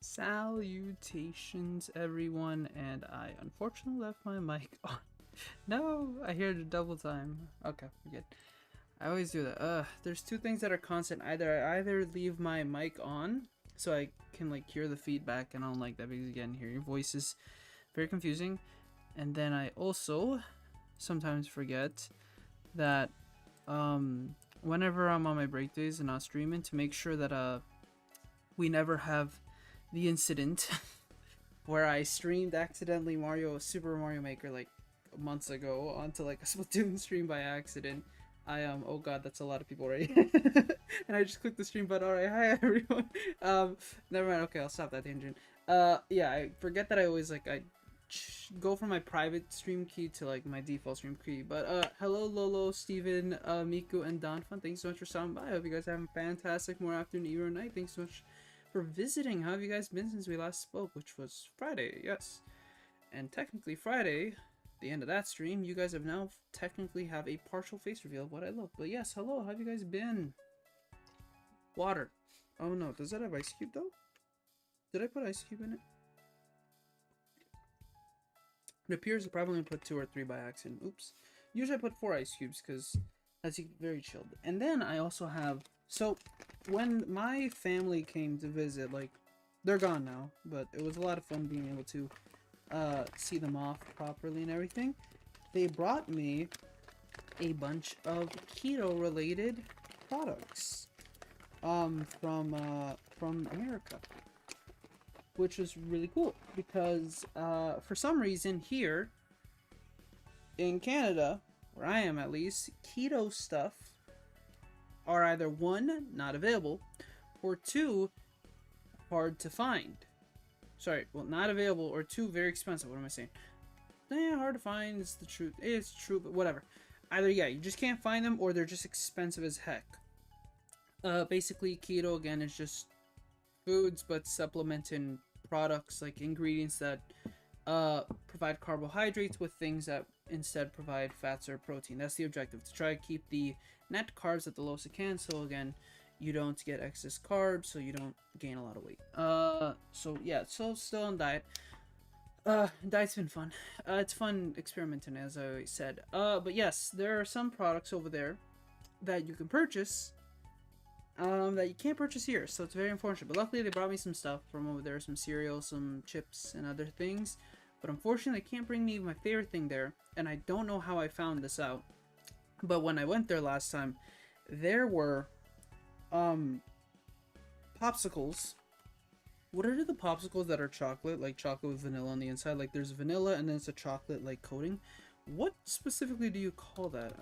Salutations, everyone, and I unfortunately left my mic on. No, I hear it double time. Okay, we're good. I always do that. There's two things that are constant. I either leave my mic on so I can like hear the feedback, and I don't like that because again, hearing your voice is very confusing. And then I also sometimes forget that whenever I'm on my break days and not streaming, to make sure that we never have the incident where I streamed accidentally Super Mario Maker like months ago onto like a Splatoon stream by accident. Oh god, that's a lot of people already. And I just clicked the stream button. Alright, hi everyone. Never mind. Okay, I'll stop that tangent. Yeah, I forget that I always like I go from my private stream key to like my default stream key. But hello Lolo, Steven, Miku, and Donfun. Thanks so much for stopping by. I hope you guys have a fantastic more afternoon or night. Thanks so much for visiting. How have you guys been since we last spoke, which was Friday? Yes. And technically Friday, the end of that stream, you guys have now technically have a partial face reveal of what I look. But yes, hello, how have you guys been? Water. Oh no, does that have ice cube though? Did I put ice cube in it? It appears I probably put 2 or 3 by accident. Oops. Usually I put 4 ice cubes because that's very chilled. And then I also have, so when my family came to visit, like they're gone now, but it was a lot of fun being able to see them off properly and everything. They brought me a bunch of keto related products from America, which was really cool because for some reason here in Canada, where I am at least, keto stuff are either 1, not available, or 2, hard to find. Sorry, well, not available, or 2, very expensive. What am I saying? Hard to find is the truth. It's true, but whatever. Either, yeah, you just can't find them, or they're just expensive as heck. Basically, keto, again, is just foods, but supplementing products, like ingredients that provide carbohydrates with things that instead provide fats or protein. That's the objective, to try to keep the net carbs at the lowest it can, so again, you don't get excess carbs, so you don't gain a lot of weight. So yeah, so still on diet. Diet's been fun. It's fun experimenting, as I said. But yes, there are some products over there that you can purchase that you can't purchase here, so it's very unfortunate. But luckily they brought me some stuff from over there, some cereal, some chips, and other things. But unfortunately, they can't bring me my favorite thing there, and I don't know how I found this out. But when I went there last time, there were popsicles. What are the popsicles that are chocolate, like chocolate with vanilla on the inside? Like there's vanilla and then it's a chocolate like coating. What specifically do you call that?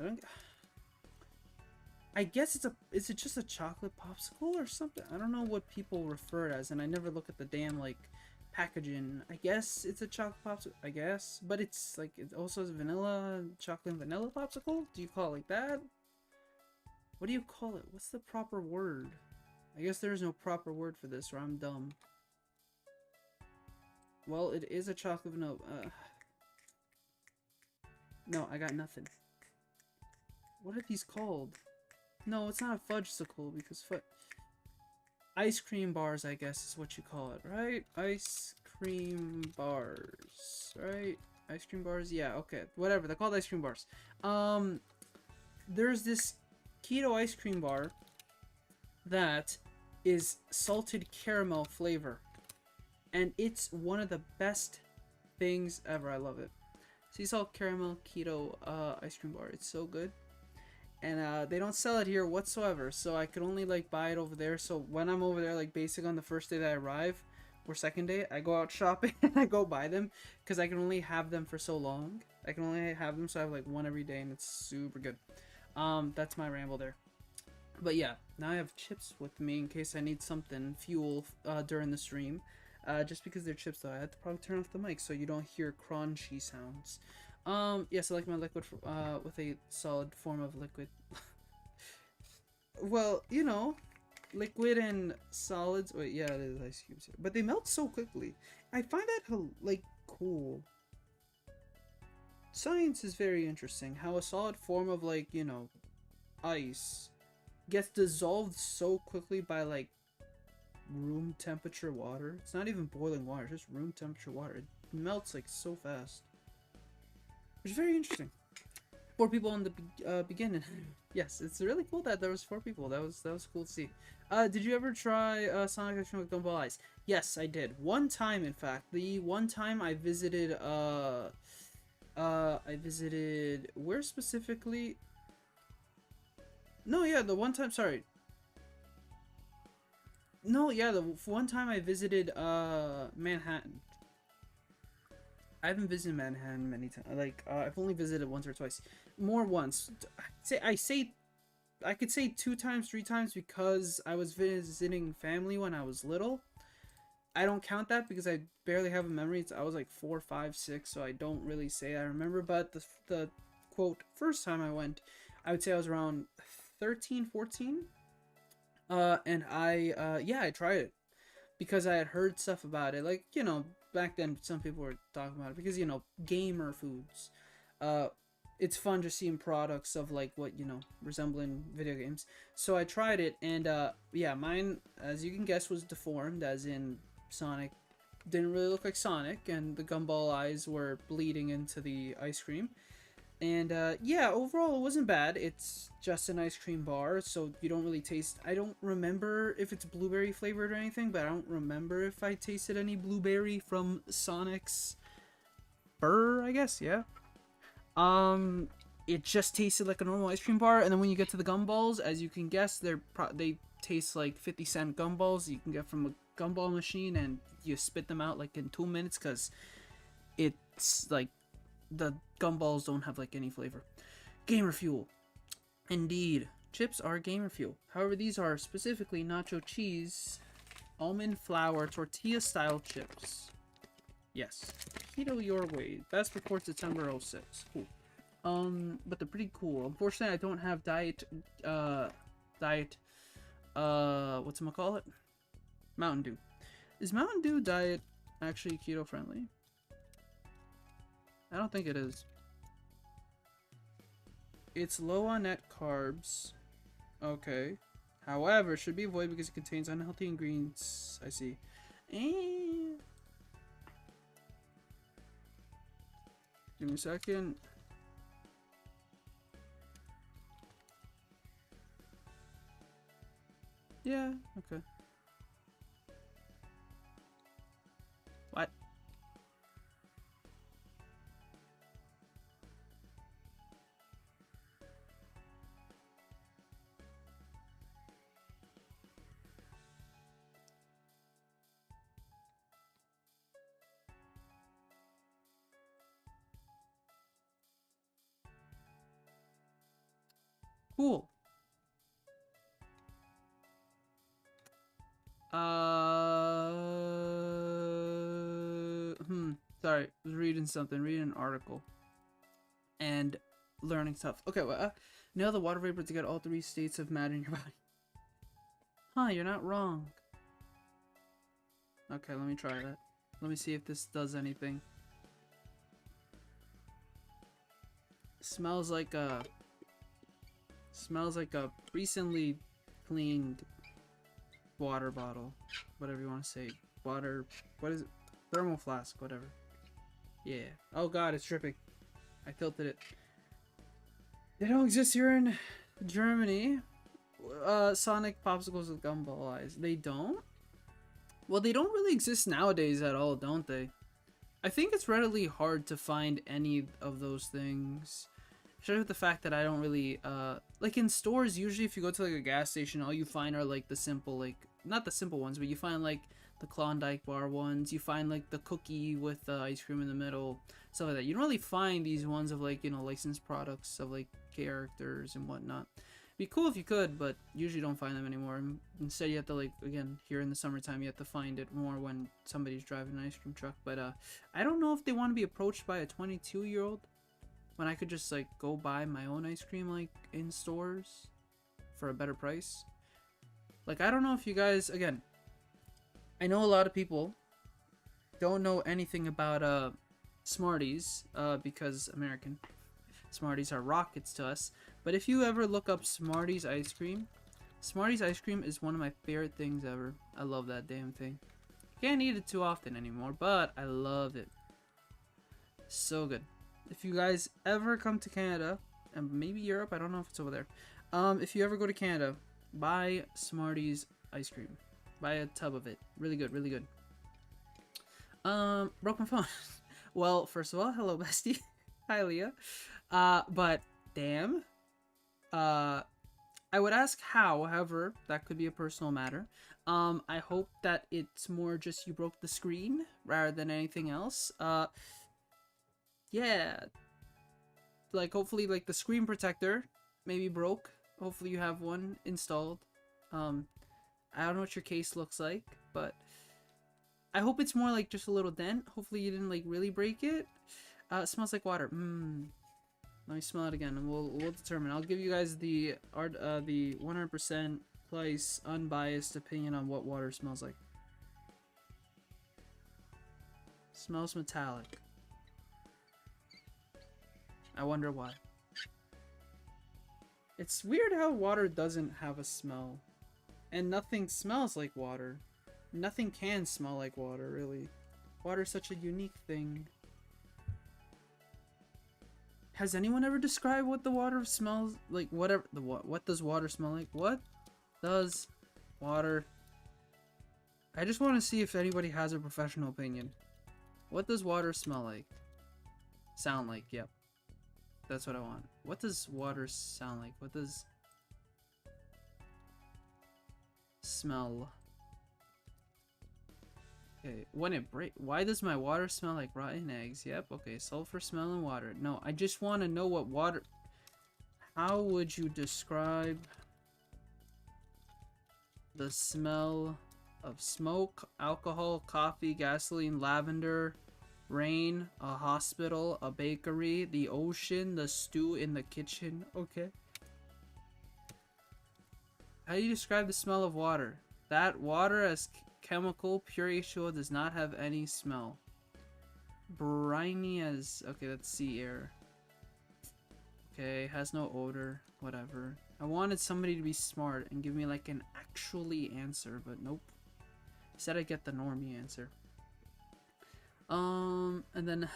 I guess is it just a chocolate popsicle or something? I don't know what people refer it as, and I never look at the damn like packaging. I guess it's a chocolate popsicle, I guess, but it's like it also has vanilla, chocolate and vanilla popsicle. Do you call it like that? What do you call it? What's the proper word? I guess there's no proper word for this, or I'm dumb. Well, it is a chocolate vanilla. No, I got nothing. What are these called? No, it's not a fudgesicle because ice cream bars, I guess is what you call it, right? Ice cream bars, right? Ice cream bars, yeah, okay, whatever. They're called ice cream bars. There's this keto ice cream bar that is salted caramel flavor, and it's one of the best things ever. I love it. Sea salt caramel keto ice cream bar. It's so good. And they don't sell it here whatsoever, so I could only like buy it over there. So when I'm over there, like basically on the first day that I arrive or second day, I go out shopping and I go buy them because I can only have them for so long. I can only have them, so I have like one every day, and it's super good. That's my ramble there. But yeah, now I have chips with me in case I need something fuel during the stream. Just because they're chips though, I had to probably turn off the mic so you don't hear crunchy sounds. Yes, I like my liquid with a solid form of liquid. Well, you know, liquid and solids. Wait, yeah, it is ice cubes here, but they melt so quickly. I find that like cool. Science is very interesting. How a solid form of like, you know, ice gets dissolved so quickly by like room temperature water. It's not even boiling water, it's just room temperature water. It melts like so fast, which is very interesting. 4 people in the beginning. Yes, it's really cool that there was 4 people. That was cool to see. Did you ever try Sonic Adventure with Gumball Eyes? Yes, I did. One time, in fact. The one time I visited where specifically? No, yeah, the one time, sorry. No, yeah, the one time I visited Manhattan. I haven't visited Manhattan many times. Like, I've only visited once or twice. More once. I could say 2 times, 3 times because I was visiting family when I was little. I don't count that because I barely have a memory. I was like 4, 5, 6, so I don't really say I remember. But the quote first time I went, I would say I was around 13, 14. And I tried it because I had heard stuff about it. Like, you know, back then some people were talking about it because, you know, gamer foods. It's fun just seeing products of like what, you know, resembling video games. So I tried it, and yeah, mine, as you can guess, was deformed, as in Sonic didn't really look like Sonic, and the gumball eyes were bleeding into the ice cream. And yeah, overall it wasn't bad. It's just an ice cream bar, so you don't really taste. I don't remember if it's blueberry flavored or anything, but I don't remember if I tasted any blueberry from Sonic's burr, I guess. Yeah. It just tasted like a normal ice cream bar, and then when you get to the gumballs, as you can guess, they taste like 50-cent gumballs you can get from a gumball machine, and you spit them out like in 2 minutes because it's like the gumballs don't have like any flavor. Gamer fuel. Indeed, chips are gamer fuel. However, these are specifically nacho cheese, almond flour, tortilla style chips. Yes, keto your way. Best before September 06. Cool. But they're pretty cool. Unfortunately, I don't have whatchamacallit? Mountain Dew. Is Mountain Dew diet actually keto friendly? I don't think it is. It's low on net carbs. Okay. However, it should be avoided because it contains unhealthy ingredients. I see. Give me a second. Yeah, okay. What? Cool. Sorry, I was reading something, reading an article, and learning stuff. Okay, well, nail the water vapor to get all 3 states of matter in your body. Huh, you're not wrong. Okay, let me try that. Let me see if this does anything. Smells like a recently cleaned water bottle, whatever you want to say. Water, what is it? Thermal flask, whatever. Yeah. Oh god, it's dripping. I tilted it. They don't exist here in Germany. Sonic popsicles with gumball eyes. They don't? Well, they don't really exist nowadays at all, don't they? I think it's readily hard to find any of those things. Especially with the fact that I don't really, like in stores, usually if you go to like a gas station, all you find are like the simple, like, not the simple ones, but you find like the Klondike bar ones, you find like the cookie with ice cream in the middle, stuff like that. You don't really find these ones of like, you know, licensed products of like characters and whatnot. Be cool if you could, but usually don't find them anymore. Instead, you have to, like, again, here in the summertime, you have to find it more when somebody's driving an ice cream truck. But I don't know if they want to be approached by a 22-year-old when I could just like go buy my own ice cream like in stores for a better price. Like, I don't know if you guys, again, I know a lot of people don't know anything about Smarties because American Smarties are rockets to us. But if you ever look up Smarties ice cream, Smarties ice cream is one of my favorite things ever. I love that damn thing. Can't eat it too often anymore, but I love it. So good. If you guys ever come to Canada, and maybe Europe, I don't know if it's over there. If you ever go to Canada, buy Smarties ice cream. Buy a tub of it. Really good, really good. Broke my phone. Well, first of all, hello bestie. Hi Leah. But damn. I would ask how, however, that could be a personal matter. I hope that it's more just you broke the screen rather than anything else. Yeah. Like, hopefully, like, the screen protector maybe broke. Hopefully you have one installed. I don't know what your case looks like, but I hope it's more like just a little dent. Hopefully you didn't, like, really break it. It smells like water. Let me smell it again, and we'll determine. I'll give you guys the 100% Claes unbiased opinion on what water smells like. Smells metallic. I wonder why. It's weird how water doesn't have a smell, and nothing smells like water. Nothing can smell like water, really. Water's such a unique thing. Has anyone ever described what the water smells like? Whatever the what does water smell like? What does water? I just want to see if anybody has a professional opinion. What does water smell like? Sound like? Yep. That's what I want. What does water sound like? What does smell? Okay, when it break, why does my water smell like rotten eggs? Yep, okay, sulfur smell in water. No, I just want to know what water... How would you describe the smell of smoke, alcohol, coffee, gasoline, lavender, rain, a hospital, a bakery, the ocean, the stew in the kitchen? Okay. How do you describe the smell of water? That water as chemical, pure H2O does not have any smell. Briny as... Okay, that's sea air. Okay, has no odor. Whatever. I wanted somebody to be smart and give me like an actually answer, but nope. Instead I get the normie answer. And then...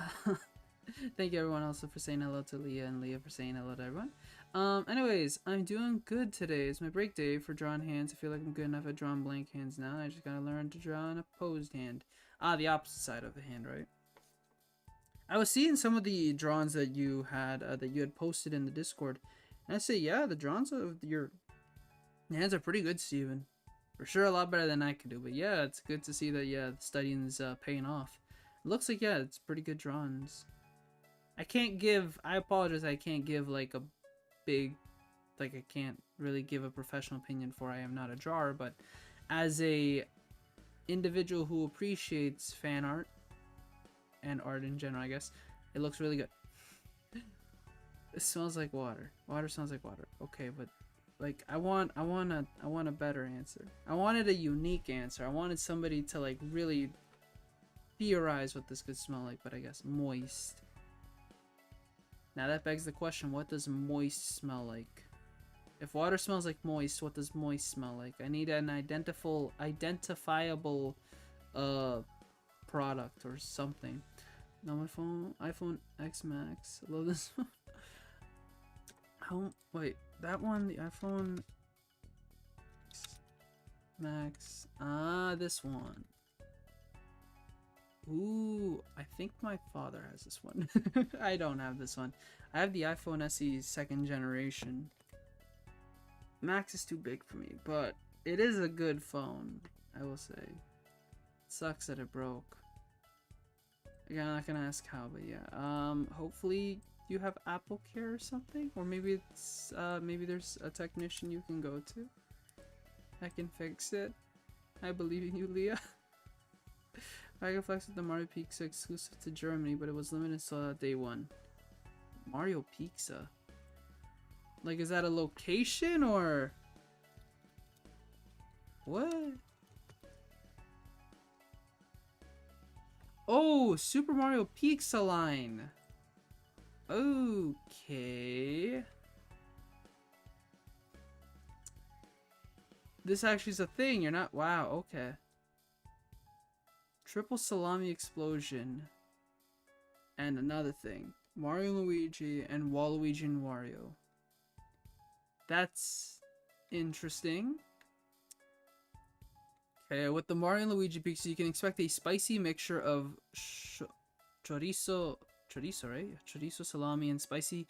Thank you everyone also for saying hello to Leah, and Leah for saying hello to everyone. Anyways, I'm doing good today. It's my break day for drawn hands. I feel like I'm good enough at drawing blank hands now. I just gotta learn to draw an opposed hand. The opposite side of the hand, right? I was seeing some of the drawings that you had posted in the Discord, and I say, yeah, the drawings of your hands are pretty good, Steven. For sure, a lot better than I could do. But yeah, it's good to see that, yeah, the studying's paying off. It looks like, yeah, it's pretty good drawings. I apologize, I can't give like a big, like I can't really give a professional opinion for I am not a drawer, but as a individual who appreciates fan art and art in general, I guess, it looks really good. It smells like water. Water smells like water. Okay, but like I want a better answer. I wanted a unique answer. I wanted somebody to like really theorize what this could smell like, but I guess moist. Now that begs the question, what does moist smell like? If water smells like moist, what does moist smell like? I need an identifiable product or something. Now my iPhone X Max. I love this one. Wait, that one, the iPhone X Max. This one. Ooh, I think my father has this one. I don't have this one. I have the iPhone SE 2nd generation. Max is too big for me, but it is a good phone, I will say. It sucks that it broke. Again, I'm not gonna ask how, but yeah. Hopefully you have Apple Care or something, or maybe it's maybe there's a technician you can go to that can fix it. I believe in you, Leah. Megaflex with the Mario Pizza exclusive to Germany, but it was limited until day 1. Mario Pizza? Like, is that a location or what? Oh, Super Mario Pizza line. Okay. This actually is a thing. You're not. Wow. Okay. Triple salami explosion. And another thing. Mario Luigi and Waluigi and Wario. That's interesting. Okay, with the Mario and Luigi pixie, you can expect a spicy mixture of chorizo, right? Chorizo salami and spicy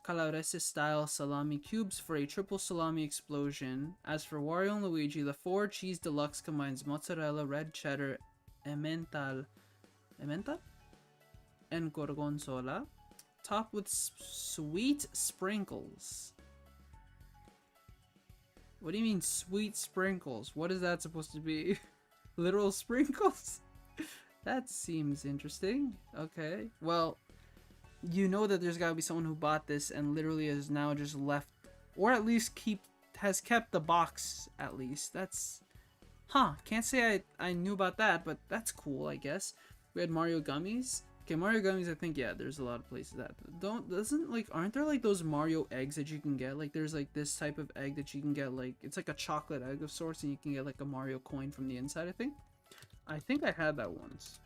calabrese style salami cubes for a triple salami explosion. As for Wario and Luigi, the 4 cheese deluxe combines mozzarella, red cheddar, emmental, and gorgonzola, topped with sweet sprinkles. What do you mean sweet sprinkles? What is that supposed to be? Literal sprinkles? That seems interesting. Okay. Well, you know that there's gotta be someone who bought this and literally is now just left, or at least has kept the box at least. That's, can't say I knew about that, but that's cool, I guess. We had Mario gummies. Okay, Mario gummies, I think, yeah, there's a lot of places that aren't there like those Mario eggs that you can get? Like there's like this type of egg that you can get, like it's like a chocolate egg of sorts, and you can get like a Mario coin from the inside, I think. I think I had that once.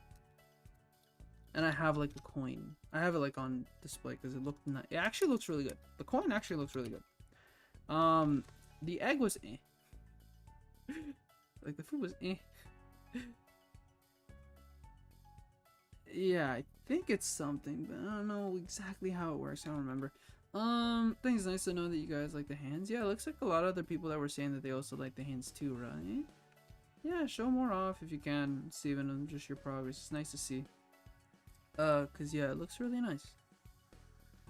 And I have like a coin. I have it like on display because it looked nice. It actually looks really good. The coin actually looks really good. The egg was eh. Like the food was eh. Yeah, I think it's something, but I don't know exactly how it works. I don't remember. I think it's nice to know that you guys like the hands. Yeah, it looks like a lot of other people that were saying that they also like the hands too, right? Yeah, show more off if you can, Steven, and just your progress. It's nice to see. Cause yeah, it looks really nice.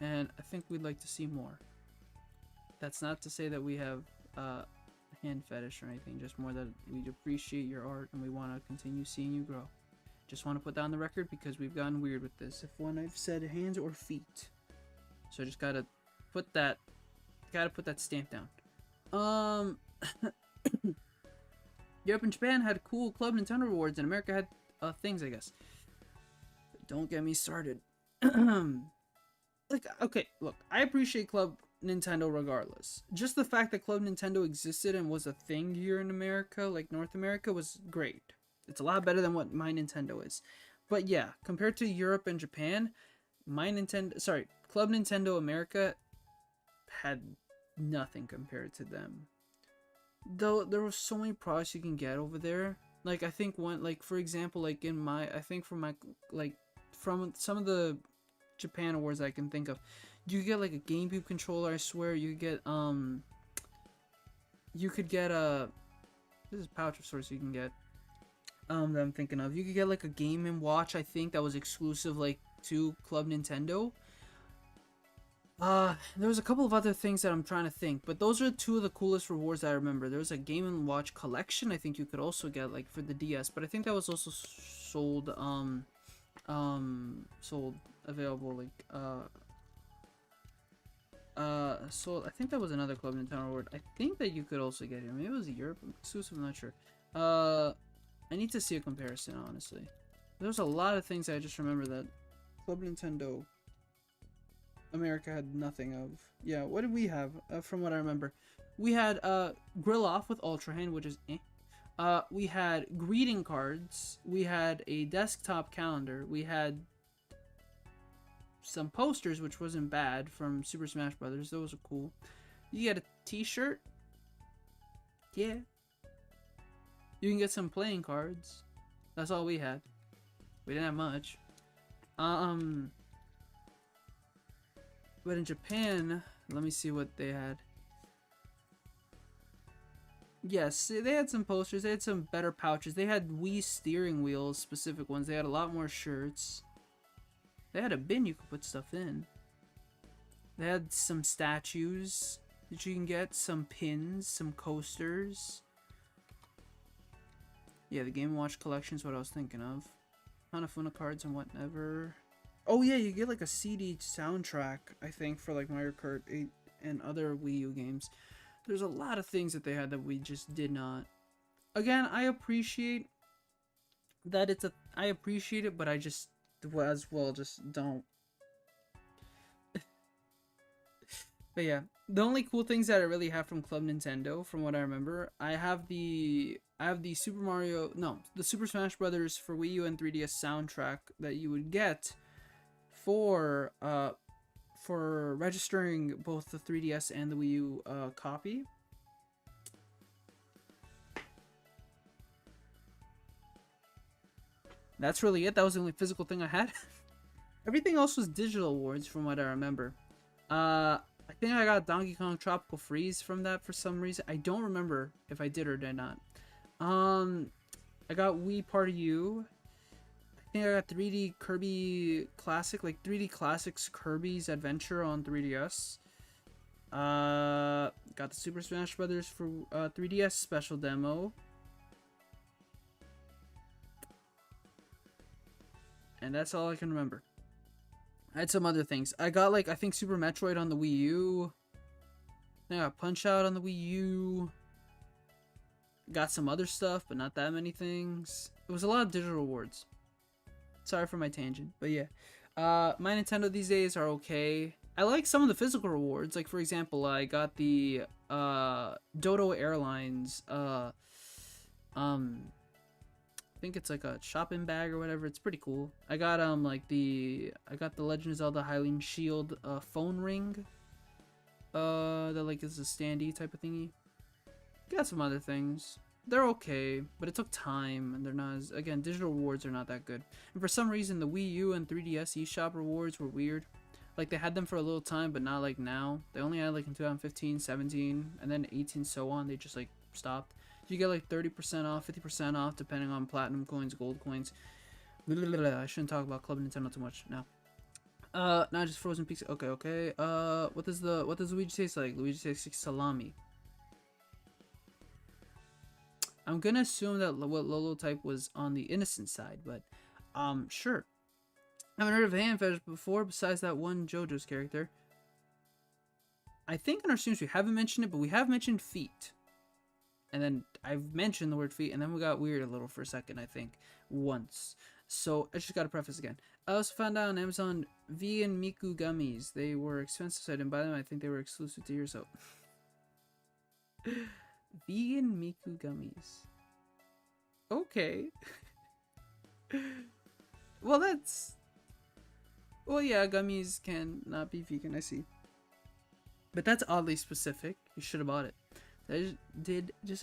And I think we'd like to see more. That's not to say that we have hand fetish or anything, just more that we appreciate your art and we want to continue seeing you grow. Just want to put down the record because we've gotten weird with this. If one I've said hands or feet, so I just gotta put that stamp down. Europe and Japan had cool Club Nintendo rewards, and America had things, I guess. Don't get me started. Like, okay, look, I appreciate Club Nintendo regardless. Just the fact that Club Nintendo existed and was a thing here in America, like North America, was great. It's a lot better than what my Nintendo is. But yeah, compared to Europe and Japan, Club Nintendo America had nothing compared to them. Though there were so many products you can get over there. Like, I think one, like, for example, like from some of the Japan awards I can think of, you get like a GameCube controller, I swear. You could get a, this is pouch of sorts you can get, that I'm thinking of. You could get like a Game & Watch, I think, that was exclusive like to Club Nintendo. There was a couple of other things that I'm trying to think, but those are two of the coolest rewards that I remember. There was a Game & Watch collection I think you could also get like for the DS, but I think that was also sold available like so I think that was another Club Nintendo award. I think that you could also get here. Maybe it was a Europe exclusive, I'm not sure. I need to see a comparison, honestly. There's a lot of things I just remember that Club Nintendo America had nothing of. Yeah, what did we have? From what I remember, we had Grill Off with Ultra Hand, which is eh. We had greeting cards. We had a desktop calendar. We had some posters, which wasn't bad, from Super Smash Brothers. Those are cool. You get a t-shirt. Yeah. You can get some playing cards. That's all we had. We didn't have much. But in Japan, let me see what they had. Yes, they had some posters. They had some better pouches. They had Wii steering wheels, specific ones. They had a lot more shirts. They had a bin you could put stuff in. They had some statues that you can get, some pins, some coasters. Yeah, the Game & Watch collection is what I was thinking of. Hanafuna cards and whatever. Oh yeah, you get like a CD soundtrack, I think, for like Mario Kart 8 and other Wii U games. There's a lot of things that they had that we just did not. Again, I appreciate that I appreciate it, but I just as well just don't. But yeah, the only cool things that I really have from Club Nintendo, from what I remember, I have the Super Mario, no, the Super Smash Brothers for Wii U and 3DS soundtrack that you would get for registering both the 3DS and the Wii U copy. That's really it. That was the only physical thing I had. Everything else was digital awards from what I remember. I think I got Donkey Kong Tropical Freeze from that for some reason. I don't remember if I did or did not. I got Wii Party U. I think I got 3D Kirby Classic, like 3D Classics Kirby's Adventure on 3DS. Got the Super Smash Brothers for 3DS special demo. And that's all I can remember. I had some other things. I got, like, I think Super Metroid on the Wii U. Then I got Punch Out on the Wii U. Got some other stuff, but not that many things. It was a lot of digital rewards. Sorry for my tangent, but yeah. My Nintendo these days are okay. I like some of the physical rewards. Like, for example, I got the Dodo Airlines I think it's like a shopping bag or whatever. It's pretty cool. I got the Legend of Zelda Hylian Shield phone ring. That like is a standee type of thingy. Got some other things. They're okay, but it took time, and they're not as, again, digital rewards are not that good. And for some reason, the Wii U and 3DS eShop rewards were weird. Like, they had them for a little time, but not like now. They only had like in 2015, 17, and then 18, so on. They just like stopped. You get like 30% off, 50% off, depending on platinum coins, gold coins. I shouldn't talk about Club Nintendo too much now. Not just frozen pizza. Okay. What does Luigi taste like? Luigi tastes like salami. I'm gonna assume that what Lolo type was on the innocent side, but sure. I haven't heard of hand fetish before, besides that one JoJo's character. I think in our streams we haven't mentioned it, but we have mentioned feet. And then I've mentioned the word feet, and then we got weird a little for a second, I think, once. So I just gotta preface again. I also found out on Amazon vegan Miku gummies. They were expensive, so I didn't buy them. I think they were exclusive to here, so. Vegan Miku gummies. Okay. Well, that's... Well, yeah, gummies can not be vegan, I see. But that's oddly specific. You should have bought it. I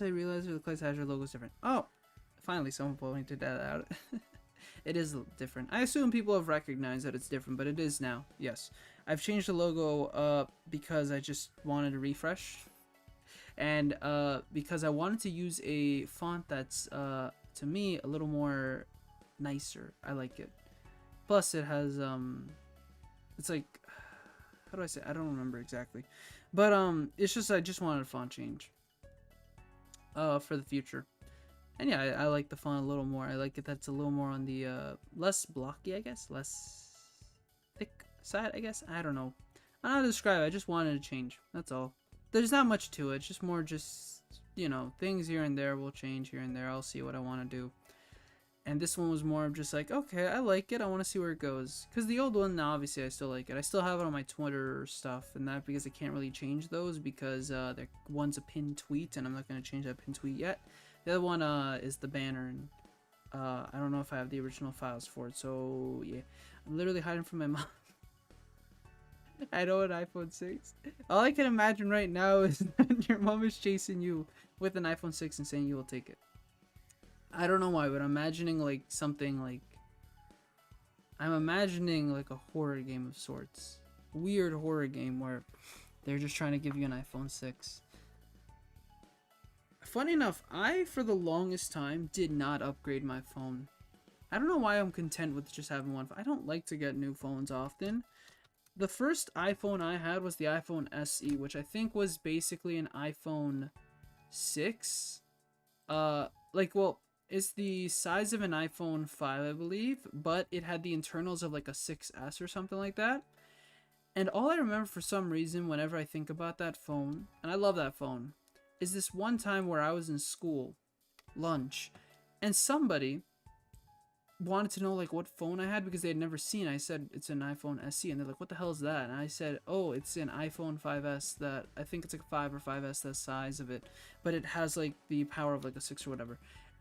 realize the ClaesAzure logo is different. Oh, finally someone pointed that out. It is different. I assume people have recognized that it's different, but it is now. Yes, I've changed the logo because I just wanted to refresh, and because I wanted to use a font that's to me a little more nicer. I like it. Plus, it has it's like, how do I say? I don't remember exactly. But it's just I just wanted a font change for the future. And yeah, I like the font a little more. I like it that's a little more on the less blocky, I guess, less thick side, I guess. I don't know. I don't know how to describe it. I just wanted to change. That's all. There's not much to it. It's just more you know, things here and there will change here and there. I'll see what I want to do. And this one was more of just like, okay, I like it. I want to see where it goes. Because the old one, now obviously I still like it. I still have it on my Twitter stuff. And that because I can't really change those. Because one's a pinned tweet. And I'm not going to change that pinned tweet yet. The other one is the banner. And I don't know if I have the original files for it. So, yeah. I'm literally hiding from my mom. I know an iPhone 6. All I can imagine right now is that your mom is chasing you with an iPhone 6 and saying you will take it. I don't know why, but I'm imagining like something like... I'm imagining like a horror game of sorts. Weird horror game where they're just trying to give you an iPhone 6. Funny enough, I, for the longest time, did not upgrade my phone. I don't know why I'm content with just having one. I don't like to get new phones often. The first iPhone I had was the iPhone SE, which I think was basically an iPhone 6. Well, it's the size of an iPhone 5, I believe, but it had the internals of like a 6S or something like that. And all I remember for some reason, whenever I think about that phone, and I love that phone, is this one time where I was in school, lunch, and somebody wanted to know like what phone I had because they had never seen. I said it's an iPhone SE, and they're like, "What the hell is that?" And I said, "Oh, it's an iPhone 5S that I think it's like a 5 or 5S the size of it, but it has like the power of like a 6 or whatever."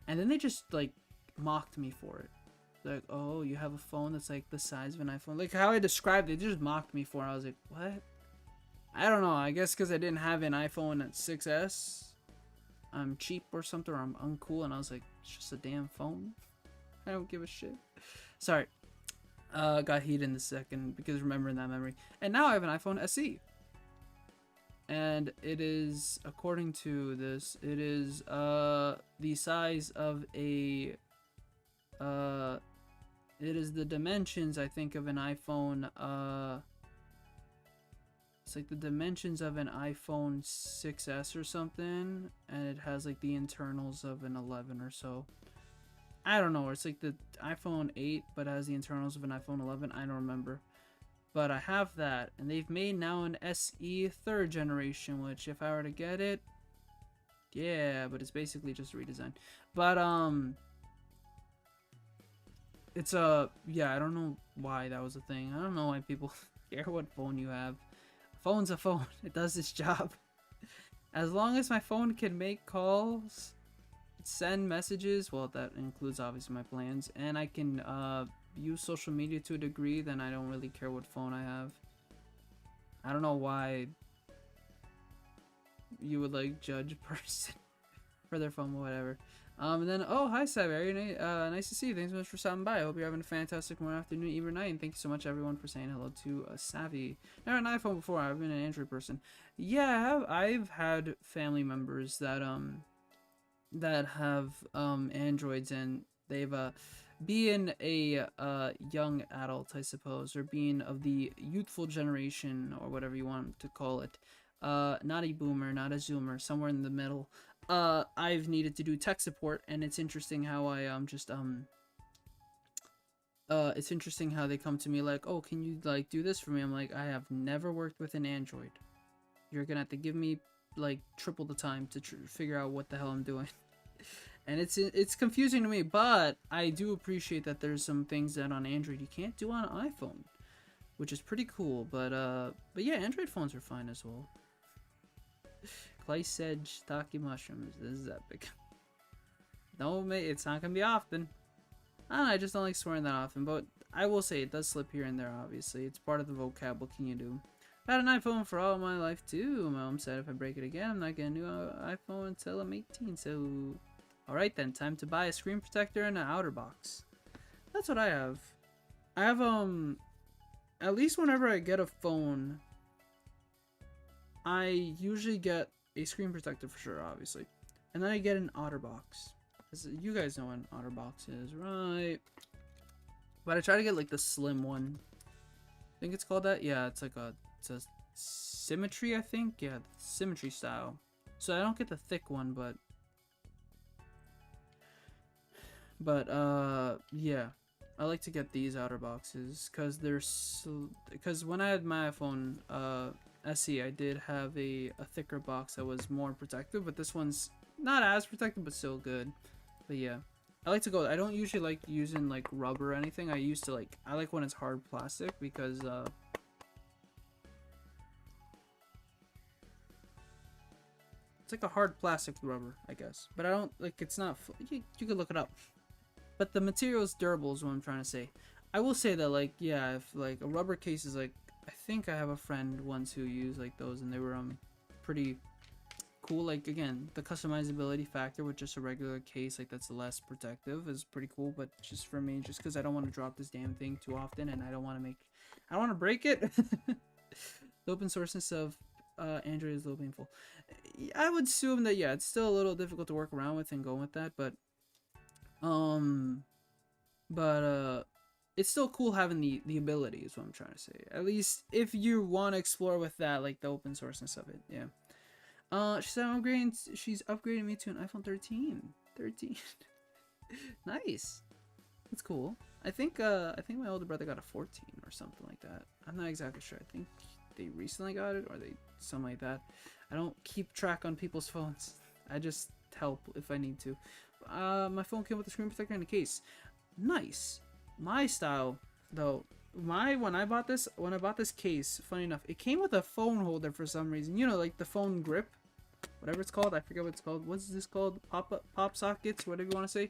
And then they just like mocked me for it. Like, "Oh, you have a phone that's like the size of an iPhone." Like how I described it, they just mocked me for it. I was like, "What?" I don't know. I guess because I didn't have an iPhone at 6S, I'm cheap or something, or I'm uncool, and I was like, "It's just a damn phone. I don't give a shit." Sorry. Got heated in the second because remembering that memory. And now I have an iPhone SE. And it is, according to this, it is the size of a it is the dimensions, I think, of an iPhone it's like the dimensions of an iPhone 6S or something, and it has like the internals of an 11 or so. I don't know, it's like the iPhone 8 but has the internals of an iPhone 11. I don't remember, but I have that, and they've made now an SE 3rd generation, which if I were to get it, yeah, but it's basically just a redesign. But it's yeah, I don't know why that was a thing. I don't know why people care what phone you have. A phone's a phone. It does its job. As long as my phone can make calls, send messages, well, that includes obviously my plans, and I can use social media to a degree, then I don't really care what phone I have. I don't know why you would like judge a person for their phone, whatever. And then, oh, hi, Savary. Nice to see you. Thanks so much for stopping by. I hope you're having a fantastic morning, afternoon, evening, night. And thank you so much, everyone, for saying hello to Savvy. Never had an iPhone before. I've been an Android person. Yeah, I've had family members that have Androids, and they've being a young adult, I suppose, or being of the youthful generation, or whatever you want to call it. Not a boomer, not a zoomer, somewhere in the middle. I've needed to do tech support, and it's interesting how I it's interesting how they come to me like, "Oh, can you like do this for me?" I'm like, "I have never worked with an Android. You're gonna have to give me like triple the time to figure out what the hell I'm doing." And it's confusing to me, but I do appreciate that there's some things that on Android you can't do on iPhone, which is pretty cool. But yeah, Android phones are fine as well. ClaesAzure Taki mushrooms. This is epic. No, mate, it's not gonna be often. I don't know, I just don't like swearing that often, but I will say it does slip here and there. Obviously, it's part of the vocab. What can you do? I've had an iPhone for all my life too. My mom said if I break it again, I'm not getting a new iPhone until I'm 18. So, alright then, time to buy a screen protector and an outer box. That's what I have. I have, at least whenever I get a phone, I usually get a screen protector for sure, obviously. And then I get an OtterBox. You guys know what an OtterBox is, right? But I try to get like the slim one. I think it's called that. Yeah, it's like it's a symmetry, I think. Yeah, symmetry style. So I don't get the thick one, but yeah, I like to get these outer boxes because they're because when I had my iPhone SE, I did have a thicker box that was more protective, but this one's not as protective, but still good. But yeah, I like to go. I don't usually like using like rubber or anything. I like when it's hard plastic because it's like a hard plastic rubber, I guess. But I don't like it's not. You could look it up. But the material is durable is what I'm trying to say. I will say that like yeah, if like a rubber case is like, I think I have a friend once who used like those, and they were pretty cool. Like again, the customizability factor with just a regular case like that's less protective is pretty cool. But just for me, just because I don't want to drop this damn thing too often, and I don't want to break it. The open sourceness of Android is a little painful. I would assume that yeah, it's still a little difficult to work around with and go with that, but it's still cool having the ability is what I'm trying to say. At least if you want to explore with that, like the open sourceness of it, yeah. She said she's upgrading me to an iPhone 13. Nice. That's cool. I think my older brother got a 14 or something like that. I'm not exactly sure. I think they recently got it, or they something like that. I don't keep track on people's phones. I just help if I need to. My phone came with a screen protector and a case. Nice. My style, though, when I bought this case, funny enough, it came with a phone holder for some reason. You know, like the phone grip, whatever it's called. I forget what it's called. What's this called? Pop sockets, whatever you want to say.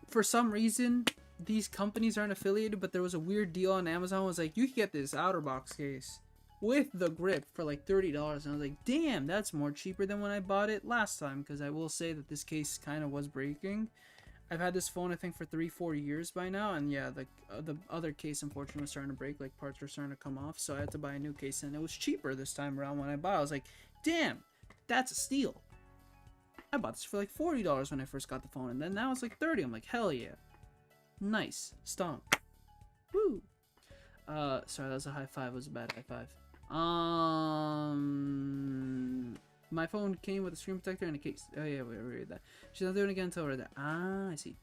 For some reason, these companies aren't affiliated, but there was a weird deal on Amazon. It was like, you could get this outer box case with the grip for like $30, and I was like, damn, that's more cheaper than when I bought it last time. Because I will say that this case kind of was breaking. I've had this phone I think for 3-4 years by now, and yeah, the other case unfortunately was starting to break, like parts were starting to come off, so I had to buy a new case, and it was cheaper this time around when I bought it. I was like, damn, that's a steal. I bought this for like $40 when I first got the phone, and then now it's like 30. I'm like, hell yeah. Nice. Stomp. Woo. Sorry, that was a high five. It was a bad high five. My phone came with a screen protector and a case. Oh yeah, we read that. She's not doing it again until we're there. Ah, I see.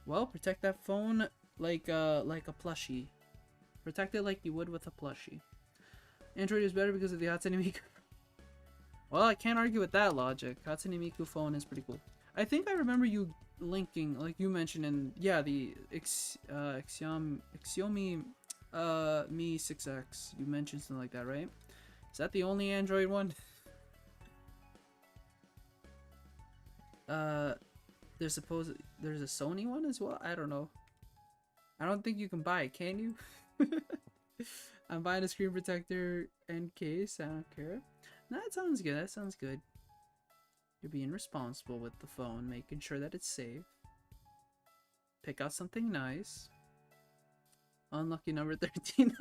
Well, protect that phone like a plushie. Protect it like you would with a plushie. Android is better because of the Hatsune Miku. Well, I can't argue with that logic. Hatsune Miku phone is pretty cool. I think I remember you linking, like you mentioned in, yeah, the Xiaomi Mi 6X. You mentioned something like that, right? Is that the only Android one? There's a Sony one as well? I don't know. I don't think you can buy it, can you? I'm buying a screen protector and case. I don't care. No, that sounds good. That sounds good. You're being responsible with the phone, making sure that it's safe. Pick out something nice. Unlucky number 13.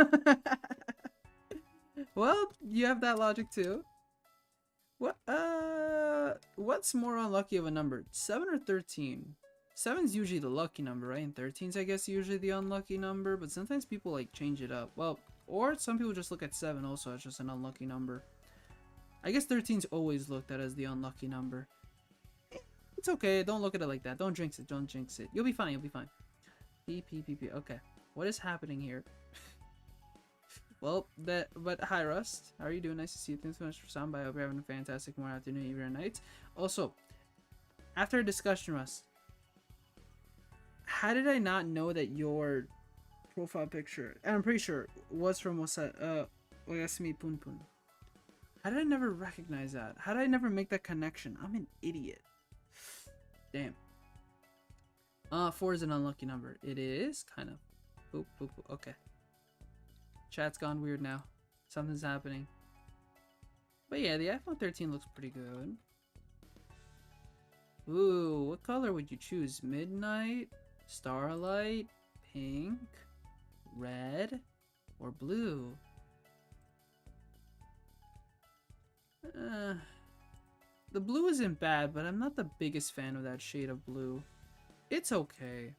Well, you have that logic too. What's more unlucky of a number? 7 or 13? 7's usually the lucky number, right? And 13's, I guess, usually the unlucky number, but sometimes people like change it up. Well, or some people just look at 7 also as just an unlucky number. I guess 13's always looked at as the unlucky number. It's okay, don't look at it like that. Don't jinx it, don't jinx it. You'll be fine, you'll be fine. P. Okay. What is happening here? Well, but hi Rust. How are you doing? Nice to see you. Thanks so much for stopping by. I hope you're having a fantastic morning, afternoon, evening, or night. Also, after a discussion, Rust, how did I not know that your profile picture, and I'm pretty sure, was from Oyasumi Punpun? How did I never recognize that? How did I never make that connection? I'm an idiot. Damn. 4 is an unlucky number. It is? Kind of. Boop, boop, boop. Okay. Chat's gone weird now. Something's happening. But yeah, the iPhone 13 looks pretty good. Ooh, what color would you choose? Midnight? Starlight? Pink? Red? Or blue? The blue isn't bad, but I'm not the biggest fan of that shade of blue. It's okay.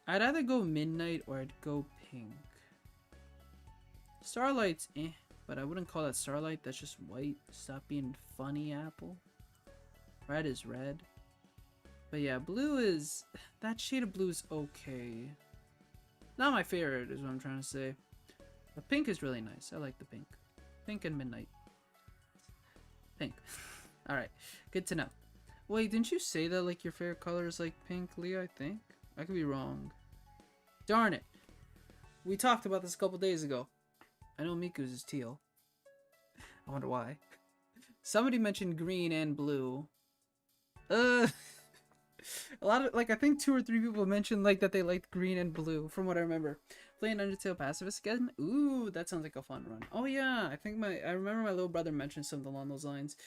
I'd either go midnight or I'd go pink. Starlight's eh, but I wouldn't call that starlight. That's just white. Stop being funny, Apple. Red is red. But yeah, blue is... that shade of blue is okay. Not my favorite is what I'm trying to say. But pink is really nice. I like the pink. Pink and midnight. Pink. Alright, good to know. Wait, didn't you say that like your favorite color is like pink, Leah, I think? I could be wrong. Darn it. We talked about this a couple days ago. I know Miku's is teal. I wonder why. Somebody mentioned green and blue. A lot of, like, I think 2 or 3 people mentioned like that they liked green and blue from what I remember. Playing Undertale Pacifist again? Ooh, that sounds like a fun run. Oh yeah, I remember my little brother mentioned something along those lines.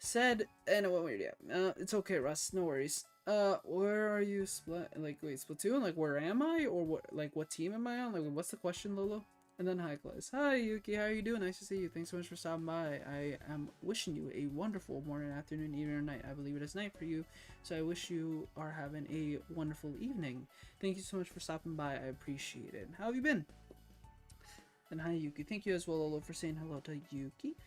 Said, and it went weird, yeah. It's okay, Russ, no worries. Where are you wait, Splatoon? Like, where am I? Or what team am I on? Like, what's the question, Lolo? And then hi, Claes. Hi, Yuki, how are you doing? Nice to see you. Thanks so much for stopping by. I am wishing you a wonderful morning, afternoon, evening, or night. I believe it is night for you, so I wish you are having a wonderful evening. Thank you so much for stopping by. I appreciate it. How have you been? And hi, Yuki. Thank you as well, Lolo, for saying hello to Yuki.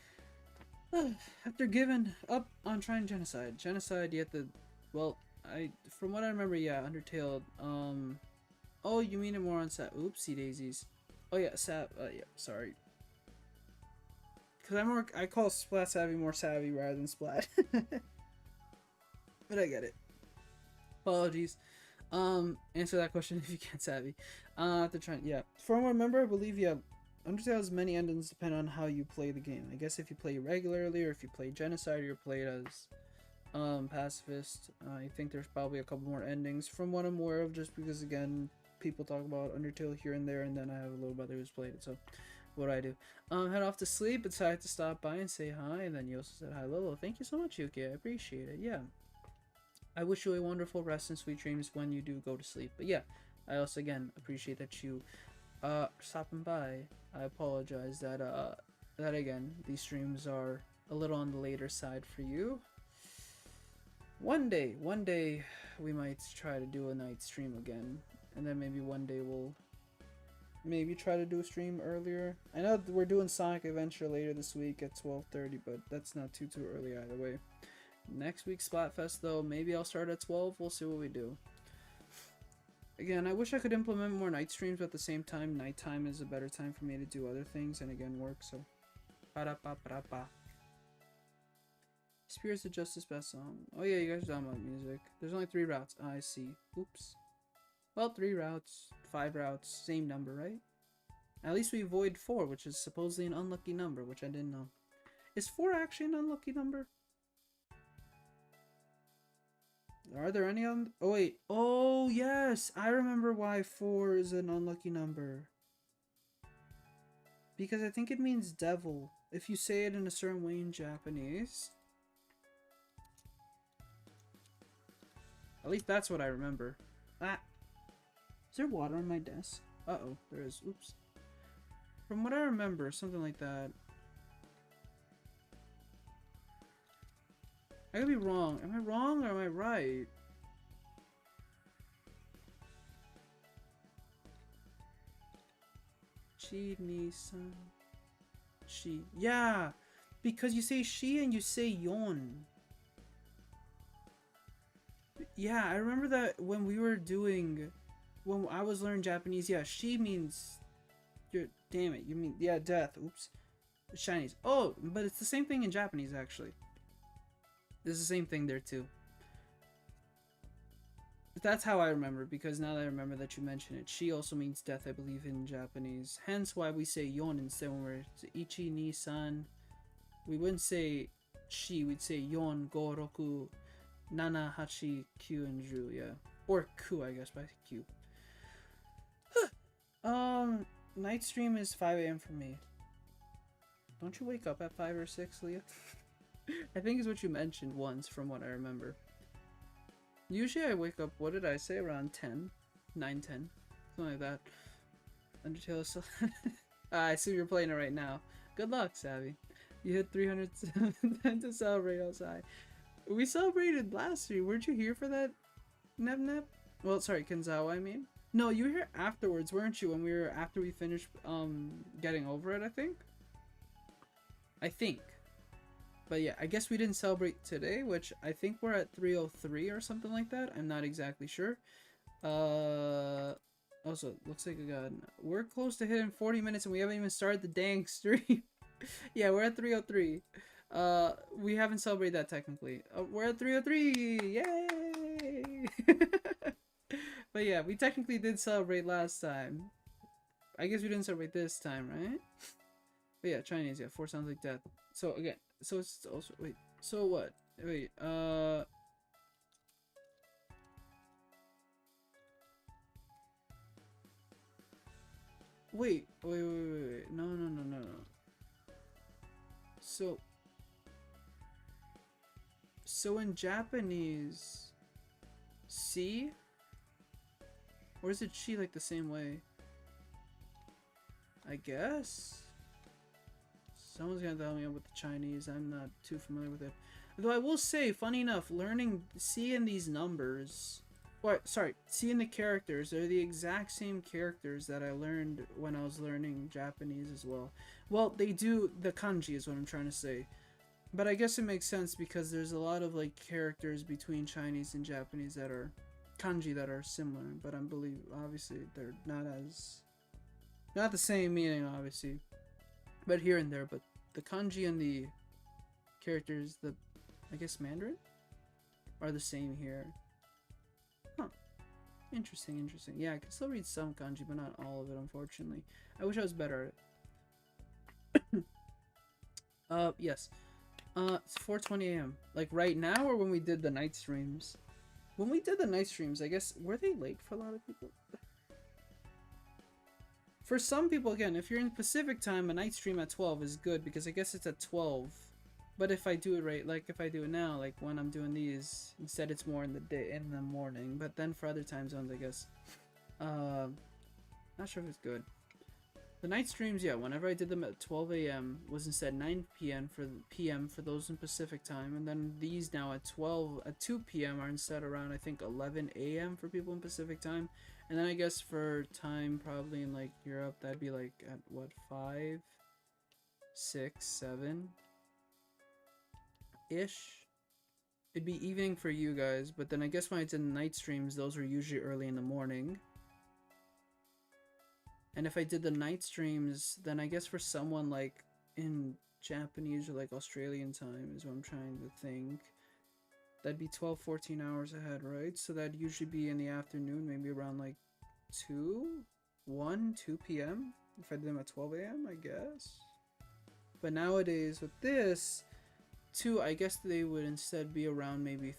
After giving up on trying genocide, yet well, from what I remember, yeah, Undertale, oh, you mean it more on oopsie daisies. Oh yeah, yeah, sorry. Cause I call Splat Savvy more savvy rather than Splat. But I get it. Apologies. Answer that question if you can't savvy. After trying, yeah. From what I remember, I believe, yeah, Undertale has many endings depending on how you play the game. I guess if you play regularly, or if you play Genocide, or you play it as Pacifist. I think there's probably a couple more endings from what I'm aware of, just because, again, people talk about Undertale here and there, and then I have a little brother who's played it, so what do I do? Head off to sleep, decided to stop by and say hi, and then you also said hi, Lolo. Thank you so much, Yuki. I appreciate it. Yeah. I wish you a wonderful rest and sweet dreams when you do go to sleep. But yeah, I also, again, appreciate that you stopping by. I apologize that that again, these streams are a little on the later side for you. One day we might try to do a night stream again, and then maybe one day we'll maybe try to do a stream earlier. I know we're doing Sonic Adventure later this week at 12:30, but that's not too early either way. Next week's Splatfest though, maybe I'll start at 12. We'll see what we do. Again, I wish I could implement more night streams, but at the same time, nighttime is a better time for me to do other things and again work. So, ba-da-ba-ba-da-ba. Spears of Justice best song. Oh yeah, you guys are talking about music. There's only 3 routes. I see. Oops. Well, 3 routes, 5 routes, same number, right? At least we avoid 4, which is supposedly an unlucky number, which I didn't know. Is 4 actually an unlucky number? Are there any on? Oh wait. Oh yes, I remember why 4 is an unlucky number. Because I think it means devil. If you say it in a certain way in Japanese. At least that's what I remember. Ah. Is there water on my desk? Uh-oh, there is. Oops. From what I remember, something like that. I could be wrong. Am I wrong or am I right? She Nissan. She. Yeah! Because you say she and you say yon. Yeah, I remember that when we were doing... When I was learning Japanese, yeah, she means... You're, damn it, you mean... Yeah, death. Oops. Chinese. Oh, but it's the same thing in Japanese, actually. It's the same thing there, too. But that's how I remember, because now that I remember that you mention it, she also means death, I believe, in Japanese. Hence why we say yon instead when we're ichi, ni, san. We wouldn't say shi, we'd say yon, go, roku, nana, hachi, kyu, and ju, yeah. Or ku, I guess, by q. Night stream is 5 a.m. for me. Don't you wake up at 5 or 6, Leah? I think is what you mentioned once, from what I remember. Usually I wake up, what did I say, around 10? 9, 10. Something like that. Undertale is still... I see you're playing it right now. Good luck, Savvy. You hit 300 to celebrate outside. We celebrated last year. Weren't you here for that, Neb Neb? Well, sorry, Kenzawa, I mean. No, you were here afterwards, weren't you? When we were, after we finished, getting over it, I think? But yeah, I guess we didn't celebrate today, which I think we're at 303 or something like that. I'm not exactly sure. Also, looks like we're close to hitting 40 minutes and we haven't even started the dang stream. Yeah, we're at 303. We haven't celebrated that technically. We're at 303! Yay! But yeah, we technically did celebrate last time. I guess we didn't celebrate this time, right? But yeah, Chinese, yeah, 4 sounds like death. So again, so it's also, wait, so what? Wait, wait, no. So in Japanese, see? Or is it she like the same way? I guess? Someone's gonna tell me with the Chinese. I'm not too familiar with it. Though I will say, funny enough, seeing these numbers... seeing the characters, they're the exact same characters that I learned when I was learning Japanese as well. Well, they do, the kanji is what I'm trying to say. But I guess it makes sense because there's a lot of like characters between Chinese and Japanese that are kanji that are similar, but I believe obviously they're not the same meaning obviously, but here and there. But the kanji and the characters, I guess Mandarin, are the same here. Interesting, interesting. Yeah, I can still read some kanji, but not all of it, unfortunately. I wish I was better at it. Yes. It's 4:20 a.m. Like right now, or when we did the night streams? When we did the night streams, I guess, were they late for a lot of people? For some people, again, if you're in Pacific time, a night stream at 12 is good because I guess it's at 12. But if I do it right, like if I do it now, like when I'm doing these, instead it's more in the day, in the morning. But then for other time zones, I guess, not sure if it's good. The night streams, yeah, whenever I did them at 12 a.m. was instead 9 p.m. for those in Pacific time, and then these now at 2 p.m. are instead around, I think, 11 a.m. for people in Pacific time. And then I guess for time probably in like Europe, that'd be like at what, 5, 6, 7 ish. It'd be evening for you guys, but then I guess when I did night streams, those were usually early in the morning. And if I did the night streams, then I guess for someone like in Japanese or like Australian time is what I'm trying to think. That'd be 12, 14 hours ahead, right? So that'd usually be in the afternoon, maybe around like 2 p.m. If I did them at 12 a.m., I guess. But nowadays with this, 2, I guess they would instead be around maybe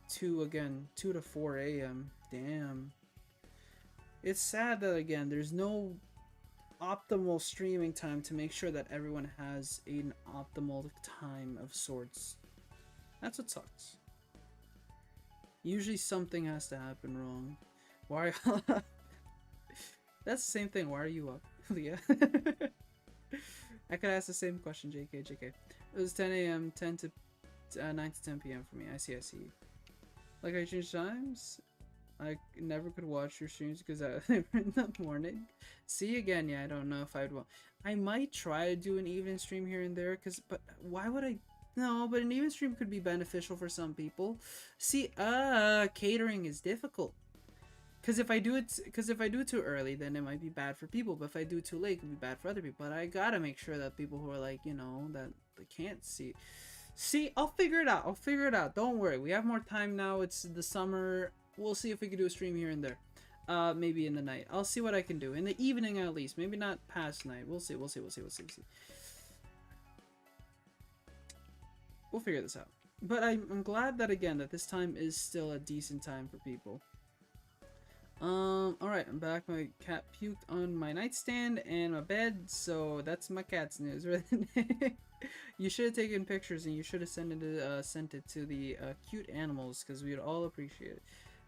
2 to 4 a.m. Damn. It's sad that, again, there's no optimal streaming time to make sure that everyone has an optimal time of sorts. That's what sucks. Usually something has to happen wrong. Why? That's the same thing. Why are you up, Leah? I could ask the same question, JK. It was 10 a.m., 9 to 10 p.m. for me. I see. Like, I changed times? I never could watch your streams because they were in the morning. See, again, yeah, I don't know if I'd want. I might try to do an evening stream here and there, but why would I? No, but an evening stream could be beneficial for some people. See, catering is difficult. Because if I do it too early, then it might be bad for people. But if I do it too late, it could be bad for other people. But I gotta make sure that people who are like, you know, that they can't see. See, I'll figure it out. Don't worry. We have more time now. It's the summer. We'll see if we can do a stream here and there. Maybe in the night. I'll see what I can do. In the evening at least. Maybe not past night. We'll see. We'll figure this out. But I'm glad that, again, that this time is still a decent time for people. Alright, I'm back. My cat puked on my nightstand and my bed, so that's my cat's news. You should have taken pictures and you should have sent it to the cute animals, because we'd all appreciate it.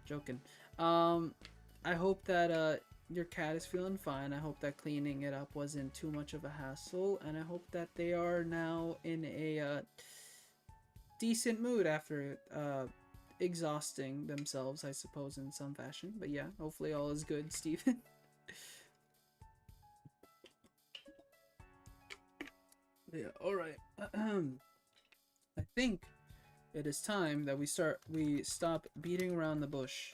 Joking. I hope that your cat is feeling fine. I hope that cleaning it up wasn't too much of a hassle, and I hope that they are now in a decent mood after exhausting themselves, I suppose, in some fashion. But yeah, hopefully all is good, Stephen. Yeah, alright. I think it is time that we stop beating around the bush.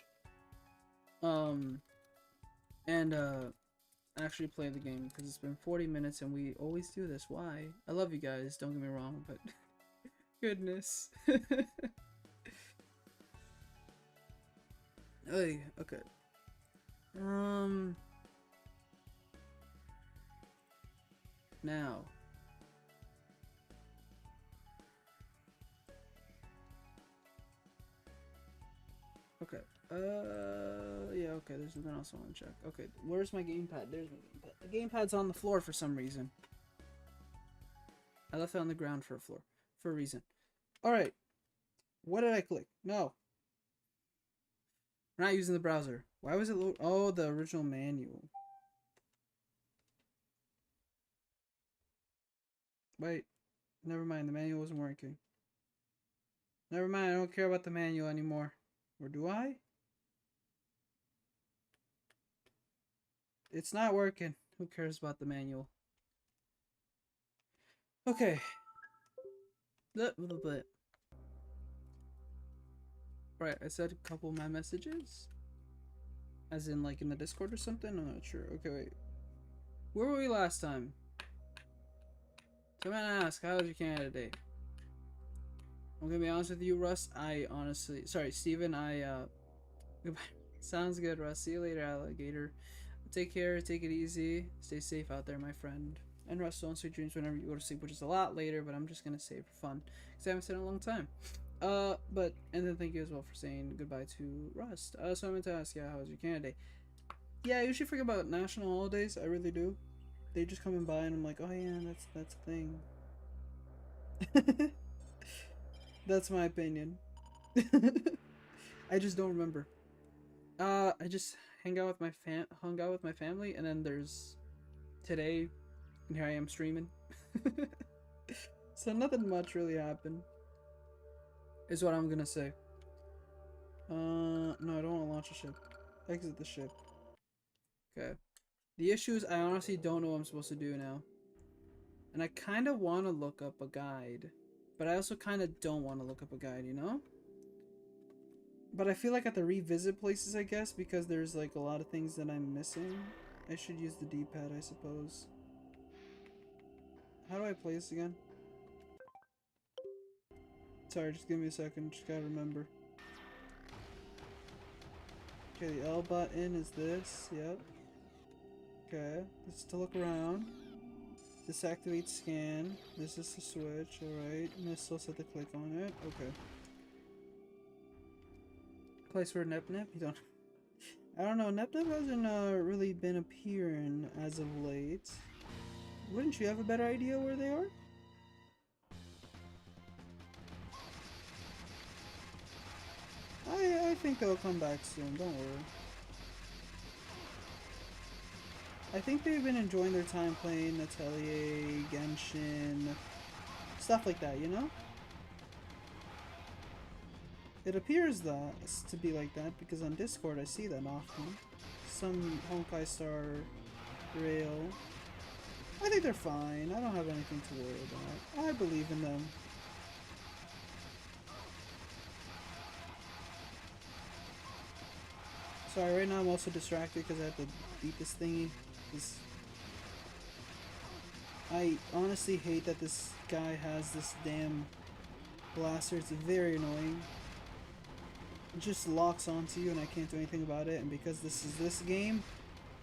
And actually play the game, because it's been 40 minutes and we always do this. Why? I love you guys, don't get me wrong, but goodness. Hey, okay. Now. Okay. Yeah, okay, there's something else I want to check. Okay, where's my gamepad? There's my gamepad. The gamepad's on the floor for some reason. I left it on the ground for a reason. Alright. What did I click? No. We're not using the browser. Why was it load? Oh, the original manual. Wait. Never mind, the manual wasn't working. Never mind, I don't care about the manual anymore. Or do I? It's not working. Who cares about the manual? Okay. Right, I said a couple of my messages. As in, like, in the Discord or something? I'm not sure. Okay, wait. Where were we last time? Someone asked, how was your Canada Day? I'm gonna be honest with you, Russ. I honestly... Sorry, Steven, goodbye. Sounds good, Russ. See you later, alligator. Take care, take it easy, stay safe out there, my friend. And Russ, don't sweet dreams whenever you go to sleep, which is a lot later, but I'm just gonna say it for fun, because I haven't said it in a long time. And then thank you as well for saying goodbye to Rust. So I meant to ask, yeah, how's your Canada Day? Yeah, I usually forget about national holidays, I really do. They just come by and I'm like, oh yeah, that's a thing. That's my opinion. I just don't remember. I just hung out with my family, and then there's today, and here I am streaming. So nothing much really happened, is what I'm gonna say. No, I don't want to launch a ship. Exit the ship. Okay. The issue is I honestly don't know what I'm supposed to do now. And I kind of want to look up a guide. But I also kind of don't want to look up a guide, you know? But I feel like I have to revisit places, I guess, because there's like a lot of things that I'm missing. I should use the D-pad, I suppose. How do I play this again? Sorry, just give me a second. Just gotta remember. Okay, the L button is this. Yep. Okay, this is to look around. This activates scan. This is the switch. Alright. Missiles have to click on it. Okay. Place where Nep Nep? You don't. I don't know. Nep Nep hasn't really been appearing as of late. Wouldn't you have a better idea where they are? I think they'll come back soon. Don't worry. I think they've been enjoying their time playing Atelier, Genshin, stuff like that, you know? It appears that to be like that because on Discord I see that often. Some Honkai Star Rail. I think they're fine. I don't have anything to worry about. I believe in them. Sorry, right now I'm also distracted because I have to beat this thingy. I honestly hate that this guy has this damn blaster. It's very annoying. It just locks onto you and I can't do anything about it. And because this is this game,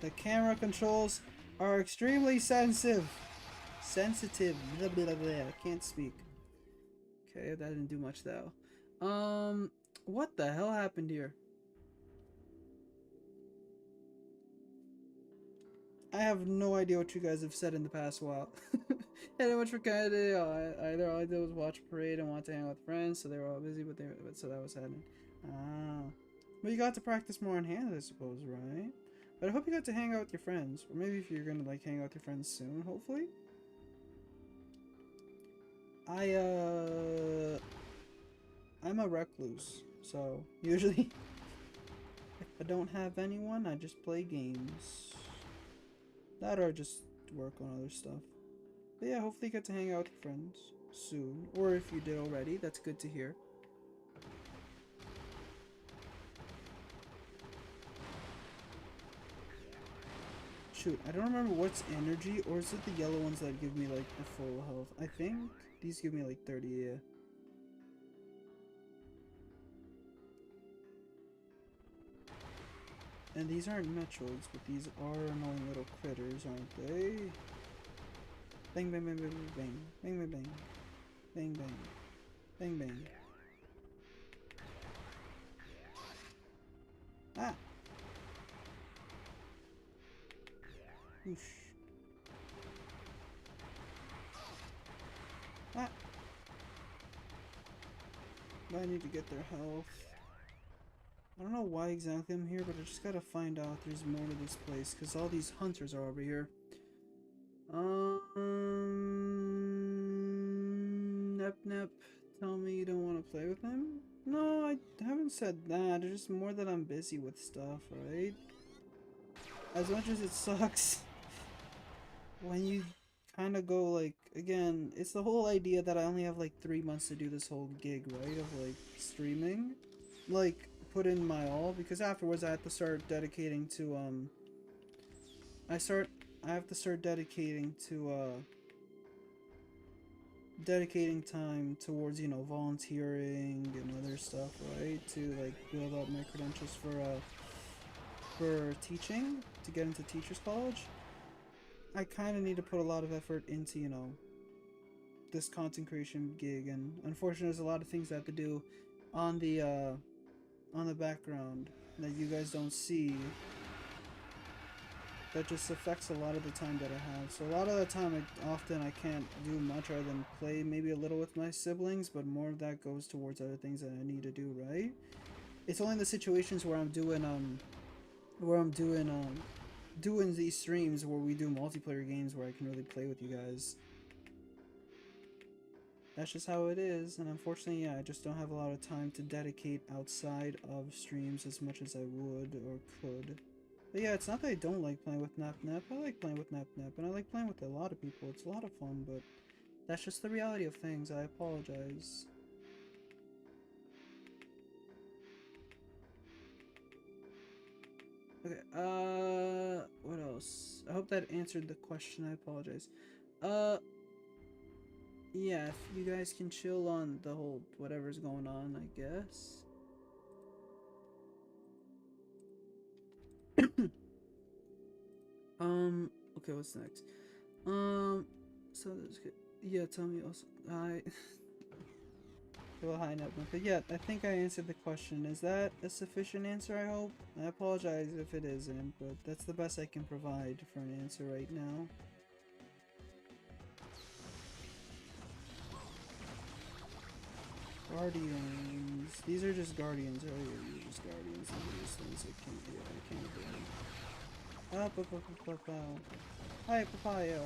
the camera controls are extremely sensitive. Blah, blah, blah, blah. I can't speak. Okay, that didn't do much though. What the hell happened here? I have no idea what you guys have said in the past while. Hey, much for Canada. Either all I did was watch a parade and want to hang out with friends, so they were all busy, but so that was happening. Ah, well, you got to practice more on hand, I suppose, right? But I hope you got to hang out with your friends, or maybe if you're gonna like hang out with your friends soon, hopefully. I'm a recluse, so usually if I don't have anyone, I just play games. That or just work on other stuff. But yeah, hopefully you get to hang out with your friends soon. Or if you did already, that's good to hear. Shoot, I don't remember what's energy, or is it the yellow ones that give me like the full health? I think these give me like 30, yeah. And these aren't Metroids, but these are annoying little critters, aren't they? Bang, bang, bang, bang, bang, bang, bang, bang, bang, bang, bang, bang. Ah! Oosh. Ah! But I need to get their health. I don't know why exactly I'm here, but I just gotta find out there's more to this place, because all these hunters are over here. Nep Nep, tell me you don't want to play with him? No, I haven't said that. It's just more that I'm busy with stuff, right? As much as it sucks when you kind of go like, again, it's the whole idea that I only have like 3 months to do this whole gig, right? Of like streaming. Like, put in my all, because afterwards I have to start dedicating to, I have to start dedicating to, dedicating time towards, you know, volunteering and other stuff, right? To like build up my credentials for for teaching, to get into teacher's college, I kind of need to put a lot of effort into, you know, this content creation gig, and unfortunately there's a lot of things I have to do on the background that you guys don't see that just affects a lot of the time that I have. So a lot of the time I can't do much other than play maybe a little with my siblings, but more of that goes towards other things that I need to do, right? It's only the situations where I'm doing these streams where we do multiplayer games where I can really play with you guys. That's just how it is, and unfortunately, yeah, I just don't have a lot of time to dedicate outside of streams as much as I would or could. But yeah, it's not that I don't like playing with Nap Nap. I like playing with Nap Nap, and I like playing with a lot of people. It's a lot of fun, but that's just the reality of things. I apologize. Okay, what else? I hope that answered the question. I apologize. Yeah, if you guys can chill on the whole whatever's going on, I guess. Okay, what's next? So that's good. Yeah, tell me also. Hi. Well, hi, Nebna. But yeah, I think I answered the question. Is that a sufficient answer, I hope? I apologize if it isn't, but that's the best I can provide for an answer right now. Guardians. These are just guardians. Oh, yeah, these are just guardians. These are just things I can't, yeah, I can't do them. Hi, papaya.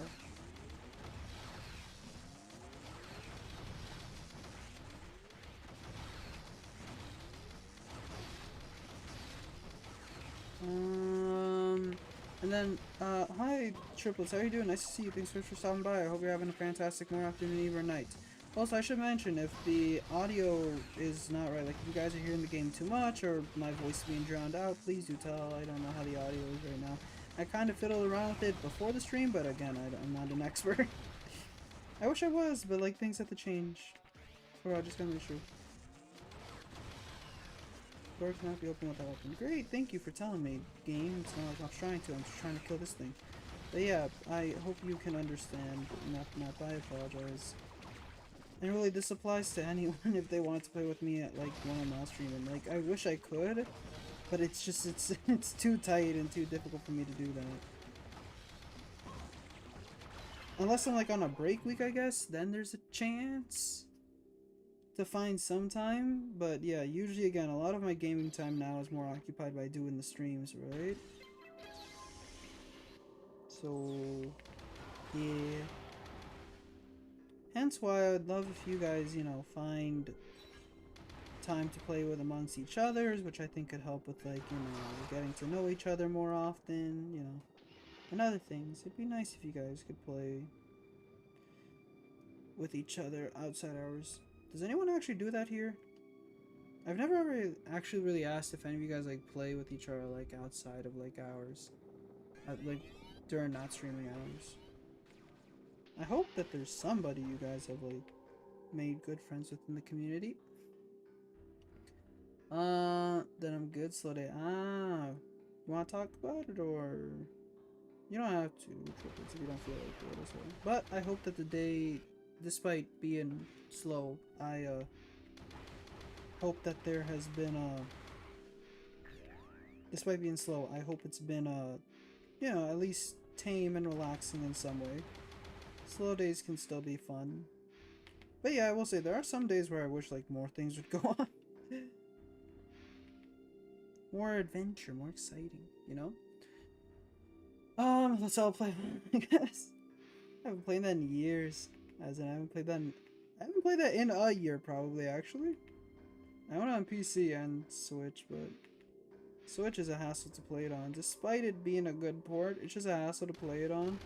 And then, hi, Triplets, how are you doing? Nice to see you. Thanks for stopping by. I hope you're having a fantastic morning, afternoon, evening, or night. Also, I should mention, if the audio is not right, like if you guys are hearing the game too much, or my voice being drowned out, please do tell. I don't know how the audio is right now. I kind of fiddled around with it before the stream, but again, I'm not an expert. I wish I was, but like things have to change. Or I just gotta make sure. Door cannot be opened without weapon. Great, thank you for telling me, game. It's not like I'm trying to, I'm just trying to kill this thing. But yeah, I hope you can understand. Map, I apologize. And really, this applies to anyone if they want to play with me at like when I'm not streaming. Like, I wish I could, but it's just, it's too tight and too difficult for me to do that. Unless I'm like on a break week, I guess, then there's a chance to find some time. But yeah, usually again, a lot of my gaming time now is more occupied by doing the streams, right? So, yeah. Hence why I would love if you guys, you know, find time to play with amongst each others, which I think could help with, like, you know, getting to know each other more often, you know, and other things. It'd be nice if you guys could play with each other outside hours. Does anyone actually do that here? I've never ever actually really asked if any of you guys, like, play with each other, like, outside of, like, hours. Like, during not streaming hours. I hope that there's somebody you guys have, like, made good friends with in the community. Then I'm good. Slow day. You want to talk about it, or you don't have to, Triplets, if you don't feel like it as well. But I hope that the day, despite being slow, I hope that there has been despite being slow, I hope it's been you know, at least tame and relaxing in some way. Slow days can still be fun. But yeah, I will say there are some days where I wish like more things would go on. More adventure, more exciting, you know? Let's all play, I guess. I haven't played that in years. As in, I haven't played that in a year, probably, actually. I own it on PC and Switch, but Switch is a hassle to play it on. Despite it being a good port, it's just a hassle to play it on.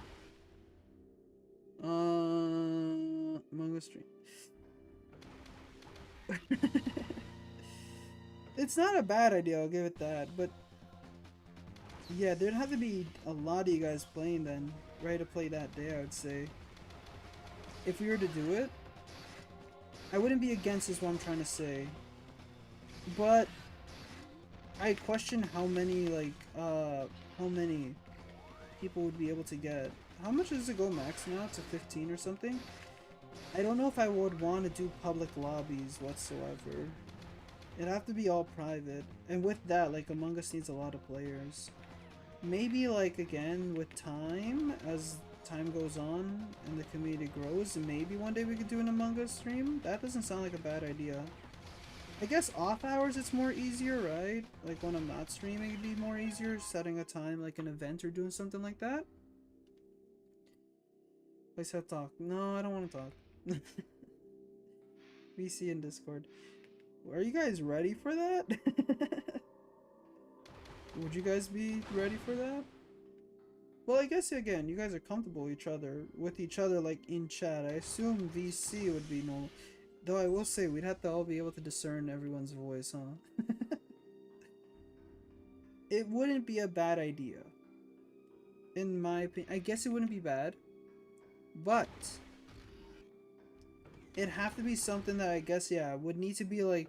Manga stream. It's not a bad idea, I'll give it that, but yeah, there'd have to be a lot of you guys playing then, ready to play that day, I would say. If we were to do it, I wouldn't be against is what I'm trying to say. But I question how many how many people would be able to get. How much does it go max now? To 15 or something? I don't know if I would want to do public lobbies whatsoever. It'd have to be all private. And with that, like, Among Us needs a lot of players. Maybe, like, again, with time, as time goes on and the community grows, maybe one day we could do an Among Us stream? That doesn't sound like a bad idea. I guess off hours it's more easier, right? Like, when I'm not streaming, it'd be more easier setting a time, like an event or doing something like that. I said talk. No, I don't want to talk. VC and Discord. Are you guys ready for that? Would you guys be ready for that? Well, I guess again, you guys are comfortable with each other, like in chat. I assume VC would be normal. Though I will say, we'd have to all be able to discern everyone's voice, huh? It wouldn't be a bad idea. In my opinion. I guess it wouldn't be bad. But it'd have to be something that I guess, yeah, would need to be, like,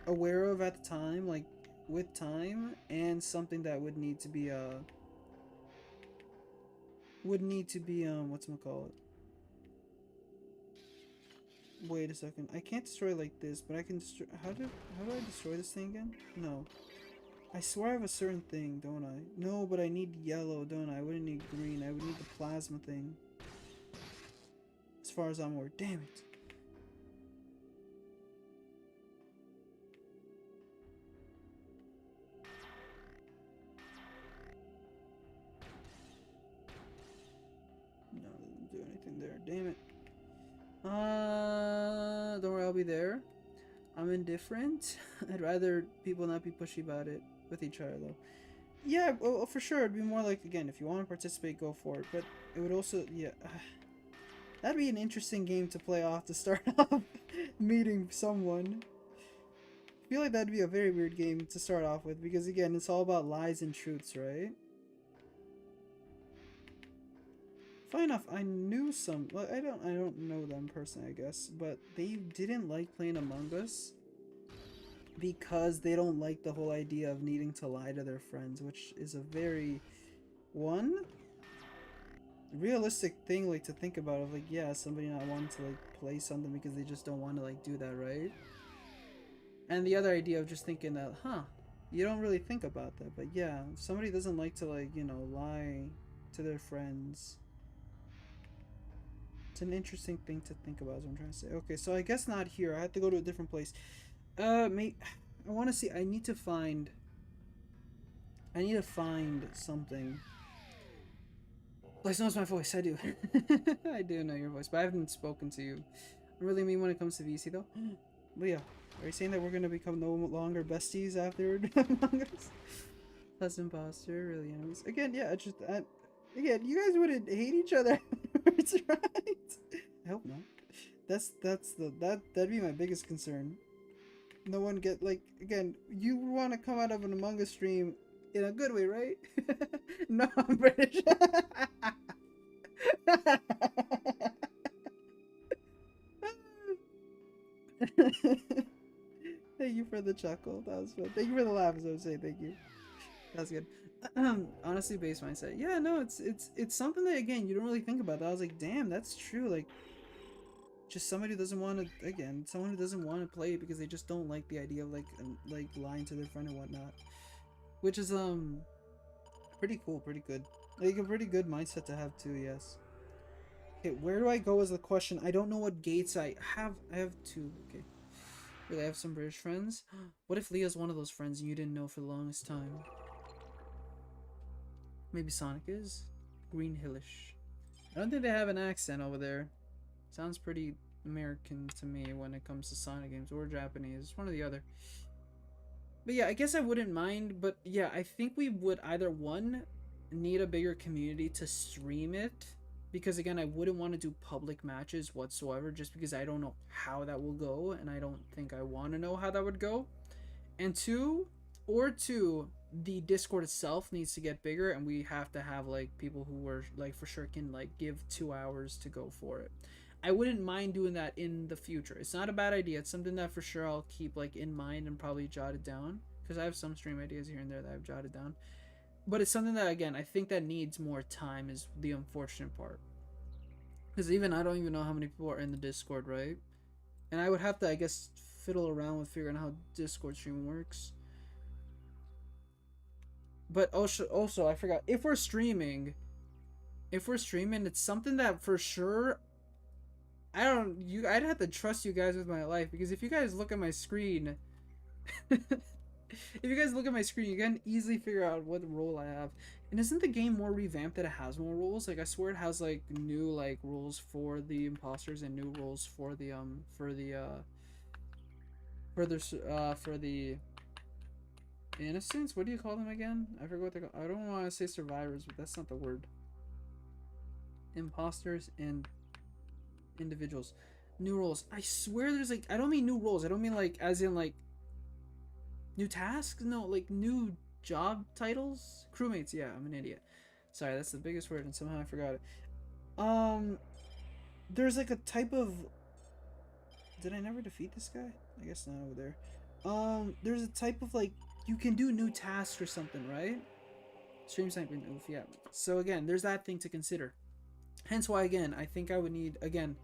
aware of at the time, like, with time, and something that would need to be, whatchamacallit? Wait a second. I can't destroy like this, but I can destroy. How do I destroy this thing again? No. I swear I have a certain thing, don't I? No, but I need yellow, don't I? I wouldn't need green. I would need the plasma thing. As far as I'm aware. Damn it. No, it doesn't do anything there. Damn it. Don't worry, I'll be there. I'm indifferent. I'd rather people not be pushy about it with each other, though. Yeah, well, for sure. It'd be more like, again, if you want to participate, go for it. But it would also, yeah. That'd be an interesting game to play off to start off meeting someone. I feel like that'd be a very weird game to start off with because, again, it's all about lies and truths, right? Fine enough, I knew some. Well, I don't know them personally, I guess, but they didn't like playing Among Us because they don't like the whole idea of needing to lie to their friends, which is a very realistic thing, like, to think about. Of like, yeah, somebody not wanting to like play something because they just don't want to like do that, right? And the other idea of just thinking that, you don't really think about that, but yeah, if somebody doesn't like to, like, you know, lie to their friends. It's an interesting thing to think about, is what I'm trying to say. Okay, so I guess not here. I have to go to a different place. I want to see. I need to find something. Place knows my voice. I do. I do know your voice, but I haven't spoken to you. I really mean when it comes to VC, though. Leah, are you saying that we're gonna become no longer besties after Among Us? Plus imposter, really enemies. Again, yeah, again, you guys wouldn't hate each other. It's right. I hope not. That'd be my biggest concern. No one get, like, again, you want to come out of an Among Us stream in a good way, right? No, I'm British. Thank you for the chuckle. That was fun. Thank you for the laugh, as I would say. Thank you. That's good. Honestly, base mindset. Yeah, no, it's something that, again, you don't really think about. That I was like, damn, that's true. Like, just somebody who doesn't want to, again, someone who doesn't want to play it because they just don't like the idea of like lying to their friend and whatnot, which is pretty cool, pretty good, like a pretty good mindset to have too. Yes. Okay, where do I go is the question. I don't know what gates I have. I have two. Okay. Really, I have some British friends. What if Leah's one of those friends and you didn't know for the longest time? Maybe Sonic is? Green Hillish. I don't think they have an accent over there. Sounds pretty American to me when it comes to Sonic games, or Japanese. One or the other. But yeah, I guess I wouldn't mind, but yeah, I think we would either, one, need a bigger community to stream it, because again, I wouldn't want to do public matches whatsoever, just because I don't know how that will go, and I don't think I want to know how that would go. And two, the Discord itself needs to get bigger, and we have to have like people who were like for sure can like give 2 hours to go for it. I wouldn't mind doing that in the future. It's not a bad idea. It's something that for sure I'll keep like in mind and probably jot it down, because I have some stream ideas here and there that I've jotted down. But it's something that, again, I think that needs more time is the unfortunate part. Because even I don't even know how many people are in the Discord, right? And I would have to, I guess, fiddle around with figuring out how Discord streaming works. But also I forgot, if we're streaming, it's something that for sure I'd have to trust you guys with my life, because if you guys look at my screen, if you guys look at my screen, you can easily figure out what role I have. And isn't the game more revamped that it has more rules? Like, I swear it has like new like rules for the imposters and new rules for the for the innocents. What do you call them again? I forgot what they call. I don't want to say survivors, but that's not the word. Imposters and individuals. New roles. I swear there's like, I don't mean new roles. I don't mean like as in like new tasks. No, like new job titles. Crewmates. Yeah, I'm an idiot. Sorry, that's the biggest word and somehow I forgot it. There's like a type of, did I never defeat this guy? I guess not over there. There's a type of like, you can do new tasks or something, right? Stream sniping, oof, yeah. So again, there's that thing to consider. Hence why, again, I think I would need, again,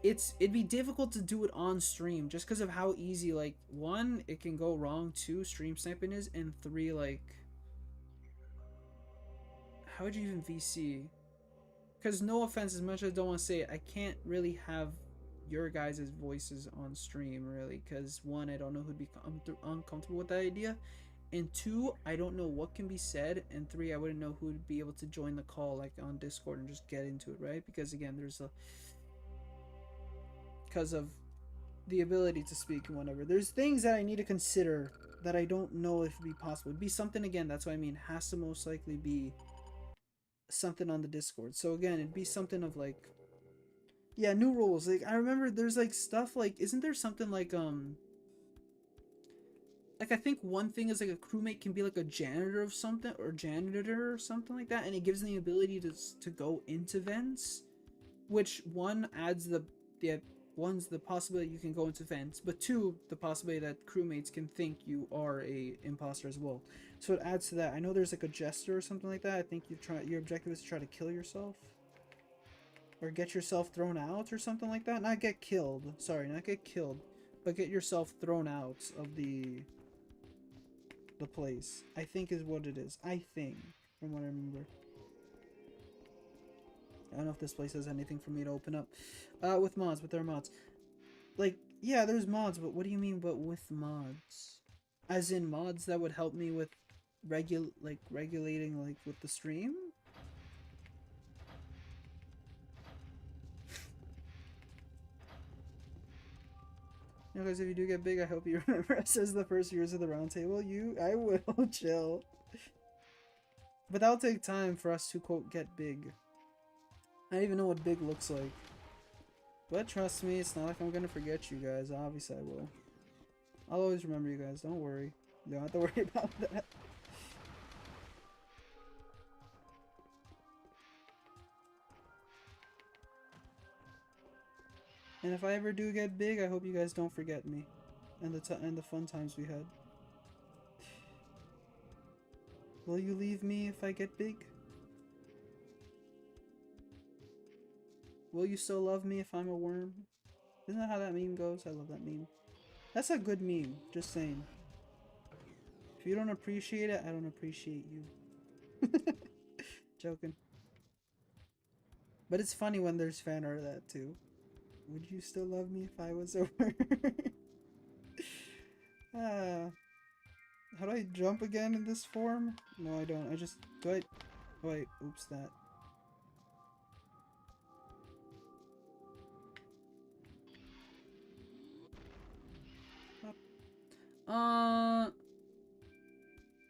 it'd be difficult to do it on stream just because of how easy, like, one, it can go wrong, two, stream sniping is, and three, like, how would you even VC? Because no offense, as much as I don't want to say it, I can't really have your guys' voices on stream, really, because one, I don't know who'd be uncomfortable with that idea, and two, I don't know what can be said, and three, I wouldn't know who would be able to join the call, like on Discord, and just get into it, right? Because again, because of the ability to speak and whatever, there's things that I need to consider that I don't know if it'd be possible. It'd be something, again, that's what I mean, has to most likely be something on the Discord. So again, it'd be something of like, yeah, new rules. Like, I remember there's like stuff like, isn't there something like I think one thing is like a crewmate can be like a janitor of something, or janitor or something like that, and it gives them the ability to go into vents, which one adds one's the possibility you can go into vents, but two, the possibility that crewmates can think you are a imposter as well. So it adds to that. I know there's like a jester or something like that. I think your objective is to try to kill yourself, or get yourself thrown out or something like that. Not get killed. Sorry, not get killed, but get yourself thrown out of the place, I think is what it is. I think, from what I remember. I don't know if this place has anything for me to open up. With mods, with their mods. Like, yeah, there's mods, but what do you mean, but with mods? As in mods that would help me with regulating, like, with the stream? You know, guys, if you do get big, I hope you remember us as the first viewers of the round table. I will. Chill. But that'll take time for us to, quote, get big. I don't even know what big looks like. But trust me, it's not like I'm gonna forget you guys. Obviously I will. I'll always remember you guys, don't worry. You don't have to worry about that. And if I ever do get big, I hope you guys don't forget me. And the fun times we had. Will you leave me if I get big? Will you still love me if I'm a worm? Isn't that how that meme goes? I love that meme. That's a good meme, just saying. If you don't appreciate it, I don't appreciate you. Joking. But it's funny when there's fan art of that too. Would you still love me if I was a worm? How do I jump again in this form? No, I don't. I just... Do I... Oh, wait. Oops, that.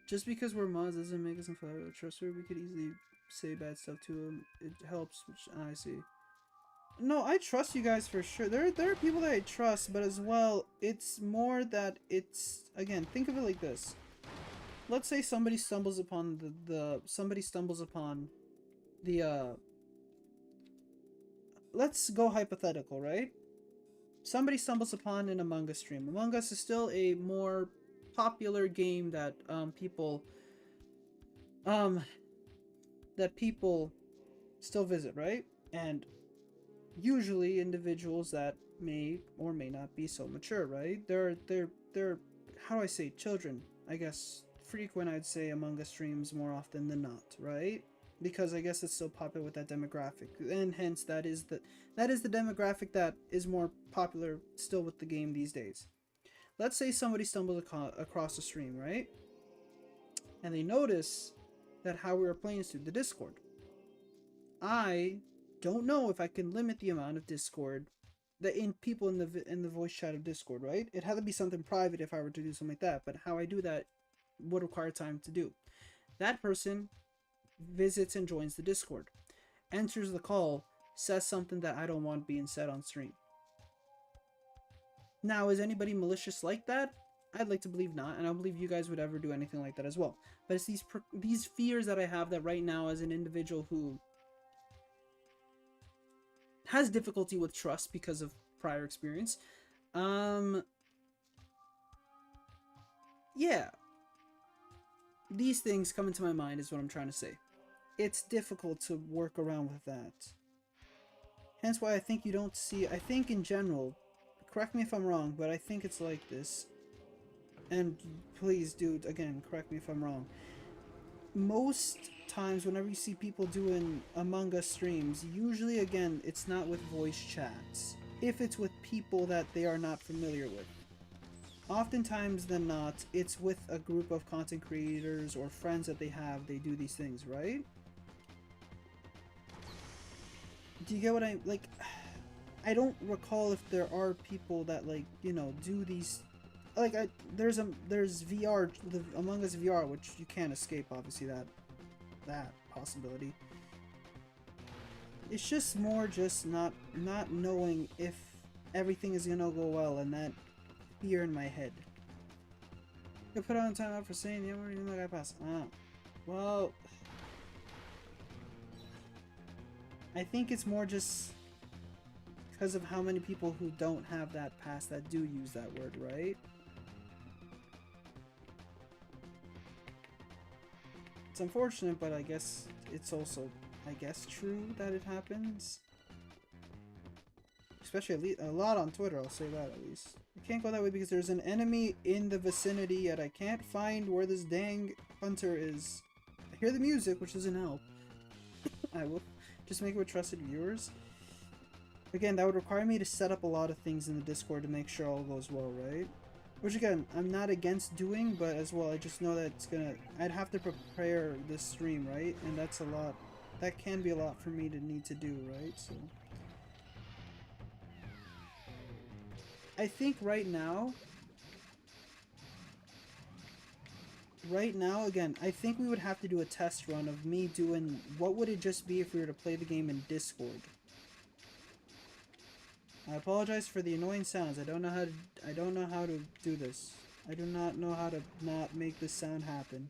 Just because we're mods doesn't make us unflappable. Trustworthy. We could easily say bad stuff to them. It helps, which I see. No, I trust you guys for sure. There are people that I trust, but as well, it's more that it's, again, think of it like this. Let's say somebody stumbles upon let's go hypothetical, right? Somebody stumbles upon an Among Us stream. Among Us is still a more popular game that um people still visit, right? And usually individuals that may or may not be so mature, right? They're how do I say, children, I guess, frequent, I'd say, among us streams more often than not, right? Because I guess it's still popular with that demographic, and hence that is the demographic that is more popular still with the game these days. Let's say somebody stumbles across the stream, right? And they notice that how we are playing is through the Discord. I don't know if I can limit the amount of Discord that in people in the voice chat of Discord, right? It had to be something private if I were to do something like that, but how I do that would require time to do. That person visits and joins the Discord, enters the call, says something that I don't want being said on stream. Now, is anybody malicious like that? I'd like to believe not, and I don't believe you guys would ever do anything like that as well. But it's these fears that I have that right now as an individual who has difficulty with trust because of prior experience. Yeah. These things come into my mind is what I'm trying to say. It's difficult to work around with that. Hence why I think you don't see... I think in general, correct me if I'm wrong, but I think it's like this. And please, dude, again, correct me if I'm wrong. Most times whenever you see people doing Among Us streams, usually, again, it's not with voice chats. If it's with people that they are not familiar with. Oftentimes than not, it's with a group of content creators or friends that they have, they do these things, right? Do you get what I... like, I don't recall if there are people that, like, you know, do these... like, there's VR, the Among Us VR, which you can't escape, obviously, that possibility. It's just more just not knowing if everything is gonna go well, and that fear in my head. I put on time out for saying the already know I pass. Well, I think it's more just because of how many people who don't have that pass that do use that word, right? It's unfortunate, but I guess it's also, I guess, true that it happens. Especially a lot on Twitter, I'll say that at least. I can't go that way because there's an enemy in the vicinity, yet I can't find where this dang hunter is. I hear the music, which doesn't help. I will just make it with trusted viewers. Again, that would require me to set up a lot of things in the Discord to make sure all goes well, right? Which again, I'm not against doing, but as well, I just know that it's gonna... I'd have to prepare this stream, right? And that's a lot. That can be a lot for me to need to do, right? So... I think right now, again, I think we would have to do a test run of me doing... What would it just be if we were to play the game in Discord? I apologize for the annoying sounds. I don't know how to do this. I do not know how to not make this sound happen.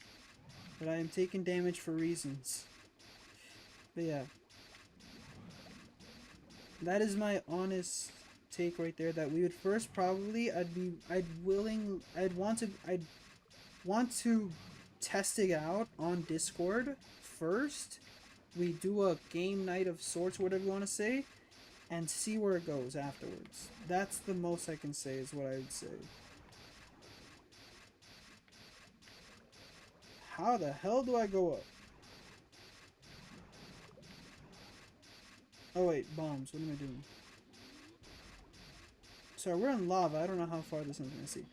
But I am taking damage for reasons. But yeah. That is my honest take right there, that we would first probably I'd want to test it out on Discord first. We do a game night of sorts, whatever you want to say, and see where it goes afterwards. That's the most I can say, is what I would say. How the hell do I go up? Oh wait, bombs. What am I doing? Sorry, we're in lava. I don't know how far this one's gonna see.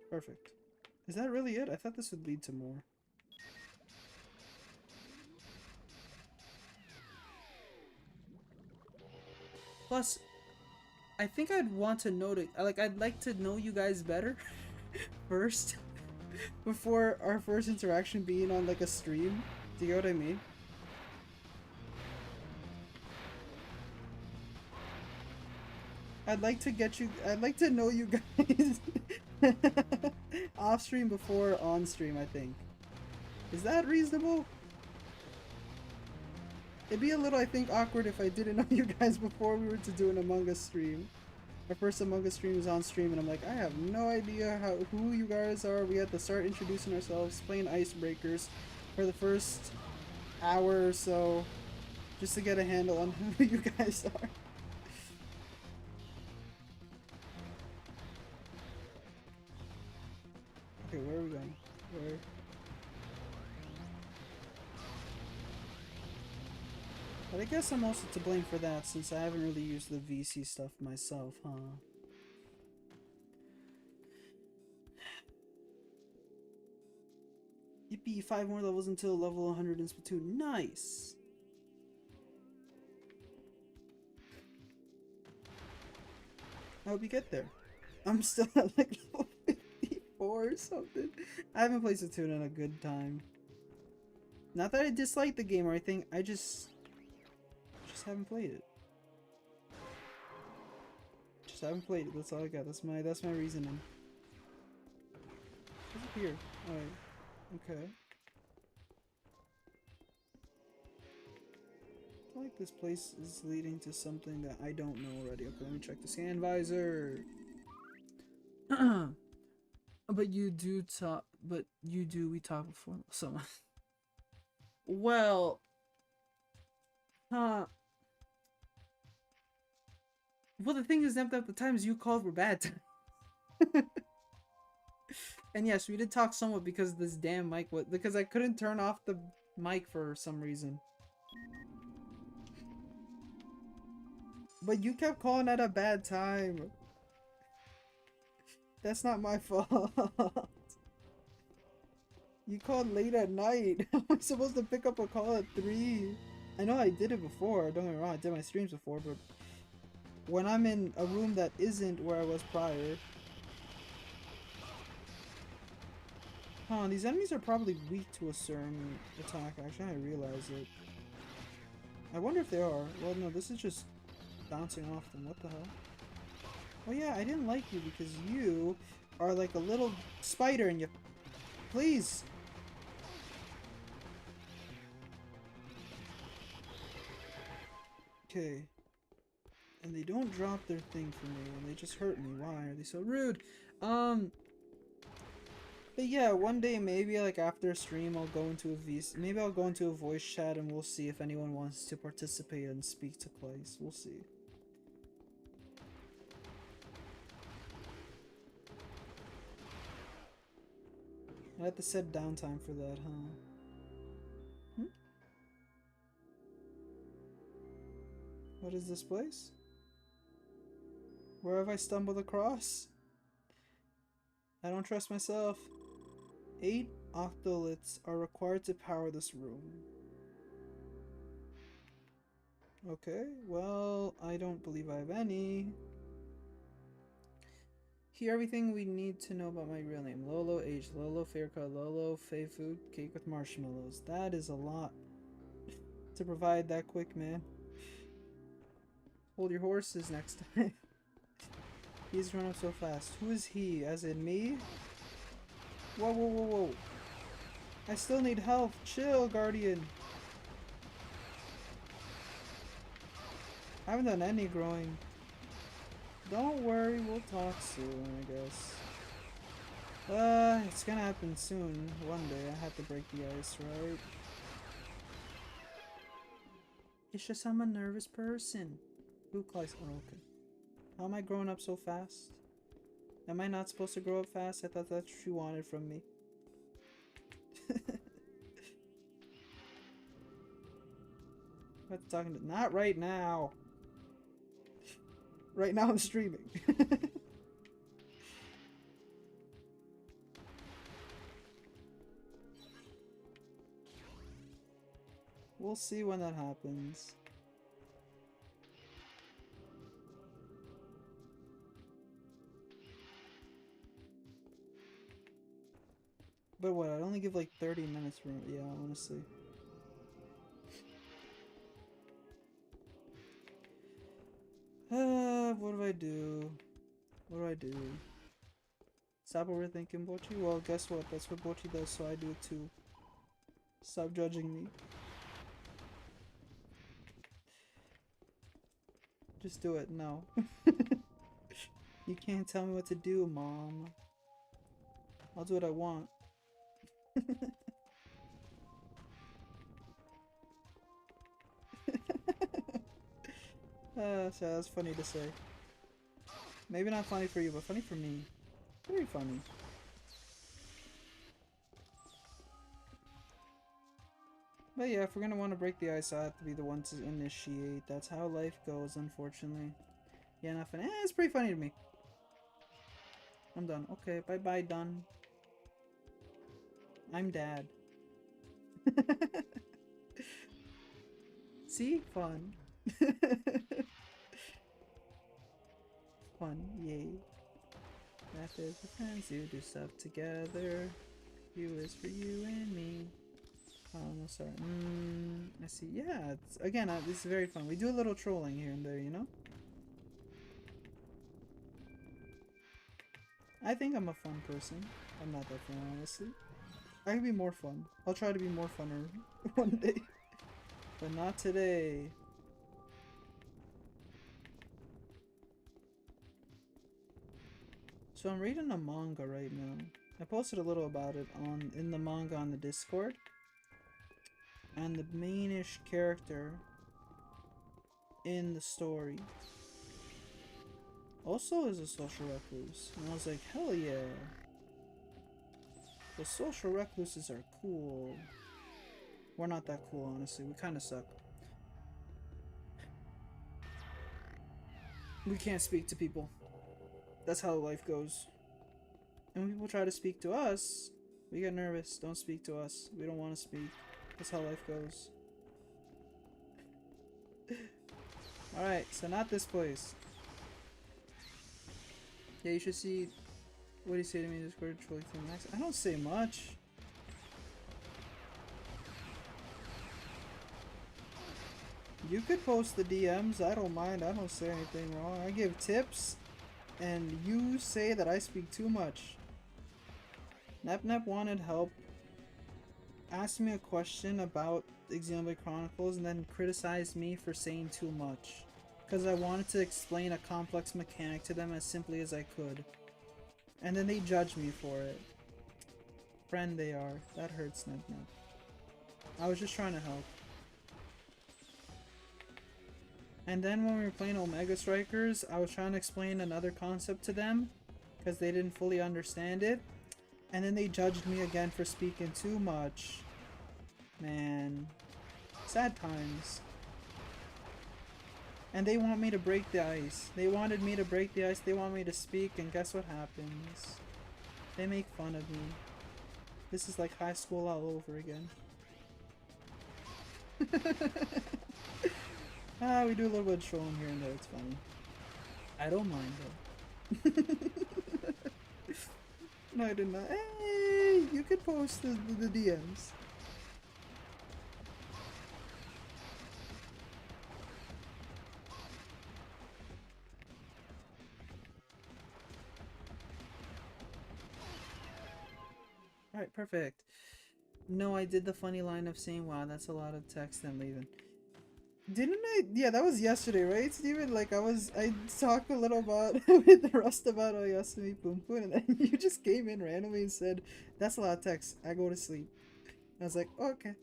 Perfect. Is that really it? I thought this would lead to more. Plus, I think I'd want to know I'd like to know you guys better first before our first interaction being on like a stream. Do you get what I mean? I'd like to get you. I'd like to know you guys off stream before on stream. I think. Is that reasonable? It'd be a little, I think, awkward if I didn't know you guys before we were to do an Among Us stream. Our first Among Us stream was on stream, and I'm like, I have no idea who you guys are. We had to start introducing ourselves, playing icebreakers for the first hour or so, just to get a handle on who you guys are. Okay, where are we going? Where? But I guess I'm also to blame for that, since I haven't really used the VC stuff myself, huh? Yippee, 5 more levels until level 100 in Splatoon. Nice! I hope you get there. I'm still at like level 54 or something. I haven't played Splatoon in a good time. Not that I dislike the game or anything, I just haven't played it. Just haven't played it. That's all I got. That's my reasoning. What's up here? Alright. Okay. I feel like this place is leading to something that I don't know already. Okay, let me check the scan visor. But you do talk. But you do. We talked before. Someone. Well. Huh. Well, the thing is that the times you called were bad times. And yes, we did talk somewhat because this damn mic was because I couldn't turn off the mic for some reason. But you kept calling at a bad time. That's not my fault. You called late at night. I'm supposed to pick up a call at 3. I know I did it before. Don't get me wrong, I did my streams before, but when I'm in a room that isn't where I was prior. Huh, these enemies are probably weak to a certain attack, actually. I realize it. I wonder if they are. Well, no, this is just bouncing off them. What the hell? Oh yeah, I didn't like you because you are like a little spider and you... Please! Okay. And they don't drop their thing for me, and they just hurt me. Why are they so rude? But yeah, one day maybe like after a stream I'll go into maybe I'll go into a voice chat and we'll see if anyone wants to participate and speak to Claes. We'll see. I had to set downtime for that, huh? What is this place? Where have I stumbled across? I don't trust myself. 8 octoliths are required to power this room. Okay, well, I don't believe I have any. Here, everything we need to know about my real name. Lolo, age, Lolo, favorite color, Lolo, fave food, cake with marshmallows. That is a lot to provide that quick, man. Hold your horses next time. He's run up so fast. Who is he? As in me? Whoa, whoa, whoa, whoa. I still need health. Chill, Guardian. I haven't done any growing. Don't worry, we'll talk soon, I guess. It's gonna happen soon. One day, I have to break the ice, right? It's just I'm a nervous person. Ooh, Claes. Oh, okay. How am I growing up so fast? Am I not supposed to grow up fast? I thought that's what you wanted from me. What's talking to? Not right now. Right now I'm streaming. We'll see when that happens. But what, I'd only give like 30 minutes for it. Yeah, I want to see. What have I I do? What do I do? Stop overthinking, Bochi? Well, guess what? That's what Bochi does, so I do it too. Stop judging me. Just do it. No. You can't tell me what to do, Mom. I'll do what I want. So that's funny to say. Maybe not funny for you, but funny for me. Very funny. But yeah, if we're gonna want to break the ice, I have to be the one to initiate. That's how life goes, unfortunately. Yeah, not funny. It's pretty funny to me. I'm done. Okay, bye-bye, done. I'm dad. See? Fun. Fun. Yay. That is the friends who do stuff together. You is for you and me. No, sorry. I see. Yeah, it's, again, this is very fun. We do a little trolling here and there, you know? I think I'm a fun person. I'm not that fun, honestly. I can be more fun. I'll try to be more funner one day. But not today. So I'm reading a manga right now. I posted a little about it in the manga on the Discord. And the mainish character in the story also is a social recluse. And I was like, hell yeah. The social recluses are cool. We're not that cool, honestly. We kind of suck. We can't speak to people. That's how life goes. And when people try to speak to us, we get nervous. Don't speak to us. We don't want to speak. That's how life goes. Alright, so not this place. Yeah, you should see what do you say to me in Discord. I don't say much. You could post the DMs. I don't mind. I don't say anything wrong. I give tips. And you say that I speak too much. Nep wanted help. Asked me a question about Xenoblade Chronicles and then criticized me for saying too much. Because I wanted to explain a complex mechanic to them as simply as I could. And then they judged me for it. Friend they are. That hurts, Nep. I was just trying to help. And then when we were playing Omega Strikers, I was trying to explain another concept to them. Because they didn't fully understand it. And then they judged me again for speaking too much. Man. Sad times. And they want me to break the ice. They wanted me to break the ice. They want me to speak. And guess what happens? They make fun of me. This is like high school all over again. We do a little bit of trolling here and there. It's funny. I don't mind though. No, I did not. Hey, you could post the DMs. Alright, perfect. No, I did the funny line of saying, wow, that's a lot of text and leaving. Didn't I? Yeah, that was yesterday, right, Steven? Like, I talked a little about with the Rust about Oyasumi Pum Pum, and then you just came in randomly and said, that's a lot of text. I go to sleep. And I was like, oh, okay.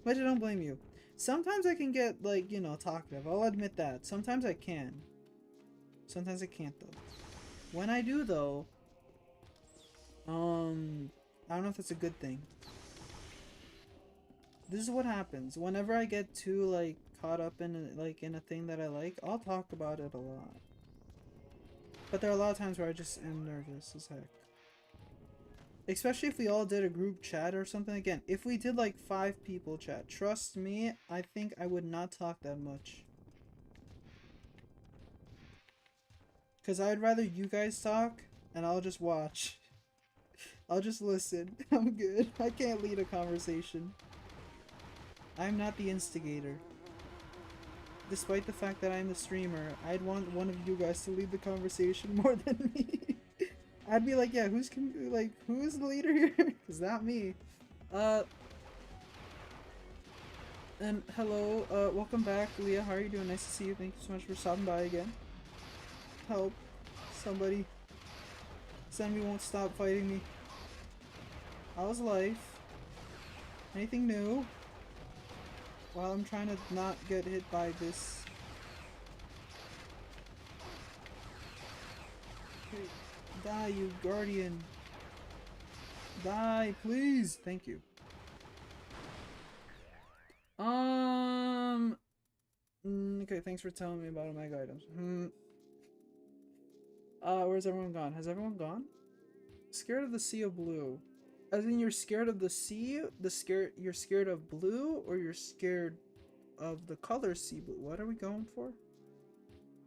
But I don't blame you. Sometimes I can get, like, you know, talkative. I'll admit that. Sometimes I can. Sometimes I can't, though. When I do, though, I don't know if that's a good thing. This is what happens. Whenever I get too, like, caught up in, in a thing that I like, I'll talk about it a lot. But there are a lot of times where I just am nervous as heck. Especially if we all did a group chat or something. Again, if we did, like, 5 people chat, trust me, I think I would not talk that much. Because I'd rather you guys talk, and I'll just watch. I'll just listen. I'm good. I can't lead a conversation. I'm not the instigator. despite the fact that I'm the streamer, I'd want one of you guys to lead the conversation more than me. I'd be like, yeah, who's the leader here? It's not me. And hello, welcome back, Leah. How are you doing? Nice to see you. Thank you so much for stopping by again. Help. Somebody. Zenmi won't stop fighting me. How's life? Anything new? While I'm trying to not get hit by this. Okay. Die, you guardian. Die, please. Thank you. Okay, thanks for telling me about mega items. Where's everyone gone? Has everyone gone? Scared of the sea of blue. As in you're scared of the sea? You're scared of blue, or you're scared of the color sea blue? What are we going for?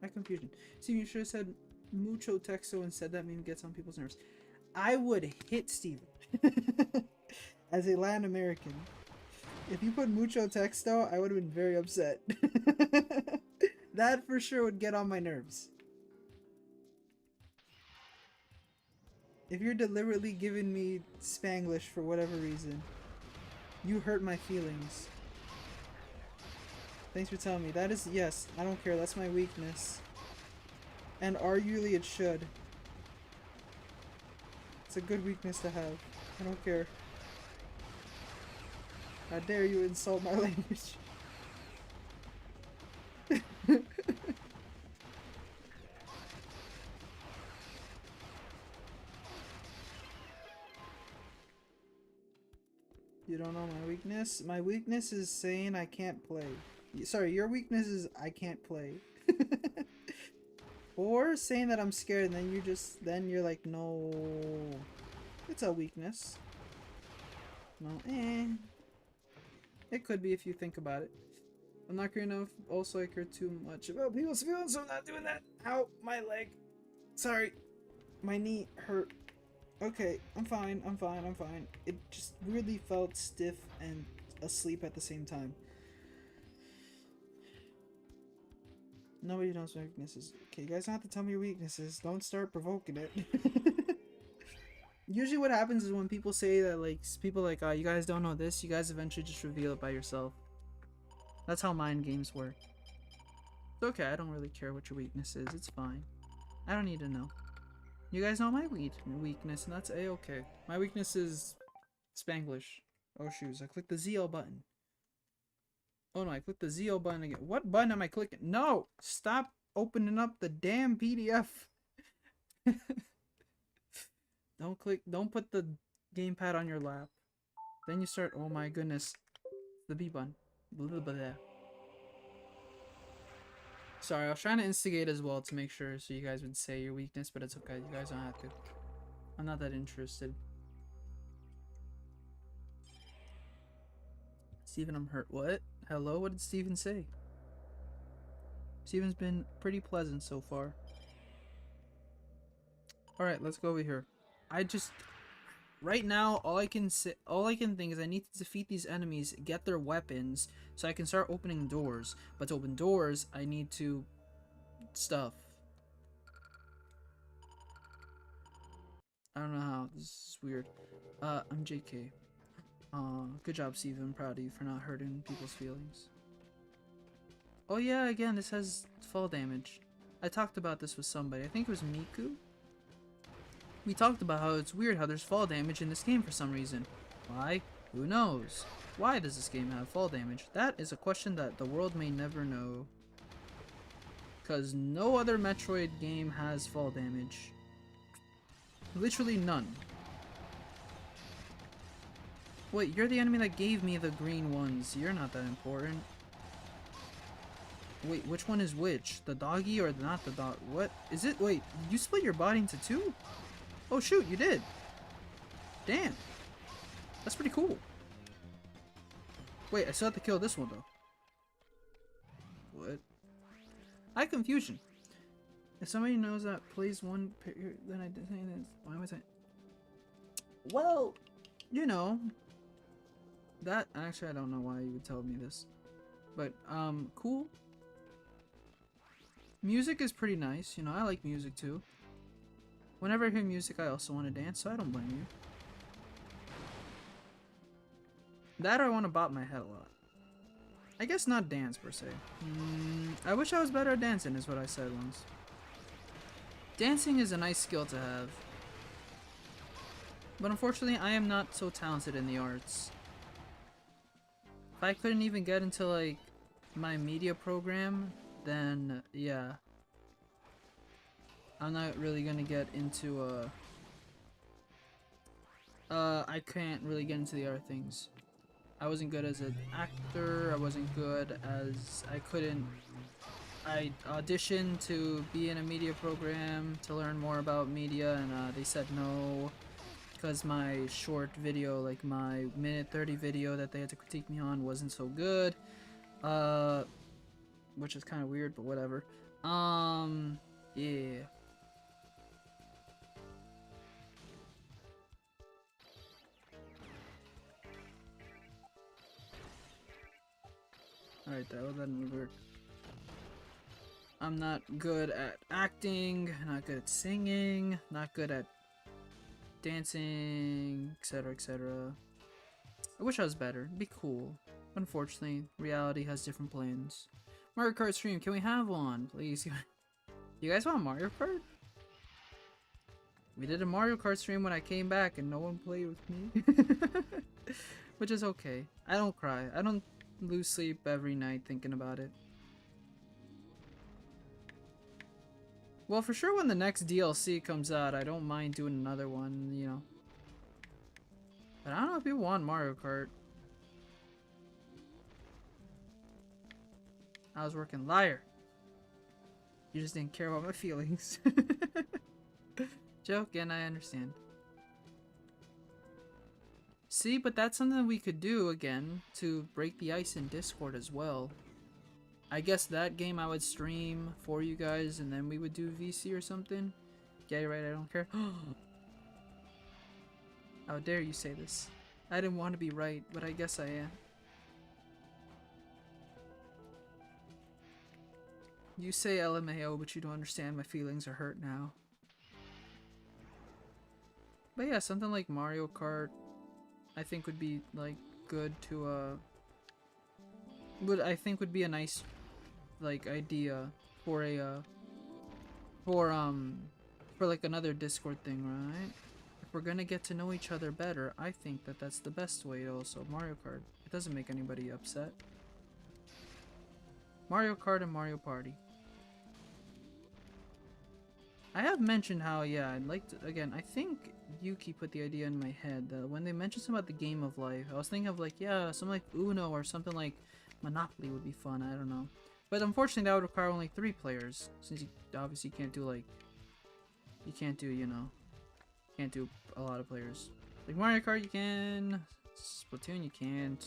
My confusion. See, you should have said mucho texto instead. That meme gets on people's nerves. I would hit Steven. As a Latin American. If you put mucho texto, I would have been very upset. That for sure would get on my nerves. If you're deliberately giving me Spanglish for whatever reason, you hurt my feelings. Thanks for telling me. That is, yes, I don't care. That's my weakness. And arguably it should. It's a good weakness to have. I don't care. How dare you insult my language? You don't know my weakness? My weakness is saying I can't play. Sorry, your weakness is I can't play. Or saying that I'm scared and then you're like, no. It's a weakness. No, It could be if you think about it. I'm not care enough. Also, I care too much about people's feelings, so I'm not doing that. Ow, my leg. Sorry. My knee hurt. Okay, I'm fine. It just weirdly felt stiff and asleep at the same time. Nobody knows my weaknesses. Okay, you guys don't have to tell me your weaknesses. Don't start provoking it. Usually what happens is when people say that, like, people like, you guys don't know this, you guys eventually just reveal it by yourself. That's how mind games work. It's okay, I don't really care what your weakness is. It's fine. I don't need to know. You guys know my weakness, and that's a-okay. My weakness is Spanglish. Oh, shoes. I clicked the ZL button. Oh no, I clicked the ZL button again. What button am I clicking? No! Stop opening up the damn PDF. Don't put the gamepad on your lap. Then you start, oh my goodness. The B button. Blah, blah, blah. Sorry, I was trying to instigate as well to make sure so you guys would say your weakness, but it's okay. You guys don't have to. I'm not that interested. Steven, I'm hurt. What? Hello? What did Steven say? Steven's been pretty pleasant so far. Alright, let's go over here. Right now, all I can think is I need to defeat these enemies, get their weapons, so I can start opening doors. But to open doors, I need to stuff. I don't know how. This is weird. I'm JK. Good job, Steven. I'm proud of you for not hurting people's feelings. Oh yeah, again, this has fall damage. I talked about this with somebody. I think it was Miku. We talked about how it's weird how there's fall damage in this game for some reason. Why? Who knows? Why does this game have fall damage? That is a question that the world may never know. Because no other Metroid game has fall damage. Literally none. Wait, you're the enemy that gave me the green ones. You're not that important. Wait, which one is which? The doggy or not the dog? What? Is it? Wait, you split your body into two? Oh shoot, you did. Damn. That's pretty cool. Wait, I still have to kill this one though. What? I had confusion. If somebody knows that plays one period, then I did say this. Why was I? Well, you know. That actually I don't know why you would tell me this. But cool. Music is pretty nice, you know, I like music too. Whenever I hear music, I also want to dance, so I don't blame you. That or I want to bop my head a lot. I guess not dance per se. I wish I was better at dancing is what I said once. Dancing is a nice skill to have. But unfortunately, I am not so talented in the arts. If I couldn't even get into like my media program, then yeah. I'm not really gonna get into I can't really get into the other things. I wasn't good as an actor, I wasn't good as I auditioned to be in a media program to learn more about media, and they said no because my short video, like my minute 30 video that they had to critique me on, wasn't so good, which is kind of weird, but whatever. Yeah. Alright, that didn't work. I'm not good at acting, not good at singing, not good at dancing, etc, etc. I wish I was better. It'd be cool. Unfortunately, reality has different plans. Mario Kart stream, can we have one, please? You guys want Mario Kart? We did a Mario Kart stream when I came back and no one played with me. Which is okay. I don't cry. I don't lose sleep every night thinking about it. Well, for sure when the next DLC comes out, I don't mind doing another one, you know. But I don't know if people want Mario Kart. I was working. Liar. You just didn't care about my feelings. Joke, and I understand. See, but that's something we could do again to break the ice in Discord as well. I guess that game I would stream for you guys and then we would do VC or something. Yeah, you're right, I don't care. How dare you say this? I didn't want to be right, but I guess I am. You say LMAO, but you don't understand my feelings are hurt now. But yeah, something like Mario Kart I think would be like good to would be a nice like idea for a for like another Discord thing, right? If we're gonna get to know each other better, I think that that's the best way. Also, Mario Kart, it doesn't make anybody upset. Mario Kart and Mario Party. I have mentioned how, yeah, I'd like to, again, I think Yuki put the idea in my head that when they mentioned something about the game of life, I was thinking of like, yeah, something like Uno or something like Monopoly would be fun, I don't know. But unfortunately that would require only 3 players, since you obviously can't do like, you can't do, you know, can't do a lot of players. Like Mario Kart you can, Splatoon you can't.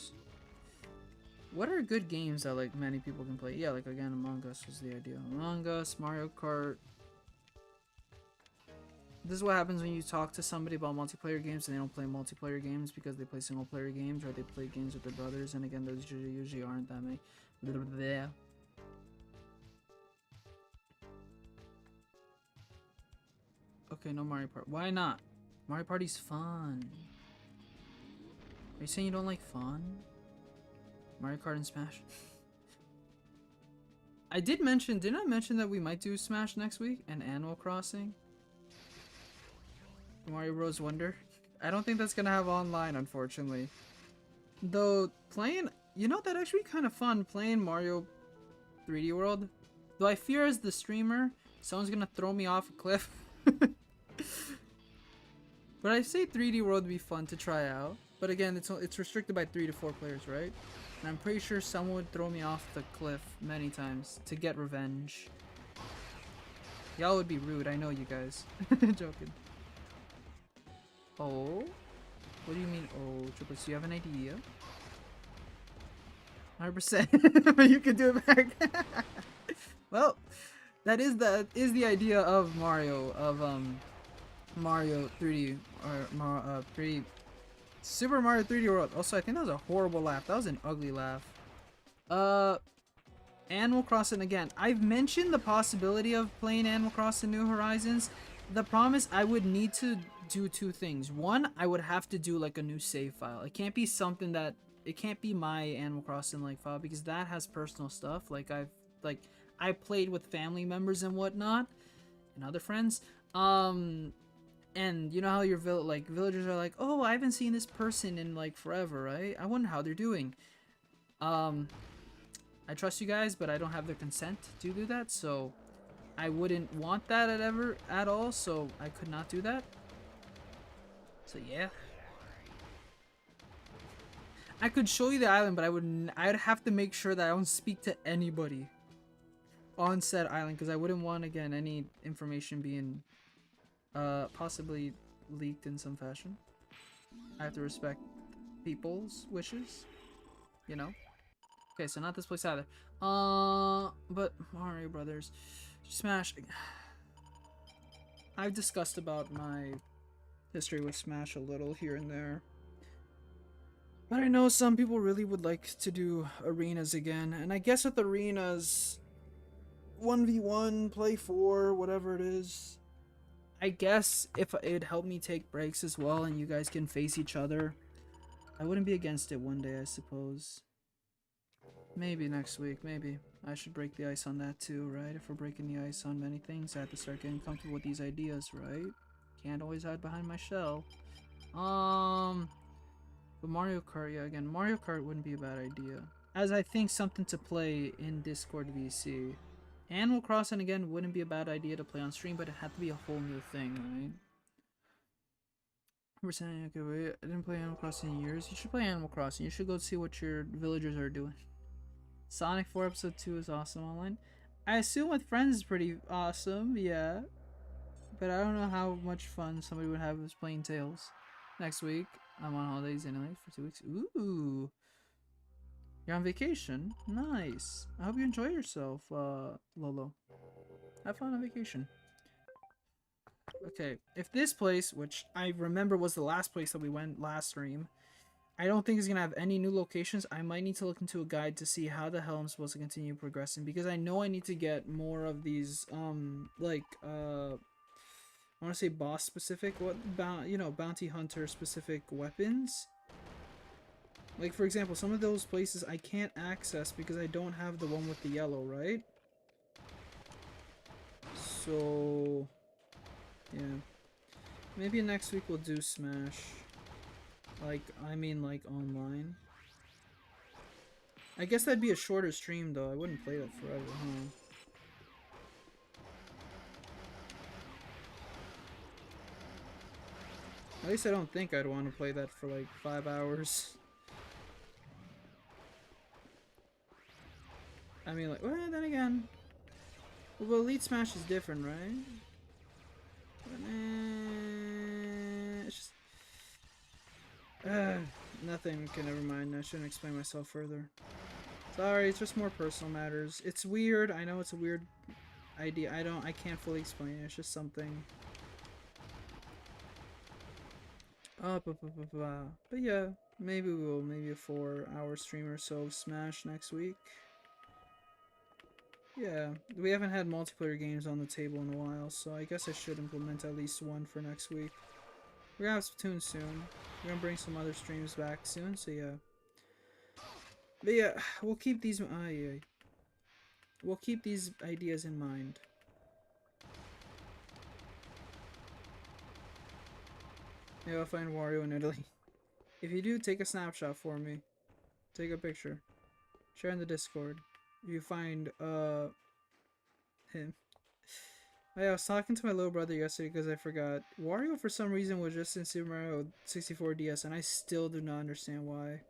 What are good games that like many people can play? Yeah, like again, Among Us was the idea. Among Us, Mario Kart. This is what happens when you talk to somebody about multiplayer games and they don't play multiplayer games because they play single player games or they play games with their brothers, and again those usually aren't that many. Bleh. Okay, no Mario Party. Why not? Mario Party's fun. Are you saying you don't like fun? Mario Kart and Smash? I did mention, didn't I mention that we might do Smash next week and Animal Crossing? Mario Bros. Wonder. I don't think that's gonna have online, unfortunately. Though playing, you know, that actually kind of fun playing Mario 3D World. Though I fear as the streamer, someone's gonna throw me off a cliff. But I say 3D World would be fun to try out. But again, it's restricted by 3 to 4 players, right? And I'm pretty sure someone would throw me off the cliff many times to get revenge. Y'all would be rude, I know you guys. Joking. Oh? What do you mean, oh? Triplets, do you have an idea? 100%. But you can do it back. Well, that is the idea of Mario, of Mario 3D, or 3D, Super Mario 3D World. Also, I think that was a horrible laugh. That was an ugly laugh. Animal Crossing again. I've mentioned the possibility of playing Animal Crossing New Horizons. The problem is I would need to do two things. One, I would have to do like a new save file. It can't be something that it can't be my Animal Crossing like file because that has personal stuff. Like I played with family members and whatnot and other friends. And you know how your villagers are like, oh, I haven't seen this person in like forever, right? I wonder how they're doing. I trust you guys, but I don't have their consent to do that, so I wouldn't want that at all, so I could not do that. So yeah. I could show you the island, but I'd have to make sure that I don't speak to anybody on said island, because I wouldn't want, again, any information being possibly leaked in some fashion. I have to respect people's wishes, you know? Okay, so not this place either. But Mario Brothers, Smash. I've discussed about my history with Smash a little here and there. But I know some people really would like to do arenas again, and I guess with arenas, 1v1, play 4, whatever it is. I guess if it'd help me take breaks as well and you guys can face each other, I wouldn't be against it one day, I suppose. Maybe next week, maybe. I should break the ice on that too, right? If we're breaking the ice on many things, I have to start getting comfortable with these ideas, right? Can't always hide behind my shell. But Mario Kart, yeah, again, Mario Kart wouldn't be a bad idea. As I think something to play in Discord VC. Animal Crossing, again, wouldn't be a bad idea to play on stream, but it had to be a whole new thing, right? We're saying, okay, wait, I didn't play Animal Crossing in years. You should play Animal Crossing. You should go see what your villagers are doing. Sonic 4 Episode 2 is awesome online. I assume with friends is pretty awesome, yeah. But I don't know how much fun somebody would have with playing Tails. Next week, I'm on holidays anyway for 2 weeks. Ooh. You're on vacation? Nice. I hope you enjoy yourself, Lolo. Have fun on vacation. Okay, if this place, which I remember was the last place that we went last stream, I don't think it's going to have any new locations. I might need to look into a guide to see how the hell I'm supposed to continue progressing, because I know I need to get more of these, I want to say boss specific, bounty hunter specific weapons. Like, for example, some of those places I can't access because I don't have the one with the yellow, right? So, yeah. Maybe next week we'll do Smash. Like online. I guess that'd be a shorter stream, though. I wouldn't play that forever, huh? At least I don't think I'd want to play that for like 5 hours. I mean, like, well, then again. Well, Elite Smash is different, right? But, it's just... nothing. Okay, never mind. I shouldn't explain myself further. Sorry, it's just more personal matters. It's weird. I know it's a weird idea. I can't fully explain it. It's just something. But yeah, maybe maybe a 4-hour stream or so of Smash next week. Yeah, we haven't had multiplayer games on the table in a while, so I guess I should implement at least one for next week. We're gonna have Splatoon soon. We're gonna bring some other streams back soon, so yeah. But yeah, we'll keep these we'll keep these ideas in mind. Maybe I'll find Wario in Italy. If you do, take a snapshot for me. Take a picture. Share in the Discord. If you find him. I was talking to my little brother yesterday because I forgot. Wario for some reason was just in Super Mario 64 DS, and I still do not understand why.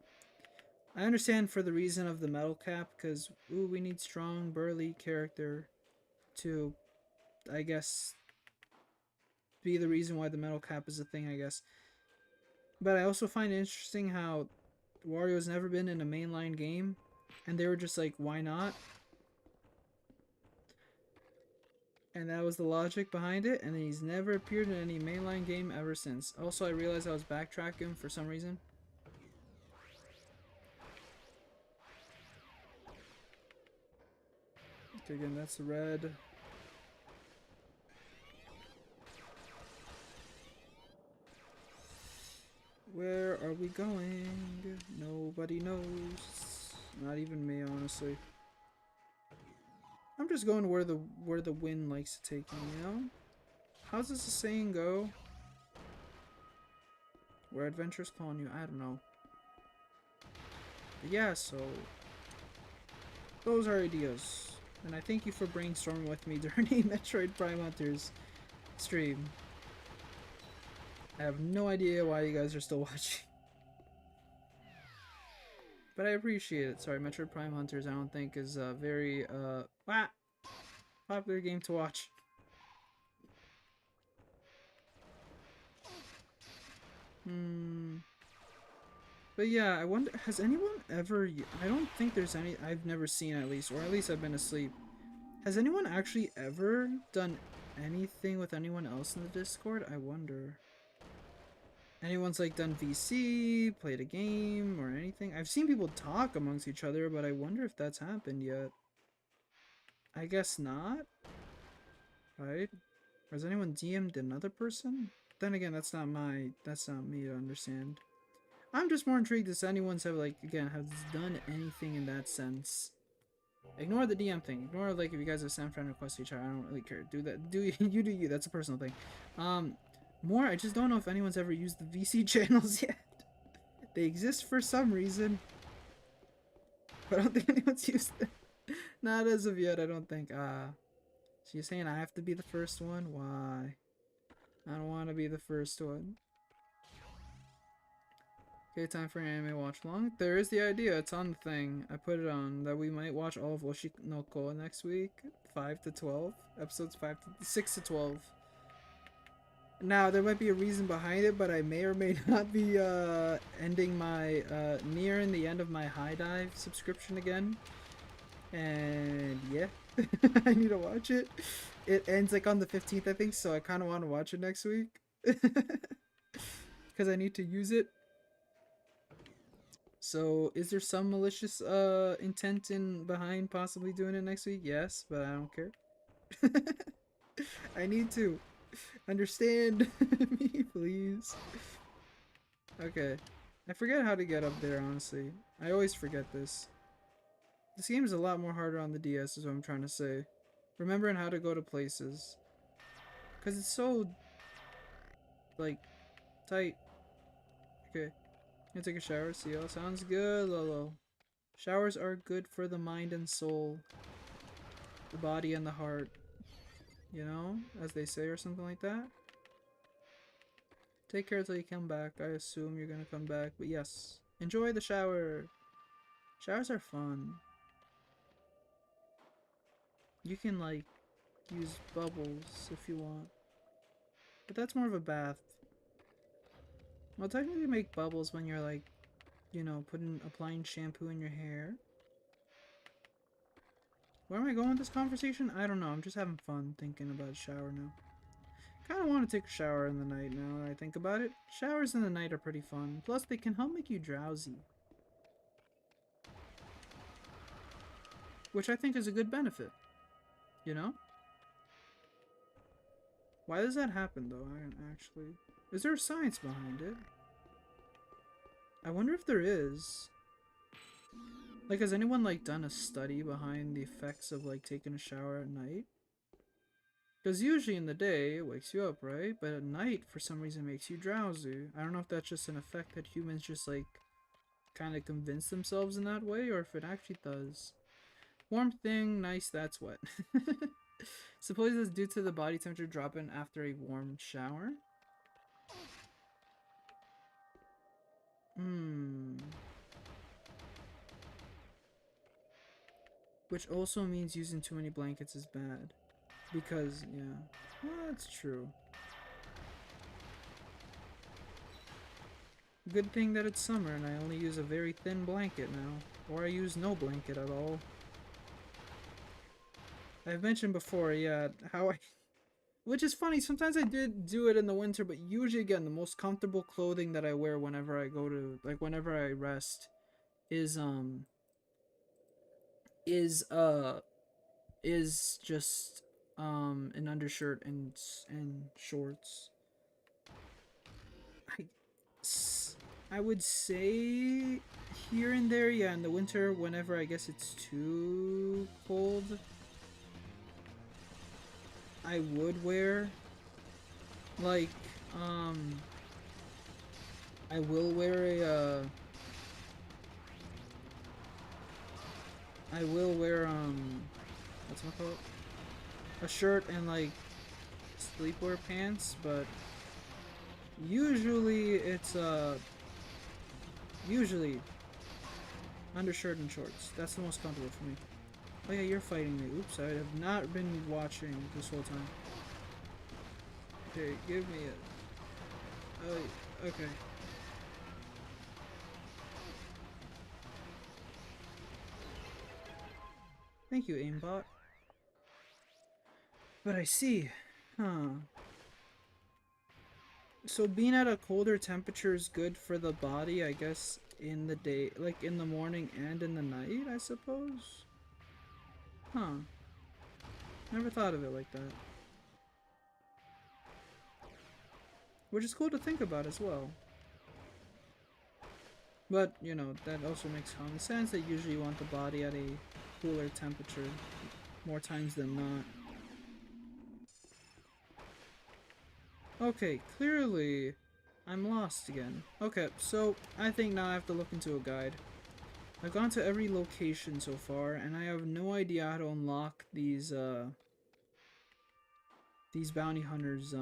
I understand for the reason of the metal cap, because we need strong, burly character to, I guess, be the reason why the metal cap is a thing, I guess. But I also find it interesting how Wario's never been in a mainline game, and they were just like, why not? And that was the logic behind it, and he's never appeared in any mainline game ever since. Also, I realized I was backtracking for some reason. Okay, again, that's the red. Where are we going? Nobody knows. Not even me, honestly. I'm just going where the wind likes to take me, you know? How's this saying go? Where adventures call on you? I don't know. But yeah, so those are ideas. And I thank you for brainstorming with me during a Metroid Prime Hunters stream. I have no idea why you guys are still watching. But I appreciate it. Sorry, Metroid Prime Hunters I don't think is a very popular game to watch. But yeah, I wonder, has anyone ever, I don't think there's any, I've never seen at least, or at least I've been asleep. Has anyone actually ever done anything with anyone else in the Discord? I wonder. Anyone's like done VC, played a game, or anything? I've seen people talk amongst each other, but I wonder if that's happened yet. I guess not. Right? Or has anyone DM'd another person? Then again, that's not me to understand. I'm just more intrigued if anyone's have done anything in that sense. Ignore the DM thing. Ignore like if you guys have sent friend requests to each other. I don't really care. Do that. Do you do you. That's a personal thing. More. I just don't know if anyone's ever used the VC channels yet. They exist for some reason, but I don't think anyone's used them. Not as of yet. I don't think. So you're saying I have to be the first one? Why? I don't want to be the first one. Okay, time for an anime watch along. There is the idea. It's on the thing. I put it on that we might watch all of Oshinoko next week. 5 to 12. Episodes 6 to 12. Now, there might be a reason behind it, but I may or may not be ending my nearing the end of my High Dive subscription again. And yeah, I need to watch it. It ends like on the 15th, I think, so I kind of want to watch it next week. Because I need to use it. So, is there some malicious intent behind possibly doing it next week? Yes, but I don't care. I need to understand me, please. Okay. I forget how to get up there, honestly. I always forget this. This game is a lot more harder on the DS, is what I'm trying to say. Remembering how to go to places. Because it's so, like, tight. Okay. I'm gonna take a shower, see y'all. Sounds good, Lolo. Showers are good for the mind and soul. The body and the heart. You know? As they say, or something like that. Take care till you come back. I assume you're gonna come back. But yes. Enjoy the shower. Showers are fun. You can, like, use bubbles if you want. But that's more of a bath. Well, technically you make bubbles when you're, like, you know, applying shampoo in your hair. Where am I going with this conversation? I don't know. I'm just having fun thinking about a shower now. Kind of want to take a shower in the night now that I think about it. Showers in the night are pretty fun. Plus, they can help make you drowsy. Which I think is a good benefit. You know? Why does that happen, though? Actually... Is there science behind it? I wonder if there is. Like, has anyone, like, done a study behind the effects of, like, taking a shower at night? Because usually in the day, it wakes you up, right? But at night, for some reason, it makes you drowsy. I don't know if that's just an effect that humans just, like, kind of convince themselves in that way, or if it actually does. Warm thing, nice, that's wet. Suppose it's due to the body temperature dropping after a warm shower? Which also means using too many blankets is bad. Because, yeah. Well, that's true. Good thing that it's summer and I only use a very thin blanket now. Or I use no blanket at all. I've mentioned before, yeah, how I... Which is funny, sometimes I did do it in the winter, but usually, again, the most comfortable clothing that I wear whenever I go to... Like, whenever I rest is is just an undershirt and shorts. I, I would say here and there, yeah, in the winter, whenever I guess it's too cold, I would wear like I will wear a I will wear what's it called? A shirt and like sleepwear pants, but usually it's usually undershirt and shorts. That's the most comfortable for me. Oh yeah, you're fighting me. Oops, I have not been watching this whole time. Okay, give me it. Oh, okay. Thank you, aimbot. But I see. Huh. So being at a colder temperature is good for the body, I guess, in the day, like in the morning and in the night, I suppose? Huh. Never thought of it like that. Which is cool to think about as well. But, you know, that also makes common sense that usually you want the body at a cooler temperature more times than not. Okay, clearly I'm lost again. Okay, so I think now I have to look into a guide. I've gone to every location so far, and I have no idea how to unlock these bounty hunters,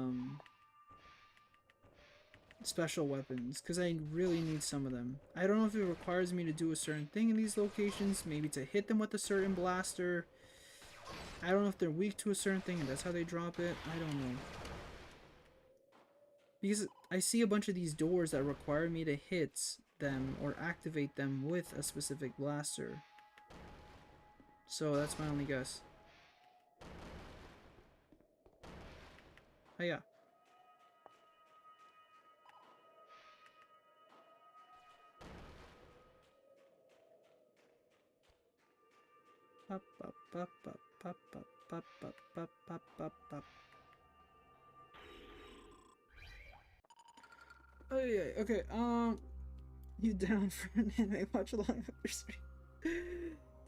special weapons, because I really need some of them. I don't know if it requires me to do a certain thing in these locations, maybe to hit them with a certain blaster. I don't know if they're weak to a certain thing and that's how they drop it. I don't know. Because I see a bunch of these doors that require me to hit them or activate them with a specific blaster. So that's my only guess. Oh yeah. Pop, pop, pop, pop, pop, pop, pop, pop, pop, pop, pop, pop. Oh yeah, okay, you down for an anime watch along after stream?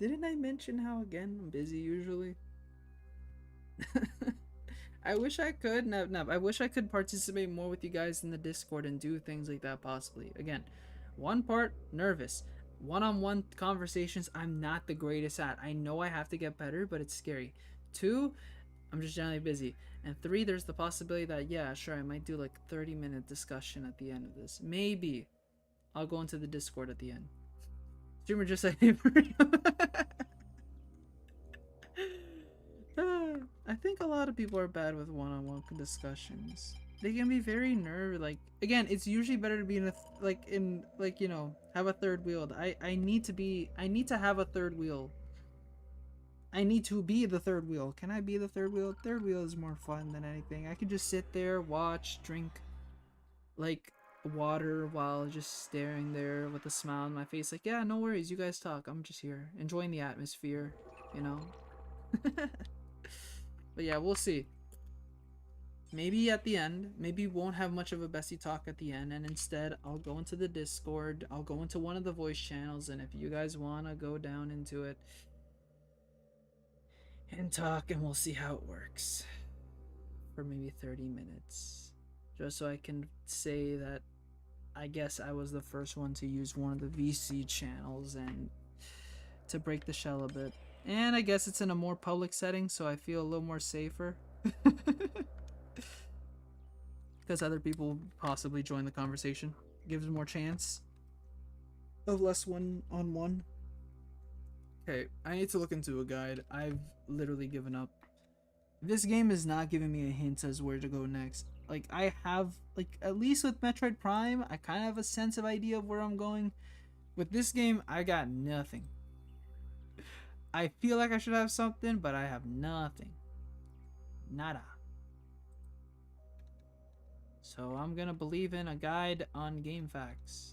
Didn't I mention how, again, I'm busy usually? I wish I could, no, I wish I could participate more with you guys in the Discord and do things like that possibly. Again, one part, nervous. One-on-one conversations, I'm not the greatest at. I know I have to get better, but it's scary. Two, I'm just generally busy. And three, there's the possibility that, yeah, sure, I might do like 30-minute discussion at the end of this. Maybe I'll go into the Discord at the end. Streamer just like I think a lot of people are bad with one-on-one discussions. They can be very nerve like again, it's usually better to be in a you know, have a third wheel. I need to have a third wheel. I need to be the third wheel. Can I be the third wheel? Third wheel is more fun than anything. I can just sit there, watch, drink like water while just staring there with a smile on my face like, yeah, no worries, you guys talk. I'm just here enjoying the atmosphere, you know. But yeah, we'll see. Maybe at the end, maybe won't have much of a bestie talk at the end, and instead I'll go into the Discord, I'll go into one of the voice channels, and if you guys want to go down into it and talk, and we'll see how it works for maybe 30 minutes. Just so I can say that I guess I was the first one to use one of the VC channels and to break the shell a bit. And I guess it's in a more public setting, so I feel a little more safer. Because other people possibly join the conversation. Gives more chance of less one-on-one. Okay, I need to look into a guide. I've literally given up. This game is not giving me a hint as where to go next. Like, I have, like, at least with Metroid Prime, I kind of have a sense of idea of where I'm going. With this game, I got nothing. I feel like I should have something, but I have nothing. Nada. So I'm gonna believe in a guide on GameFAQs.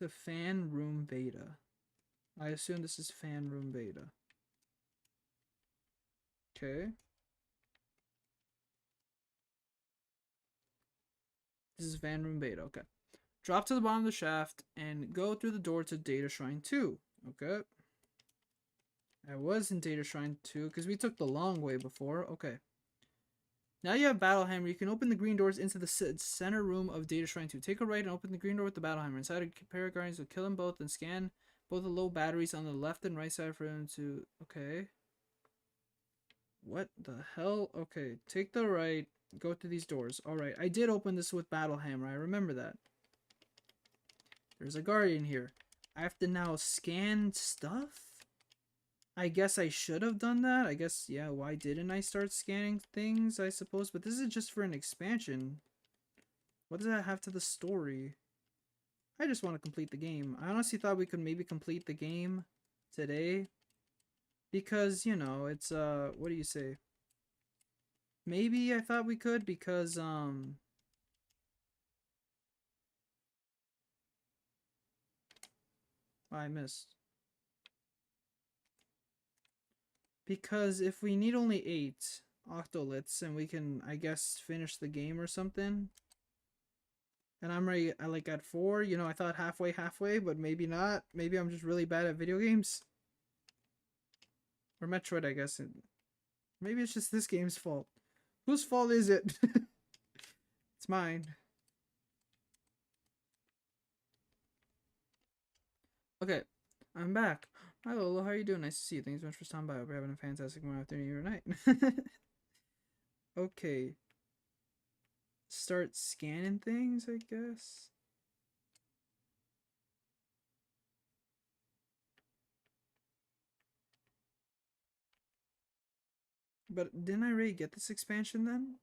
to fan room beta. I assume this is fan room beta. Okay. This is fan room beta. Okay. Drop to the bottom of the shaft and go through the door to Data Shrine 2. Okay. I was in Data Shrine 2 because we took the long way before. Okay. Now you have Battle Hammer. You can open the green doors into the center room of Data Shrine 2. Take a right and open the green door with the Battle Hammer. Inside a pair of guardians will kill them both and scan both the low batteries on the left and right side for them to... Okay. What the hell? Okay. Take the right. Go through these doors. Alright. I did open this with Battle Hammer. I remember that. There's a guardian here. I have to now scan stuff? I guess I should have done that. I guess, yeah, why didn't I start scanning things, I suppose? But this is just for an expansion. What does that have to the story? I just want to complete the game. I honestly thought we could maybe complete the game today. Because, you know, it's, what do you say? Maybe I thought we could because, I missed. Because if we need only 8 octoliths and we can, I guess, finish the game or something. And I'm already like at 4, you know, I thought halfway, but maybe not. Maybe I'm just really bad at video games. Or Metroid, I guess. Maybe it's just this game's fault. Whose fault is it? It's mine. Okay, I'm back. Hi Lola, how are you doing? Nice to see you. Thanks so much for stopping by. Hope you're having a fantastic morning, afternoon, or night. Okay. Start scanning things, I guess. But didn't I already get this expansion then?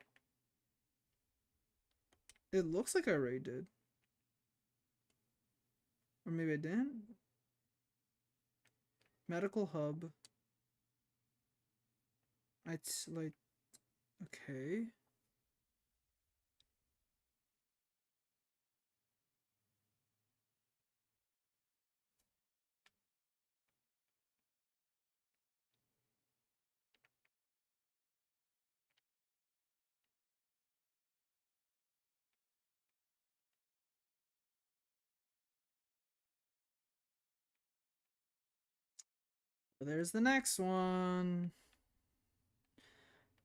It looks like I already did. Or maybe I didn't? Medical hub. It's like... Okay. There's the next one.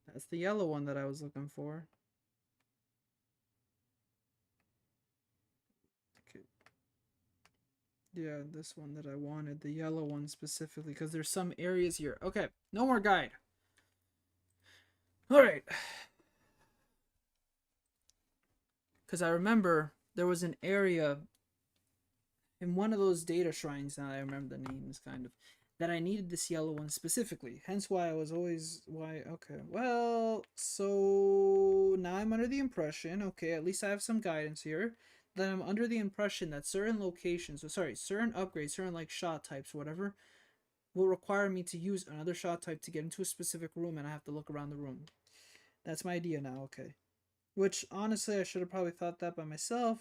That's the yellow one that I was looking for. Okay. Yeah, this one that I wanted. The yellow one specifically. Because there's some areas here. Okay. No more guide. Alright. Because I remember there was an area in one of those data shrines. Now I remember the names kind of. That I needed this yellow one specifically. Hence why I was always... Why... Okay. Well, so... Now I'm under the impression... Okay, at least I have some guidance here. That I'm under the impression that certain locations... certain upgrades, certain like shot types, whatever, will require me to use another shot type to get into a specific room, and I have to look around the room. That's my idea now, okay. Which, honestly, I should have probably thought that by myself.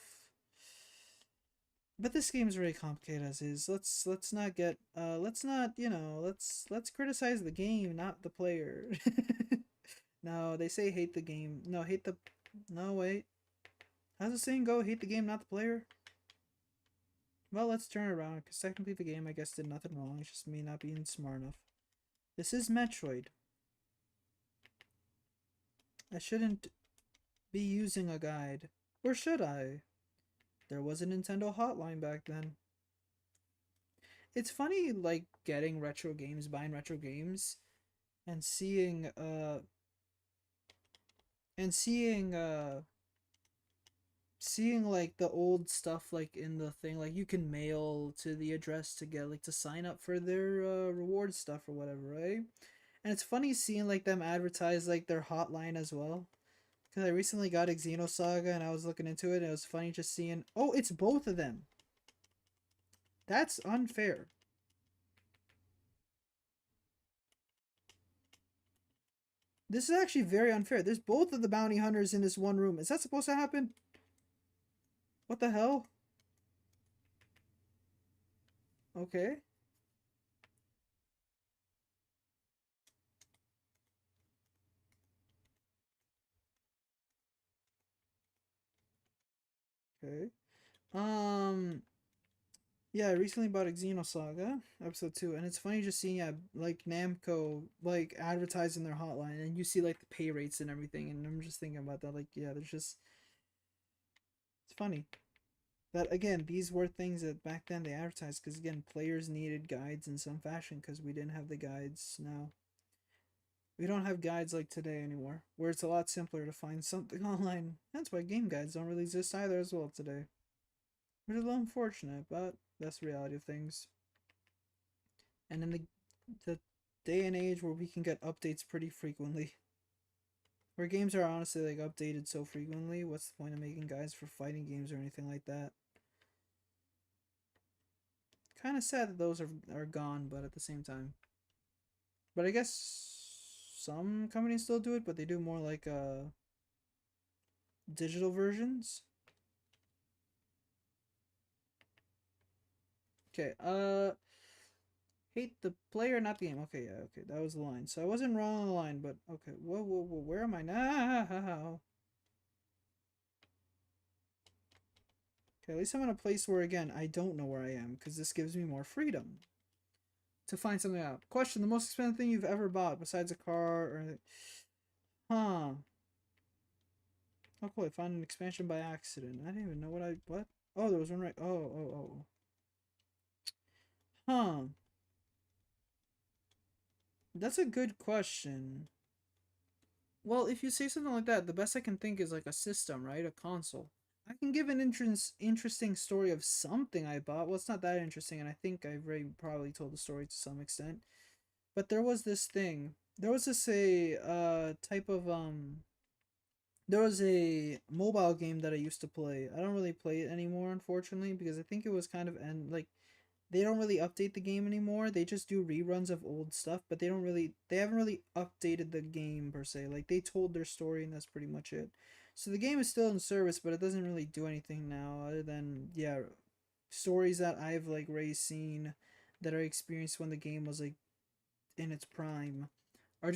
But this game is really complicated as is. Let's not get let's not, you know, let's criticize the game, not the player. No, they say hate the game. No, hate the... No, wait. How's the saying go? Hate the game, not the player? Well, let's turn it around, because technically the game, I guess, did nothing wrong. It's just me not being smart enough. This is Metroid. I shouldn't be using a guide. Or should I? There was a Nintendo hotline back then. It's funny, like, getting retro games, buying retro games, and seeing like the old stuff like in the thing, like you can mail to the address to get like to sign up for their reward stuff or whatever, right? And it's funny seeing like them advertise like their hotline as well. Because I recently got Xenosaga and I was looking into it and it was funny just seeing, oh, it's both of them. That's unfair. This is actually very unfair. There's both of the bounty hunters in this one room. Is that supposed to happen? What the hell? Okay. Okay. Um. Yeah, I recently bought Xenosaga episode 2, and it's funny just seeing like Namco like advertising their hotline, and you see like the pay rates and everything, and I'm just thinking about that. Like, yeah, there's just it's funny that again these were things that back then they advertised because again players needed guides in some fashion because we didn't have the guides now. We don't have guides like today anymore, where it's a lot simpler to find something online. That's why game guides don't really exist either as well today. Which is a little unfortunate, but that's the reality of things. And in the day and age where we can get updates pretty frequently, where games are honestly like updated so frequently, what's the point of making guides for fighting games or anything like that? Kind of sad that those are gone, but at the same time, but I guess some companies still do it, but they do more like digital versions. Okay, hate the player, not the game. Okay, yeah, okay, that was the line. So I wasn't wrong on the line, but okay, whoa, whoa, whoa, where am I now? Okay, at least I'm in a place where, again, I don't know where I am, because this gives me more freedom to find something out. Question, the most expensive thing you've ever bought, besides a car or... Huh. Oh, cool, I found an expansion by accident. I didn't even know what? Oh, there was one right... Oh. Huh. That's a good question. Well, if you say something like that, the best I can think is like a system, right? A console. I can give an interesting story of something I bought. Well, it's not that interesting, and I think I've already probably told the story to some extent. But there was this thing. There was this a type of there was a mobile game that I used to play. I don't really play it anymore, unfortunately, because I think it was kind of and like they don't really update the game anymore. They just do reruns of old stuff, but they haven't really updated the game per se. Like they told their story and that's pretty much it. So the game is still in service, but it doesn't really do anything now other than yeah, stories that I've like already seen that I experienced when the game was like in its prime are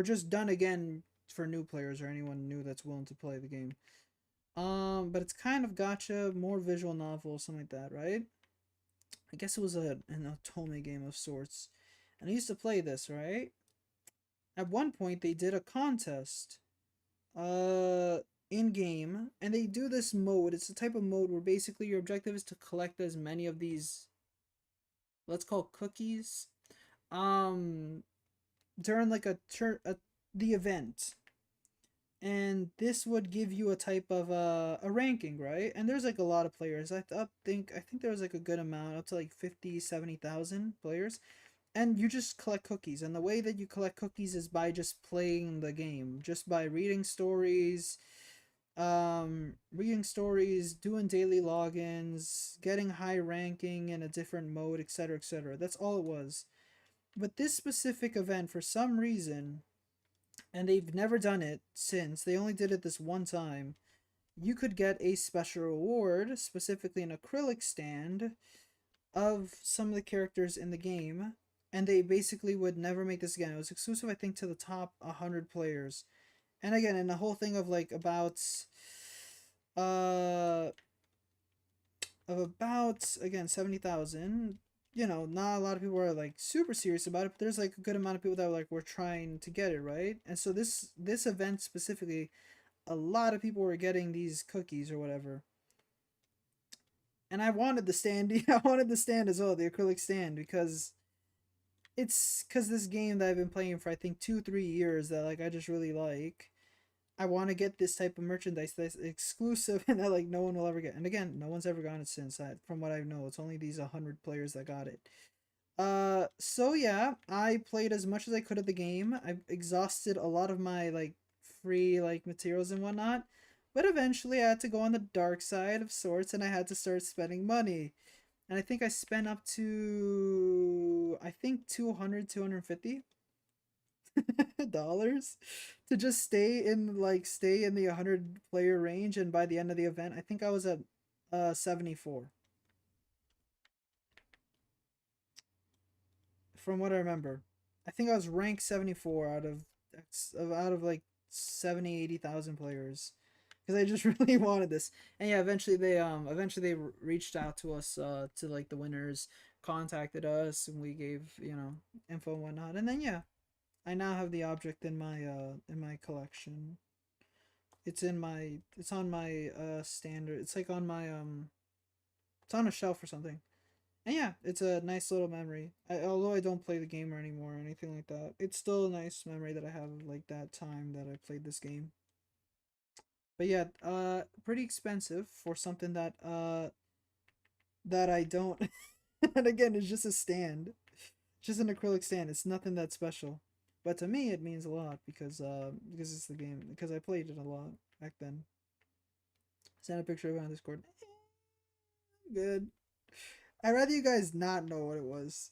just done again for new players or anyone new that's willing to play the game. But it's kind of gotcha, more visual novel, something like that, right? I guess it was an otome game of sorts. And I used to play this, right? At one point they did a contest uh in game and they do this mode. It's a type of mode where basically your objective is to collect as many of these let's call cookies um during like the event, and this would give you a type of a ranking, right? And there's like a lot of players. I think there was like a good amount, up to like 50, 70,000 players. And you just collect cookies, and the way that you collect cookies is by just playing the game, just by reading stories, doing daily logins, getting high ranking in a different mode, etc., etc. That's all it was. But this specific event, for some reason, and they've never done it since, they only did it this one time, you could get a special reward, specifically an acrylic stand, of some of the characters in the game, and they basically would never make this again. It was exclusive, I think, to the top 100 players. And again, in the whole thing of like uh, about, again, 70,000, not a lot of people are like super serious about it, but there's like a good amount of people that are like, we're trying to get it, right? And so this event specifically, a lot of people were getting these cookies or whatever. And I wanted the stand. I wanted the stand as well, the acrylic stand, because this game that I've been playing for I think 2-3 years that like I just really like. I want to get this type of merchandise that's exclusive and that like no one will ever get. And again, no one's ever gotten it since. From what I know, it's only these 100 players that got it. So yeah, I played as much as I could of the game. I exhausted a lot of my like free like materials and whatnot. But eventually I had to go on the dark side of sorts and I had to start spending money. And I think I spent up to I think 200, 250 dollars to just stay in the 100 player range, and by the end of the event I think I was at 74. from what I remember. I think I was ranked 74 out of like 70, 80,000 players because I just really wanted this. And yeah, eventually they reached out to us to like the winners, contacted us, and we gave, info and whatnot. And then yeah, I now have the object in my collection. It's on my standard. It's like on my it's on a shelf or something. And yeah, it's a nice little memory. Although I don't play the game anymore or anything like that, it's still a nice memory that I have of like that time that I played this game. But yeah, pretty expensive for something that I don't. And again, it's just a stand, just an acrylic stand. It's nothing that special, but to me it means a lot because it's the game because I played it a lot back then. Send a picture of it on Discord. Good. I'd rather you guys not know what it was.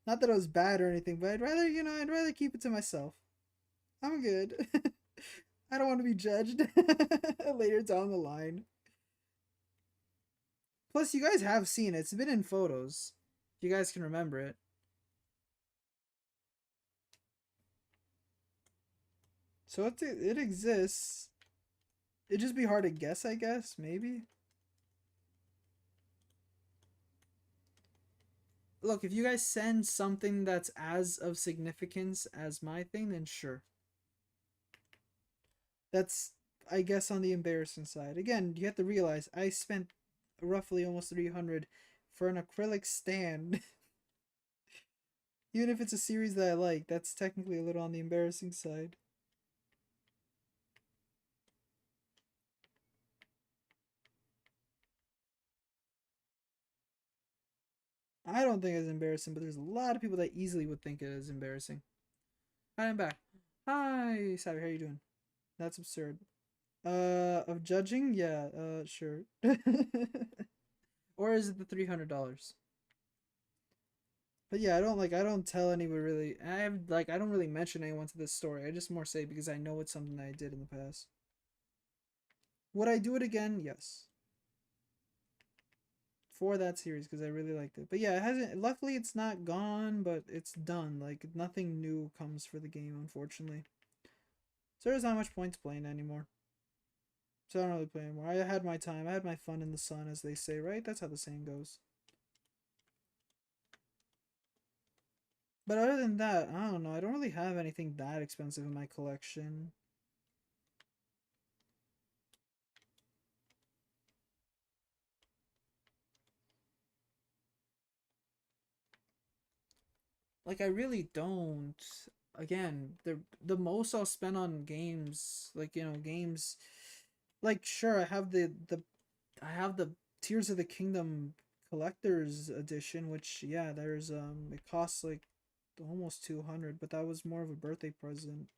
Not that it was bad or anything, but I'd rather keep it to myself. I'm good. I don't want to be judged later down the line. Plus, you guys have seen it. It's been in photos. If you guys can remember it. So it exists. It'd just be hard to guess, I guess. Maybe. Look, if you guys send something that's as of significance as my thing, then sure. That's, I guess, on the embarrassing side. Again, you have to realize I spent roughly almost 300 for an acrylic stand. Even if it's a series that I like, that's technically a little on the embarrassing side. I don't think it's embarrassing, but there's a lot of people that easily would think it is embarrassing. Hi, I'm back. Hi, Savvy, how you doing? That's absurd. Of judging? Yeah, sure. Or is it the $300? But yeah, I don't tell anybody really. I don't really mention anyone to this story. I just more say because I know it's something that I did in the past. Would I do it again? Yes. For that series because I really liked it. But yeah, it hasn't. Luckily, it's not gone, but it's done. Like nothing new comes for the game, unfortunately. So there's not much point to playing anymore. So I don't really play anymore. I had my time. I had my fun in the sun, as they say, right? That's how the saying goes. But other than that, I don't know. I don't really have anything that expensive in my collection. Like I really don't. Again, the most I'll spend on games, like games. Like sure, I have the Tears of the Kingdom collector's edition, which yeah, there's it costs like almost 200, but that was more of a birthday present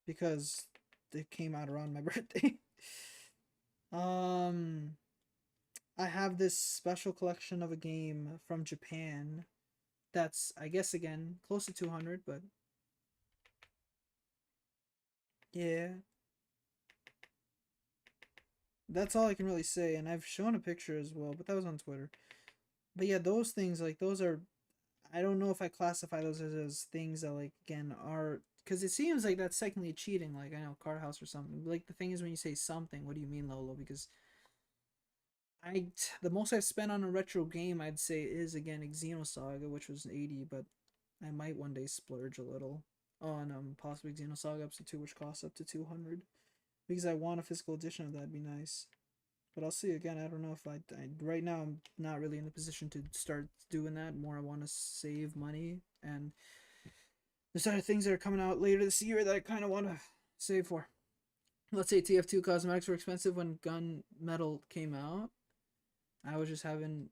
because it came out around my birthday. um I have this special collection of a game from Japan that's I guess again close to 200, but yeah, that's all I can really say. And I've shown a picture as well, but that was on Twitter. But yeah, those things like those are I don't know if I classify those as things that like again are because it seems like that's technically cheating. Like I know Card House or something. Like the thing is when you say something, what do you mean, Lolo? Because the most I've spent on a retro game I'd say is again Xenosaga, which was 80, but I might one day splurge a little on possibly Xenosaga Episode 2, which costs up to 200 because I want a physical edition of that. Would be nice. But I'll see again. I don't know if right now I'm not really in the position to start doing that. More I want to save money and there's other things that are coming out later this year that I kind of want to save for. Let's say TF2 cosmetics were expensive when Gun Metal came out. I was just having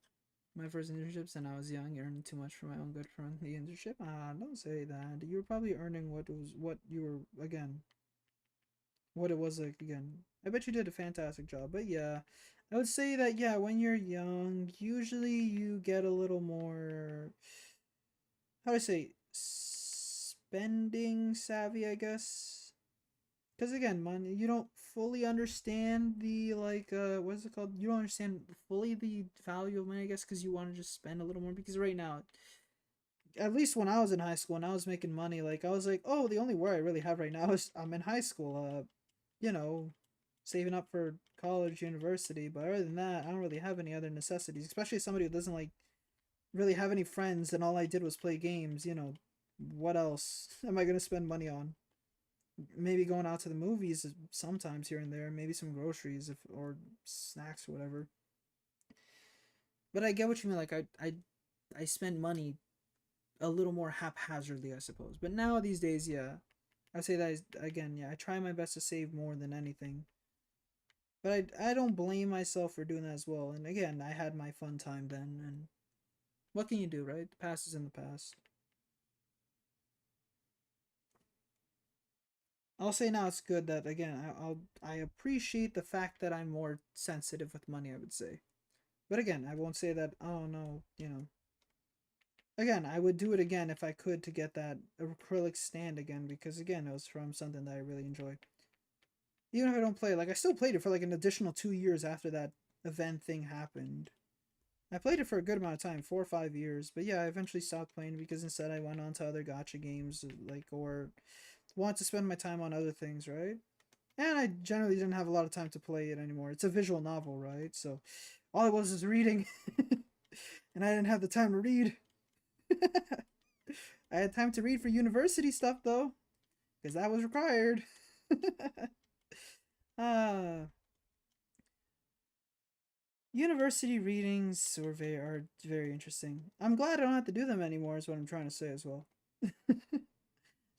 my first internships and I was young, earning too much for my own good from the internship. Don't say that. You were probably earning what you were again, what it was like again. I bet you did a fantastic job. But yeah, I would say that yeah, when you're young, usually you get a little more how do I say spending savvy, I guess. Because again, man, you don't fully understand the like what is it called? You don't understand fully the value of money, I guess, because you want to just spend a little more. Because right now, at least when I was in high school and I was making money, like I was like, oh, the only worry I really have right now is I'm in high school. You know, saving up for college, university. But other than that, I don't really have any other necessities. Especially as somebody who doesn't like really have any friends, and all I did was play games. You know, what else am I gonna spend money on? Maybe going out to the movies sometimes here and there. Maybe some groceries if or snacks or whatever. But I get what you mean. Like I spend money a little more haphazardly, I suppose. But now these days, yeah, I say that is, again, yeah, I try my best to save more than anything. But I don't blame myself for doing that as well. And again, I had my fun time then, and what can you do, right? The past is in the past. I'll say now it's good that again I appreciate the fact that I'm more sensitive with money. I would say, but again, I won't say that. Oh no, you know. Again, I would do it again if I could to get that acrylic stand again because again it was from something that I really enjoyed. Even if I don't play it, like I still played it for like an additional 2 years after that event thing happened. I played it for a good amount of time, 4 or 5 years, but yeah, I eventually stopped playing because instead I went on to other gotcha games, like or want to spend my time on other things, right? And I generally didn't have a lot of time to play it anymore. It's a visual novel, right? So all I was reading, and I didn't have the time to read. I had time to read for university stuff though, because that was required. uh, University readings are very interesting. I'm glad I don't have to do them anymore. Is what I'm trying to say as well.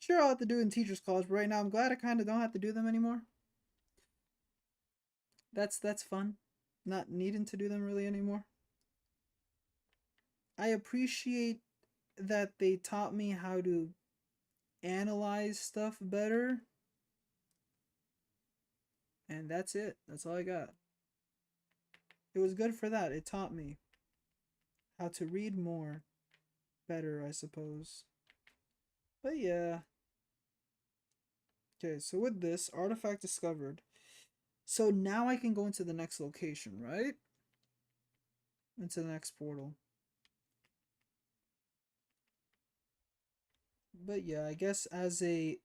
Sure, I'll have to do it in teachers' college, but right now I'm glad I kind of don't have to do them anymore. That's fun, not needing to do them really anymore. I appreciate that they taught me how to analyze stuff better, and that's it. That's all I got. It was good for that. It taught me how to read more better, I suppose. But yeah. Okay, so with this artifact discovered. So now I can go into the next location, right? Into the next portal. But yeah, I guess as a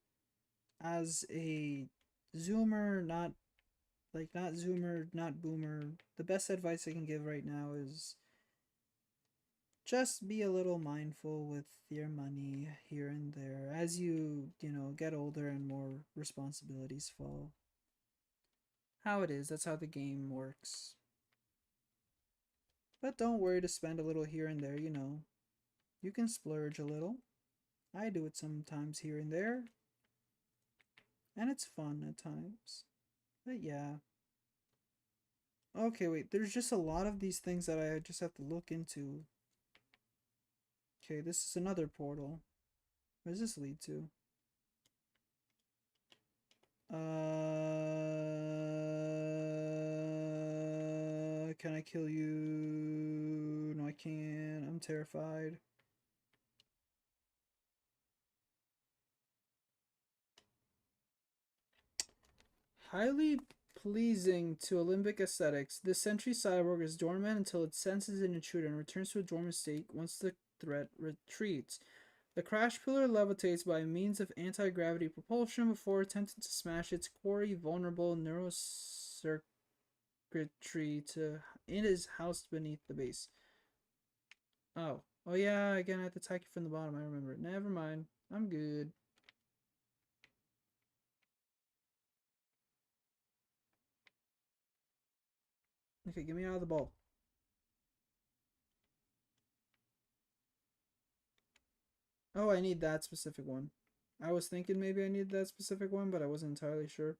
zoomer, not zoomer, not boomer, the best advice I can give right now is just be a little mindful with your money here and there as you get older and more responsibilities fall. How it is, that's how the game works. But don't worry to spend a little here and there. You can splurge a little. I do it sometimes here and there, and it's fun at times. But yeah. Okay, wait, there's just a lot of these things that I just have to look into. Okay, this is another portal. Where does this lead to? Can I kill you? No, I can't. I'm terrified. Highly pleasing to Olympic aesthetics, this sentry cyborg is dormant until it senses an intruder and returns to a dormant state once the threat retreats. The crash pillar levitates by means of anti-gravity propulsion before attempting to smash its quarry vulnerable neurocircuitry to it is housed beneath the base. Oh. Oh yeah, again I have to attack you from the bottom, I remember. Never mind. I'm good. Okay, get me out of the ball. Oh, I need that specific one. I was thinking maybe I needed that specific one, but I wasn't entirely sure.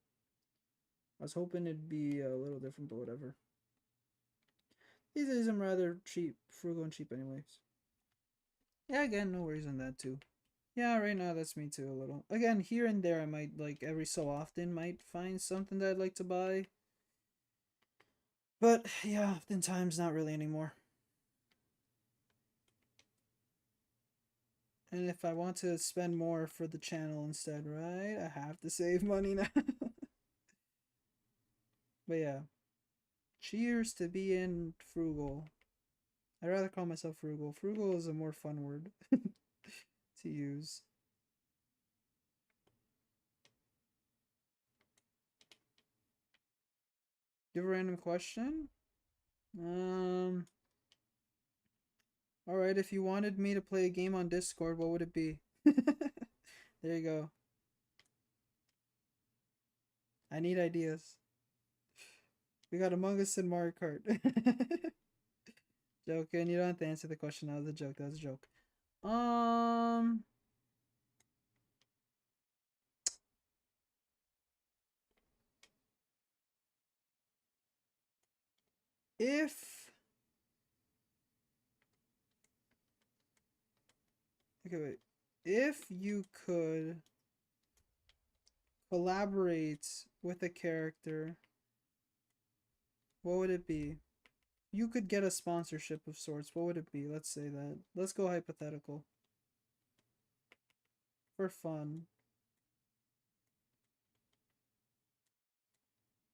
I was hoping it'd be a little different, but whatever. These days I'm rather cheap, frugal and cheap anyways. Yeah, again, no worries on that too. Yeah, right now that's me too a little. Again, here and there I might, like, every so often might find something that I'd like to buy. But, yeah, oftentimes not really anymore. And if I want to spend more for the channel instead, right, I have to save money now. But yeah, cheers to being frugal. I'd rather call myself frugal. Frugal is a more fun word to use. Give a random question. Um. All right. If you wanted me to play a game on Discord, what would it be? There you go. I need ideas. We got Among Us and Mario Kart. Joking. You don't have to answer the question. That was a joke. That was a joke. Um. If okay, wait. If you could collaborate with a character, what would it be? You could get a sponsorship of sorts. What would it be? Let's say that. Let's go hypothetical. For fun.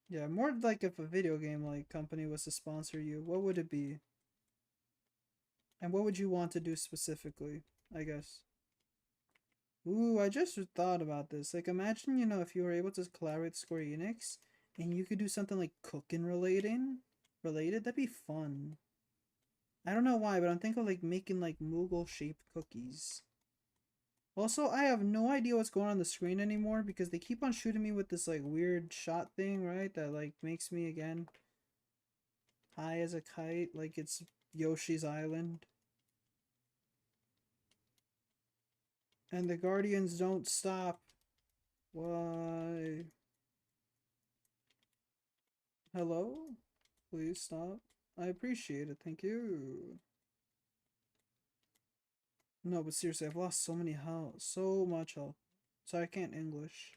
Yeah, more like if a video game like company was to sponsor you, what would it be? And what would you want to do specifically, I guess? Ooh, I just thought about this. Like imagine, if you were able to collaborate with Square Enix and you could do something like cooking related, that'd be fun. I don't know why, but I'm thinking like making like Moogle shaped cookies. Also, I have no idea what's going on the screen anymore because they keep on shooting me with this like weird shot thing, right? That like makes me again high as a kite, like it's Yoshi's Island. And the Guardians don't stop. Why? Hello? Please stop. I appreciate it, thank you. No, but seriously, I've lost so many health, so much health. So I can't English.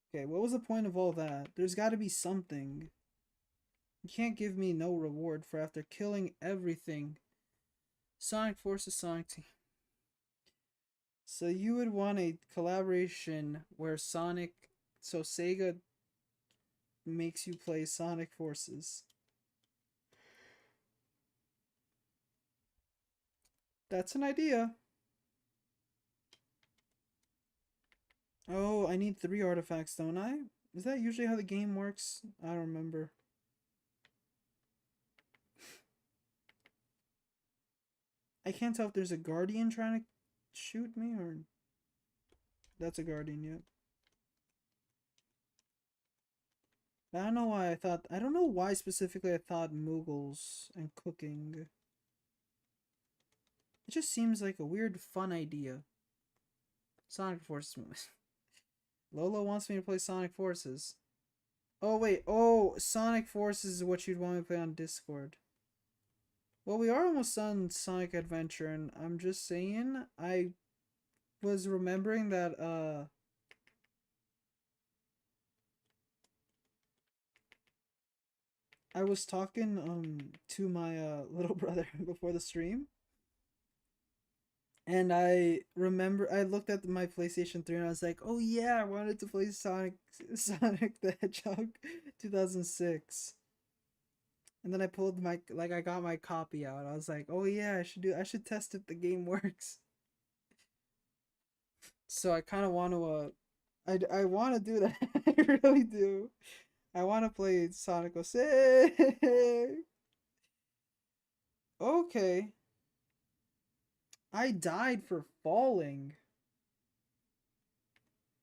Okay, what was the point of all that? There's gotta be something. You can't give me no reward for after killing everything. Sonic Forces Sonic Team. So you would want a collaboration where Sega makes you play Sonic Forces. That's an idea. Oh, I need 3 artifacts, don't I? Is that usually how the game works? I don't remember. I can't tell if there's a guardian trying to shoot me or... That's a guardian, yep. I don't know why I don't know why specifically I thought Moogles and cooking. It just seems like a weird, fun idea. Sonic Forces. Lolo wants me to play Sonic Forces. Oh, wait. Oh, Sonic Forces is what you'd want me to play on Discord. Well, we are almost done Sonic Adventure, and I'm just saying, I was remembering that, I was talking, to my, little brother before the stream. And I remember I looked at my PlayStation 3 and I was like, "Oh yeah, I wanted to play Sonic the Hedgehog 2006." And then I pulled I got my copy out. I was like, "Oh yeah, I should test if the game works." So I kind of want to I want to do that. I really do. I want to play Sonic 06. Okay. I died for falling.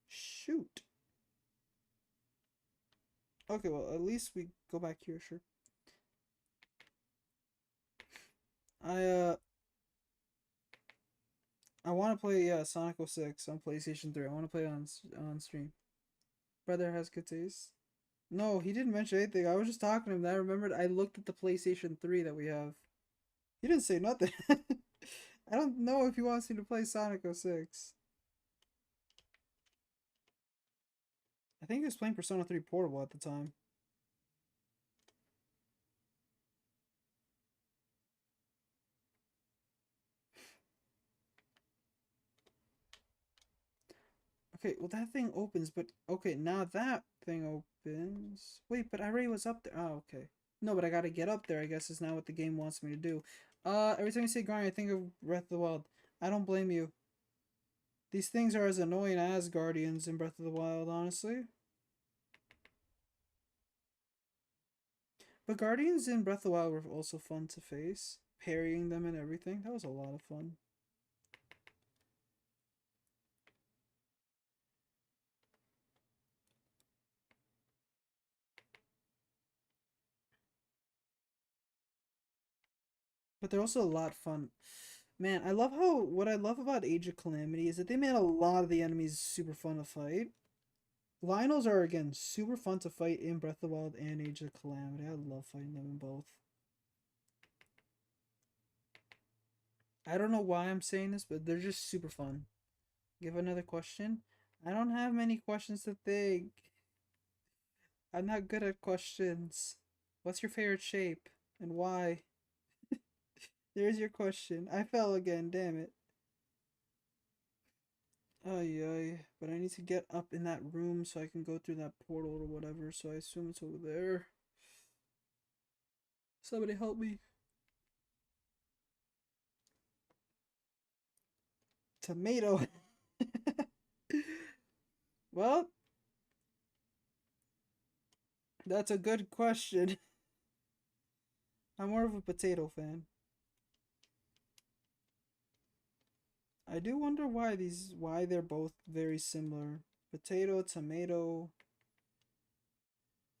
Shoot. Okay, well, at least we go back here, sure. I I want to play Sonic 06 on PlayStation 3. I want to play it on stream. Brother has good taste. No, he didn't mention anything. I was just talking to him. I remembered I looked at the PlayStation 3 that we have. He didn't say nothing. I don't know if he wants me to play Sonic 06. I think he was playing Persona 3 Portable at the time. Okay, well that thing opens, but okay, now that thing opens. Wait, but I already was up there. Oh, okay. No, but I gotta get up there, I guess is now what the game wants me to do. Every time you say grind, I think of Breath of the Wild. I don't blame you. These things are as annoying as Guardians in Breath of the Wild, honestly. But Guardians in Breath of the Wild were also fun to face. Parrying them and everything. That was a lot of fun. But they're also a lot fun. Man, I love how what I love about Age of Calamity is that they made a lot of the enemies super fun to fight. Lionels are again super fun to fight in Breath of the Wild and Age of Calamity. I love fighting them in both. I don't know why I'm saying this, but they're just super fun. Give another question. I don't have many questions to think. I'm not good at questions. What's your favorite shape and why? There's your question. I fell again, damn it. Ay ay. But I need to get up in that room so I can go through that portal or whatever. So I assume it's over there. Somebody help me. Tomato. Well, that's a good question. I'm more of a potato fan. I do wonder why they're both very similar. Potato, tomato.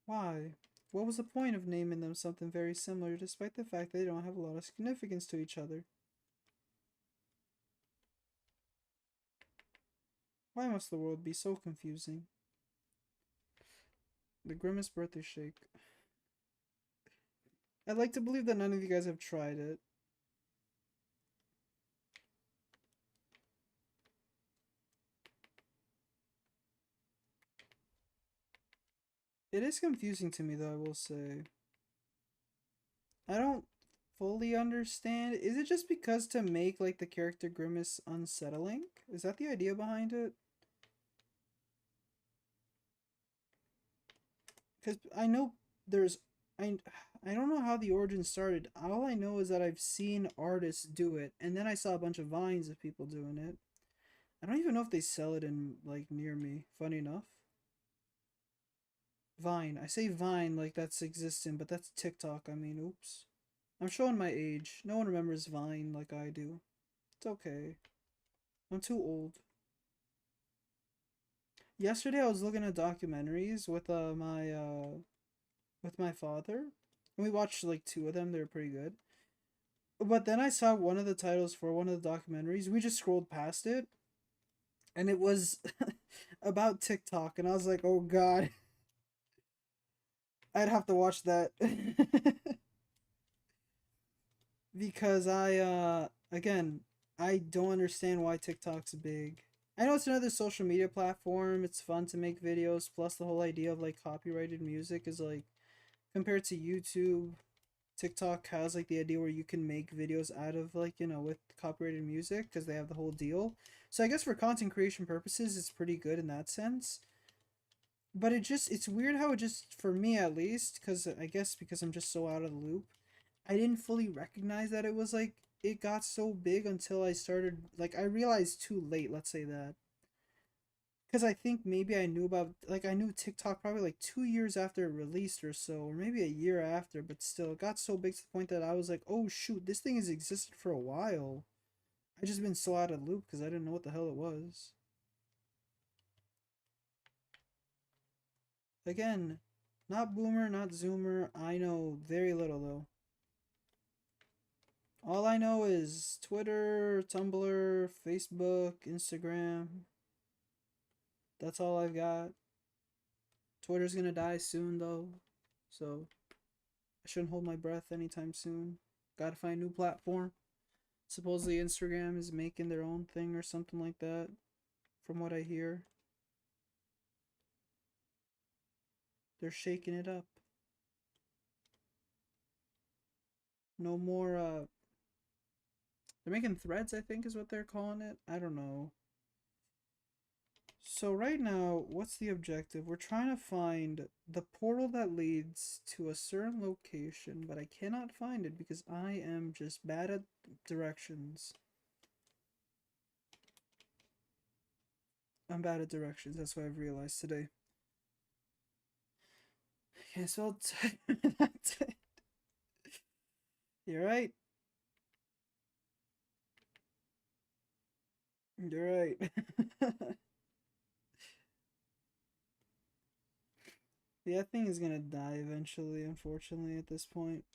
Why? What was the point of naming them something very similar despite the fact they don't have a lot of significance to each other? Why must the world be so confusing? The Grimace birthday shake. I'd like to believe that none of you guys have tried it. It is confusing to me though, I will say. I don't fully understand. Is it just because to make like the character Grimace unsettling? Is that the idea behind it? Because I know there's I I don't know how the origin started. All I know is that I've seen artists do it, and then I saw a bunch of vines of people doing it. I don't even know if they sell it in like near me. Funny enough, Vine. I say Vine like that's existing, but that's TikTok. I mean, oops. I'm showing my age. No one remembers Vine like I do. It's okay. I'm too old. Yesterday I was looking at documentaries with my father, and we watched like two of them. They were pretty good. But then I saw one of the titles for one of the documentaries. We just scrolled past it, and it was about TikTok, and I was like, "Oh God, I'd have to watch that." Because again, I don't understand why TikTok's big. I know it's another social media platform. It's fun to make videos. Plus, the whole idea of like copyrighted music is like compared to YouTube, TikTok has like the idea where you can make videos out of like, with copyrighted music because they have the whole deal. So I guess for content creation purposes, it's pretty good in that sense. But it's weird how it just, for me at least, because I guess because I'm just so out of the loop, I didn't fully recognize that it was like, it got so big until I started, like, I realized too late, let's say that. Because I think maybe I knew about, like, I knew TikTok probably like 2 years after it released or so, or maybe a year after, but still, it got so big to the point that I was like, oh shoot, this thing has existed for a while. I just been so out of the loop because I didn't know what the hell it was. Again, not boomer, not zoomer. I know very little though. All I know is Twitter, Tumblr, Facebook, Instagram. That's all I've got. Twitter's gonna die soon though, so I shouldn't hold my breath anytime soon. Gotta find a new platform. Supposedly Instagram is making their own thing or something like that, from what I hear. They're shaking it up. No more, they're making threads, I think is what they're calling it. I don't know. So right now, what's the objective? We're trying to find the portal that leads to a certain location, but I cannot find it because I am just bad at directions. I'm bad at directions, that's what I've realized today. Okay, so that's it. You're right. You're right. Yeah, that thing is gonna die eventually, unfortunately, at this point.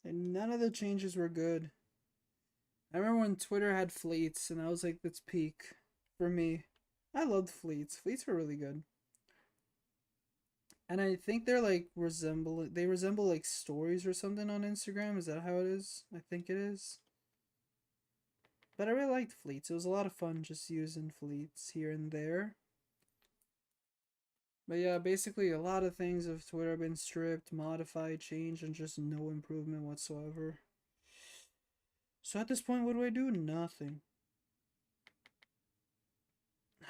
And none of the changes were good. I remember when Twitter had fleets, and I was like, that's peak for me. I loved fleets. Fleets were really good. And I think they're like they resemble like stories or something on Instagram. Is that how it is? I think it is. But I really liked fleets. It was a lot of fun just using fleets here and there. But yeah, basically a lot of things of Twitter have been stripped, modified, changed, and just no improvement whatsoever. So at this point, what do I do? Nothing.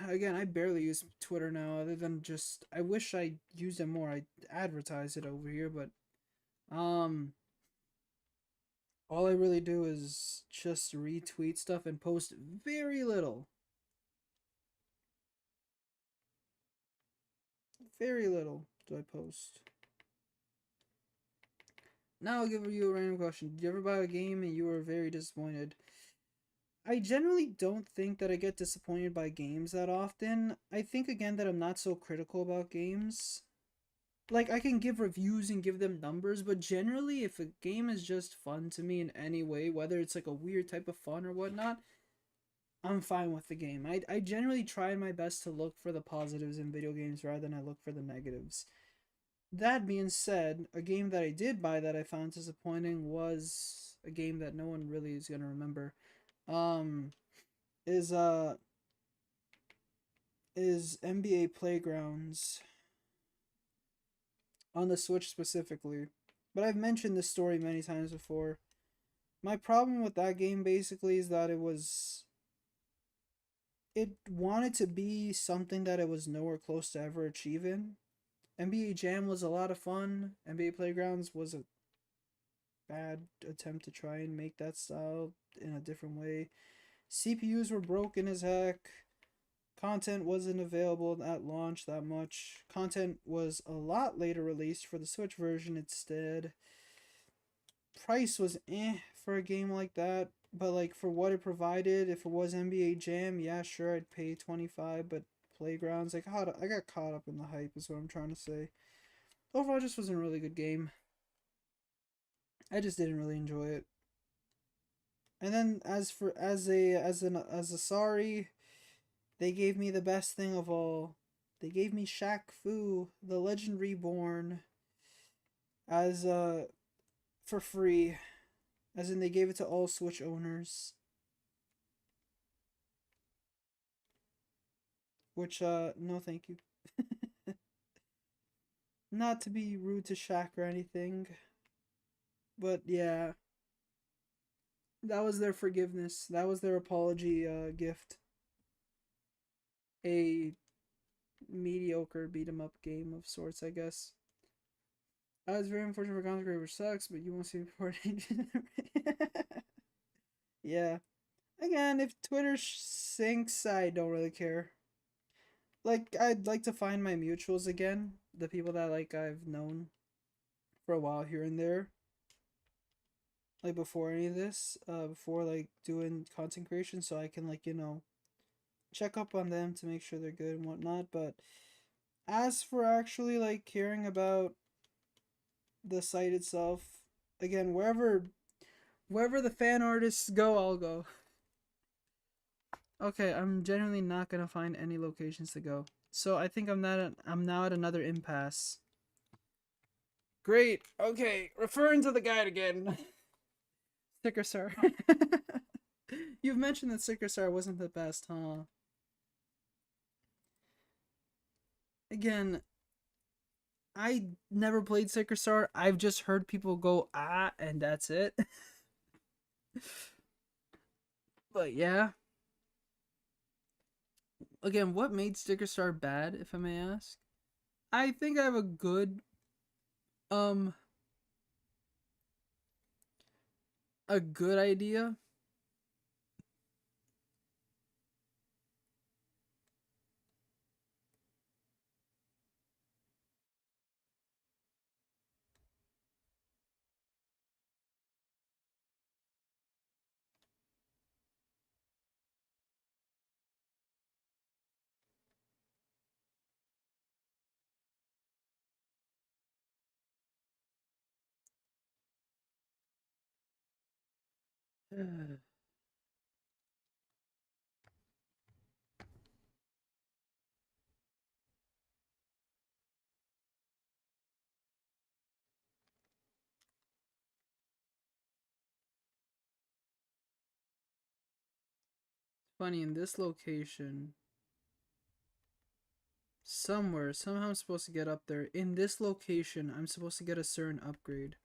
Again, I barely use Twitter now, other than just I wish I used it more. I advertise it over here, but um, all I really do is just retweet stuff and post very little. Very little do I post. Now I'll give you a random question. Did you ever buy a game and you were very disappointed? I generally don't think that I get disappointed by games that often. I think again that I'm not so critical about games. Like I can give reviews and give them numbers, but generally if a game is just fun to me in any way, whether it's like a weird type of fun or whatnot, I'm fine with the game. I generally try my best to look for the positives in video games rather than I look for the negatives. That being said, a game that I did buy that I found disappointing was a game that no one really is gonna remember. Um, is uh is NBA Playgrounds on the Switch specifically. But I've mentioned this story many times before. My problem with that game basically is that it wanted to be something that it was nowhere close to ever achieving. NBA Jam was a lot of fun. NBA Playgrounds was a bad attempt to try and make that style in a different way. CPUs were broken as heck. Content wasn't available at launch that much. Content was a lot later released for the Switch version instead. Price was for a game like that, but like for what it provided, if it was NBA Jam, yeah, sure, I'd pay 25, but Playgrounds, I got caught up in the hype is what I'm trying to say. Overall, it just wasn't a really good game. I just didn't really enjoy it. And then as a sorry, they gave me the best thing of all. They gave me Shaq Fu, the Legend Reborn, as for free. As in they gave it to all Switch owners. Which no thank you. Not to be rude to Shaq or anything. But yeah. That was their forgiveness. That was their apology gift. A mediocre beat 'em up game of sorts, I guess. I was very unfortunate for Content Creator, which sucks, but you won't see reporting. Yeah. Again, if Twitter sinks, I don't really care. Like, I'd like to find my mutuals again, the people that like I've known for a while here and there. Like before any of this, before like doing content creation, so I can like check up on them to make sure they're good and whatnot. But as for actually like caring about the site itself, again, wherever the fan artists go, I'll go. Okay, I'm genuinely not gonna find any locations to go. So I think I'm now at another impasse. Great. Okay, referring to the guide again. Sticker Star. You've mentioned that Sticker Star wasn't the best, huh? Again, I never played Sticker Star. I've just heard people go ah, and that's it. But yeah, again, what made Sticker Star bad, if I may ask? I think I have um a good idea. Funny, in this location, somehow I'm supposed to get up there. In this location, I'm supposed to get a certain upgrade.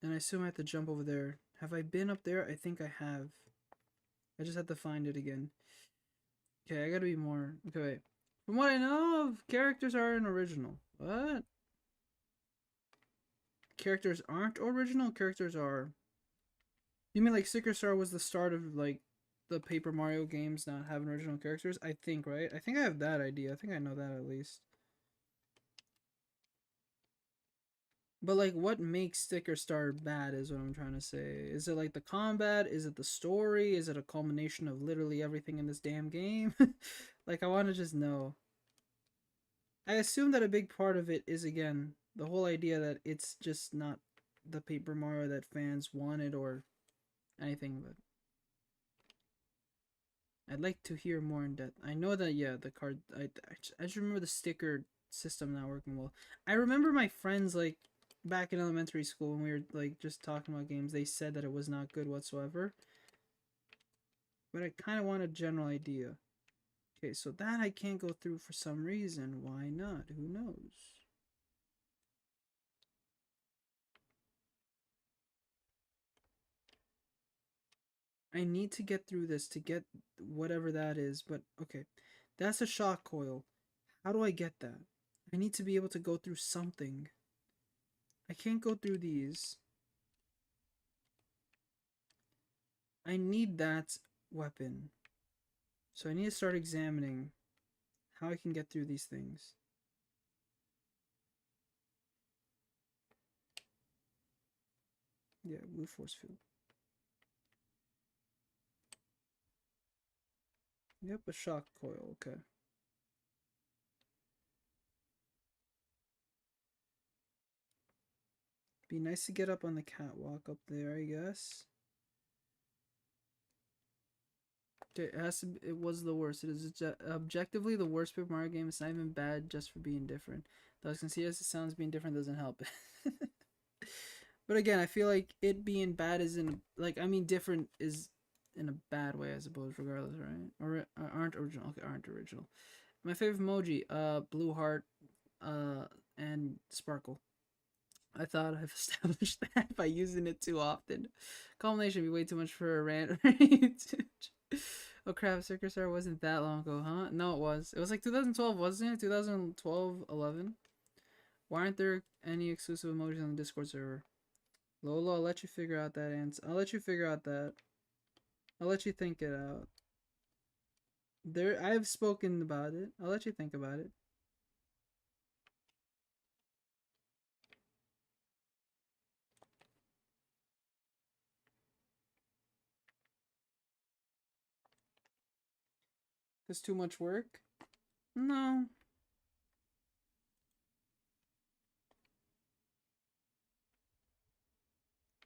And I assume I have to jump over there. Have I been up there? I think I have. I just have to find it again. Okay, I gotta be more. Okay, wait. From what I know of, characters are an original. What? Characters aren't original? Characters are. You mean like Sticker Star was the start of like the Paper Mario games not having original characters? I think, right? I think I have that idea. I think I know that at least. But like, what makes Sticker Star bad is what I'm trying to say. Is it like the combat? Is it the story? Is it a culmination of literally everything in this damn game? Like, I want to just know. I assume that a big part of it is again the whole idea that it's just not the Paper Mario that fans wanted or anything, but I'd like to hear more in depth. I know that yeah, the card. I just remember the sticker system not working well. I remember my friends like back in elementary school when we were like just talking about games. They said that it was not good whatsoever, but I kind of want a general idea. Okay, so that I can't go through for some reason. Why not? Who knows? I need to get through this to get whatever that is, but okay. That's a shock coil. How do I get that? I need to be able to go through something. I can't go through these. I need that weapon. So I need to start examining how I can get through these things. Yeah, blue force field. Yep, a shock coil, okay. Be nice to get up on the catwalk up there, I guess. Okay, it was the worst. It is objectively the worst Paper Mario game. It's not even bad just for being different. Though as conceited as it sounds, being different doesn't help. But again, I feel like it being bad is in like I mean different is in a bad way, I suppose, regardless, right? Or aren't original. Okay, aren't original. My favorite emoji, blue heart, and sparkle. I thought I've established that by using it too often. Culmination would be way too much for a rant. Oh crap, Sticker Star wasn't that long ago, huh? No, it was. It was like 2012, wasn't it? 2012, 11. Why aren't there any exclusive emojis on the Discord server? Lolo, I'll let you figure out that answer. I'll let you figure out that. I'll let you think it out. I've spoken about it. I'll let you think about it. It's too much work? No,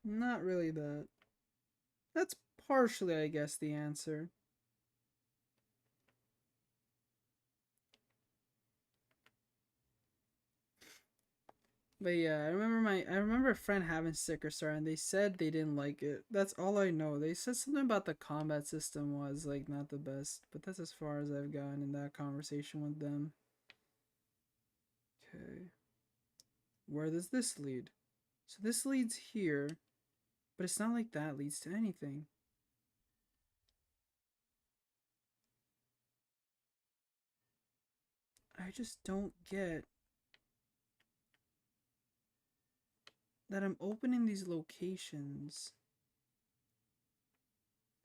not really that. That's partially, I guess, the answer. But yeah, I remember a friend having Sticker Star and they said they didn't like it. That's all I know. They said something about the combat system was like not the best, but that's as far as I've gotten in that conversation with them. Okay. Where does this lead? So this leads here, but it's not like that leads to anything. I just don't get that I'm opening these locations,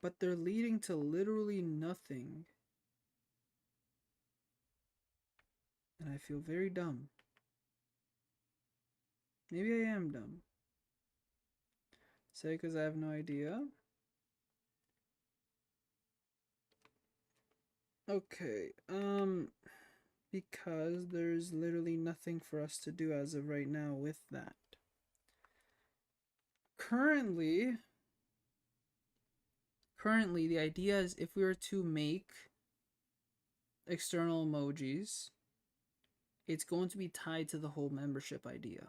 but they're leading to literally nothing. And I feel very dumb. Maybe I am dumb. Say because I have no idea. Okay, because there's literally nothing for us to do as of right now with that. Currently, the idea is if we were to make external emojis, it's going to be tied to the whole membership idea.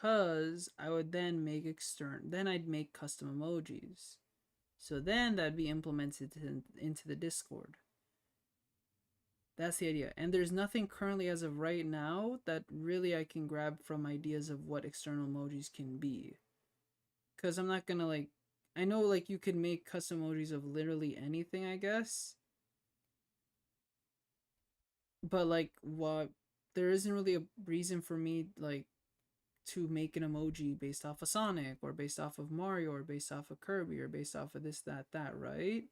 Cause I would then make I'd make custom emojis. So then that'd be implemented into the Discord. That's the idea. And there's nothing currently as of right now that really I can grab from ideas of what external emojis can be. Because I'm not gonna like, I know like you could make custom emojis of literally anything, I guess. But like, what, there isn't really a reason for me like to make an emoji based off of Sonic or based off of Mario or based off of Kirby or based off of this, that, right?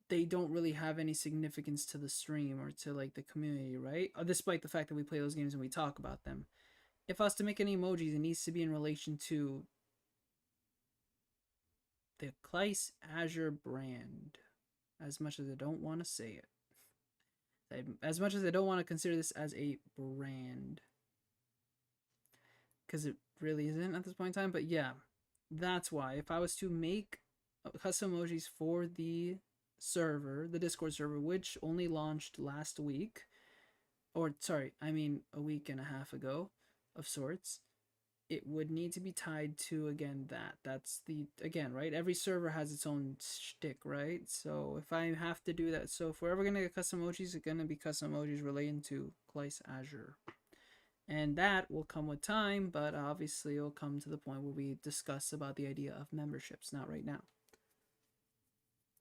They don't really have any significance to the stream or to like the community, right? Despite the fact that we play those games and we talk about them. If I was to make any emojis, it needs to be in relation to the ClaesAzure brand. As much as I don't want to say it. As much as I don't want to consider this as a brand. Because it really isn't at this point in time. But yeah, that's why. If I was to make custom emojis for the server, the Discord server, which only launched last week, or sorry, I mean a week and a half ago of sorts, it would need to be tied to, again, that's the, again, right, every server has its own shtick, right? So if I have to do that, so if we're ever going to get custom emojis, it's going to be custom emojis relating to ClaesAzure. And that will come with time, but obviously it'll come to the point where we discuss about the idea of memberships, not right now.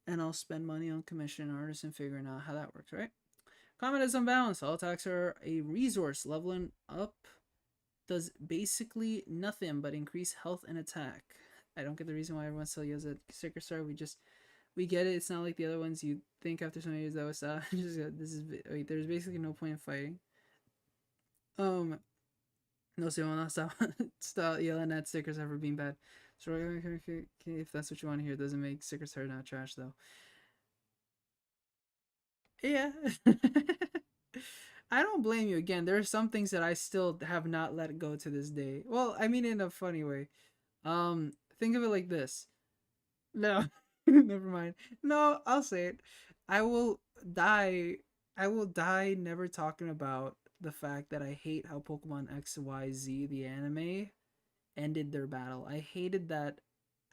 And I'll spend money on commission artists and figuring out how that works, right? Comment is unbalanced. All attacks are a resource. Leveling up does basically nothing but increase health and attack. I don't get the reason why everyone still uses a sticker star. We get it. It's not like the other ones. You think after so many years that was there's basically no point in fighting. No, so you stop yelling at stickers ever being bad. So okay, if that's what you want to hear, doesn't make stickers hard, not trash though. Yeah. I don't blame you. Again, there are some things that I still have not let go to this day. Well, I mean in a funny way. Think of it like this. No, never mind. No, I'll say it. I will die. I will die never talking about the fact that I hate how Pokemon XYZ, the anime, ended their battle. I hated that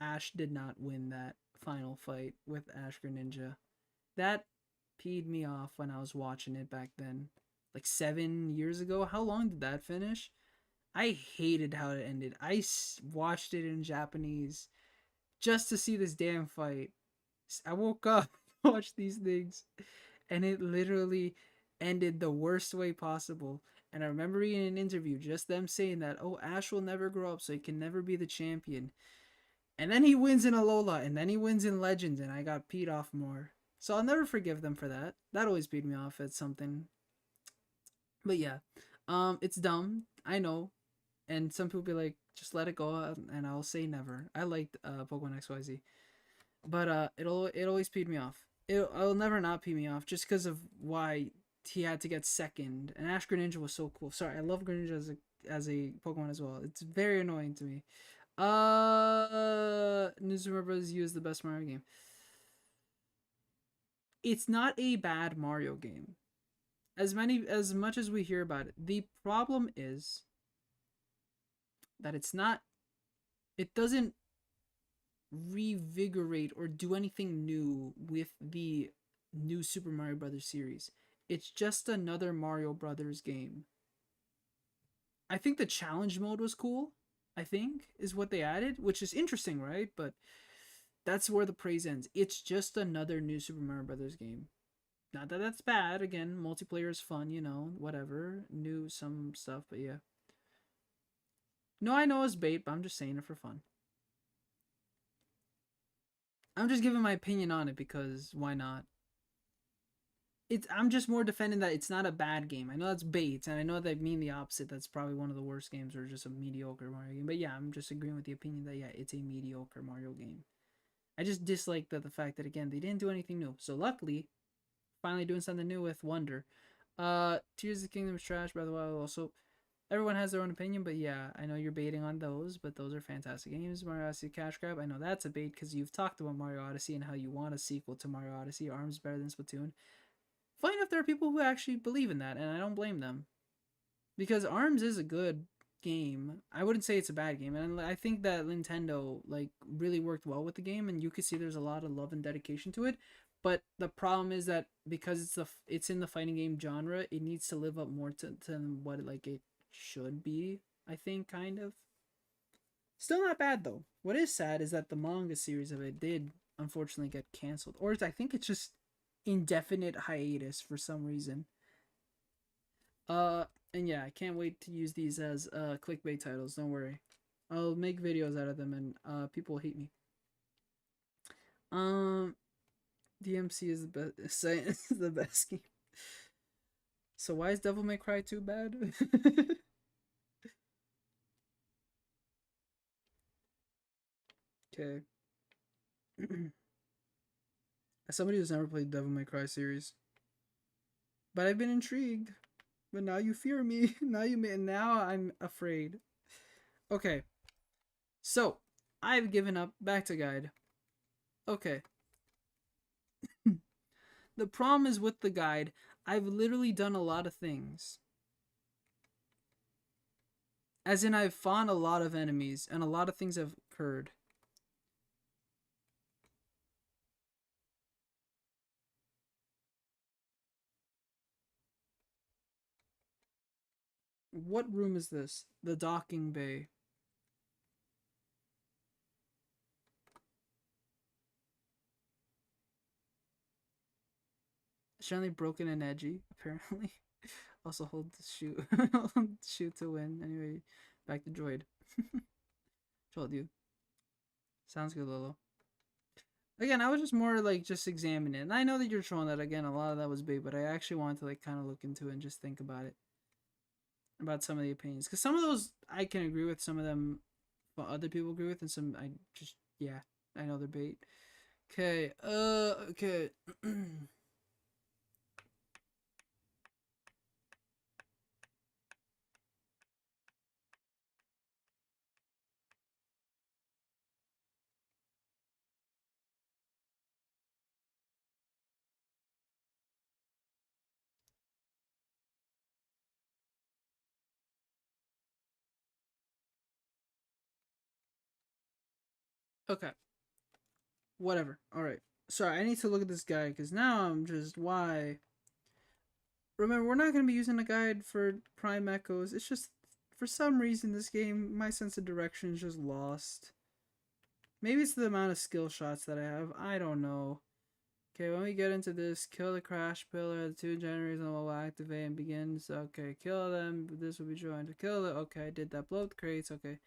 Ash did not win that final fight with Ash Greninja. That peed me off when I was watching it back then. Like 7 years ago. How long did that finish? I hated how it ended. I watched it in Japanese just to see this damn fight. I woke up, watched these things, and it literally ended the worst way possible. And I remember reading an interview, just them saying that, oh, Ash will never grow up, so he can never be the champion. And then he wins in Alola, and then he wins in Legends, and I got peed off more. So I'll never forgive them for that. That always peed me off at something. But yeah, it's dumb. I know. And some people be like, just let it go, and I'll say never. I liked Pokemon XYZ. But it always peed me off. It'll never not pee me off just because of why he had to get second. And Ash Greninja was so cool. Sorry, I love Greninja as a Pokemon as well. It's very annoying to me. New Super Bros. U is the best Mario game. It's not a bad Mario game. As much as we hear about it, the problem is that it doesn't revigorate or do anything new with the new Super Mario Brothers series. It's just another Mario Brothers game. I think the challenge mode was cool. I think is what they added, which is interesting, right? But that's where the praise ends. It's just another new Super Mario Brothers game. Not that that's bad. Again, multiplayer is fun, you know, whatever. New some stuff, but yeah. No, I know it's bait, but I'm just saying it for fun. I'm just giving my opinion on it because why not? I'm just more defending that it's not a bad game. I know that's bait, and I know they mean the opposite. That's probably one of the worst games or just a mediocre Mario game. But yeah, I'm just agreeing with the opinion that yeah, it's a mediocre Mario game. I just dislike the fact that again they didn't do anything new. So luckily, finally doing something new with Wonder. Tears of the Kingdom is trash, by the way. Also, everyone has their own opinion, but yeah, I know you're baiting on those, but those are fantastic games. Mario Odyssey Cash Grab, I know that's a bait because you've talked about Mario Odyssey and how you want a sequel to Mario Odyssey. Arms better than Splatoon. Funny enough, there are people who actually believe in that, and I don't blame them because Arms is a good game. I wouldn't say it's a bad game, and I think that Nintendo like really worked well with the game, and you could see there's a lot of love and dedication to it. But the problem is that because it's in the fighting game genre, it needs to live up more to what like it should be. I think kind of. Still not bad though. What is sad is that the manga series of it did unfortunately get canceled, or I think it's just indefinite hiatus for some reason. Uh, and yeah, I can't wait to use these as clickbait titles. Don't worry, I'll make videos out of them, and people will hate me. Um, DMC is the best. Is the best game. So why is Devil May Cry 2 bad? Okay. As somebody who's never played Devil May Cry series, but I've been intrigued. But now you fear me. Now I'm afraid. Okay. So I've given up. Back to guide. Okay. The problem is with the guide, I've literally done a lot of things. As in, I've fought a lot of enemies, and a lot of things have occurred. What room is this? The docking bay. Generally broken and edgy, apparently. Also hold the shoot. Shoot to win. Anyway, back to droid. Told you. Sounds good, Lolo. Again, I was just more like just examining it. And I know that you're trolling that again, a lot of that was big, but I actually wanted to like kind of look into it and just think about it. About some of the opinions. Because some of those I can agree with, some of them other people agree with, and some I just yeah, I know they're bait. Okay, okay. Okay, whatever. All right. Sorry, I need to look at this guy because now I'm just why. Remember, we're not gonna be using a guide for Prime Echoes. It's just for some reason this game, my sense of direction is just lost. Maybe it's the amount of skill shots that I have. I don't know. Okay, when we get into this, kill the crash pillar. The two generators will activate and begins. Okay, kill them. This will be joined to kill it. Okay, I did that. Blow up the crates. Okay.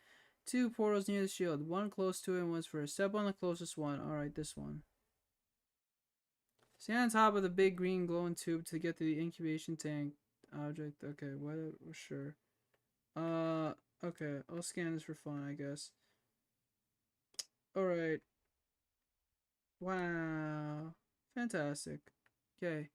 Two portals near the shield. One close to it and one's first. Step on the closest one. Alright, this one. Stand on top of the big green glowing tube to get to the incubation tank object. Okay, what? Sure. Okay. I'll scan this for fun, I guess. Alright. Wow. Fantastic. Okay.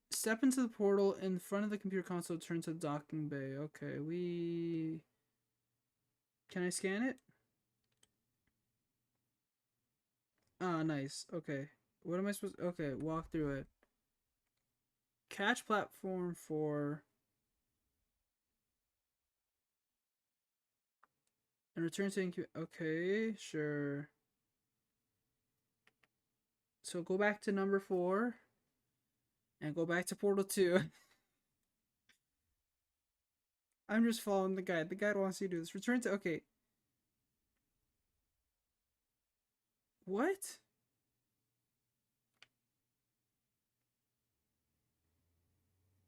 Step into the portal in front of the computer console. Turn to the docking bay. Okay, we. Can I scan it? Ah, nice. Okay. What am I supposed? Okay, walk through it. Catch platform 4 and return to incubate. Okay, sure. So go back to number 4. And go back to Portal 2. I'm just following the guide. The guide wants you to do this. Return to... Okay. What?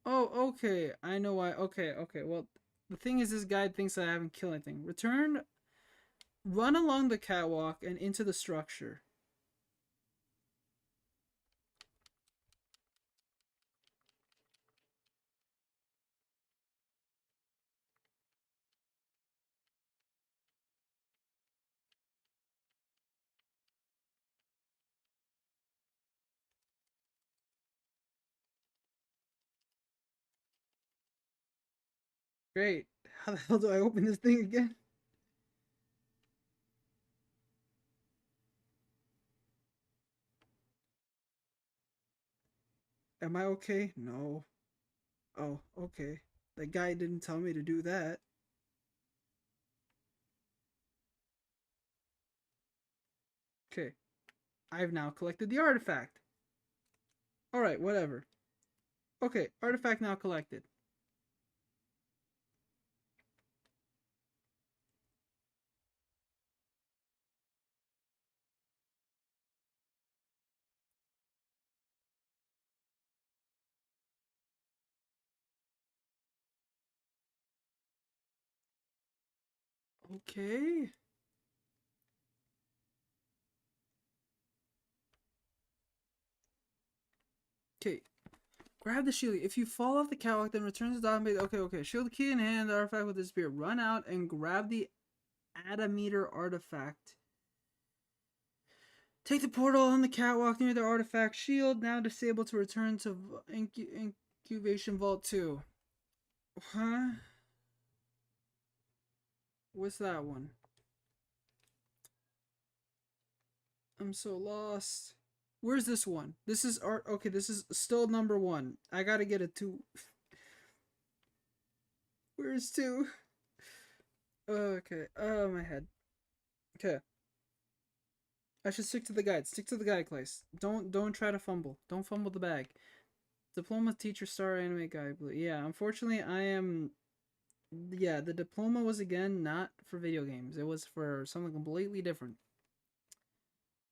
Oh, okay. I know why. Okay, okay. Well, the thing is, this guide thinks that I haven't killed anything. Return... Run along the catwalk and into the structure. Great. How the hell do I open this thing again? Am I okay? No. Oh, okay. The guy didn't tell me to do that. Okay. I've now collected the artifact. Alright, whatever. Okay, artifact now collected. Okay. Okay. Grab the shield. If you fall off the catwalk, then return to the database. Okay, okay. Shield the key in hand. The artifact will disappear. Run out and grab the Adameter artifact. Take the portal on the catwalk near the artifact. Shield now disabled to return to incubation vault 2. Huh? What's that one? I'm so lost. Where's this one? This is art. Okay, this is still number 1. I gotta get a 2. Where's 2? Okay. Oh, my head. Okay. I should stick to the guide. Stick to the guide, Claes. Don't try to fumble. Don't fumble the bag. Diploma teacher star anime guide. Yeah, unfortunately I am... Yeah, the diploma was again not for video games. It was for something completely different.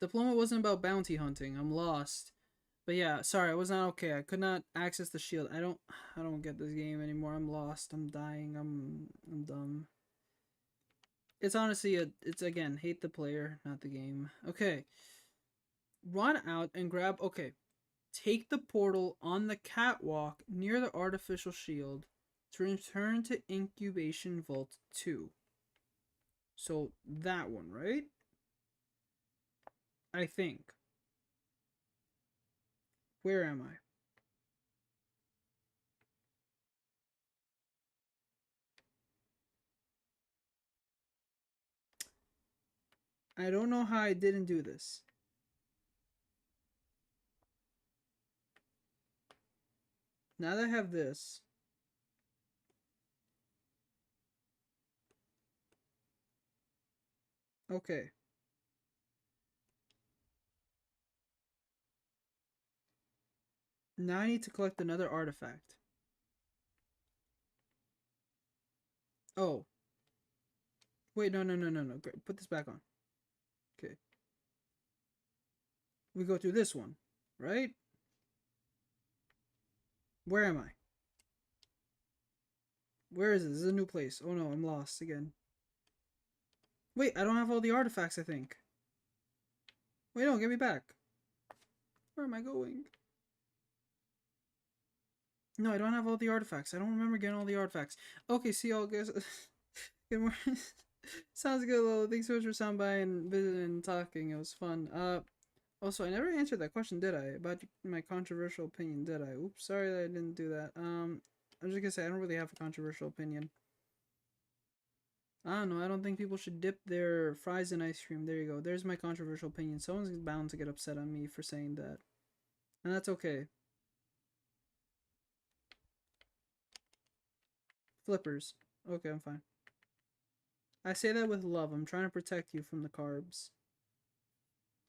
Diploma wasn't about bounty hunting. I'm lost. But yeah, sorry, I was not okay. I could not access the shield. I don't get this game anymore. I'm lost. I'm dying. I'm dumb. It's honestly it's again, hate the player, not the game. Okay. Run out and grab okay. Take the portal on the catwalk near the artificial shield to return to Incubation Vault 2. So that one, right? I think. Where am I? I don't know how I didn't do this. Now that I have this. Okay. Now I need to collect another artifact. Oh. Wait, no. Put this back on. Okay. We go through this one, right? Where am I? Where is this? This is a new place. Oh no, I'm lost again. Wait, I don't have all the artifacts, I think. Wait, no, get me back. Where am I going? No, I don't have all the artifacts. I don't remember getting all the artifacts. Okay, see y'all guys. Good morning. Sounds good, Lola. Thanks so much for stopping by and visiting and talking. It was fun. Also, I never answered that question, did I? About my controversial opinion, did I? Oops, sorry that I didn't do that. I'm just gonna say I don't really have a controversial opinion. I don't know. I don't think people should dip their fries in ice cream. There you go. There's my controversial opinion. Someone's bound to get upset on me for saying that. And that's okay. Flippers. Okay, I'm fine. I say that with love. I'm trying to protect you from the carbs.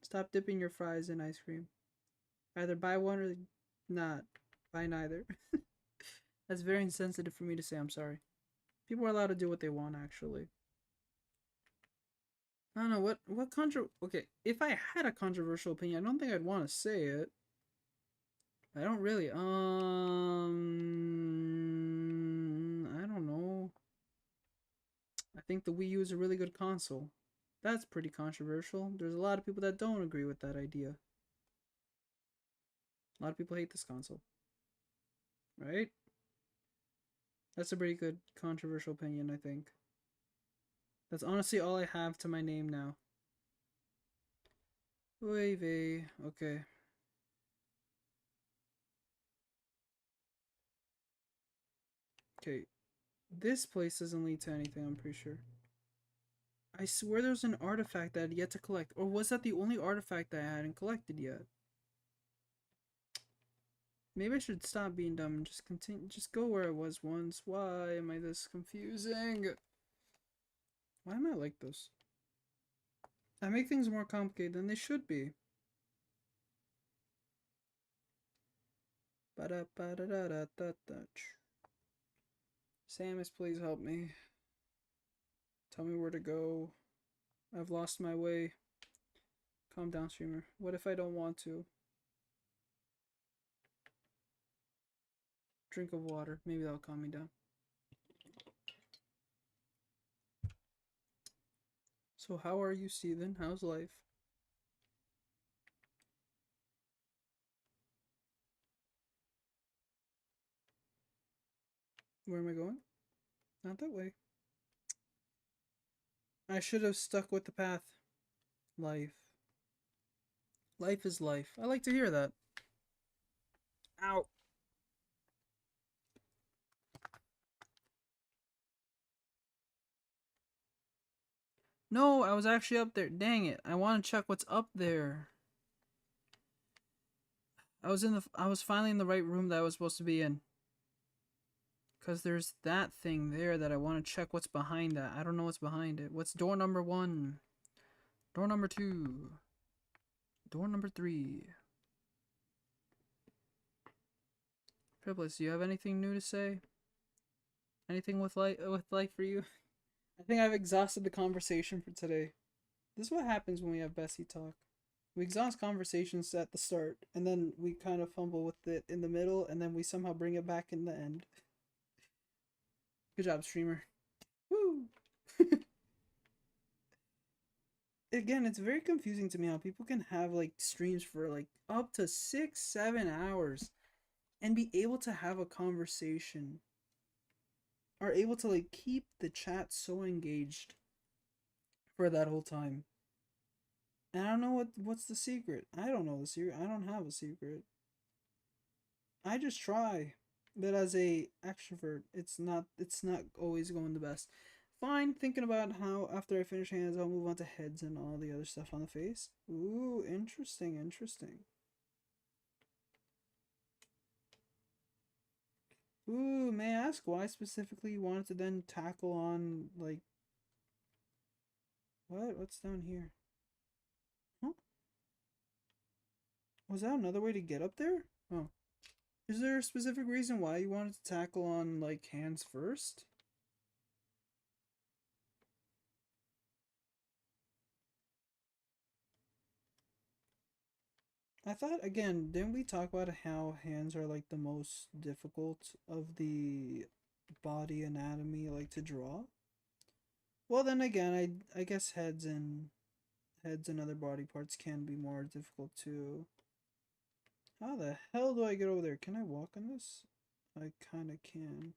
Stop dipping your fries in ice cream. Either buy one or not. Bye neither. That's very insensitive for me to say. I'm sorry. People are allowed to do what they want, actually. I don't know okay, if I had a controversial opinion, I don't think I'd want to say it. I don't really. I don't know. I think the Wii U is a really good console. That's pretty controversial. There's a lot of people that don't agree with that idea. A lot of people hate this console, right? That's a pretty good controversial opinion, I think. That's honestly all I have to my name now. Wavy. Okay. Okay. This place doesn't lead to anything, I'm pretty sure. I swear there's an artifact that I had yet to collect. Or was that the only artifact that I hadn't collected yet? Maybe I should stop being dumb and just continue. Just go where I was once. Why am I this confusing? Why am I like this? I make things more complicated than they should be. Samus, please help me. Tell me where to go. I've lost my way. Calm down, streamer. What if I don't want to? Drink of water. Maybe that'll calm me down. So how are you, Steven? How's life? Where am I going? Not that way. I should have stuck with the path. Life. Life is life. I like to hear that. Ow. No, I was actually up there. Dang it. I want to check what's up there. I was finally in the right room that I was supposed to be in. Cause there's that thing there that I want to check what's behind that. I don't know what's behind it. What's door number 1? Door number 2. Door number 3. Triplets, do you have anything new to say? Anything with life for you? I think I've exhausted the conversation for today. This is what happens when we have Bessie talk. We exhaust conversations at the start, and then we kind of fumble with it in the middle, and then we somehow bring it back in the end. Good job, streamer. Woo! Again, it's very confusing to me how people can have like streams for like up to 6-7 hours and be able to have a conversation, are able to like keep the chat so engaged for that whole time. And I don't know what's the secret. I don't know the secret. I don't have a secret. I just try. But as a extrovert, it's not always going the best. Fine, thinking about how after I finish hands, I'll move on to heads and all the other stuff on the face. Ooh, interesting, interesting. Ooh, may I ask why specifically you wanted to then tackle on, like, what? What's down here? Huh? Was that another way to get up there? Oh. Is there a specific reason why you wanted to tackle on, like, hands first? I thought, again, didn't we talk about how hands are, like, the most difficult of the body anatomy, like, to draw? Well, then again, I guess heads and other body parts can be more difficult too. How the hell do I get over there? Can I walk on this? I kinda can.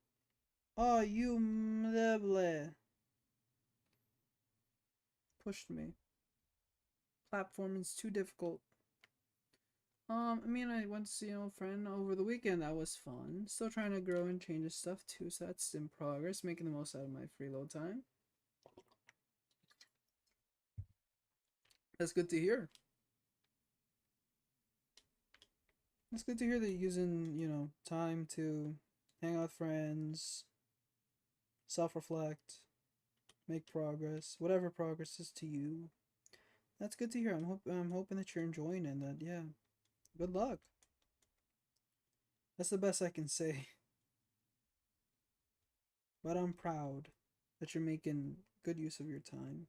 Oh, you mleble. Pushed me. Platforming's too difficult. I mean, I went to see an old friend over the weekend. That was fun. Still trying to grow and change his stuff too, so that's in progress. Making the most out of my freeload time. That's good to hear. It's good to hear that you're using, time to hang out with friends, self-reflect, make progress, whatever progress is to you. That's good to hear. I'm hoping that you're enjoying it and that, yeah, good luck. That's the best I can say. But I'm proud that you're making good use of your time.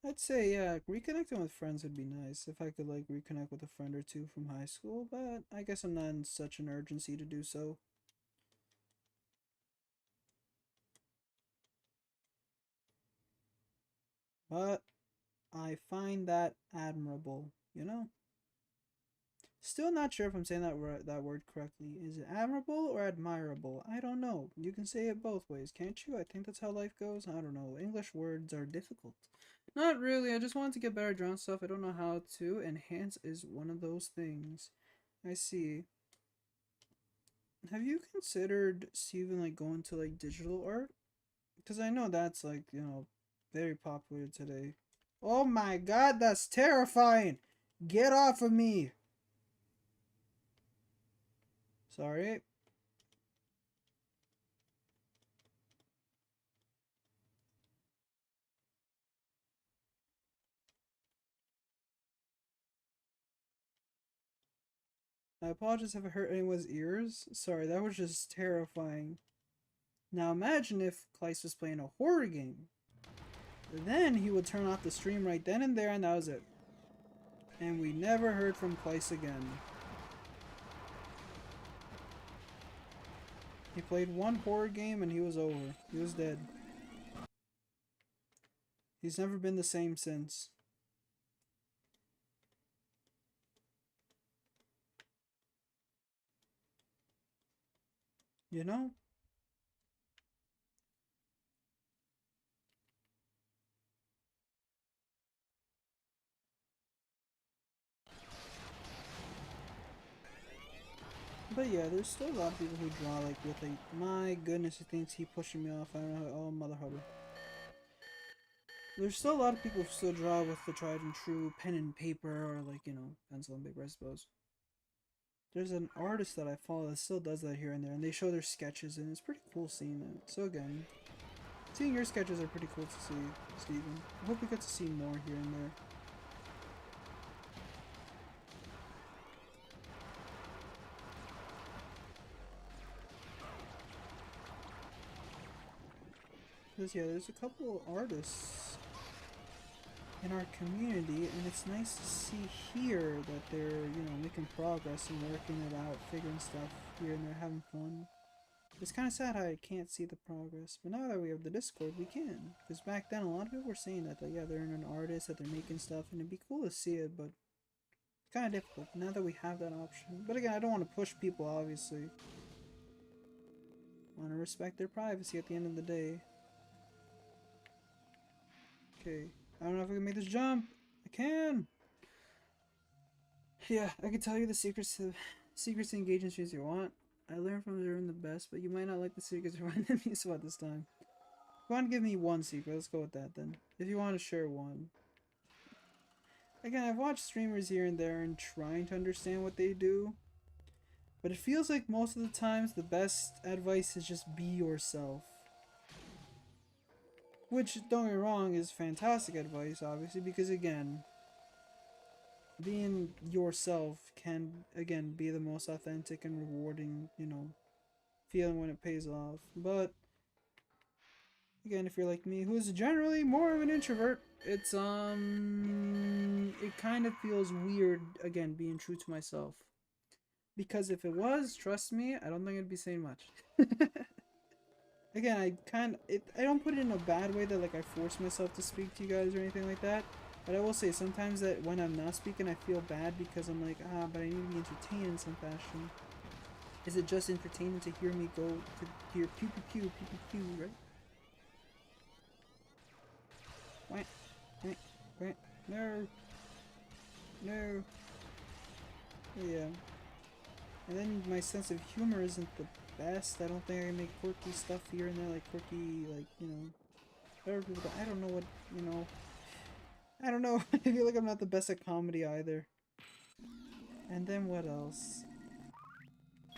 I'd say, yeah, reconnecting with friends would be nice if I could, like, reconnect with a friend or two from high school, but I guess I'm not in such an urgency to do so. But I find that admirable, you know? Still not sure if I'm saying that word correctly. Is it admirable or admirable? I don't know. You can say it both ways, can't you? I think that's how life goes. I don't know. English words are difficult. Not really. I just wanted to get better at drawing stuff. I don't know how to. Enhance is one of those things. I see. Have you considered even like going to like digital art? Because I know that's like, very popular today. Oh my god, that's terrifying! Get off of me! Sorry. I apologize if I hurt anyone's ears. Sorry, that was just terrifying. Now imagine if Kleist was playing a horror game. Then he would turn off the stream right then and there, and that was it. And we never heard from Kleist again. He played one horror game and he was over. He was dead. He's never been the same since. You know? But yeah, there's still a lot of people who draw like with a, my goodness, he thinks he pushing me off. I don't know. Oh, mother hubber. There's still a lot of people who still draw with the tried and true pen and paper, or like, pencil and paper, I suppose. There's an artist that I follow that still does that here and there, and they show their sketches, and it's pretty cool seeing that. So again, seeing your sketches are pretty cool to see, Steven. I hope we get to see more here and there. Because yeah, there's a couple artists in our community, and it's nice to see here that they're, making progress and working it out, figuring stuff here and they're having fun. It's kind of sad how I can't see the progress, but now that we have the Discord, we can. Because back then, a lot of people were saying that, yeah, they're an artist, that they're making stuff, and it'd be cool to see it, but it's kind of difficult now that we have that option. But again, I don't want to push people, obviously. I want to respect their privacy at the end of the day. Okay, I don't know if I can make this jump. I can! Yeah, I can tell you the secrets to engage in streams you want. I learned from observing the best, but you might not like the secrets you're finding useful at this time. If you want to give me one secret, let's go with that then. If you want to share one. Again, I've watched streamers here and there and trying to understand what they do. But it feels like most of the times the best advice is just be yourself. Which, don't get me wrong, is fantastic advice, obviously, because again, being yourself can, again, be the most authentic and rewarding, feeling when it pays off. But again, if you're like me, who's generally more of an introvert, it kind of feels weird, again, being true to myself. Because if it was, trust me, I don't think I'd be saying much. Again, I don't put it in a bad way that like I force myself to speak to you guys or anything like that. But I will say sometimes that when I'm not speaking, I feel bad because I'm like, but I need to be entertained in some fashion. Is it just entertaining to hear me go to hear pew pew pew pew pew pew, right? Wait, wait, wait, no, no. Yeah. And then my sense of humor isn't the best. I don't think I can make quirky stuff here and there, like quirky, like, whatever people do. I don't know what, I don't know. I feel like I'm not the best at comedy either. And then what else?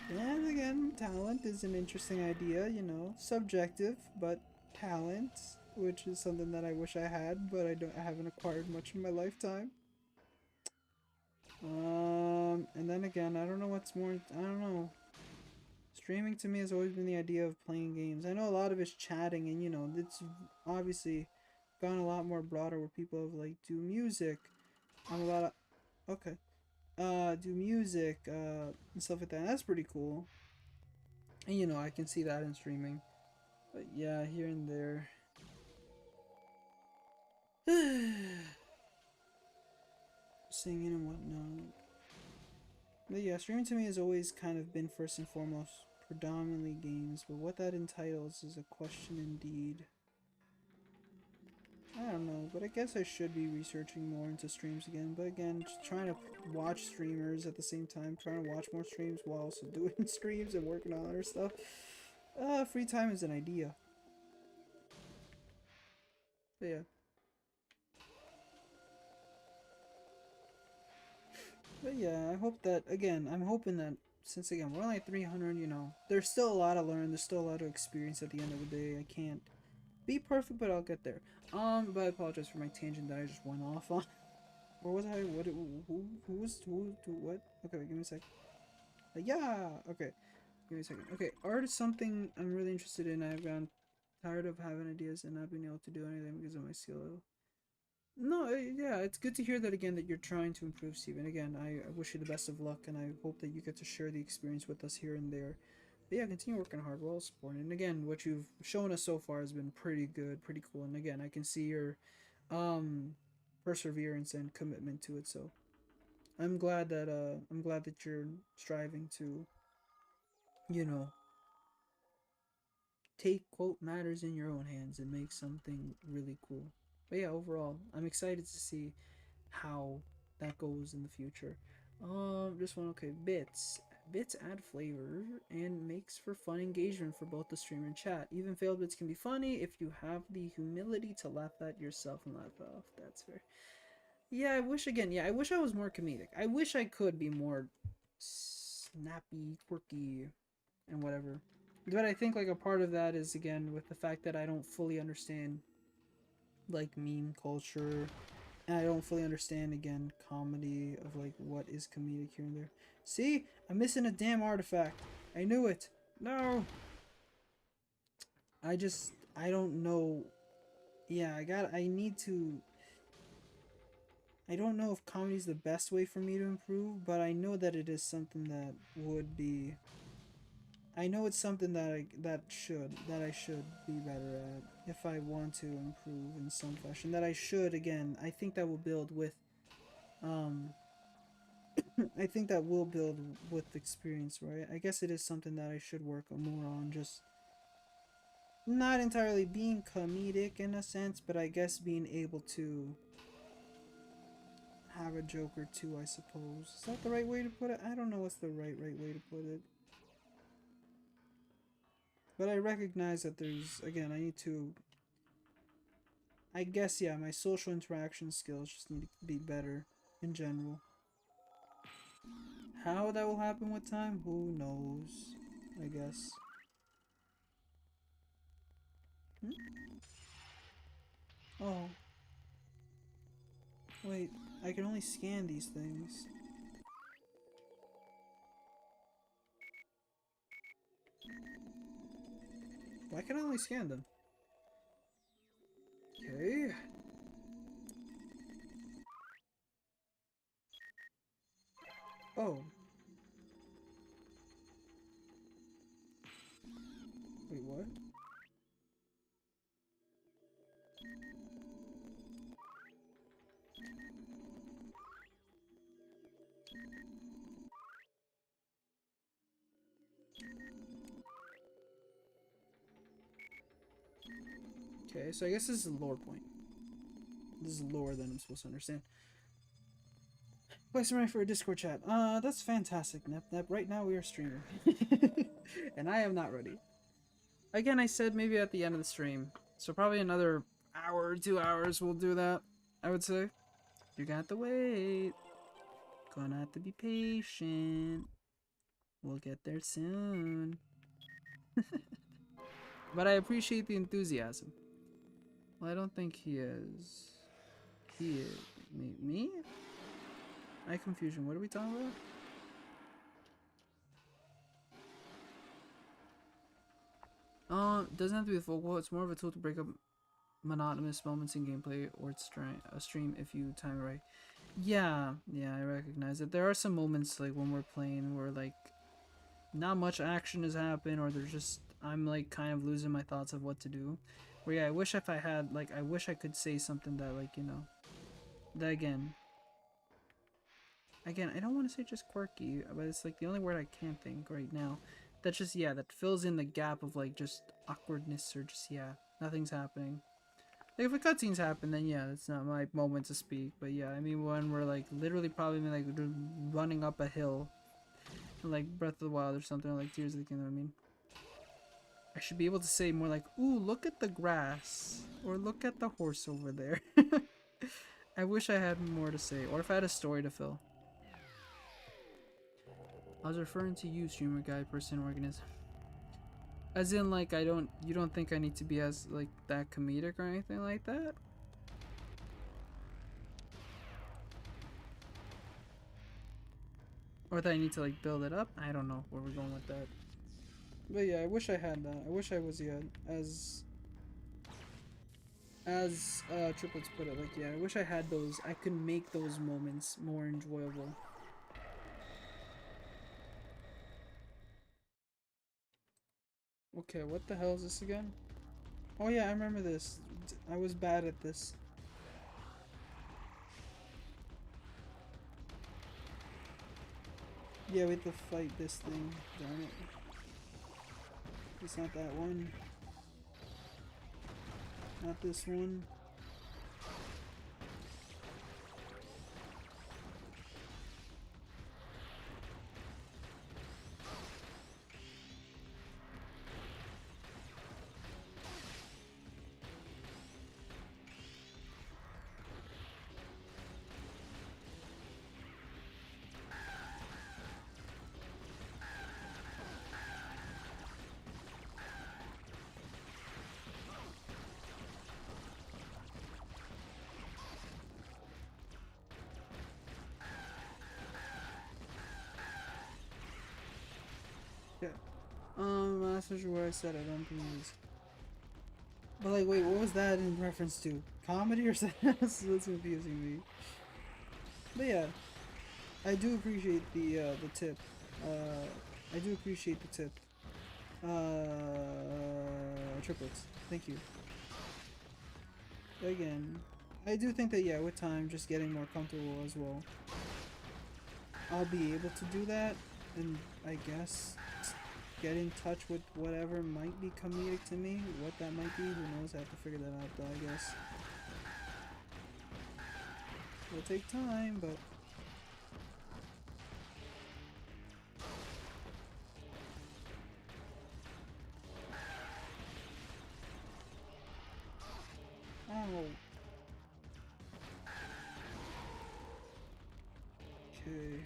And again, talent is an interesting idea, subjective, but talent. which is something that I wish I had, but I haven't acquired much in my lifetime. And then again, I don't know what's more, I don't know. Streaming to me has always been the idea of playing games. I know a lot of it's chatting, and you know, it's obviously gone a lot more broader where people have like do music. I'm a lot of, okay, do music, and stuff like that. That's pretty cool. And you know, I can see that in streaming. But yeah, here and there. Singing and whatnot. But yeah, streaming to me has always kind of been first and foremost predominantly games, but what that entitles is a question indeed. I don't know, but I guess I should be researching more into streams again. But again, just trying to watch streamers at the same time, trying to watch more streams while also doing streams and working on other stuff. Free time is an idea. But yeah. But yeah, I hope that, again, I'm hoping that since again, we're only at 300, you know, there's still a lot to learn, there's still a lot to experience at the end of the day. I can't be perfect, but I'll get there. But I apologize for my tangent that I just went off on. Where was I? What? What? Okay, wait, give me a sec. Yeah. Okay, give me a second. Okay, art is something I'm really interested in. I've gotten tired of having ideas and not being able to do anything because of my skill level. No, yeah, it's good to hear that again that you're trying to improve, Steven. Again, I wish you the best of luck, and I hope that you get to share the experience with us here and there. But yeah, continue working hard, well supported. And again, what you've shown us so far has been pretty good, pretty cool. And again, I can see your um perseverance and commitment to it. So I'm glad that you're striving to, you know, take quote matters in your own hands and make something really cool. But yeah, overall, I'm excited to see how that goes in the future. Just one, okay, bits. Bits add flavor and makes for fun engagement for both the streamer and chat. Even failed bits can be funny if you have the humility to laugh at yourself and laugh off. That's fair. Yeah, I wish again. Yeah, I wish I was more comedic. I wish I could be more snappy, quirky, and whatever. But I think like a part of that is again with the fact that I don't fully understand like meme culture, and I don't fully understand again comedy of like what is comedic here and there. See, I'm missing a damn artifact. I knew it. No. I don't know. Yeah, I need to. I don't know if comedy is the best way for me to improve, but I know that it is something that would be. I know it's something that I should be better at if I want to improve in some fashion. That I should again. I think that will build with um I think that will build with experience, right? I guess it is something that I should work more on, just not entirely being comedic in a sense, but I guess being able to have a joke or two, I suppose. Is that the right way to put it? I don't know what's the right way to put it. But I recognize that there's, again, I need to, I guess, yeah, my social interaction skills just need to be better in general. How that will happen with time, who knows, I guess. Hmm? Oh, wait, I can only scan these things. Why can I only scan them? Okay. Oh. Wait, what? Okay, so I guess this is a lore point. This is lore that I'm supposed to understand. Place ready for a Discord chat. That's fantastic, Nep. Right now we are streaming. And I am not ready. Again, I said maybe at the end of the stream. So probably another hour, 2 hours we'll do that, I would say. You got to wait. Gonna have to be patient. We'll get there soon. But I appreciate the enthusiasm. Well, I don't think he is. He is. Me? Eye confusion. What are we talking about? Doesn't have to be focal. It's more of a tool to break up monotonous moments in gameplay or a stream if you time it right. Yeah, I recognize it. There are some moments like when we're playing where like not much action has happened, or there's just I'm like kind of losing my thoughts of what to do. Where yeah, I wish if I had like I wish I could say something that like that again I don't want to say just quirky, but it's like the only word I can't think right now. That's just that fills in the gap of like just awkwardness or just nothing's happening. Like if a cutscenes happen, then that's not my moment to speak. But I mean when we're like literally probably like running up a hill, like Breath of the Wild or something, or like Tears of the Kingdom. I mean, I should be able to say more like, "Ooh, look at the grass," or "Look at the horse over there." I wish I had more to say, or if I had a story to fill. I was referring to you, streamer guy, person, organism. As in, like, you don't think I need to be as, like, that comedic or anything like that? Or that I need to, like, build it up? I don't know where we're going with that. But I wish I had that. I wish I was, as Triplets put it, like, I wish I had those, I could make those moments more enjoyable. Okay, what the hell is this again? Oh yeah, I remember this. I was bad at this. Yeah, we have to fight this thing. Darn it. It's not that one. Not this one. Yeah. I'm not so sure what I said. I don't think it was. But like, wait, what was that in reference to? Comedy or something? That's confusing me. But I do appreciate the tip. I do appreciate the tip. Triplets. Thank you. Again, I do think that with time, just getting more comfortable as well, I'll be able to do that, and I guess get in touch with whatever might be comedic to me. What that might be, who knows? I have to figure that out, though. I guess it'll take time, but. Oh. Okay.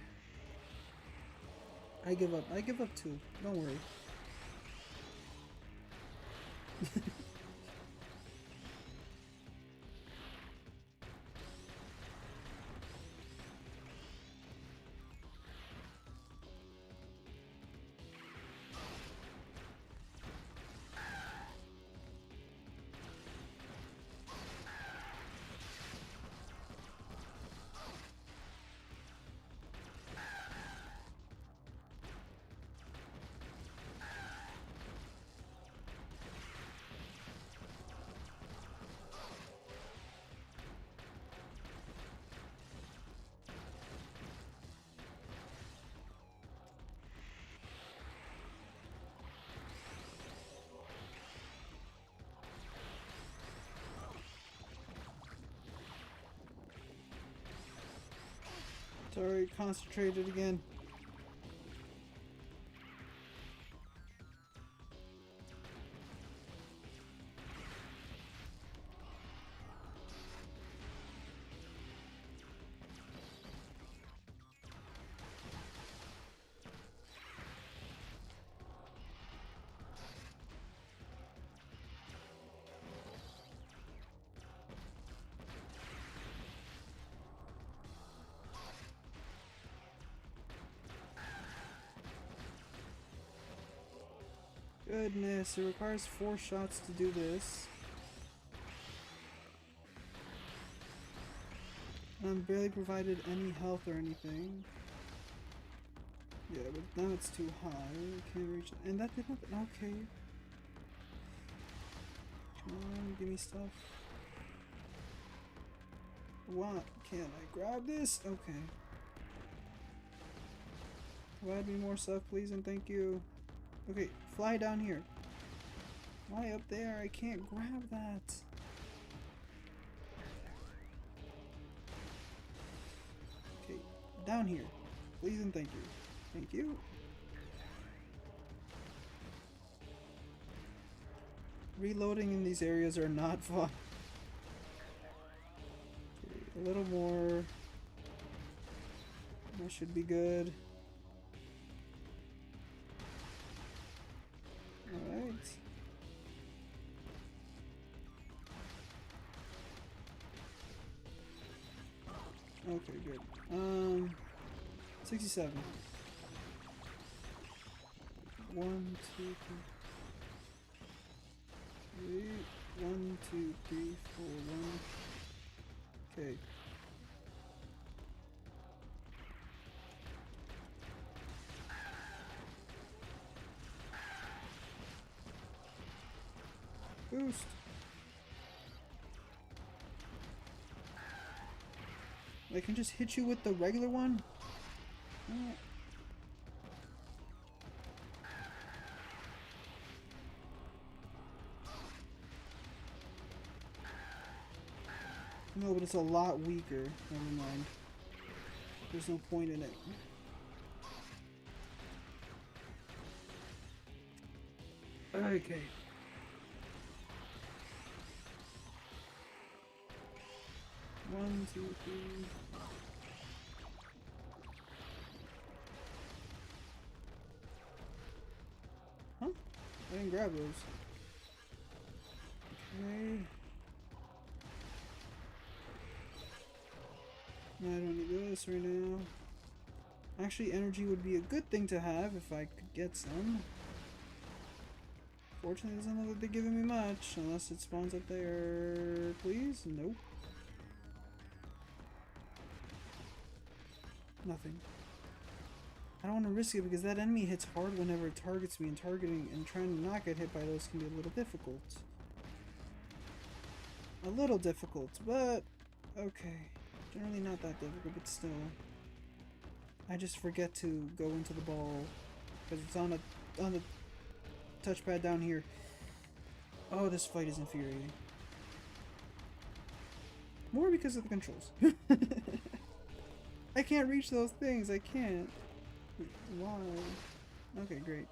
I give up. I give up too. Don't worry. Sorry, concentrated again. Goodness, it requires 4 shots to do this. I'm barely provided any health or anything. Yeah, but now it's too high. Can't reach it. And that didn't. Okay. Come on, give me stuff. What? Can't I grab this? Okay. Provide me more stuff, please, and thank you. Okay, fly down here. Why up there? I can't grab that. Okay, down here. Please and thank you. Thank you. Reloading in these areas are not fun. Okay, a little more. That should be good. Alright. Okay, good. 67. 1, 2, 3. 1, 2, 3, 4, 1. Okay. Boost. I can just hit you with the regular one? No, but it's a lot weaker. Never mind. There's no point in it. Okay. One, two, three. Huh? I didn't grab those. Okay. No, I don't need this right now. Actually, energy would be a good thing to have if I could get some. Fortunately, it doesn't look like they're giving me much, unless it spawns up there. Please? Nope. Nothing. I don't want to risk it because that enemy hits hard whenever it targets me, and targeting and trying to not get hit by those can be a little difficult. A little difficult, but okay. Generally not that difficult, but still. I just forget to go into the ball because it's on the touchpad down here. Oh, this fight is infuriating. More because of the controls. I can't reach those things. I can't. Why? Okay, great.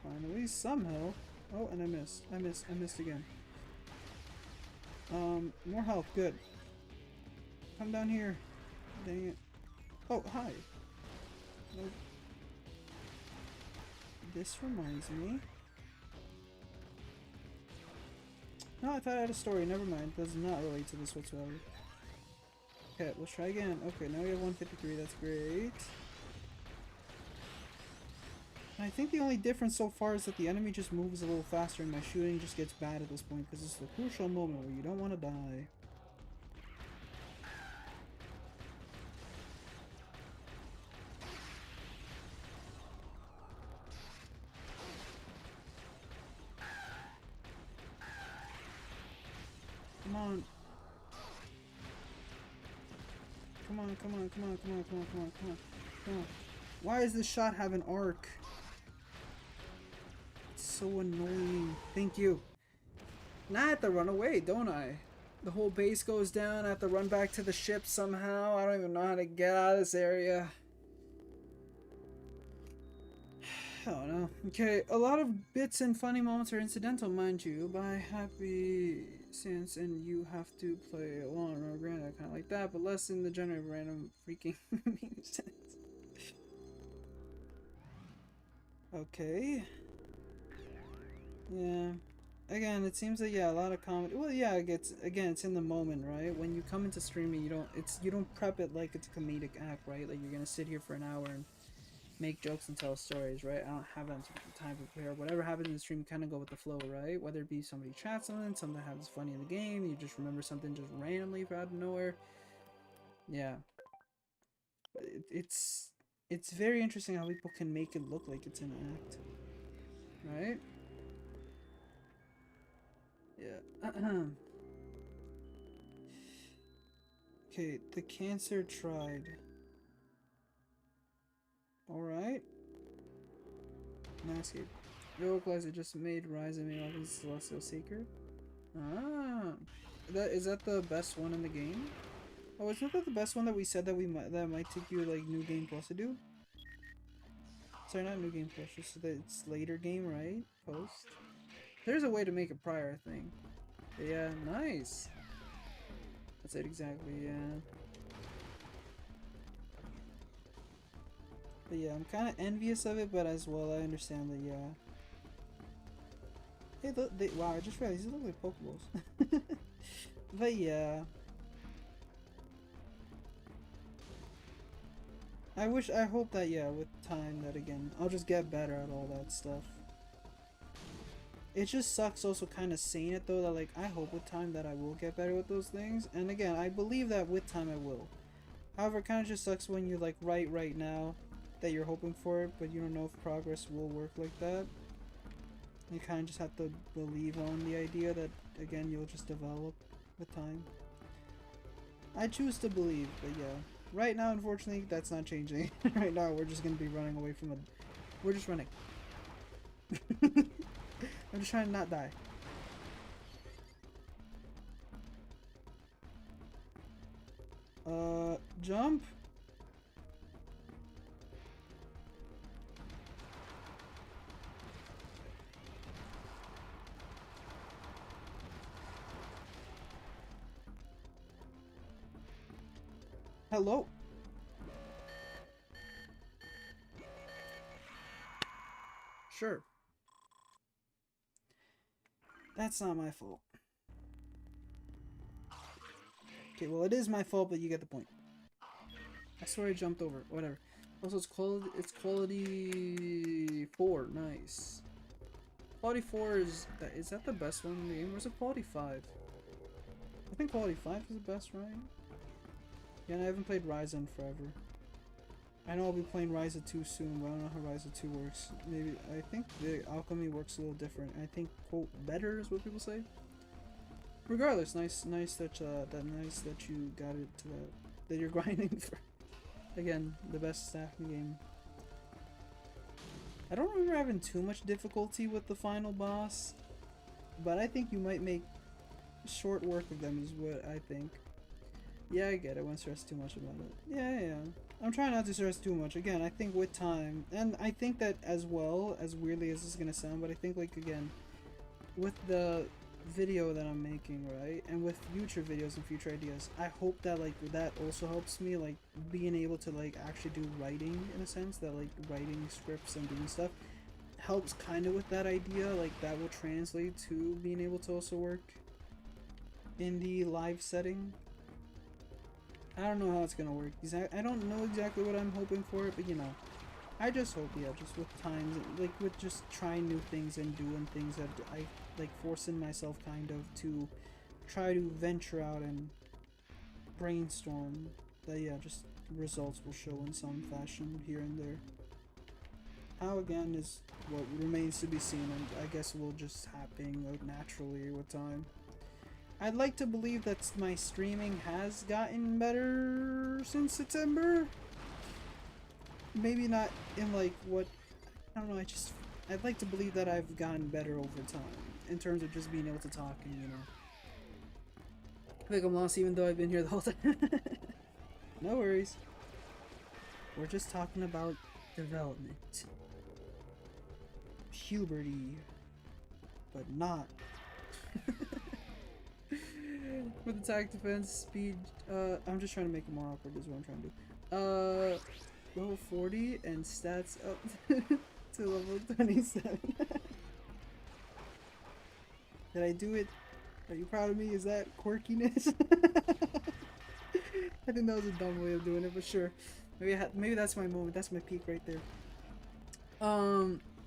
Finally, some health. Oh, and I missed. I missed again. More health. Good. Come down here. Dang it. Oh, hi. Nope. This reminds me. No, I thought I had a story. Never mind. Does not relate to this whatsoever. Okay, let's try again. Okay, now we have 153. That's great. And I think the only difference so far is that the enemy just moves a little faster and my shooting just gets bad at this point because it's the crucial moment where you don't want to die. Come on. Come on, come on, come on, come on, come on, come on, come on, come on. Why does this shot have an arc? It's so annoying. Thank you. Now I have to run away, don't I? The whole base goes down. I have to run back to the ship somehow. I don't even know how to get out of this area. I don't know. Okay, a lot of bits and funny moments are incidental, mind you. By happy sense, and you have to play along or granted, kind of like that, but less in the general random freaking meme sense. Okay. Yeah. Again, it seems that yeah, a lot of comedy. Well, yeah, it's in the moment, right? When you come into streaming, you don't prep it like it's a comedic act, right? Like you're gonna sit here for an hour and make jokes and tell stories, right? I don't have that time to prepare. Whatever happens in the stream, kind of go with the flow, right? Whether it be somebody chats something that happens funny in the game, you just remember something just randomly out of nowhere. Yeah, it's very interesting how people can make it look like it's an act, right? Yeah. Okay, the cancer tried. Alright. Nascape. Yo, Claes, it just made Rise and made all these Celestial Seeker. Ah. Is that the best one in the game? Oh, isn't that the best one that we said that that might take you like New Game Plus to do? Sorry, not New Game Plus, just that it's later game, right? Post. There's a way to make it prior, I think. But yeah, nice. That's it exactly, yeah. But yeah, I'm kind of envious of it, but as well, I understand that, yeah. Hey, look, wow, I just realized these look like Pokeballs. But yeah. I hope that, yeah, with time, that again, I'll just get better at all that stuff. It just sucks also kind of saying it though, that like, I hope with time that I will get better with those things. And again, I believe that with time I will. However, it kind of just sucks when you like write right now that you're hoping for it, but you don't know if progress will work like that. You kind of just have to believe on the idea that, again, you'll just develop with time. I choose to believe, but yeah. Right now, unfortunately, that's not changing. Right now, we're just going to be running away from a... We're just running. I'm just trying to not die. Jump? Hello? Sure. That's not my fault. Okay, well, it is my fault, but you get the point. I swear I jumped over. Whatever. Also, it's quality 4. Nice. Quality 4 is that the best one in the game, or is it quality 5? I think quality 5 is the best, right? Yeah, and I haven't played Rise in forever. I know I'll be playing Rise 2 soon, but I don't know how Rise 2 works. Maybe, I think the alchemy works a little different. I think, quote, better is what people say. Regardless, nice that you got it to that you're grinding for. Again, the best staff in the game. I don't remember having too much difficulty with the final boss, but I think you might make short work of them is what I think. Yeah, I get it. I won't stress too much about it. Yeah. I'm trying not to stress too much. Again, I think with time, and I think that as well, as weirdly as this is gonna sound, but I think like again, with the video that I'm making, right, and with future videos and future ideas, I hope that like that also helps me like being able to like actually do writing in a sense, that like writing scripts and doing stuff helps kind of with that idea, like that will translate to being able to also work in the live setting. I don't know how it's gonna work. I don't know exactly what I'm hoping for, but you know, I just hope, yeah, just with times, like with just trying new things and doing things that I like, forcing myself kind of to try to venture out and brainstorm, that yeah, just results will show in some fashion here and there. How again is what remains to be seen, and I guess will just happen like naturally with time. I'd like to believe that my streaming has gotten better since September. Maybe not in like what, I don't know, I'd like to believe that I've gotten better over time in terms of just being able to talk and, you know. I think I'm lost even though I've been here the whole time. No worries. We're just talking about development. Puberty. But not. With attack, defense, speed, I'm just trying to make it more awkward is what I'm trying to do. Level 40 and stats up to level 27. Did I do it? Are you proud of me? Is that quirkiness? I think that was a dumb way of doing it, but sure. Maybe that's my moment. That's my peak right there.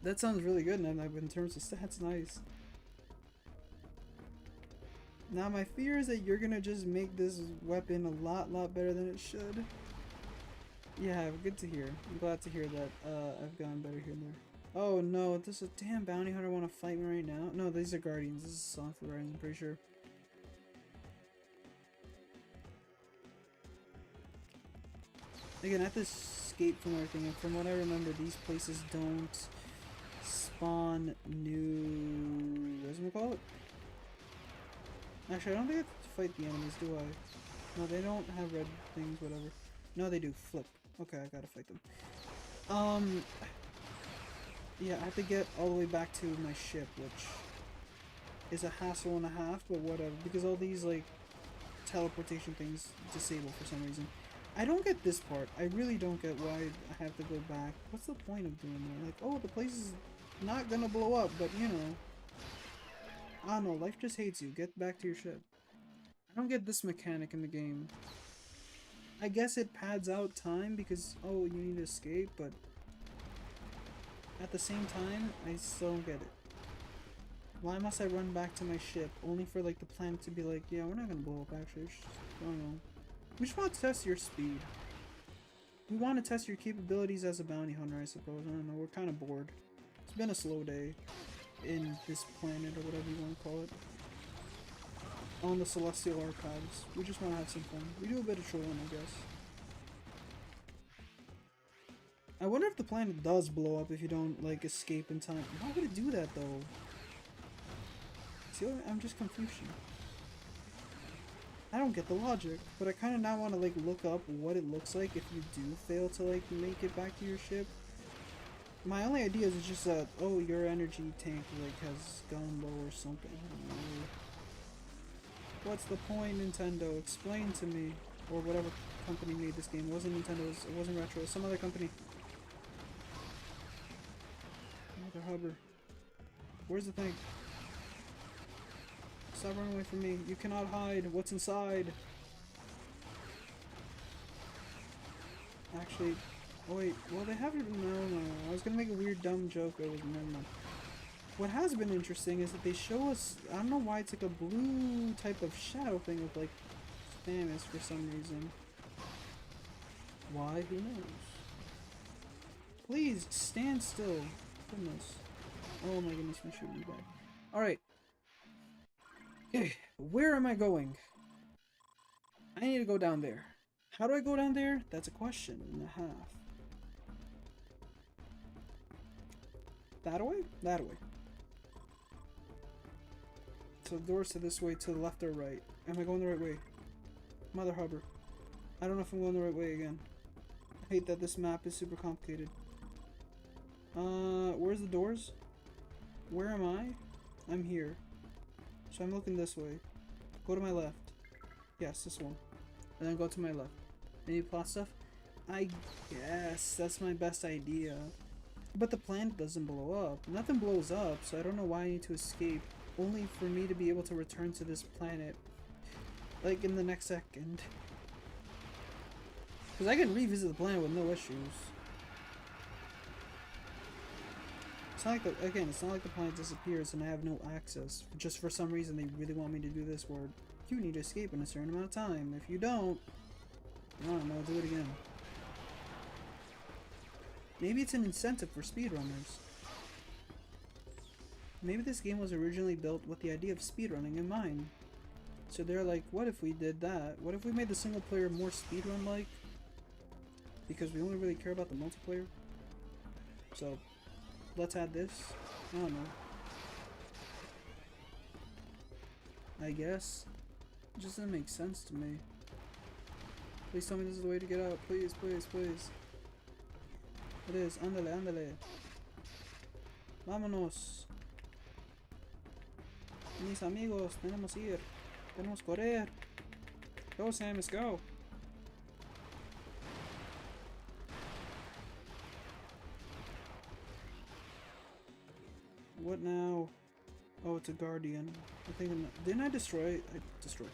That sounds really good, and in terms of stats, nice. Now my fear is that you're gonna just make this weapon a lot better than it should. Yeah, good to hear. I'm glad to hear that I've gotten better here and there. Oh no, this is a damn bounty hunter want to fight me right now? No, these are guardians. This is a song for guardians, I'm pretty sure. Again, I have to escape from everything, and from what I remember, these places don't spawn new... what do I call it? Actually, I don't think I have to fight the enemies, do I? No, they don't have red things, whatever. No, they do. Flip. Okay, I gotta fight them. Yeah, I have to get all the way back to my ship, which is a hassle and a half, but whatever, because all these, like, teleportation things disable for some reason. I don't get this part. I really don't get why I have to go back. What's the point of doing that? Like, oh, the place is not gonna blow up, but, you know. I don't know, life just hates you. Get back to your ship. I don't get this mechanic in the game. I guess it pads out time because, oh, you need to escape, but at the same time, I still don't get it. Why must I run back to my ship only for, like, the planet to be like, yeah, we're not gonna blow up, actually. I don't know. We just want to test your speed. We want to test your capabilities as a bounty hunter, I suppose. I don't know, we're kind of bored. It's been a slow day in this planet, or whatever you want to call it. On the Celestial Archives. We just want to have some fun. We do a bit of trolling, I guess. I wonder if the planet does blow up if you don't, like, escape in time. Why would it do that, though? See, I'm just confused. I don't get the logic, but I kind of now want to, like, look up what it looks like if you do fail to, like, make it back to your ship. My only idea is just that, oh, your energy tank, like, has gone low or something. I don't know. What's the point, Nintendo? Explain to me. Or whatever company made this game. It wasn't Nintendo, it wasn't Retro, it was some other company. Mother Hubber. Where's the thing? Stop running away from me. You cannot hide. What's inside? Actually, oh wait. Well, they haven't. No. I was gonna make a weird dumb joke. It was never mind. What has been interesting is that they show us. I don't know why it's like a blue type of shadow thing with like Thanos for some reason. Why? Who knows? Please stand still. Goodness. Oh my goodness, we should be back. All right. Okay, where am I going? I need to go down there. How do I go down there? That's a question and a half. That way? That way. So the doors to this way, to the left or right. Am I going the right way? Mother Hubber. I don't know if I'm going the right way again. I hate that this map is super complicated. Where's the doors? Where am I? I'm here. So I'm looking this way. Go to my left. Yes, this one. And then go to my left. Maybe plot stuff? I guess that's my best idea. But the planet doesn't blow up. Nothing blows up, so I don't know why I need to escape. Only for me to be able to return to this planet. Like in the next second. Because I can revisit the planet with no issues. It's not like again, it's not like the planet disappears and I have no access. Just for some reason they really want me to do this where you need to escape in a certain amount of time. If you don't, I don't know, do it again. Maybe it's an incentive for speedrunners. Maybe this game was originally built with the idea of speedrunning in mind. So they're like, what if we did that? What if we made the single player more speedrun-like? Because we only really care about the multiplayer. So let's add this. I don't know. I guess. It just doesn't make sense to me. Please tell me this is the way to get out. Please, please, please. It is. Ándale, ándale. Vámonos. Mis amigos, tenemos ir. Tenemos correr. Go, Samus, go. What now? Oh, it's a guardian. I think didn't I destroy it? I destroyed.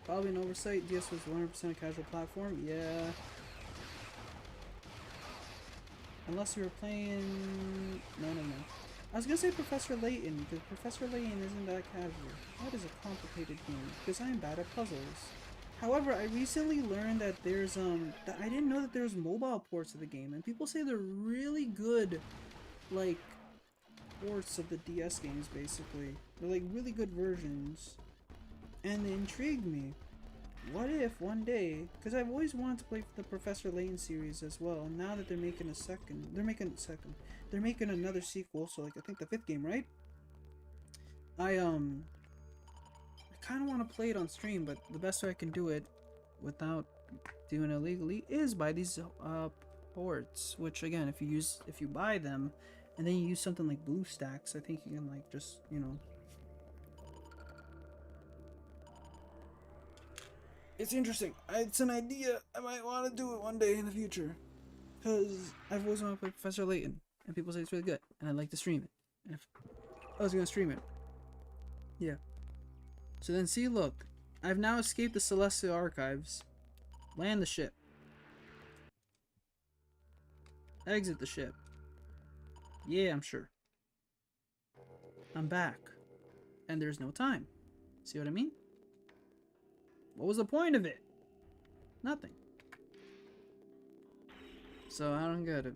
Probably an oversight. DS was 100% a casual platform. Yeah. Unless you were playing... No, no, no. I was gonna say Professor Layton, because Professor Layton isn't that casual. That is a complicated game, because I'm bad at puzzles. However, I recently learned that there's, that I didn't know that there's mobile ports of the game, and people say they're really good, like, ports of the DS games, basically. They're, like, really good versions. And they intrigued me. What if one day, because I've always wanted to play the Professor Layton series as well, and now that they're making they're making another sequel, so like I think the 5th game, right? I kind of want to play it on stream, but the best way I can do it without doing it illegally is by these ports, which again, if you buy them and then you use something like BlueStacks, I think you can like just, you know, it's interesting. It's an idea. I might want to do it one day in the future. Because I've always wanted to play Professor Layton. And people say it's really good. And I'd like to stream it. And if I was going to stream it. Yeah. So then see, look. I've now escaped the Celestial Archives. Land the ship. Exit the ship. Yeah, I'm sure. I'm back. And there's no time. See what I mean? What was the point of it? Nothing. So I don't get it.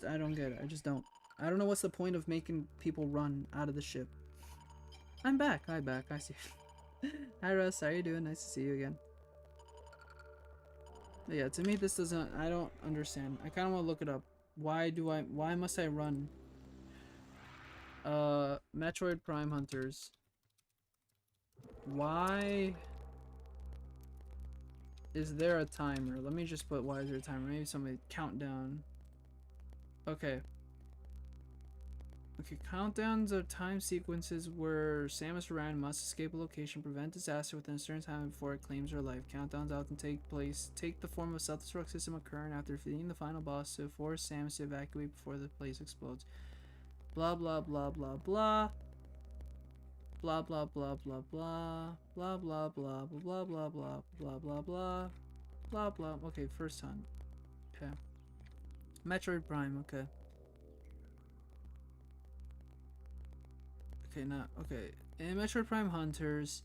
I don't get it. I just don't. I don't know what's the point of making people run out of the ship. I'm back. Hi, back. I see. Hi, Russ. How you doing? Nice to see you again. But yeah, to me, this doesn't... I don't understand. I kind of want to look it up. Why must I run? Metroid Prime Hunters. Why... is there a timer? Let me just put why is there a timer? Maybe somebody countdown. Okay. Okay, countdowns are time sequences where Samus Aran must escape a location, prevent disaster within a certain time before it claims her life. Countdowns often take the form of a self-destruct system occurring after defeating the final boss to force Samus to evacuate before the place explodes. Blah blah blah blah blah. Blah blah blah blah blah. Blah blah blah blah blah blah blah blah blah blah. Blah blah. Okay, first time. Okay. Metroid Prime, okay. Okay, not okay. In Metroid Prime Hunters,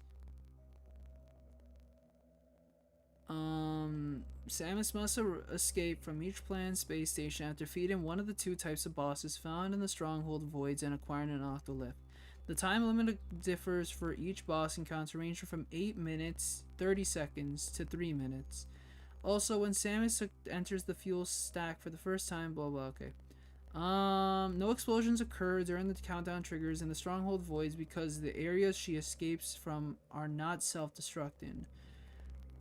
Samus must escape from each planned space station after defeating one of the 2 types of bosses found in the stronghold voids and acquiring an octolith. The time limit differs for each boss encounter, ranging from 8 minutes, 30 seconds to 3 minutes. Also, when Samus enters the fuel stack for the first time, blah blah. Okay. No explosions occur during the countdown triggers in the stronghold voids because the areas she escapes from are not self-destructing.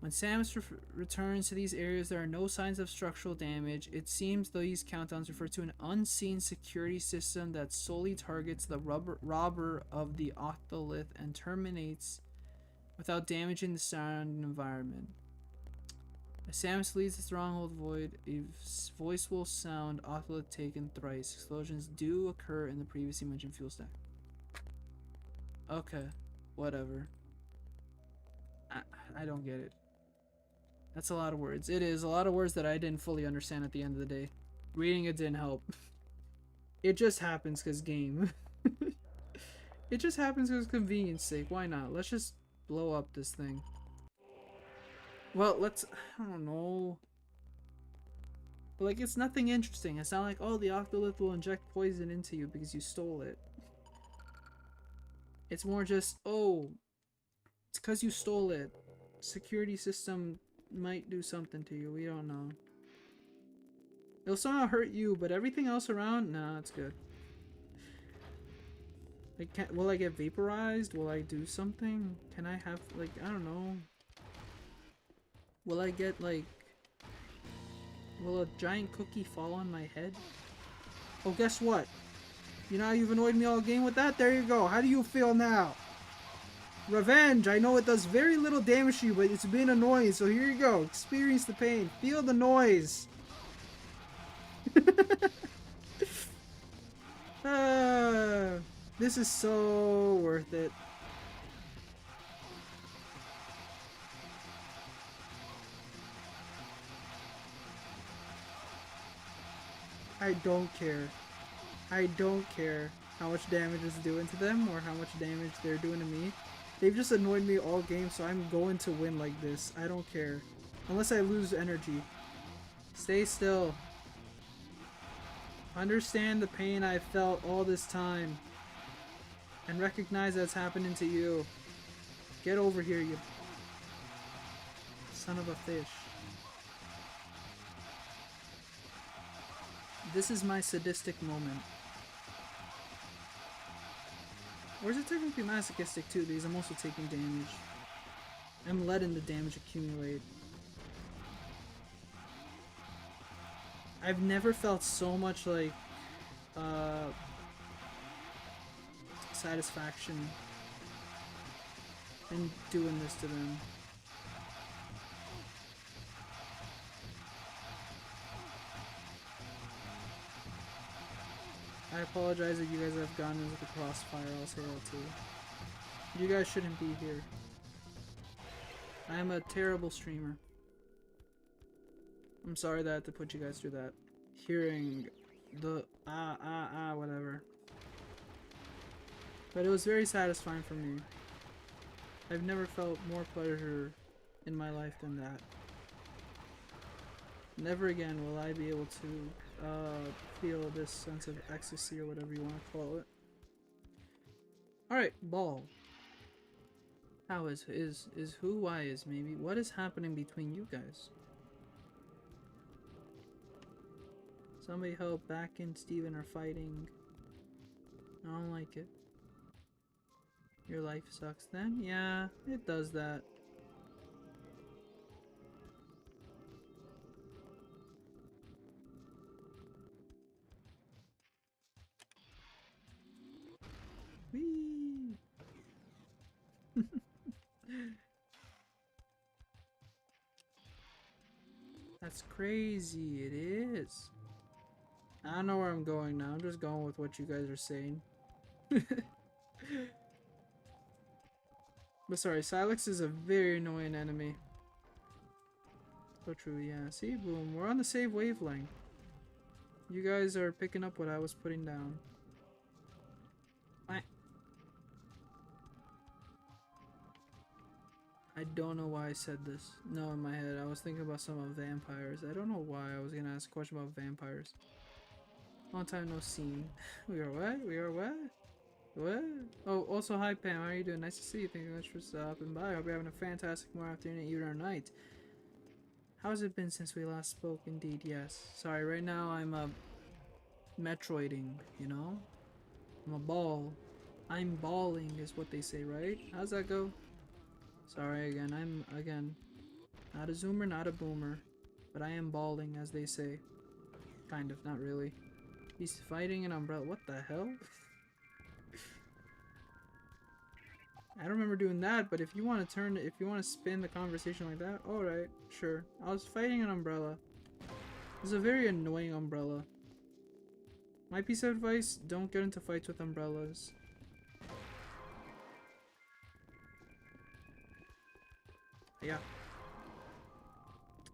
When Samus returns to these areas, there are no signs of structural damage. It seems these countdowns refer to an unseen security system that solely targets the robber of the octolith and terminates without damaging the surrounding environment. As Samus leaves the stronghold void, a voice will sound octolith taken thrice. Explosions do occur in the previously mentioned fuel stack. Okay, whatever. I don't get it. That's a lot of words. It is a lot of words that I didn't fully understand at the end of the day. Reading it didn't help. It just happens because game. It just happens because convenience sake. Why not? Let's just blow up this thing. Well, let's... I don't know. But, like, it's nothing interesting. It's not like, oh, the octolith will inject poison into you because you stole it. It's more just, oh, it's because you stole it. Security system might do something to you. We don't know. It'll somehow hurt you, but everything else around, nah, it's good. Like, will I get vaporized? Will I do something? Can I have, like, I don't know. Will I get, like... will a giant cookie fall on my head? Oh, guess what? You know how you've annoyed me all game with that? There you go. How do you feel now? Revenge! I know it does very little damage to you, but it's been annoying, so here you go. Experience the pain. Feel the noise. This is so worth it. I don't care. I don't care how much damage is doing to them or how much damage they're doing to me. They've just annoyed me all game, so I'm going to win like this. I don't care. Unless I lose energy. Stay still. Understand the pain I've felt all this time. And recognize that's happening to you. Get over here, you son of a fish. This is my sadistic moment. Or is it technically masochistic too, because I'm also taking damage. I'm letting the damage accumulate. I've never felt so much like satisfaction in doing this to them. I apologize if you guys have gone into the crossfire, I'll say that too. You guys shouldn't be here. I am a terrible streamer. I'm sorry that I had to put you guys through that. Hearing the whatever. But it was very satisfying for me. I've never felt more pleasure in my life than that. Never again will I be able to feel this sense of ecstasy or whatever you want to call it. Alright, ball. How is who, why is maybe? What is happening between you guys? Somebody help, Back and Steven are fighting. I don't like it. Your life sucks then? Yeah, it does that. Whee! That's crazy, it is. I don't know where I'm going now, I'm just going with what you guys are saying. But sorry, Silex is a very annoying enemy. So true, yeah. See, boom, we're on the same wavelength. You guys are picking up what I was putting down. I don't know why I said this. No, in my head, I was thinking about some of vampires. I don't know why I was gonna ask a question about vampires. Long time no seen. We are what? We are what? What? Oh, also, hi Pam, how are you doing? Nice to see you. Thank you much for stopping by. I hope you're having a fantastic morning, afternoon, evening, or night. How's it been since we last spoke? Indeed, yes. Sorry, right now I'm Metroiding, you know? I'm a ball. I'm balling is what they say, right? How's that go? Sorry again, I'm not a zoomer, not a boomer, but I am balling as they say. Kind of, not really. He's fighting an umbrella. What the hell? I don't remember doing that, but if you want to spin the conversation like that, alright, sure. I was fighting an umbrella. It's a very annoying umbrella. My piece of advice, don't get into fights with umbrellas. Yeah.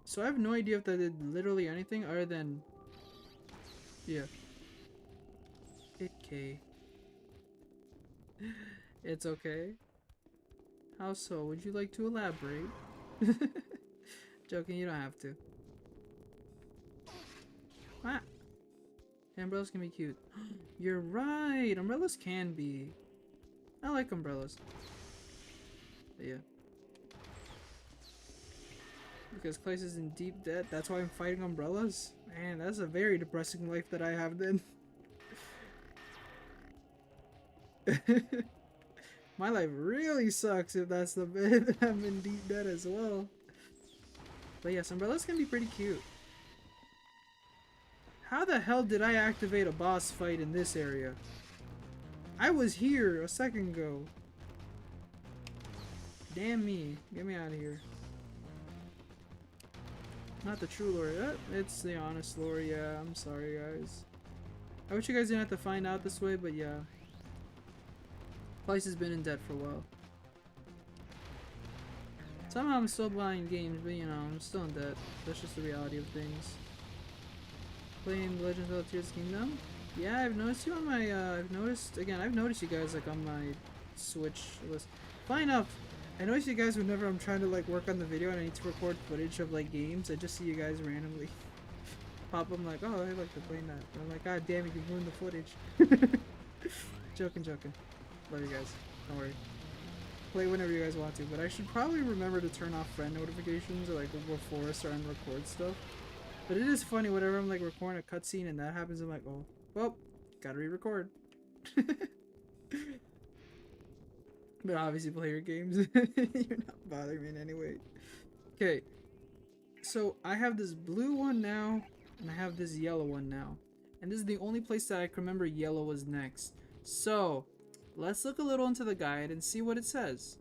So I have no idea if that did literally anything other than... Yeah. Okay. It's okay. How so? Would you like to elaborate? Joking, you don't have to. Ah! Umbrellas can be cute. You're right! Umbrellas can be. I like umbrellas. But yeah. Because Claes is in deep debt, that's why I'm fighting umbrellas? Man, that's a very depressing life that I have then. My life really sucks if that's the bit. I'm in deep debt as well. But yes, umbrellas can be pretty cute. How the hell did I activate a boss fight in this area? I was here a second ago. Damn me. Get me out of here. Not the true lore. It's the honest lore. Yeah, I'm sorry, guys. I wish you guys didn't have to find out this way, but yeah. Claes has been in debt for a while. Somehow I'm still buying games, but you know, I'm still in debt. That's just the reality of things. Playing The Legend of Zelda Tears of the Kingdom. Yeah, I've noticed you on my, I've noticed you guys like on my Switch list. Funny enough, I notice you guys whenever I'm trying to like work on the video and I need to record footage of like games, I just see you guys randomly pop up. I'm like, oh, I like to play that. And I'm like, god damn it, you ruined the footage. Joking. Love you guys. Don't worry. Play whenever you guys want to, but I should probably remember to turn off friend notifications or like before I start and record stuff. But it is funny whenever I'm like recording a cutscene and that happens, I'm like, oh, well, gotta re-record. But obviously play your games. You're not bothering me in any way. Okay, so I have this blue one now, and I have this yellow one now. And this is the only place that I can remember yellow was next. So, let's look a little into the guide and see what it says.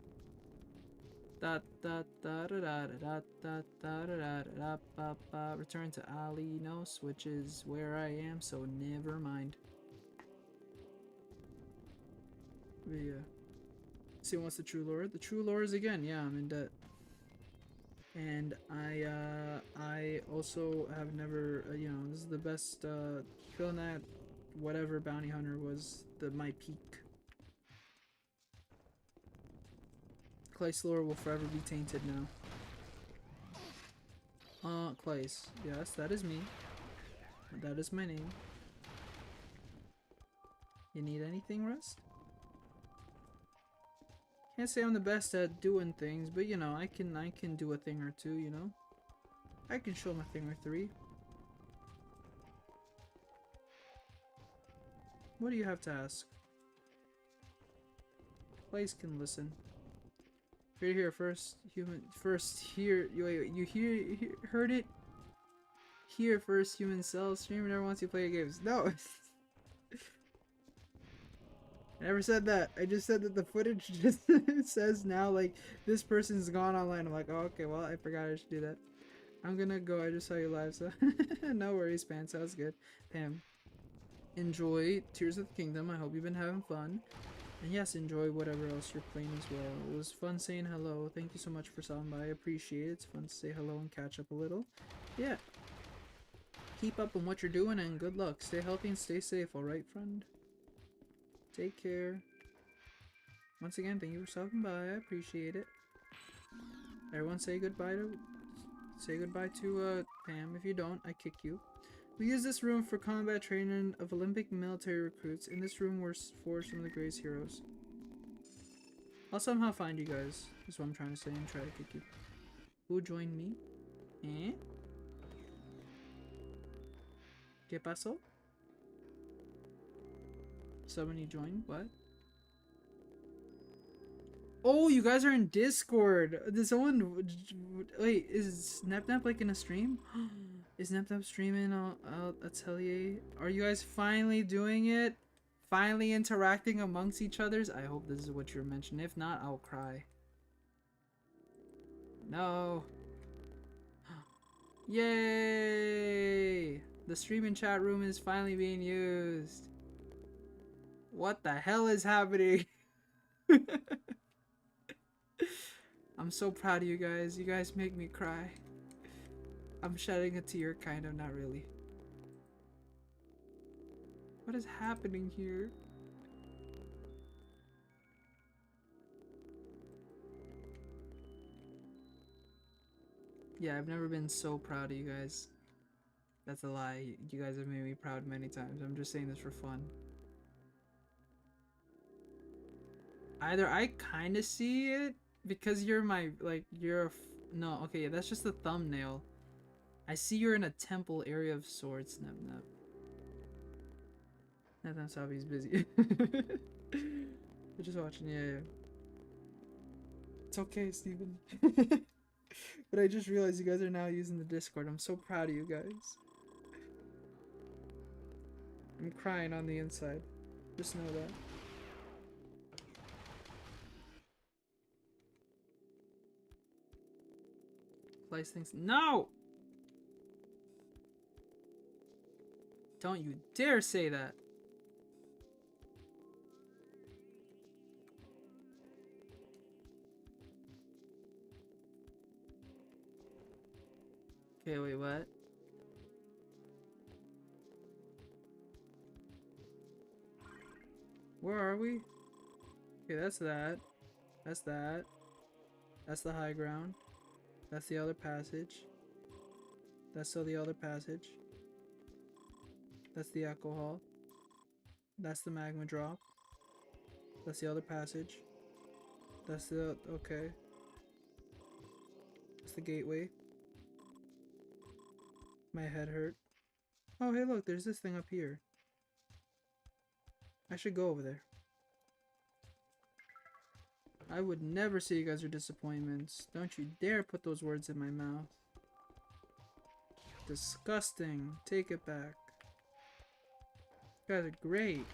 Return to Alinos, which is where I am, so never mind. But yeah. See what's the true lore? The true lore is again, yeah, I'm in debt. And I also have never, you know, this is the best, feeling that whatever bounty hunter was my peak. Claes lore will forever be tainted now. Claes. Yes, that is me. That is my name. You need anything, Rust? Can't say I'm the best at doing things, but you know, I can do a thing or two, you know? I can show them a thing or three. What do you have to ask? Claes can listen. If you're here first, heard it? Here first, human cells. Streamer never wants you to play your games. No! I never said that. I just said that the footage just says now, like, this person's gone online. I'm like, oh, okay, well, I forgot I should do that. I'm gonna go. I just saw you live, so no worries, Pam. Sounds good. Pam, enjoy Tears of the Kingdom. I hope you've been having fun. And yes, enjoy whatever else you're playing as well. It was fun saying hello. Thank you so much for stopping by. I appreciate it. It's fun to say hello and catch up a little. Yeah. Keep up on what you're doing and good luck. Stay healthy and stay safe, alright, friend? Take care. Once again, thank you for stopping by. I appreciate it. Everyone say goodbye to Pam. If you don't, I kick you. We use this room for combat training of Olympic military recruits. In this room were forged some of the greatest heroes. I'll somehow find you guys. That's what I'm trying to say and try to kick you. Who joined me? Eh? ¿Qué pasó? Somebody joined? What? Oh, you guys are in Discord. Did someone... Wait, is SnapNap like in a stream? Is SnapNap streaming Atelier? Are you guys finally doing it? Finally interacting amongst each others? I hope this is what you're mentioning. If not, I'll cry. No. Yay! The streaming chat room is finally being used. What the hell is happening? I'm so proud of you guys. You guys make me cry. I'm shedding a tear, kind of, not really. What is happening here? Yeah, I've never been so proud of you guys. That's a lie. You guys have made me proud many times. I'm just saying this for fun. Either I kind of see it because you're my, like, no, okay, that's just the thumbnail. I see you're in a temple area of sorts, Snap. That's how he's busy. We're just watching, yeah. It's okay, Steven. But I just realized you guys are now using the Discord. I'm so proud of you guys. I'm crying on the inside. Just know that. Place things. No! Don't you dare say that. Okay, wait, what? Where are we? Okay, that's that. That's that. That's the high ground. That's the other passage. That's still the other passage. That's the alcohol. That's the magma drop. That's the other passage. That's the... okay. That's the gateway. My head hurt. Oh, hey look, there's this thing up here. I should go over there. I would never say you guys are disappointments. Don't you dare put those words in my mouth. Disgusting. Take it back. You guys are great.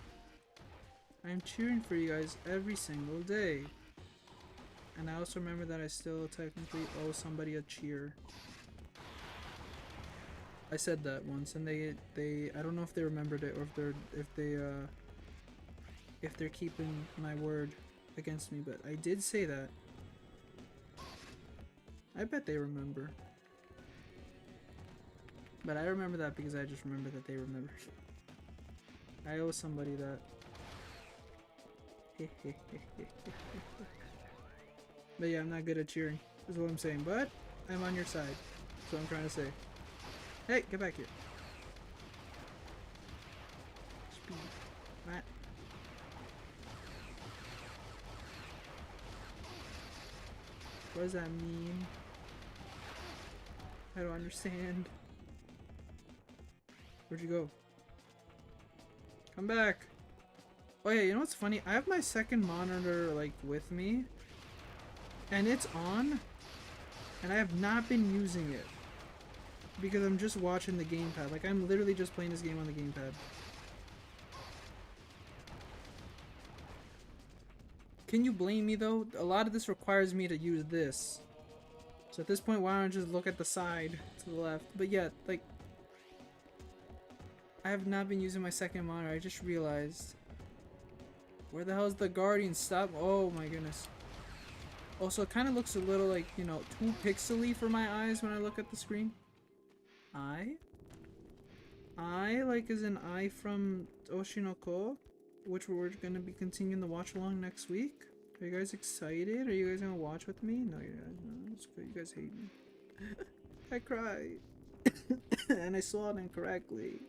I'm cheering for you guys every single day. And I also remember that I still technically owe somebody a cheer. I said that once and they I don't know if they remembered it or if they're keeping my word against me, but I did say that. I bet they remember. But I remember that because I just remember that they remembered. I owe somebody that. But yeah, I'm not good at cheering, is what I'm saying. But I'm on your side. That's what I'm trying to say. Hey, get back here. Speed. Matt. What does that mean? I don't understand. Where'd you go? Come back. Oh yeah, you know what's funny? I have my second monitor like with me. And it's on. And I have not been using it. Because I'm just watching the gamepad. Like I'm literally just playing this game on the gamepad. Can you blame me though? A lot of this requires me to use this. So at this point, why don't I just look at the side to the left? But yeah, like... I have not been using my second monitor, I just realized. Where the hell is the Guardian? Stop! Oh my goodness. Also, it kind of looks a little like, you know, too pixely for my eyes when I look at the screen. I like as an I from Oshinoko, which we're going to be continuing the watch along next week. Are you guys excited? Are you guys going to watch with me? No, you guys, no, it's good. You guys hate me. I cried. And I saw it incorrectly.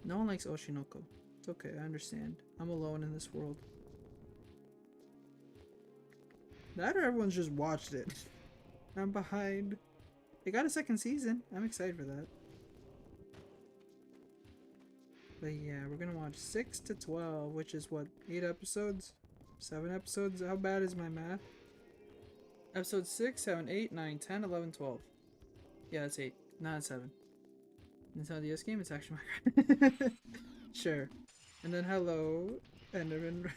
No one likes Oshinoko. It's okay, I understand. I'm alone in this world. That or everyone's just watched it. I'm behind. They got a second season. I'm excited for that. But yeah, we're gonna watch 6 to 12, which is what, 8 episodes? 7 episodes? How bad is my math? Episode 6, 7, 8, 9, 10, 11, 12. Yeah, that's 8. Not 7. Nintendo DS game, it's actually my Sure. And then hello, Enderman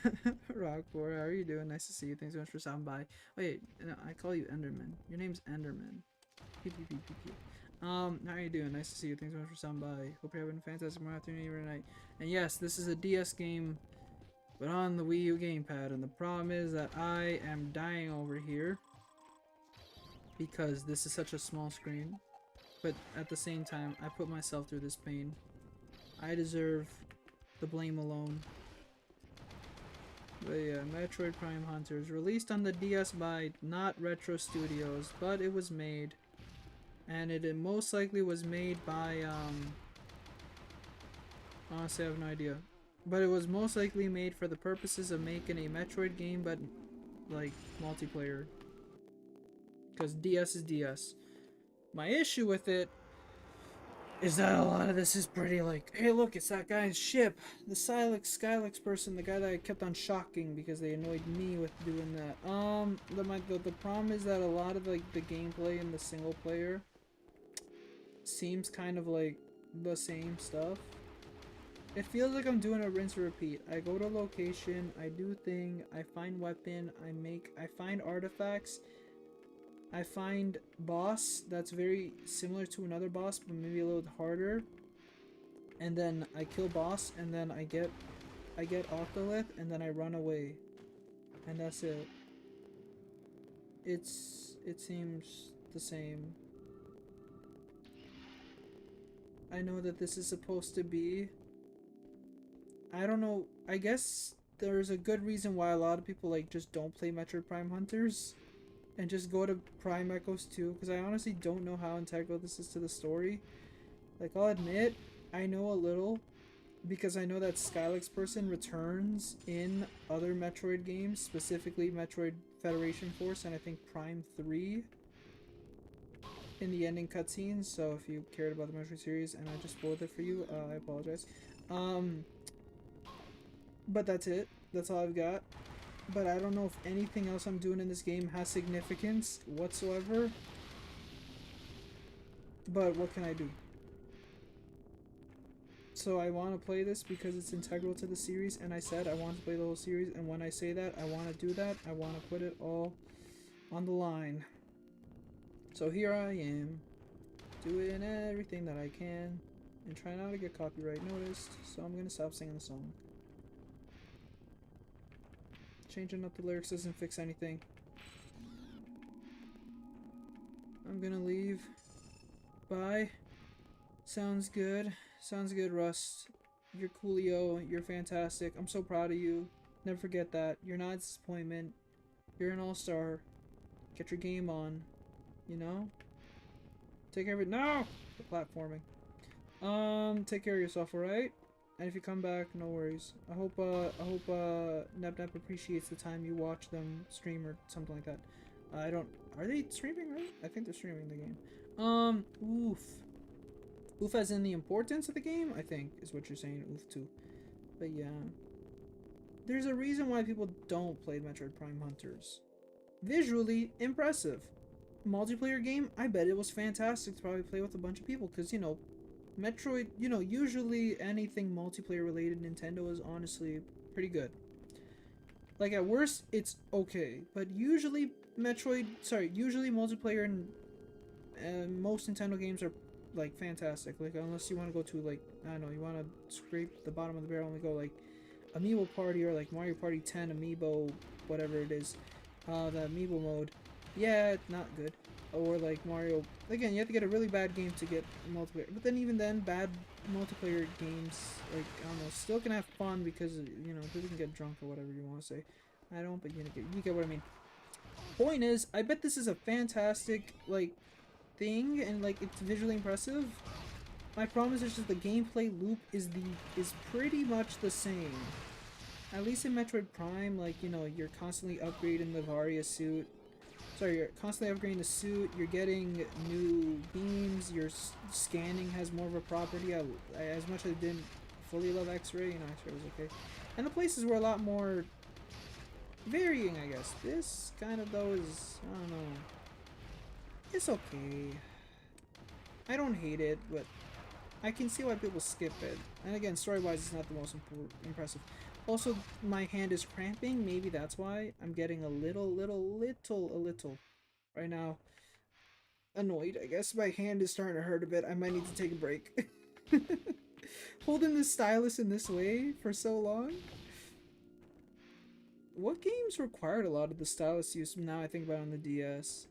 Rockboard. How are you doing? Nice to see you. Thanks so much for stopping by. Wait, no, I call you Enderman. Your name's Enderman. How are you doing? Nice to see you. Thanks so much for stopping by. Hope you're having a fantastic morning, afternoon, evening, night. And yes, this is a DS game, but on the Wii U gamepad. And the problem is that I am dying over here because this is such a small screen. But at the same time, I put myself through this pain. I deserve the blame alone. But yeah, Metroid Prime Hunters, released on the DS by not Retro Studios, but it was made. And it most likely was made by, honestly I have no idea. But it was most likely made for the purposes of making a Metroid game, but, like, multiplayer. Because DS is DS. My issue with it is that a lot of this is pretty like, hey look, it's that guy's ship. The Skylex person, the guy that I kept on shocking because they annoyed me with doing that. The problem is that a lot of like the gameplay in the single player seems kind of like the same stuff. It feels like I'm doing a rinse and repeat. I go to a location, I do thing, I find weapon, I find artifacts, I find boss that's very similar to another boss, but maybe a little harder. And then I kill boss, and then I get Octolith, and then I run away. And that's it. It seems the same. I know that this is supposed to be I don't know. I guess there's a good reason why a lot of people like just don't play Metroid Prime Hunters and just go to Prime Echoes 2, because I honestly don't know how integral this is to the story. Like, I'll admit, I know a little, because I know that Skylex person returns in other Metroid games, specifically Metroid Federation Force and I think Prime 3 in the ending cutscenes. So if you cared about the Metroid series and I just spoiled it for you, I apologize. But that's it. That's all I've got. But I don't know if anything else I'm doing in this game has significance whatsoever. But what can I do? So I want to play this because it's integral to the series, and I said I want to play the whole series, and when I say that, I want to do that. I want to put it all on the line. So here I am, doing everything that I can, and trying not to get copyright noticed, so I'm going to stop singing the song. Changing up the lyrics doesn't fix anything. I'm gonna leave. Bye. Sounds good. Sounds good, Rust. You're coolio. You're fantastic. I'm so proud of you. Never forget that. You're not a disappointment. You're an all-star. Get your game on. You know? Take care of it. No! The platforming. Take care of yourself, alright? And if you come back, no worries. I hope Nep appreciates the time you watch them stream or something like that. I don't... Are they streaming, right? I think they're streaming the game. Oof. Oof as in the importance of the game, I think, is what you're saying. Oof too. But yeah. There's a reason why people don't play Metroid Prime Hunters. Visually impressive. Multiplayer game, I bet it was fantastic to probably play with a bunch of people, because, you know, Metroid, you know, usually anything multiplayer related Nintendo is honestly pretty good. Like, at worst, it's okay, but usually usually multiplayer and most Nintendo games are, like, fantastic. Like, unless you want to go to, like, I don't know, you want to scrape the bottom of the barrel and go, like, Amiibo Party or, like, Mario Party 10 Amiibo, whatever it is, the Amiibo mode. Yeah, not good. Or like Mario, again, you have to get a really bad game to get multiplayer. But then even then, bad multiplayer games, like, I don't know, still can have fun because, you know, people can get drunk or whatever you want to say. I don't, but you get what I mean. Point is, I bet this is a fantastic, like, thing, and, like, it's visually impressive. My problem is just the gameplay loop is pretty much the same. At least in Metroid Prime, like, you know, you're constantly upgrading the Varia suit. Sorry, you're constantly upgrading the suit, you're getting new beams, your scanning has more of a property. As much as I didn't fully love X-Ray, you know, X-Ray was okay. And the places were a lot more varying, I guess. This kind of, though, is, I don't know. It's okay. I don't hate it, but I can see why people skip it. And again, story-wise, it's not the most impressive. Also, my hand is cramping. Maybe that's why I'm getting a little right now annoyed. I guess my hand is starting to hurt a bit. I might need to take a break. Holding this stylus in this way for so long. What games required a lot of the stylus use now I think about it on the DS?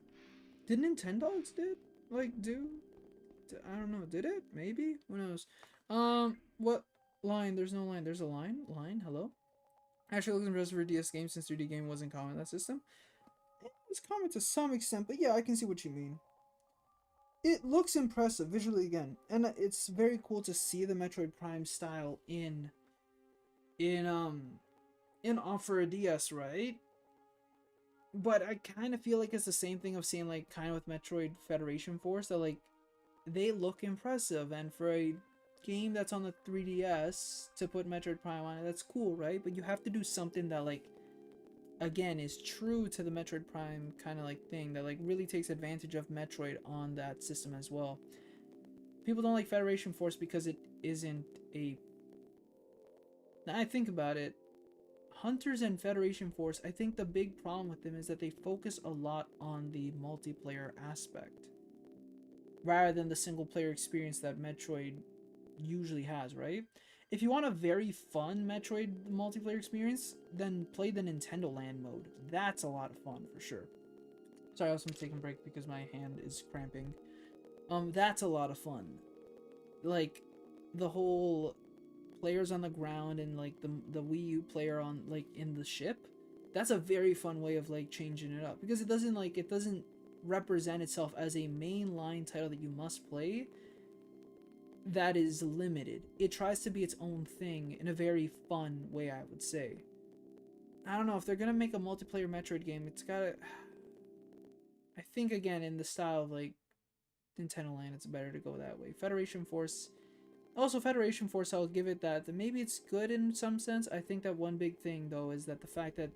Did Nintendogs do? I don't know. Did it? Maybe? Who knows? What line? There's no line. There's a line? Line? Hello? Actually, looks impressive for a DS game since 3D game wasn't common in that system. It's common to some extent, but yeah, I can see what you mean. It looks impressive visually again, and it's very cool to see the Metroid Prime style in for a DS, right? But I kind of feel like it's the same thing of seeing, like, kind of with Metroid Federation Force, that, like, they look impressive, and for a game that's on the 3DS to put Metroid Prime on it, that's cool, right? But you have to do something that, like, again, is true to the Metroid Prime kind of, like, thing, that, like, really takes advantage of Metroid on that system as well. People don't like Federation Force because it isn't a... Now I think about it, Hunters and Federation Force, I think the big problem with them is that they focus a lot on the multiplayer aspect rather than the single player experience that Metroid usually has, right? If you want a very fun Metroid multiplayer experience, then play the Nintendo Land mode. That's a lot of fun for sure. Sorry, I was taking a break because my hand is cramping. That's a lot of fun. Like, the whole players on the ground and like the Wii U player on like in the ship. That's a very fun way of like changing it up, because it doesn't represent itself as a mainline title that you must play that is limited. It tries to be its own thing in a very fun way, I would say. I don't know if they're gonna make a multiplayer Metroid game. It's gotta. I think again in the style of like Nintendo Land, it's better to go that way. Federation Force. Also, Federation Force, I'll give it that maybe it's good in some sense. I think that one big thing though is that the fact that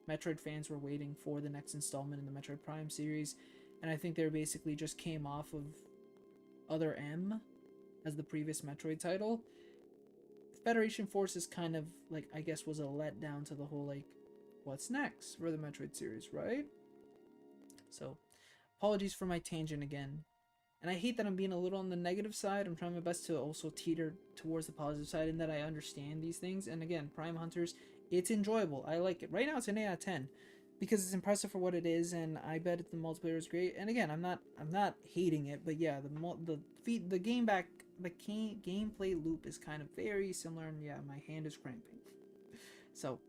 Metroid fans were waiting for the next installment in the Metroid Prime series, and I think they basically just came off of Other M as the previous Metroid title. Federation Force is kind of like, I guess, was a letdown to the whole like, what's next for the Metroid series, right? So, apologies for my tangent again. And I hate that I'm being a little on the negative side. I'm trying my best to also teeter towards the positive side, and that I understand these things. And again, Prime Hunters, it's enjoyable. I like it. Right now, it's an 8 out of 10 because it's impressive for what it is, and I bet the multiplayer is great. And again, I'm not hating it, but yeah, the gameplay loop is kind of very similar, and yeah, my hand is cramping. So,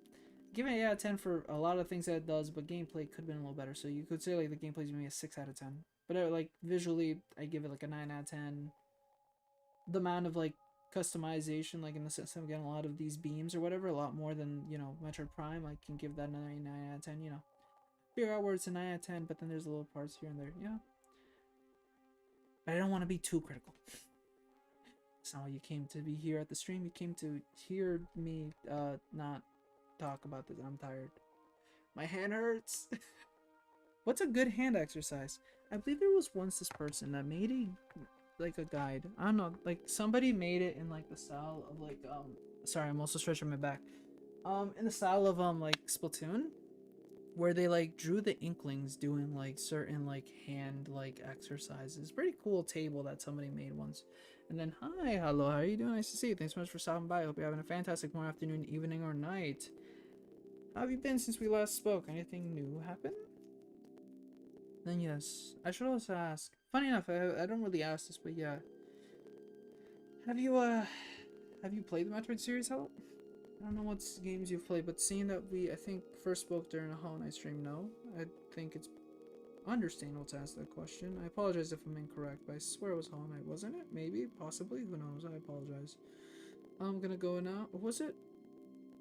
giving it 8 out of 10 for a lot of things that it does, but gameplay could have been a little better. So you could say like the gameplay is maybe a 6 out of 10. But like visually, I give it like a 9 out of 10. The amount of like customization, like in the sense I'm getting a lot of these beams or whatever, a lot more than, you know, Metroid Prime, I can give that a 9 out of 10, you know. Figure out where it's a 9 out of 10, but then there's little parts here and there, yeah. But I don't want to be too critical. That's not why you came to be here at the stream. You came to hear me not talk about this. I'm tired. My hand hurts. What's a good hand exercise? I believe there was once this person that made a guide. I don't know, like somebody made it in like the style of like sorry, I'm also stretching my back. In the style of like Splatoon, where they like drew the Inklings doing like certain like hand like exercises. Pretty cool table that somebody made once. And then hi, hello, how are you doing? Nice to see you. Thanks so much for stopping by. I hope you're having a fantastic morning, afternoon, evening, or night. How have you been since we last spoke? Anything new happen? Then yes, I should also ask. Funny enough, I don't really ask this, but yeah. Have you played the Metroid series? Hello? I don't know what games you've played, but seeing that I think first spoke during a Hollow Knight stream, no. I think it's understandable to ask that question. I apologize if I'm incorrect, but I swear it was Hollow Knight, wasn't it? Maybe, possibly, who knows? I apologize. I'm gonna go now. Was it?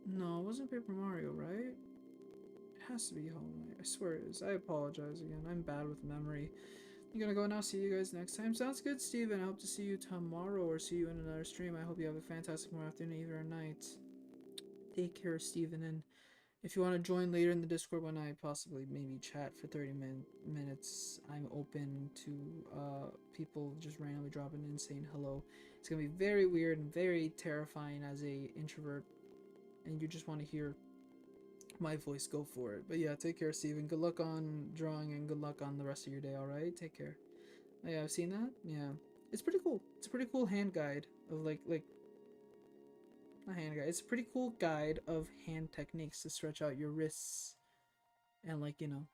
No, it wasn't Paper Mario, right? It has to be Hollow Knight. I swear it is. I apologize again. I'm bad with memory. I'm gonna go now. See you guys next time. Sounds good, Steven. I hope to see you tomorrow or see you in another stream. I hope you have a fantastic morning, afternoon, evening, or night. Take care, Steven. And if you want to join later in the Discord when I possibly maybe chat for 30 minutes, I'm open to people just randomly dropping in saying hello. It's gonna be very weird and very terrifying as a introvert, and you just want to hear my voice. Go for it. But yeah, take care, Steven. Good luck on drawing and good luck on the rest of your day. All right, take care. Oh, yeah, I've seen that. Yeah, it's pretty cool. It's a pretty cool hand guide of like not hand guide. It's a pretty cool guide of hand techniques to stretch out your wrists and like, you know.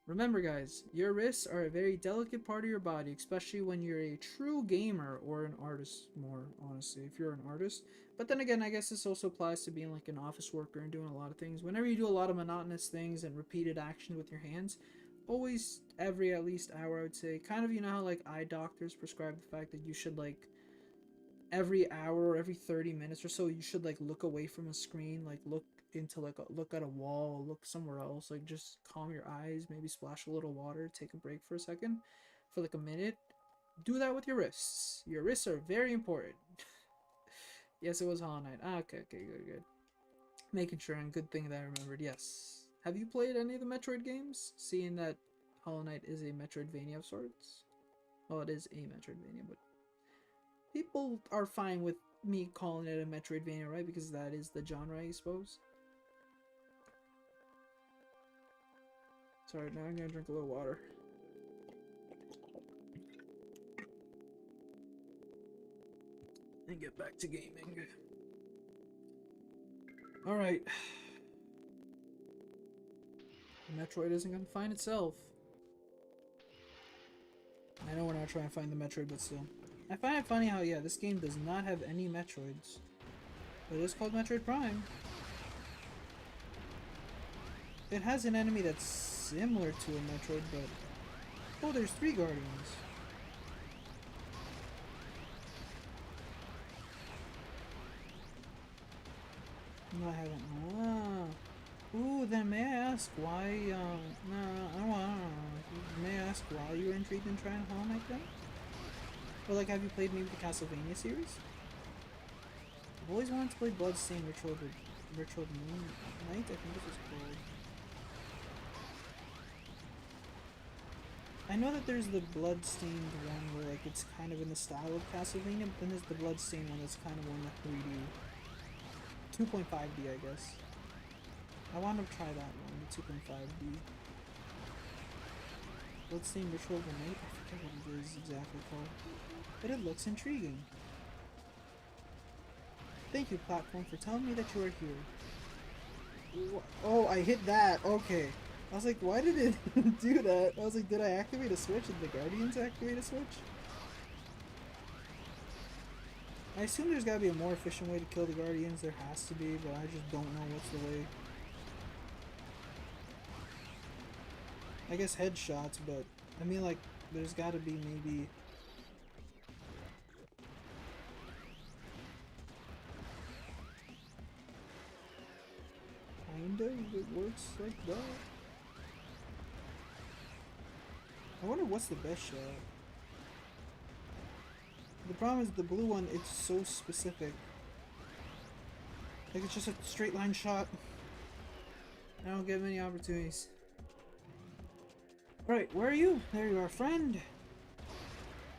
Remember, guys, your wrists are a very delicate part of your body, especially when you're a true gamer or an artist, more honestly, if you're an artist. But then again, I guess this also applies to being like an office worker and doing a lot of things. Whenever you do a lot of monotonous things and repeated action with your hands, always every at least hour, I would say, kind of, you know how like eye doctors prescribe the fact that you should like every hour or every 30 minutes or so, you should like look away from a screen, like look into like look at a wall, look somewhere else, like just calm your eyes, maybe splash a little water, take a break for a second, for like a minute. Do that with your wrists. Your wrists are very important. Yes, it was Hollow Knight. Okay, good. Making sure, and good thing that I remembered. Yes. Have you played any of the Metroid games? Seeing that Hollow Knight is a Metroidvania of sorts. Well, it is a Metroidvania, but people are fine with me calling it a Metroidvania, right? Because that is the genre, I suppose. Sorry, now I'm gonna drink a little water. And get back to gaming. Alright. Metroid isn't gonna find itself. I know we're not trying to find the Metroid, but still. I find it funny how, yeah, this game does not have any Metroids. It is called Metroid Prime. It has an enemy that's similar to a Metroid, but... Oh, there's 3 Guardians. No, I haven't. Ah. Ooh, then may I ask why, no, I don't know. May I ask why you were intrigued in trying Hollow Knight then? Or like, have you played maybe the Castlevania series? I've always wanted to play Bloodstained Ritual Moon Knight, I think this was called. I know that there's the Bloodstained one where like it's kind of in the style of Castlevania, but then there's the Bloodstained one that's kind of more in the 3D. 2.5D, I guess. I want to try that one, the 2.5D. Bloodstained Ritual of the Night? I forget what it is exactly called. But it looks intriguing. Thank you, platform, for telling me that you are here. Oh, I hit that. Okay. I was like, why did it do that? I was like, did I activate a switch? Did the Guardians activate a switch? I assume there's gotta be a more efficient way to kill the Guardians. There has to be, but I just don't know what's the way. I guess headshots, but I mean, like, there's gotta be maybe... Kind of, it works like that. I wonder what's the best shot. The problem is the blue one, it's so specific. Like, it's just a straight line shot. I don't get many opportunities. Right, where are you? There you are, friend.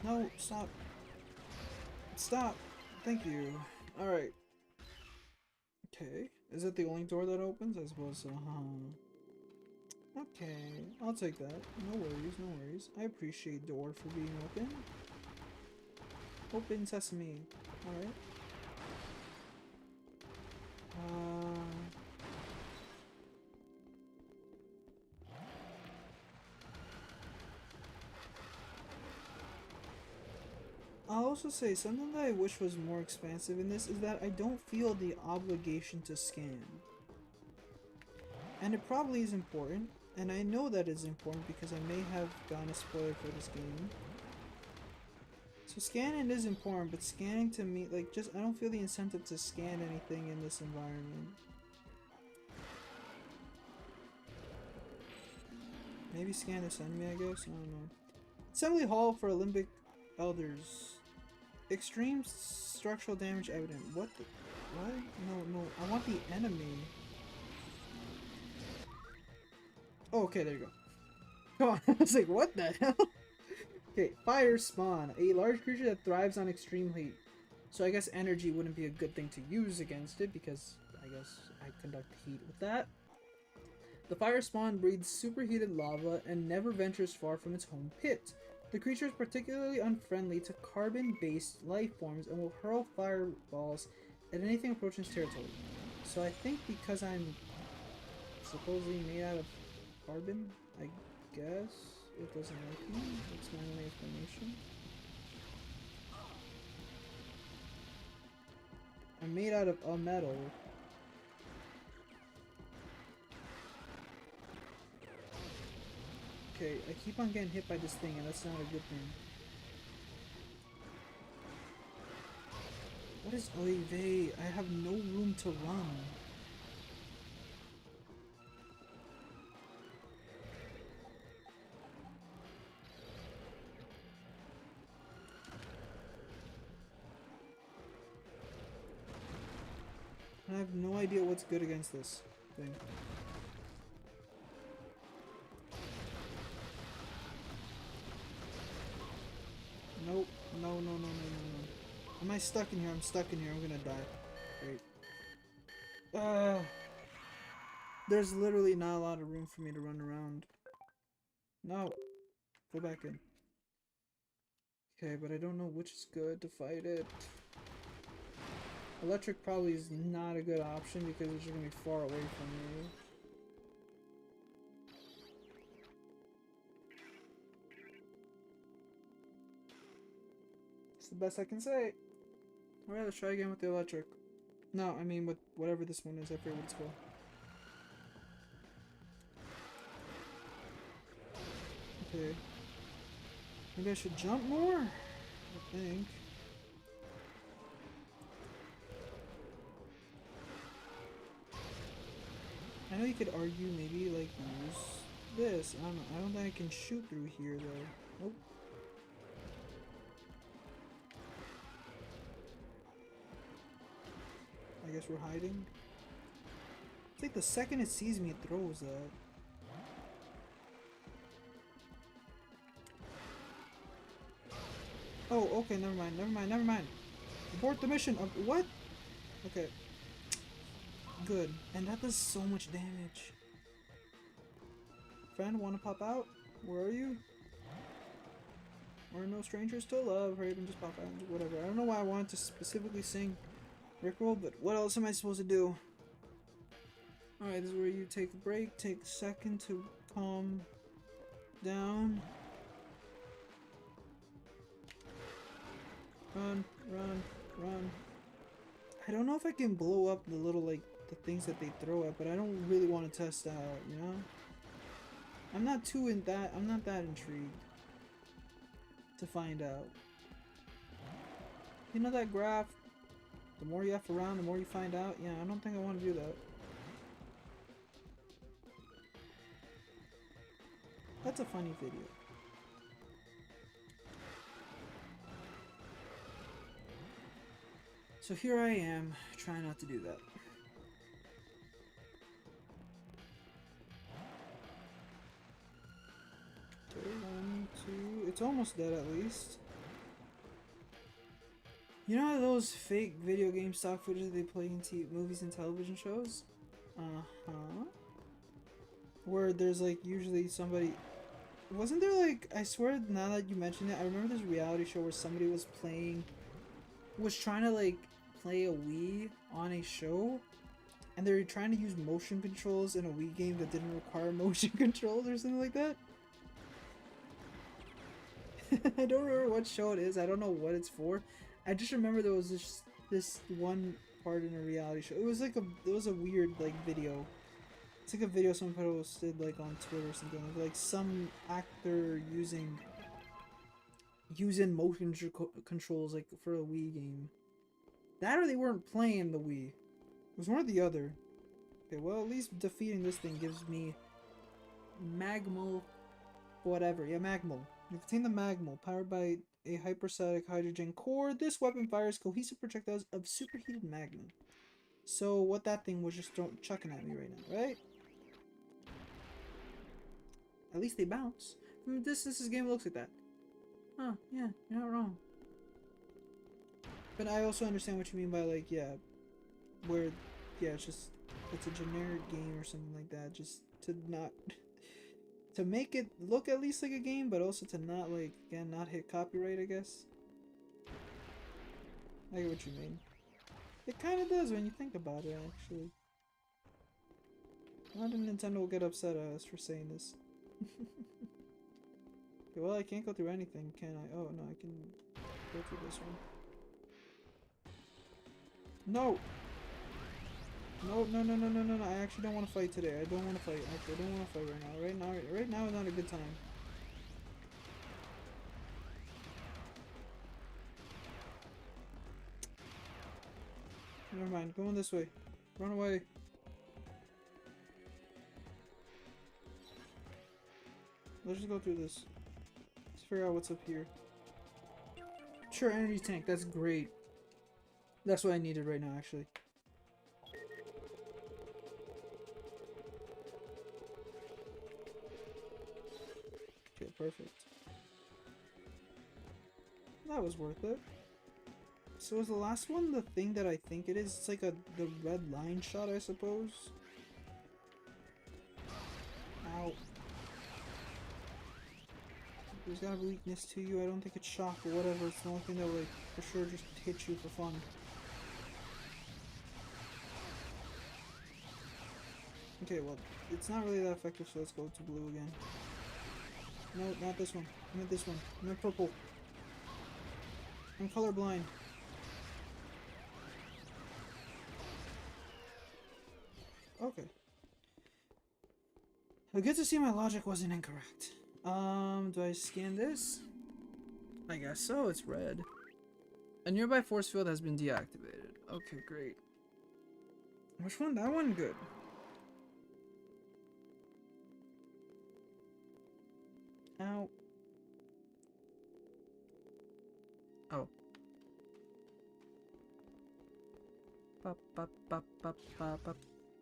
No, stop. Stop. Thank you. Alright. Okay. Is it the only door that opens? I suppose so. Okay, I'll take that. No worries, no worries. I appreciate door for being open. Open sesame. Alright. I'll also say something that I wish was more expansive in this is that I don't feel the obligation to scan. And it probably is important, and I know that it's important because I may have gotten a spoiler for this game. So scanning is important, but scanning to me, like, just, I don't feel the incentive to scan anything in this environment. Maybe scan this enemy, I guess? I don't know. Assembly Hall for Olympic Elders. Extreme structural damage evident. What the... What? No, no. I want the enemy. Oh, okay, there you go. Come on. I was like, what the hell? Okay, Fire Spawn. A large creature that thrives on extreme heat. So I guess energy wouldn't be a good thing to use against it because I guess I conduct heat with that. The Fire Spawn breathes superheated lava and never ventures far from its home pit. The creature is particularly unfriendly to carbon-based life forms and will hurl fireballs at anything approaching its territory. So I think because I'm supposedly made out of carbon, I guess it doesn't like me. That's my only explanation. I'm made out of a metal. Okay, I keep on getting hit by this thing and that's not a good thing. What is Oy vey? I have no room to run. I have no idea what's good against this thing. Nope. No, no, no, no, no, no. Am I stuck in here? I'm stuck in here. I'm gonna die. Great. There's literally not a lot of room for me to run around. No. Go back in. Okay, but I don't know which is good to fight it. Electric probably is not a good option because it's just gonna be far away from me. It's the best I can say. Alright, let's try again with the electric. No, I mean with whatever this one is, I forget what it's called. Okay. Maybe I should jump more? I think. I know you could argue maybe like use this. I don't know. I don't think I can shoot through here though. Nope. I guess we're hiding. It's like the second it sees me, it throws that. Oh, okay, never mind, never mind, never mind. Abort the mission. What? Okay. Good. And that does so much damage. Friend, wanna pop out? Where are you? We're no strangers to love, or even just pop out, whatever. I don't know why I wanted to specifically sing Rickroll, but what else am I supposed to do? Alright, this is where you take a break, take a second to calm down. Run, run, run. I don't know if I can blow up the little, like, the things that they throw at, but I don't really want to test that out, you know? I'm not that intrigued to find out. You know that graph? The more you F around, the more you find out? Yeah, I don't think I want to do that. That's a funny video. So here I am, trying not to do that. Okay, 1, 2... It's almost dead at least. You know those fake video game stock footage that they play in movies and television shows? Uh-huh. Where there's like usually somebody... Wasn't there like... I swear now that you mentioned it, I remember this reality show where somebody was trying to like play a Wii on a show, and they were trying to use motion controls in a Wii game that didn't require motion controls or something like that. I don't remember what show it is. I don't know what it's for. I just remember there was this one part in a reality show. It was a weird like video. It's like a video someone posted like on Twitter or something, like some actor using motion controls like for a Wii game. That or they weren't playing the Wii. It was one or the other. Okay, well at least defeating this thing gives me Magmal whatever. Yeah, Magmal. You contain the Magmal, powered by a hyperstatic hydrogen core. This weapon fires cohesive projectiles of superheated magma. So what that thing was just chucking at me right now, right? At least they bounce. From a distance, this game looks like that. Huh, yeah, you're not wrong. But I also understand what you mean by like, yeah, where, yeah, it's a generic game or something like that, just to not... to make it look at least like a game, but also to not, like, again, not hit copyright, I guess. I get what you mean. It kind of does when you think about it, actually. Why did Nintendo get upset at us for saying this? Okay, well, I can't go through anything, can I? Oh, no, I can go through this one. No! No, no, no, no, no, no, no, I actually don't want to fight today. I don't want to fight. Actually, I don't want to fight right now. Right now is not a good time. Never mind, going this way. Run away. Let's just go through this. Let's figure out what's up here. Sure, energy tank, that's great. That's what I needed right now, actually. Okay, perfect. That was worth it. So is the last one the thing that I think it is? It's like the red line shot, I suppose? Ow. There's got a weakness to you. I don't think it's shock or whatever. It's the only thing that will, like, for sure just hit you for fun. Okay, well, it's not really that effective, so let's go to blue again. No, not this one. I meant this one. I meant purple. I'm colorblind. Okay. Good to see my logic wasn't incorrect. Do I scan this? I guess so, it's red. A nearby force field has been deactivated. Okay, great. Which one? That one? Good. Ow. Oh.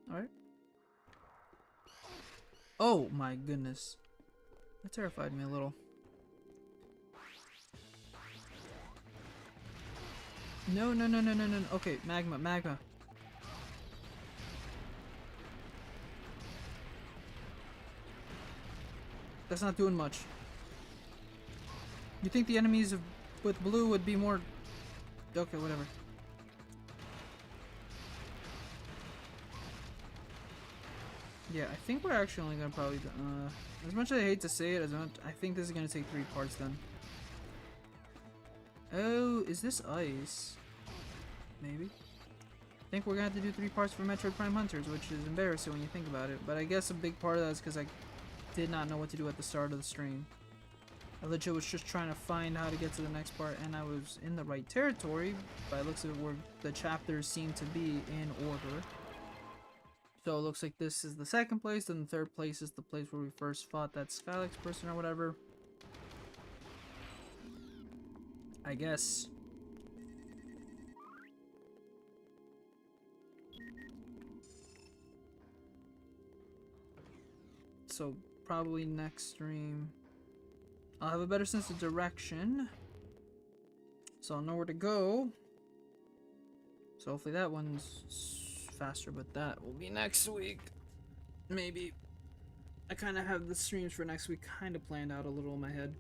Alright. Oh my goodness. That terrified me a little. No, no, no, no, no, no. Okay, magma, magma. That's not doing much. You think the enemies with blue would be more... Okay, whatever. Yeah, I think we're actually only gonna probably... as much as I hate to say it, I think this is gonna take 3 parts then. Oh, is this ice? Maybe. I think we're gonna have to do 3 parts for Metroid Prime Hunters, which is embarrassing when you think about it. But I guess a big part of that is because I did not know what to do at the start of the stream. I legit was just trying to find how to get to the next part, and I was in the right territory by looks of it, where the chapters seem to be in order. So it looks like this is the 2nd place, and the 3rd place is the place where we first fought that Skylex person or whatever. I guess. So probably next stream I'll have a better sense of direction, so I'll know where to go. So hopefully that one's faster, but that will be next week. Maybe. I kind of have the streams for next week kind of planned out a little in my head.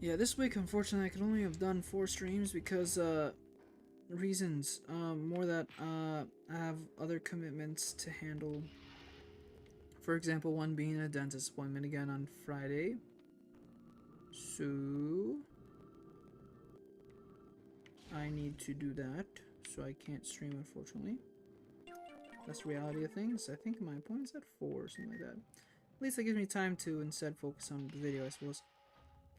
Yeah, this week unfortunately I could only have done 4 streams because reasons. More that I have other commitments to handle. For example, one being a dentist appointment again on Friday. So I need to do that. So I can't stream, unfortunately. That's the reality of things. I think my appointment's at 4 or something like that. At least that gives me time to instead focus on the video, I suppose.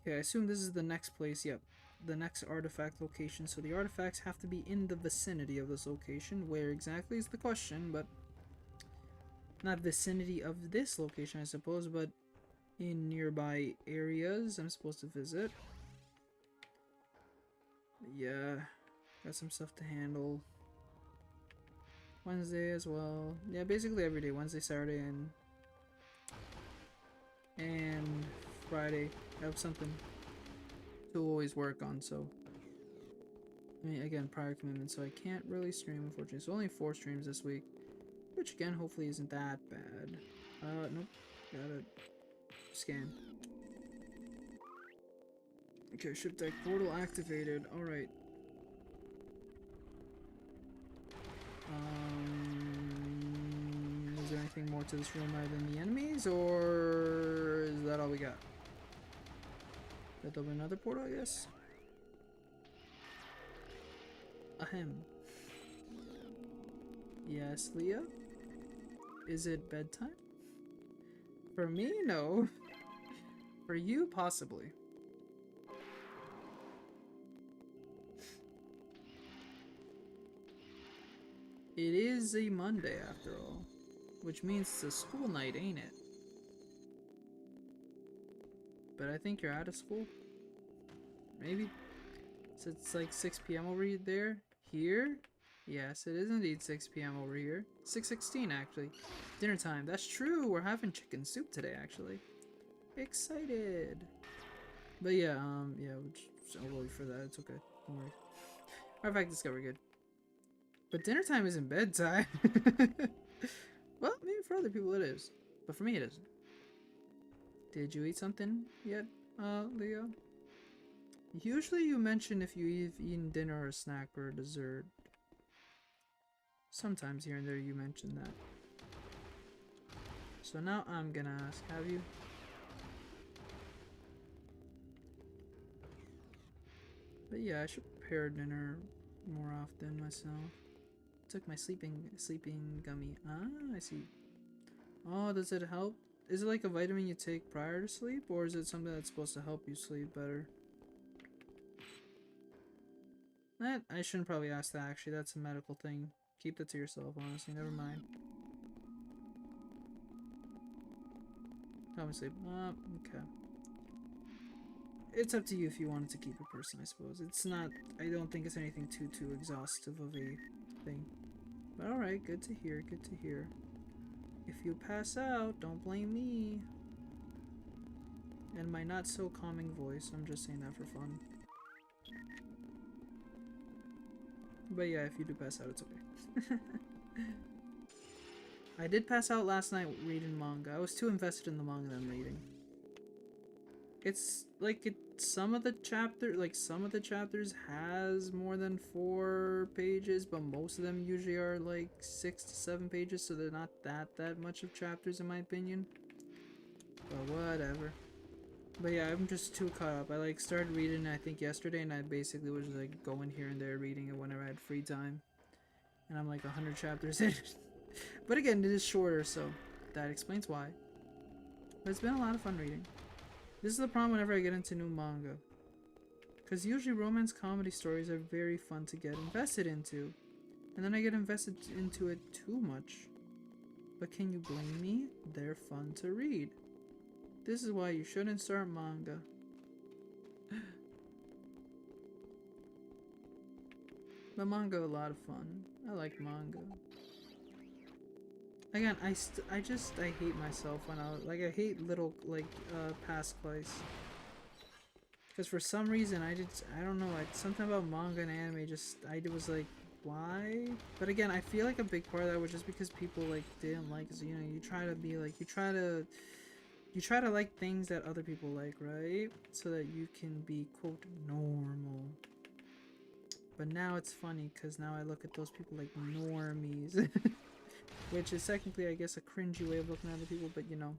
Okay, I assume this is the next place. Yep, the next artifact location. So the artifacts have to be in the vicinity of this location. Where exactly is the question, but... not vicinity of this location, I suppose, but in nearby areas I'm supposed to visit. Yeah, got some stuff to handle. Wednesday as well. Yeah, basically every day. Wednesday, Saturday, and Friday. I have something to always work on, so... I mean, again, prior commitment, so I can't really stream, unfortunately. So only 4 streams this week. Which again, hopefully isn't that bad. Nope. Gotta scan. Okay, ship deck portal activated. Alright. Is there anything more to this room other than the enemies, or is that all we got? That there'll be another portal, I guess? Ahem. Yes, Leah? Is it bedtime? For me, no. For you, possibly. It is a Monday, after all. Which means it's a school night, ain't it? But I think you're out of school. Maybe? So it's like 6 p.m. over there? Here? Yes, it is indeed 6 p.m. over here. 6:16 actually. Dinner time. That's true. We're having chicken soup today, actually. Excited. But yeah, yeah, I'll wait for that. It's okay. Don't worry. Artifact discovery, good. But dinner time isn't bedtime. Well, maybe for other people it is. But for me it isn't. Did you eat something yet, Leo? Usually you mention if you've eaten dinner or a snack or a dessert. Sometimes here and there you mention that. So now I'm gonna ask, have you? But yeah, I should prepare dinner more often myself. Took my sleeping gummy. Ah, I see. Oh, does it help? Is it like a vitamin you take prior to sleep, or is it something that's supposed to help you sleep better? That I shouldn't probably ask that actually. That's a medical thing. Keep that to yourself, honestly. Never mind. Help me sleep. Okay. It's up to you if you wanted to keep it personal, I suppose. It's not. I don't think it's anything too exhaustive of a thing. But all right, good to hear. Good to hear. If you pass out, don't blame me. And my not so calming voice. I'm just saying that for fun. But yeah, if you do pass out, it's okay. I did pass out last night reading manga. I was too invested in the manga that I'm reading. It's like some of the chapters has more than 4 pages, but most of them usually are like 6 to 7 pages, so they're not that much of chapters in my opinion. But whatever. But yeah, I'm just too caught up. I like started reading I think yesterday, and I basically was like going here and there reading it whenever I had free time. And I'm like 100 chapters in. But again, it is shorter, so that explains why. But it's been a lot of fun reading. This is the problem whenever I get into new manga. Because usually romance comedy stories are very fun to get invested into. And then I get invested into it too much. But can you blame me? They're fun to read. This is why you shouldn't start manga. But manga a lot of fun. I like manga. Again, I hate myself when I hate little past place. Because for some reason I don't know, something about manga and anime I was like, why? But again, I feel like a big part of that was just because people like didn't like it. So, you know, you try to be like, you try to like things that other people like, right? So that you can be quote normal. But now it's funny because now I look at those people like normies. Which is technically, I guess, a cringy way of looking at other people, but you know.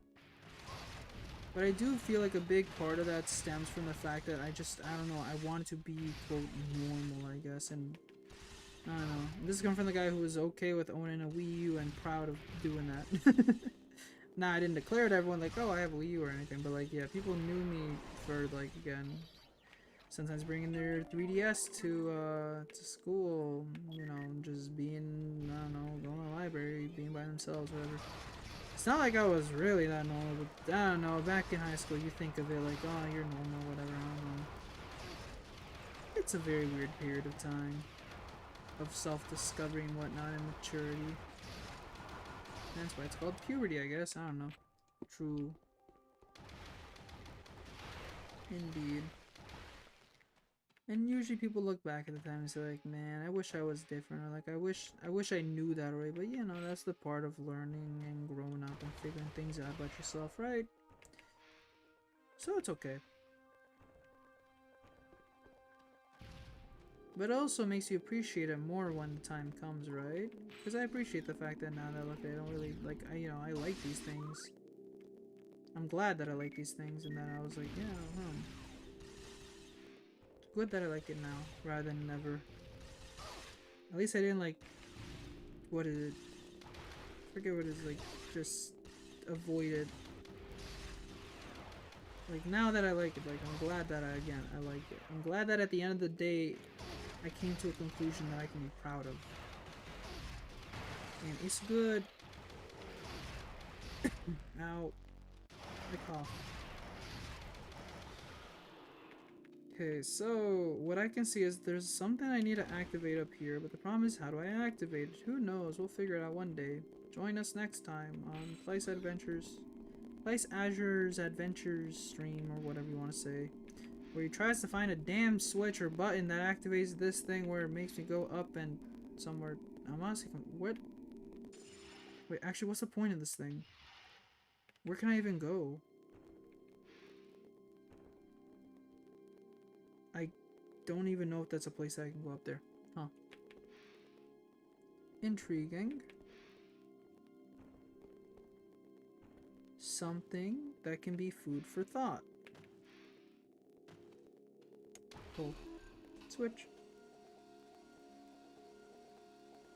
But I do feel like a big part of that stems from the fact that I don't know, I wanted to be, quote, normal, I guess, and I don't know. This is coming from the guy who was okay with owning a Wii U and proud of doing that. Nah, I didn't declare to everyone, like, oh, I have a Wii U or anything, but, like, yeah, people knew me for, like, again, sometimes bringing their 3DS to school, you know, just being, I don't know, going to the library, being by themselves, whatever. It's not like I was really that normal, but I don't know, back in high school you think of it like, oh, you're normal, whatever, I don't know. It's a very weird period of time of self-discovery and whatnot and maturity. That's why it's called puberty, I guess, I don't know. True. Indeed. And usually people look back at the time and say like, man, I wish I was different, or like, I wish I knew that already, but you know, that's the part of learning and growing up and figuring things out about yourself, right? So it's okay. But it also makes you appreciate it more when the time comes, right? Because I appreciate the fact that now that look, I don't really, like, I like these things. I'm glad that I like these things, and that I was like, yeah, good that I like it now, rather than never. At least I didn't like, what is it? I forget what it is, like, just avoid it. Like, now that I like it, like, I'm glad that I like it. I'm glad that at the end of the day, I came to a conclusion that I can be proud of. And it's good. Ow. I cough. Okay, so what I can see is there's something I need to activate up here, but the problem is, how do I activate it? Who knows? We'll figure it out one day. Join us next time on ClaesAzure's Adventures stream, or whatever you want to say, where he tries to find a damn switch or button that activates this thing where it makes me go up and somewhere. I'm honestly, what? Wait, actually, what's the point of this thing? Where can I even go? I don't even know if that's a place that I can go up there. Huh. Intriguing. Something that can be food for thought. Cool. Switch.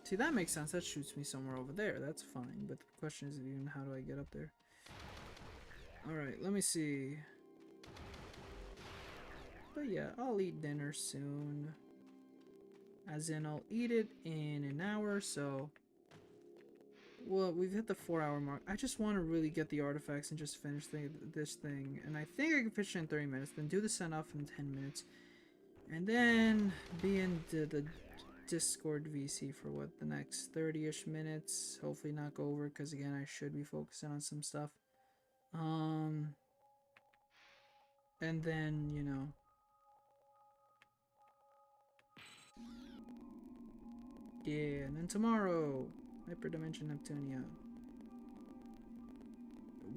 See, that makes sense. That shoots me somewhere over there. That's fine. But the question is even how do I get up there? Alright, let me see. But yeah, I'll eat dinner soon. As in, I'll eat it in an hour, so... Well, we've hit the 4-hour mark. I just want to really get the artifacts and just finish this thing. And I think I can finish it in 30 minutes. Then do the send-off in 10 minutes. And then be in the Discord VC for what, the next 30-ish minutes. Hopefully not go over, because again, I should be focusing on some stuff. And then, you know... Yeah, and then tomorrow, Hyperdimension Neptunia.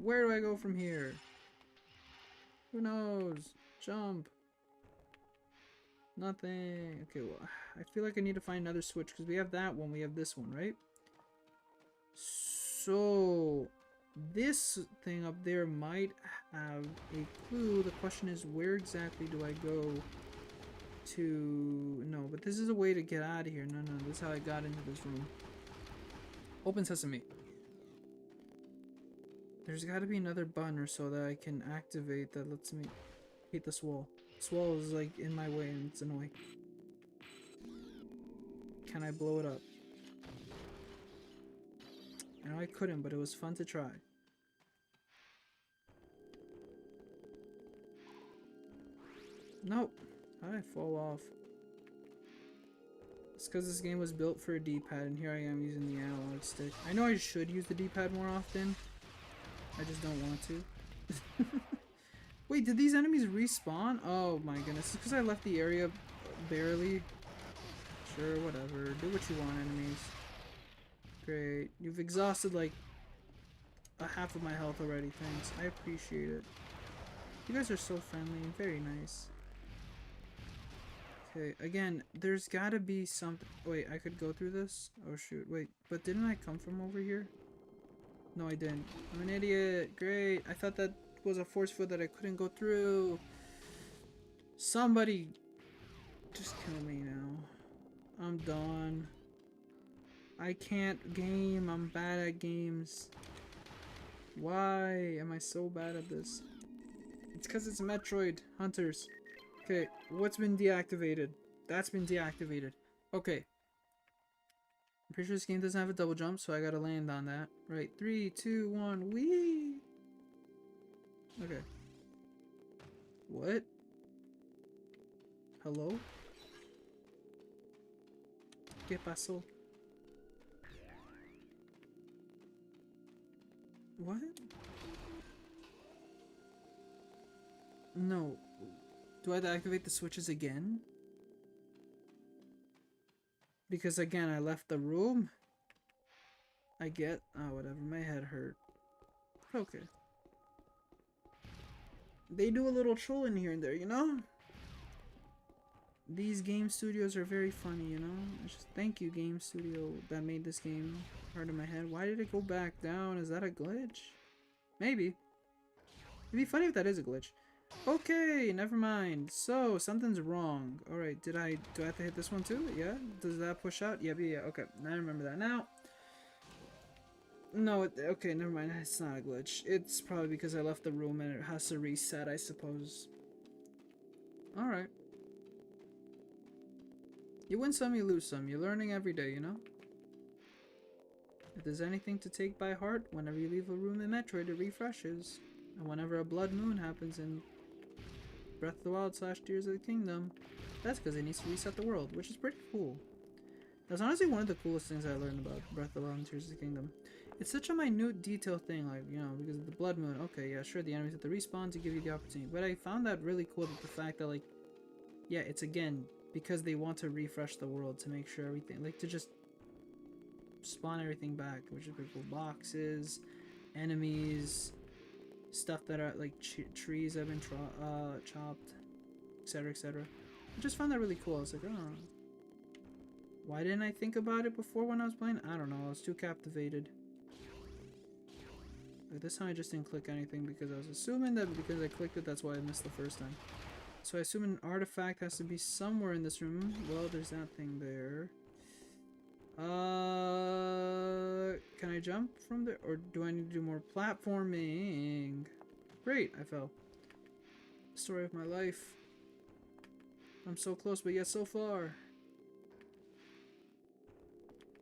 Where do I go from here? Who knows? Jump. Nothing. Okay, well, I feel like I need to find another switch, because we have that one, we have this one, right? So, this thing up there might have a clue. The question is, where exactly do I go to... No, but this is a way to get out of here. No, this is how I got into this room. Open sesame. There's got to be another button or so that I can activate that lets me hit this wall. This wall is like in my way and it's annoying. Can I blow it up? I know I couldn't, but it was fun to try. Nope. How did I fall off? It's because this game was built for a D-pad, and here I am using the analog stick. I know I should use the D-pad more often. I just don't want to. Wait, did these enemies respawn? Oh my goodness. It's because I left the area barely. Sure, whatever. Do what you want, enemies. Great. You've exhausted like a half of my health already. Thanks. I appreciate it. You guys are so friendly and very nice. Okay, again, there's gotta be something. Wait, I could go through this? Oh shoot, wait, but didn't I come from over here? No, I didn't. I'm an idiot. Great. I thought that was a force field that I couldn't go through. Somebody just kill me now. I'm done. I can't game. I'm bad at games. Why am I so bad at this? It's because it's Metroid Hunters. Okay, what's been deactivated? That's been deactivated. Okay. I'm pretty sure this game doesn't have a double jump, so I gotta land on that. Right, 3, 2, 1, whee! Okay. What? Hello? ¿Qué pasó? What? No. Do I have to activate the switches again? Because again, I left the room. I get... Oh, whatever. My head hurt. Okay. They do a little trolling here and there, you know? These game studios are very funny, you know? Just thank you, game studio that made this game. Heart in my head. Why did it go back down? Is that a glitch? Maybe. It'd be funny if that is a glitch. Okay, never mind. So, something's wrong. Alright, do I have to hit this one too? Yeah? Does that push out? Yeah, okay. I remember that now. No, okay, never mind. It's not a glitch. It's probably because I left the room and it has to reset, I suppose. Alright. You win some, you lose some. You're learning every day, you know? If there's anything to take by heart, whenever you leave a room in Metroid, it refreshes. And whenever a blood moon happens in Breath of the Wild / Tears of the Kingdom, that's because it needs to reset the world, which is pretty cool. That's honestly one of the coolest things I learned about Breath of the Wild and Tears of the Kingdom. It's such a minute detail thing, like, you know, because of the blood moon. Okay, yeah, sure, the enemies have to respawn to give you the opportunity. But I found that really cool, that the fact that, like, yeah, it's again, because they want to refresh the world to make sure everything, like, to just spawn everything back, which is pretty cool. Boxes, enemies, stuff that are like trees that have been chopped, etc, etc. I just found that really cool. I was like, oh, why didn't I think about it before when I was playing? I don't know, I was too captivated. Like, this time I just didn't click anything because I was assuming that because I clicked it, that's why I missed the first time. So I assume an artifact has to be somewhere in this room. Well, there's that thing there. Can I jump from there? Or do I need to do more platforming? Great, I fell. Story of my life. I'm so close, but yet so far.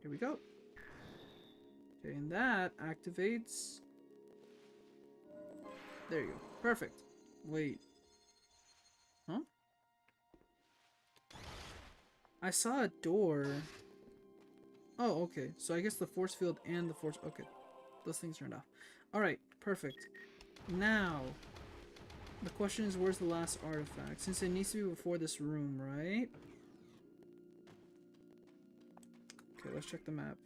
Here we go. Okay, and that activates. There you go. Perfect. Wait. Huh? I saw a door. Oh, okay. So I guess the force field and the force... Okay. Those things turned off. Alright, perfect. Now, the question is, where's the last artifact? Since it needs to be before this room, right? Okay, let's check the map.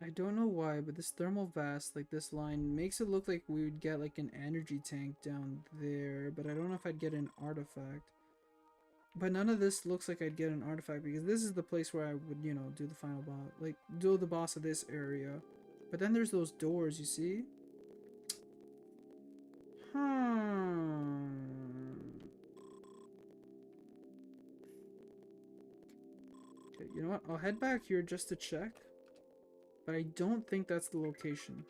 I don't know why, but this thermal vast, like this line, makes it look like we would get like an energy tank down there, but I don't know if I'd get an artifact. But none of this looks like I'd get an artifact because this is the place where I would, you know, do the final boss, like do the boss of this area. But then there's those doors, you see? Okay, you know what? I'll head back here just to check. But I don't think that's the location.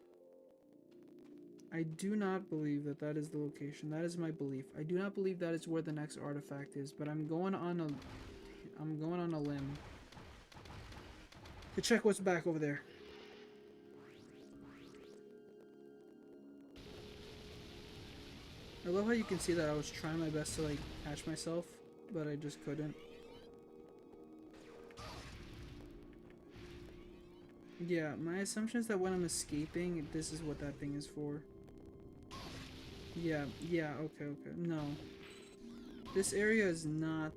I do not believe that that is the location. That is my belief. I do not believe that is where the next artifact is, but I'm going on a limb to check what's back over there. I love how you can see that I was trying my best to like catch myself, but I just couldn't. Yeah, my assumption is that when I'm escaping, this is what that thing is for. Yeah, okay. No. This area is not...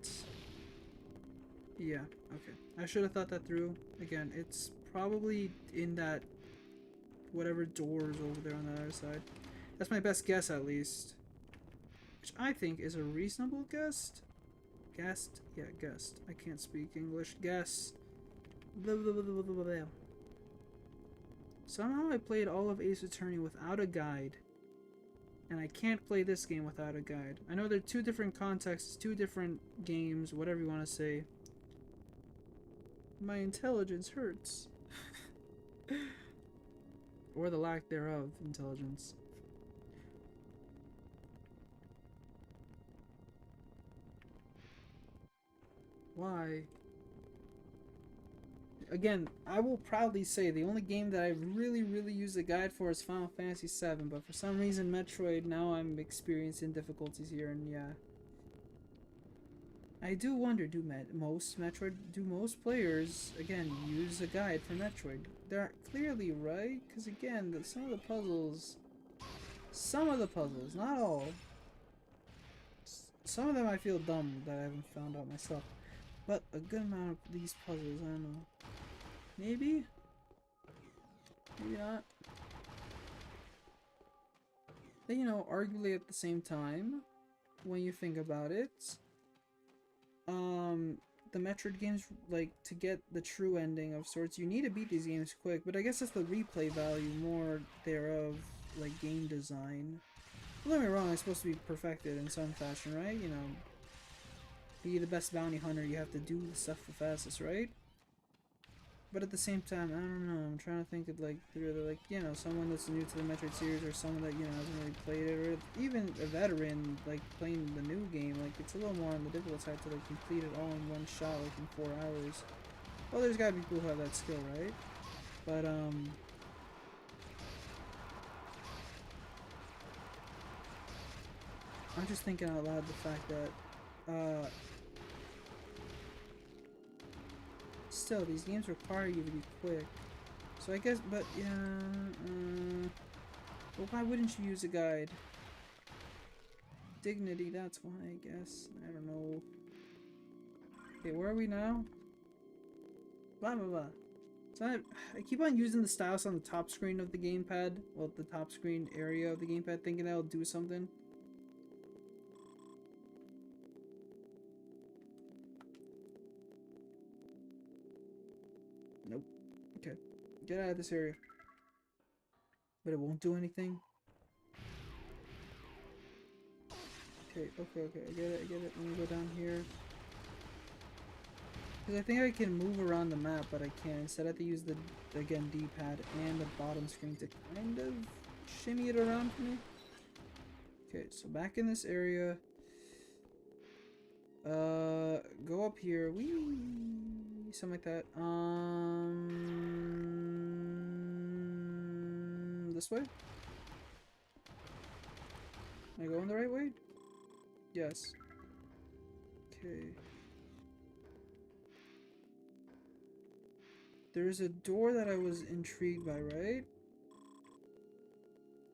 Yeah, okay. I should have thought that through. Again, it's probably in that... whatever doors over there on the other side. That's my best guess, at least. Which I think is a reasonable guess. Guessed? Yeah, guessed. I can't speak English. Guess. Blah, blah, blah, blah, blah, blah. Somehow I played all of Ace Attorney without a guide. And I can't play this game without a guide. I know they're two different contexts, two different games, whatever you want to say. My intelligence hurts. Or the lack thereof intelligence. Why? Again, I will proudly say the only game that I really used a guide for is Final Fantasy VII, but for some reason Metroid, now I'm experiencing difficulties here, and yeah. I do wonder, do most players, again, use a guide for Metroid? They're clearly right, because again, some of the puzzles, not all, some of them I feel dumb that I haven't found out myself, but a good amount of these puzzles, I don't know. Maybe? Maybe not. Then, you know, arguably at the same time, when you think about it, the Metroid games, like, to get the true ending of sorts, you need to beat these games quick, but I guess that's the replay value more thereof, like, game design. Don't get me wrong, it's supposed to be perfected in some fashion, right? You know, be the best bounty hunter, you have to do the stuff the fastest, right? But at the same time, I don't know, I'm trying to think of like, you know, someone that's new to the Metroid series, or someone that, you know, hasn't really played it, or even a veteran, like, playing the new game, like, it's a little more on the difficult side to, like, complete it all in one shot, like, in 4 hours. Well, there's gotta be people who have that skill, right? But, I'm just thinking out loud the fact that, still, these games require you to be quick. So I guess, but yeah, well, why wouldn't you use a guide? Dignity, that's why, I guess. I don't know. Okay, where are we now? Blah, blah, blah. So I keep on using the stylus on the top screen of the gamepad. Well, the top screen area of the gamepad, thinking that'll do something. Nope. Okay. Get out of this area. But it won't do anything. Okay, okay, okay. I get it, I get it. Let me go down here. Because I think I can move around the map, but I can't. Instead, I have to use the, again, D-pad and the bottom screen to kind of shimmy it around for me. Okay, so back in this area. Go up here. Whee! Something like that. This way? Am I going the right way? Yes. Okay. There's a door that I was intrigued by, right?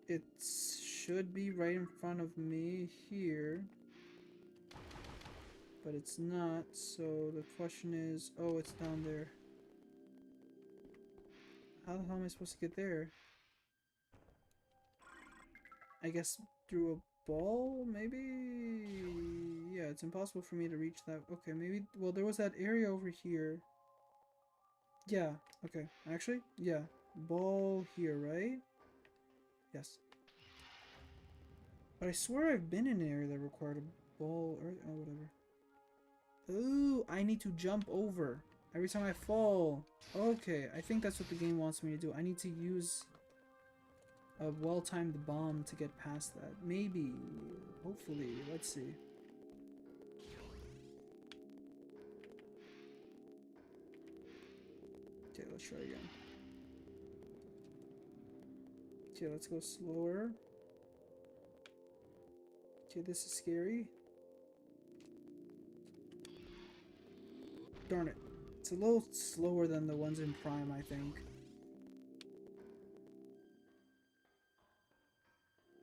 It should be right in front of me here. But it's not, so the question is... Oh, it's down there. How the hell am I supposed to get there? I guess through a ball, maybe? Yeah, it's impossible for me to reach that. Okay, maybe... Well, there was that area over here. Yeah, okay. Actually, yeah. Ball here, right? Yes. But I swear I've been in an area that required a ball or... Oh, whatever. Ooh, I need to jump over every time I fall. Okay, I think that's what the game wants me to do. I need to use a well-timed bomb to get past that. Maybe. Hopefully. Let's see. Okay, let's try again. Okay, let's go slower. Okay, this is scary. Darn it. It's a little slower than the ones in Prime, I think.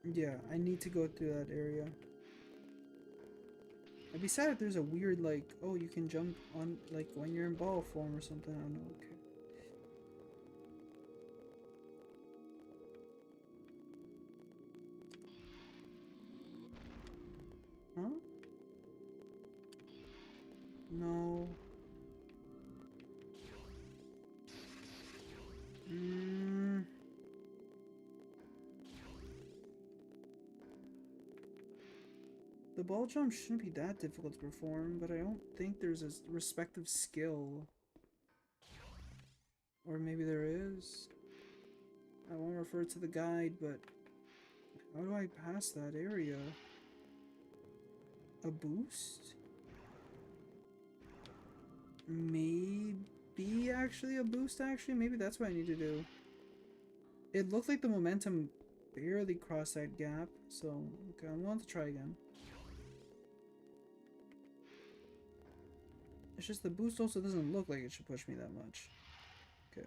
Yeah, I need to go through that area. I'd be sad if there's a weird, like, oh, you can jump on, like, when you're in ball form or something. I don't know. Okay. Huh? No. The ball jump shouldn't be that difficult to perform, but I don't think there's a respective skill. Or maybe there is. I won't refer to the guide, but how do I pass that area? A boost? Maybe actually a boost actually? Maybe that's what I need to do. It looked like the momentum barely crossed that gap, so okay, I'm going to try again. It's just the boost also doesn't look like it should push me that much. Okay.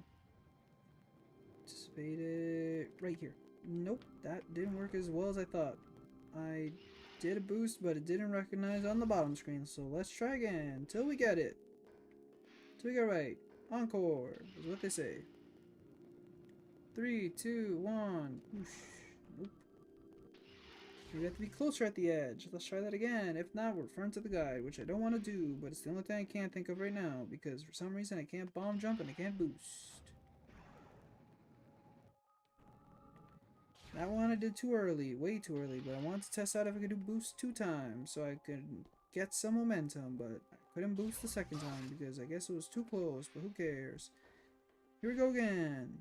Anticipate it right here. Nope, that didn't work as well as I thought. I did a boost, but it didn't recognize on the bottom screen, so let's try again till we get it. Till we get it right. Encore is what they say. 3, 2, 1. Whoosh. Nope. We have to be closer at the edge. Let's try that again. If not, we're referring to the guide, which I don't want to do, but it's the only thing I can't think of right now, because for some reason I can't bomb jump and I can't boost. That one I did too early, way too early, but I wanted to test out if I could do boost 2 times, so I could get some momentum, but I couldn't boost the second time, because I guess it was too close, but who cares. Here we go again.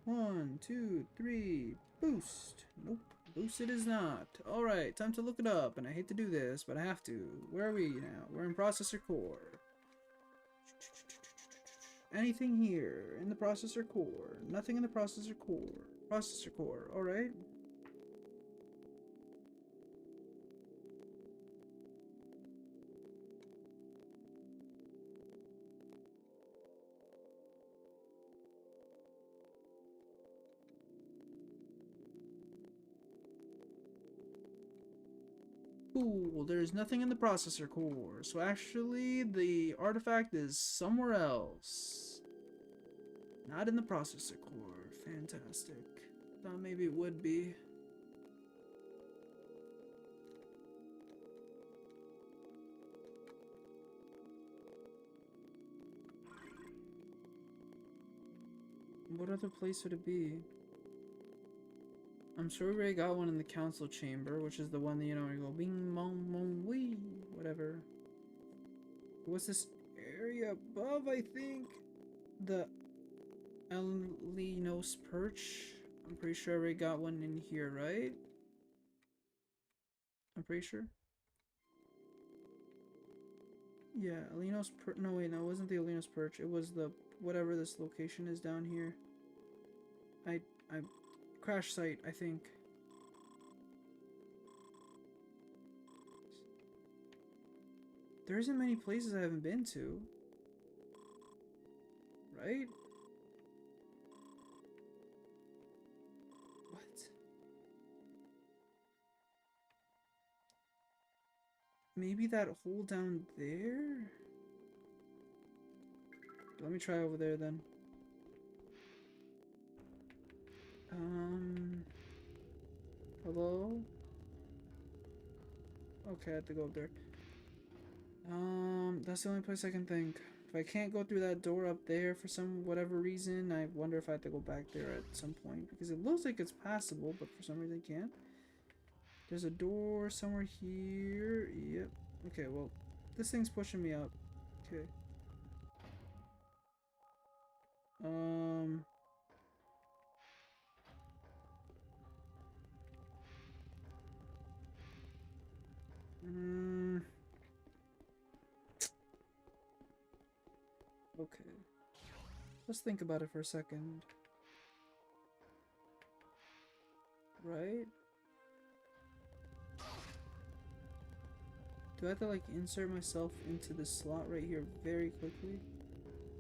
1, 2, 3, boost. Nope, boost it is not. Alright, time to look it up, and I hate to do this, but I have to. Where are we now? We're in processor core. Anything here in the processor core? Nothing in the processor core. Processor core, alright. Ooh, Well, there's nothing in the processor core, so actually the artifact is somewhere else. Not in the processor core. Fantastic. Thought maybe it would be. What other place would it be? I'm sure we already got one in the council chamber, which is the one that, you know, you go bing, mong, mong, wee, whatever. What's this area above, I think? The Elinos Perch? I'm pretty sure I already got one in here, right? I'm pretty sure. Yeah, Elinos Perch. No, wait, no, it wasn't the Elinos Perch. It was the whatever this location is down here. I crash site, I think. There isn't many places I haven't been to. Right? What? Maybe that hole down there? Let me try over there then. Hello? Okay, I have to go up there. That's the only place I can think. If I can't go through that door up there for whatever reason, I wonder if I have to go back there at some point. Because it looks like it's passable, but for some reason I can't. There's a door somewhere here. Yep. Okay, well, this thing's pushing me up. Okay. Okay. Let's think about it for a second. Right? Do I have to like insert myself into this slot right here very quickly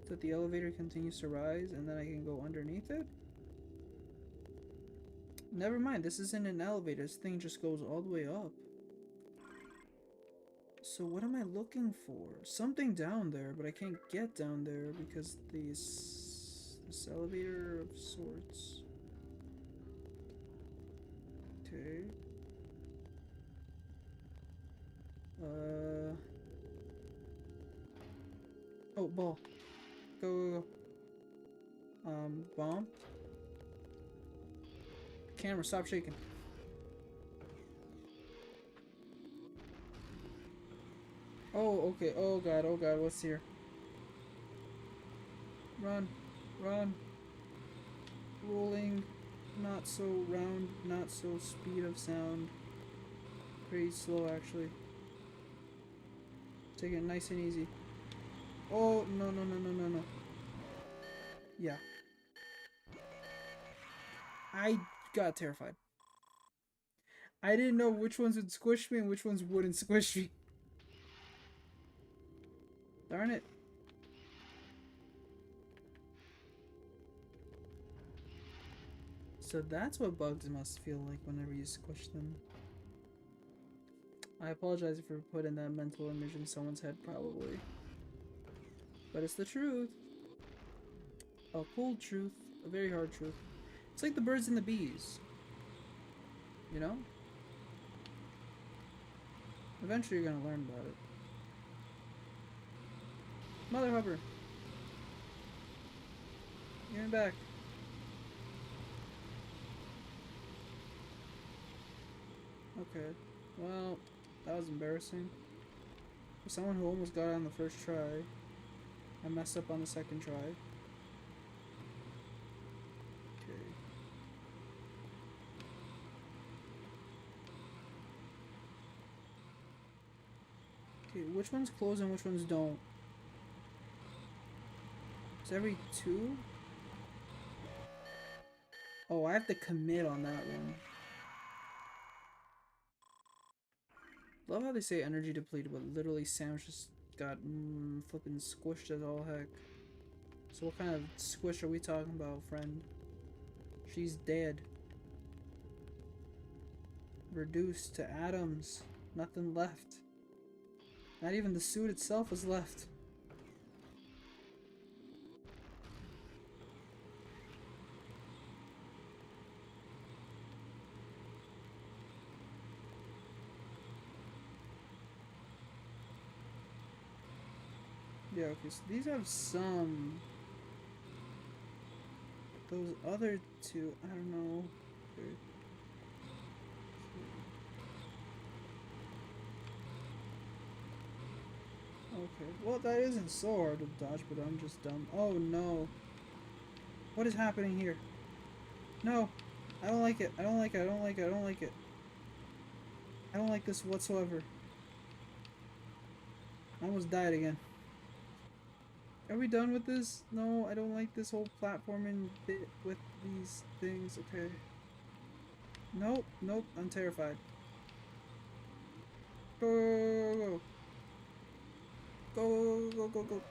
so that the elevator continues to rise and then I can go underneath it? Never mind, this isn't an elevator. This thing just goes all the way up. So what am I looking for? Something down there, but I can't get down there because this elevator of sorts. Okay. Oh, ball. Go. Bomb. Camera, stop shaking. Oh, okay. Oh god, what's here? Run. Run. Rolling. Not so round, not so speed of sound. Pretty slow, actually. Take it nice and easy. Oh, no. Yeah. I got terrified. I didn't know which ones would squish me and which ones wouldn't squish me. Darn it. So that's what bugs must feel like whenever you squish them. I apologize for putting that mental image in someone's head, probably. But it's the truth. A cold truth. A very hard truth. It's like the birds and the bees. You know? Eventually you're gonna learn about it. Mother Hubber. Give me back. Okay. Well, that was embarrassing. For someone who almost got it on the first try, I messed up on the second try. Okay. Okay, which ones close and which ones don't? Is every 2? Oh, I have to commit on that one. Love how they say energy depleted, but literally Sam's just got flipping squished as all heck. So what kind of squish are we talking about, friend? She's dead. Reduced to atoms. Nothing left. Not even the suit itself was left. Yeah, okay, so these have some. Those other two, I don't know. Okay. Okay, well that isn't so hard to dodge, but I'm just dumb. Oh no. What is happening here? No. I don't like it. I don't like it. I don't like it. I don't like it. I don't like this whatsoever. I almost died again. Are we done with this? No, I don't like this whole platforming bit with these things. Okay. Nope, nope, I'm terrified. Go, go, go, go, go, go, go, go.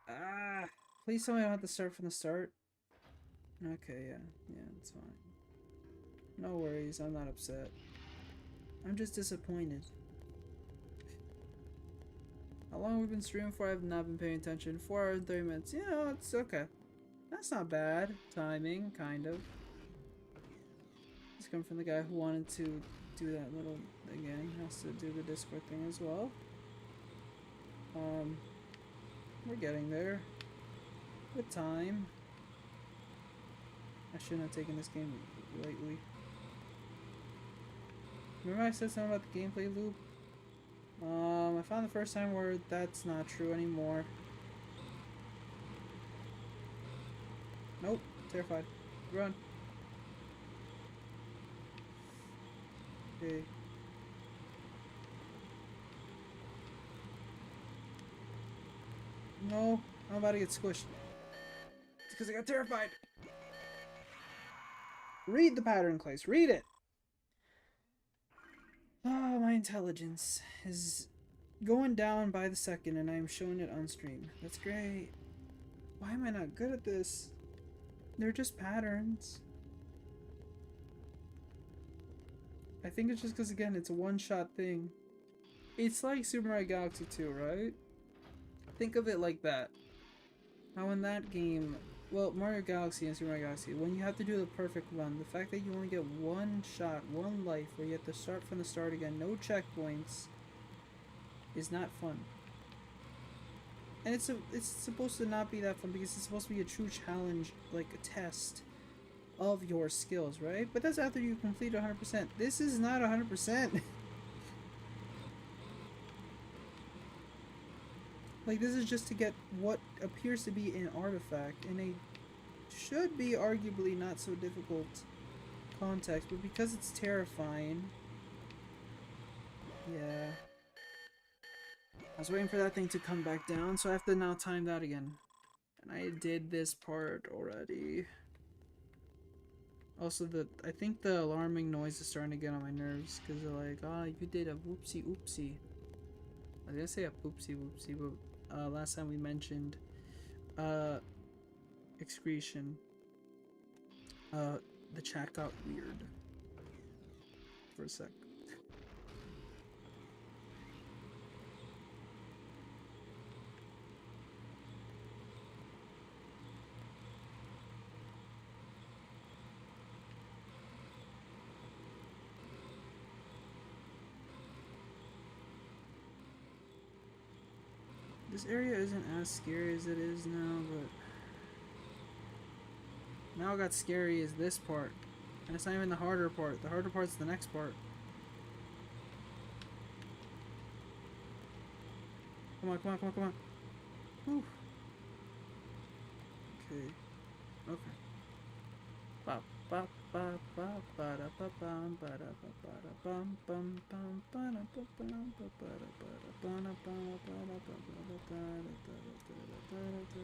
Ah! Please tell me I don't have to start from the start. Okay, yeah, it's fine. No worries, I'm not upset. I'm just disappointed. How long have we been streaming for? I've not been paying attention. 4 hours and 30 minutes. You know, it's okay. That's not bad. Timing, kind of. It's coming from the guy who wanted to do that little, again, has to do the Discord thing as well. We're getting there. With time. I shouldn't have taken this game lightly. Remember I said something about the gameplay loop? I found the first time where that's not true anymore. Nope. Terrified. Run. Okay. No. I'm about to get squished. It's because I got terrified. Read the pattern, Claes. Read it. Oh, my intelligence is going down by the second and I'm showing it on stream. That's great. Why am I not good at this? They're just patterns. I think it's just because, again, it's a one-shot thing. It's like Super Mario Galaxy 2, right? Think of it like that. How in that game, well, Mario Galaxy and Super Mario Galaxy, when you have to do the perfect run, the fact that you only get one shot, one life, where you have to start from the start again, no checkpoints, is not fun. And it's supposed to not be that fun because it's supposed to be a true challenge, like a test of your skills, right? But that's after you complete 100%. This is not 100%. Like, this is just to get what appears to be an artifact in a should be arguably not so difficult context, but because it's terrifying. Yeah. I was waiting for that thing to come back down, so I have to now time that again. And I did this part already. Also, I think the alarming noise is starting to get on my nerves, because they're like, ah, you did a whoopsie oopsie. I was gonna say a poopsie whoopsie, but last time we mentioned excretion. The chat got weird for a sec. This area isn't as scary as it is now, but now it got scary as this part. And it's not even the harder part. The harder part's the next part. Come on, come on, come on, come on. Whew. Okay. Okay. Ba ba ba ba ba da ba bum ba da ba da bum bum bum ba da ba bum ba da ba da ba da ba da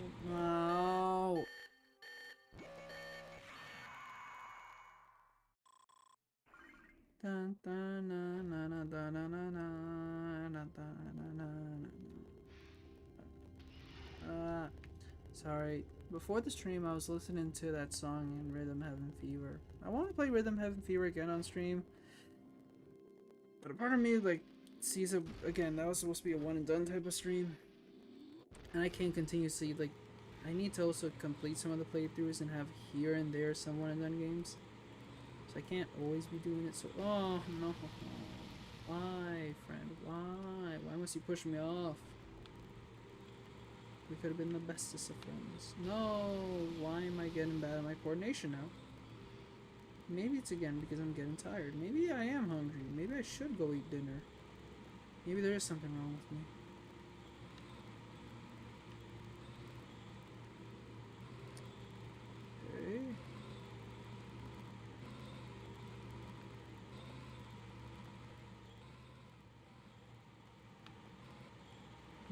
ba. No. Dun dun na na na na na na na na na na na. Sorry. Before the stream, I was listening to that song in Rhythm Heaven Fever. I want to play Rhythm Heaven Fever again on stream, but a part of me like sees it again. That was supposed to be a one and done type of stream, and I can't continuously like. I need to also complete some of the playthroughs and have here and there some one and done games, so I can't always be doing it. So oh no, why, friend? Why? Why must you push me off? We could have been the bestest of friends. No, why am I getting bad at my coordination now? Maybe it's again because I'm getting tired. Maybe I am hungry. Maybe I should go eat dinner. Maybe there is something wrong with me. Okay.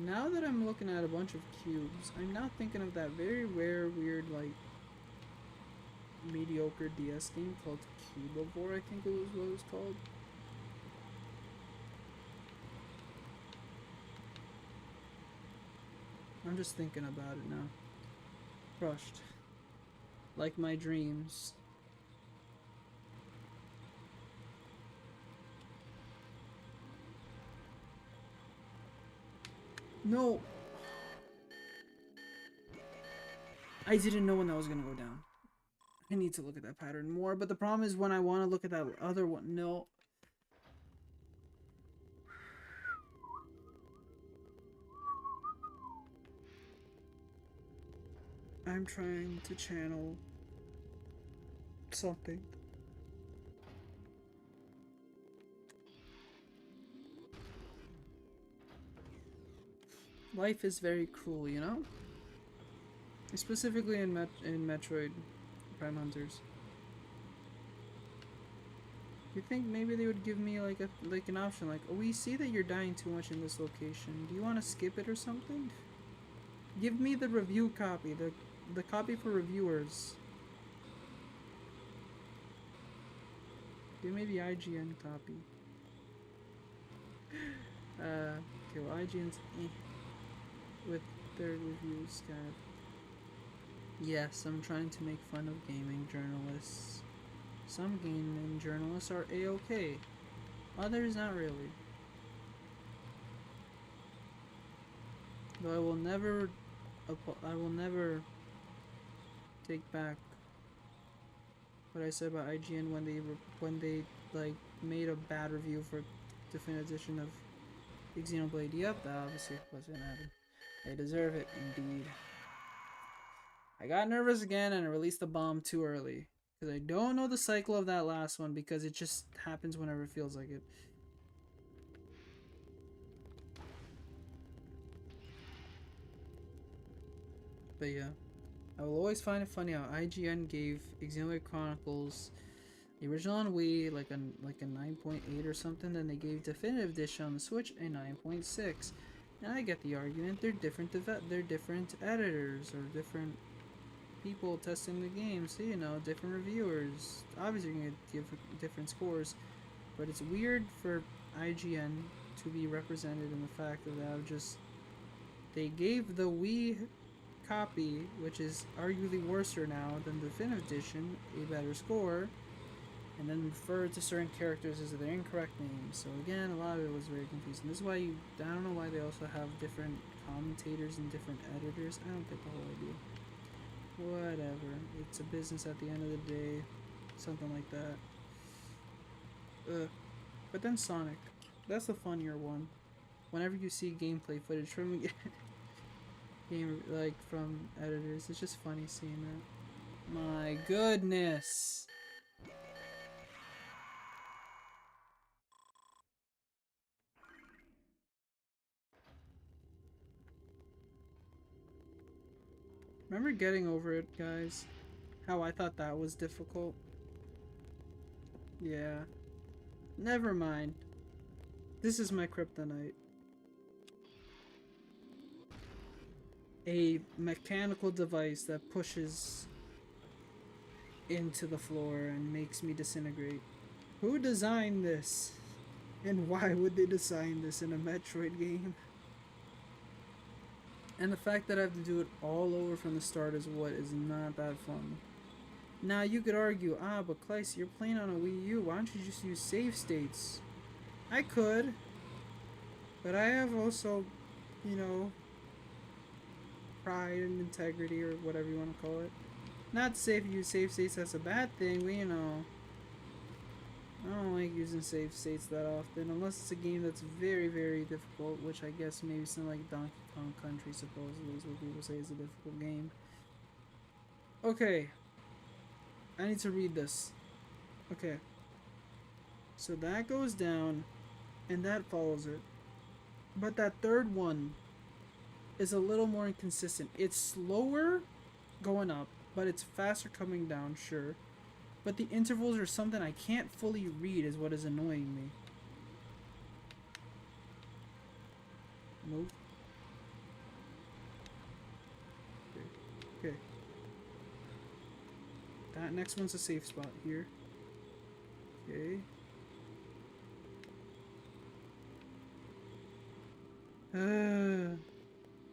Now that I'm looking at a bunch of cubes, I'm now thinking of that very rare, weird, like, mediocre DS game called Cubivore, I think it was what it was called. I'm just thinking about it now. Crushed. Like my dreams. No! I didn't know when that was gonna go down. I need to look at that pattern more, but the problem is when I want to look at that other one, no. I'm trying to channel something. Life is very cruel, you know? Specifically in Metroid Prime Hunters. You think maybe they would give me like an option like, oh, we see that you're dying too much in this location. Do you want to skip it or something? Give me the review copy, the copy for reviewers. Give me the IGN copy. Okay, well, IGN's with their reviews, kind of. Yes, I'm trying to make fun of gaming journalists. Some gaming journalists are a-okay. Others not really. Though I will never take back what I said about IGN when they like made a bad review for Definitive Edition of Xenoblade. Yep, that obviously wasn't happening. They deserve it, indeed. I got nervous again and I released the bomb too early. Because I don't know the cycle of that last one because it just happens whenever it feels like it. But yeah, I will always find it funny how IGN gave Xenoblade Chronicles the original on Wii like a 9.8 or something, then they gave Definitive Edition on the Switch a 9.6. And I get the argument, they're different editors or different people testing the game, so you know, different reviewers. Obviously you're gonna give different scores, but it's weird for IGN to be represented in the fact that they gave the Wii copy, which is arguably worser now than the Definitive Edition, a better score, and then referred to certain characters as their incorrect names. So again, a lot of it was very confusing. This is why I don't know why they also have different commentators and different editors. I don't get the whole idea. Whatever. It's a business at the end of the day. Something like that. But then Sonic. That's the funnier one. Whenever you see gameplay footage from from editors, it's just funny seeing that. My goodness. Remember getting over it, guys? How I thought that was difficult? Yeah. Never mind. This is my kryptonite. A mechanical device that pushes into the floor and makes me disintegrate. Who designed this? And why would they design this in a Metroid game? And the fact that I have to do it all over from the start is what is not that fun. Now you could argue, but Claes, you're playing on a Wii U. Why don't you just use save states? I could, but I have also, you know, pride and integrity or whatever you want to call it. Not to say if you use save states that's a bad thing, but you know, I don't like using save states that often, unless it's a game that's very, very difficult, which I guess maybe something like Donkey Kong Country supposedly is what people say is a difficult game. Okay, I need to read this. Okay, so that goes down, and that follows it. But that third one is a little more inconsistent. It's slower going up, but it's faster coming down, sure. But the intervals are something I can't fully read is what is annoying me. Nope. Okay. That next one's a safe spot here. Okay.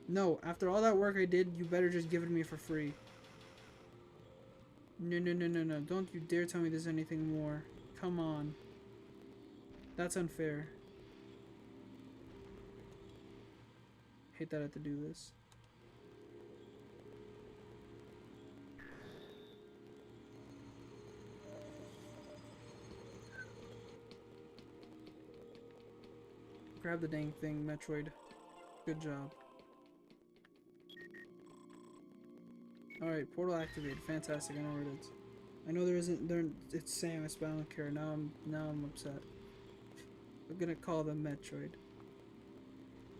No, after all that work I did, you better just give it to me for free. No, no, no, no, no. Don't you dare tell me there's anything more. Come on. That's unfair. Hate that I have to do this. Grab the dang thing, Metroid. Good job. Alright, portal activated. Fantastic, I know where it is. I know there isn't there it's Samus, but I don't care. Now I'm upset. I'm gonna call them Metroid.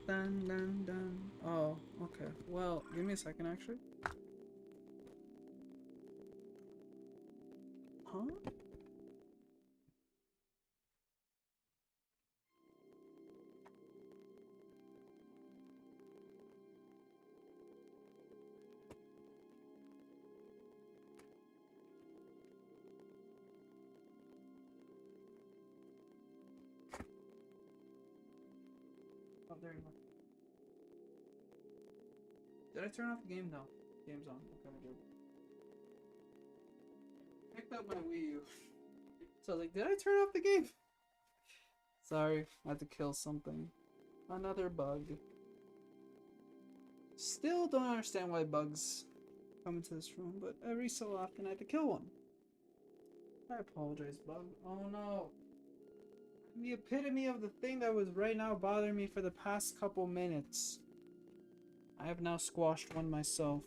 Dun dun dun. Oh, okay. Well, give me a second actually. Huh? Oh, there you go. Did I turn off the game? No. Game's on. Okay, good. Picked up my Wii U. So I was like, did I turn off the game? Sorry, I had to kill something. Another bug. Still don't understand why bugs come into this room, but every so often I have to kill one. I apologize, bug. Oh no. The epitome of the thing that was right now bothering me for the past couple minutes. I have now squashed one myself.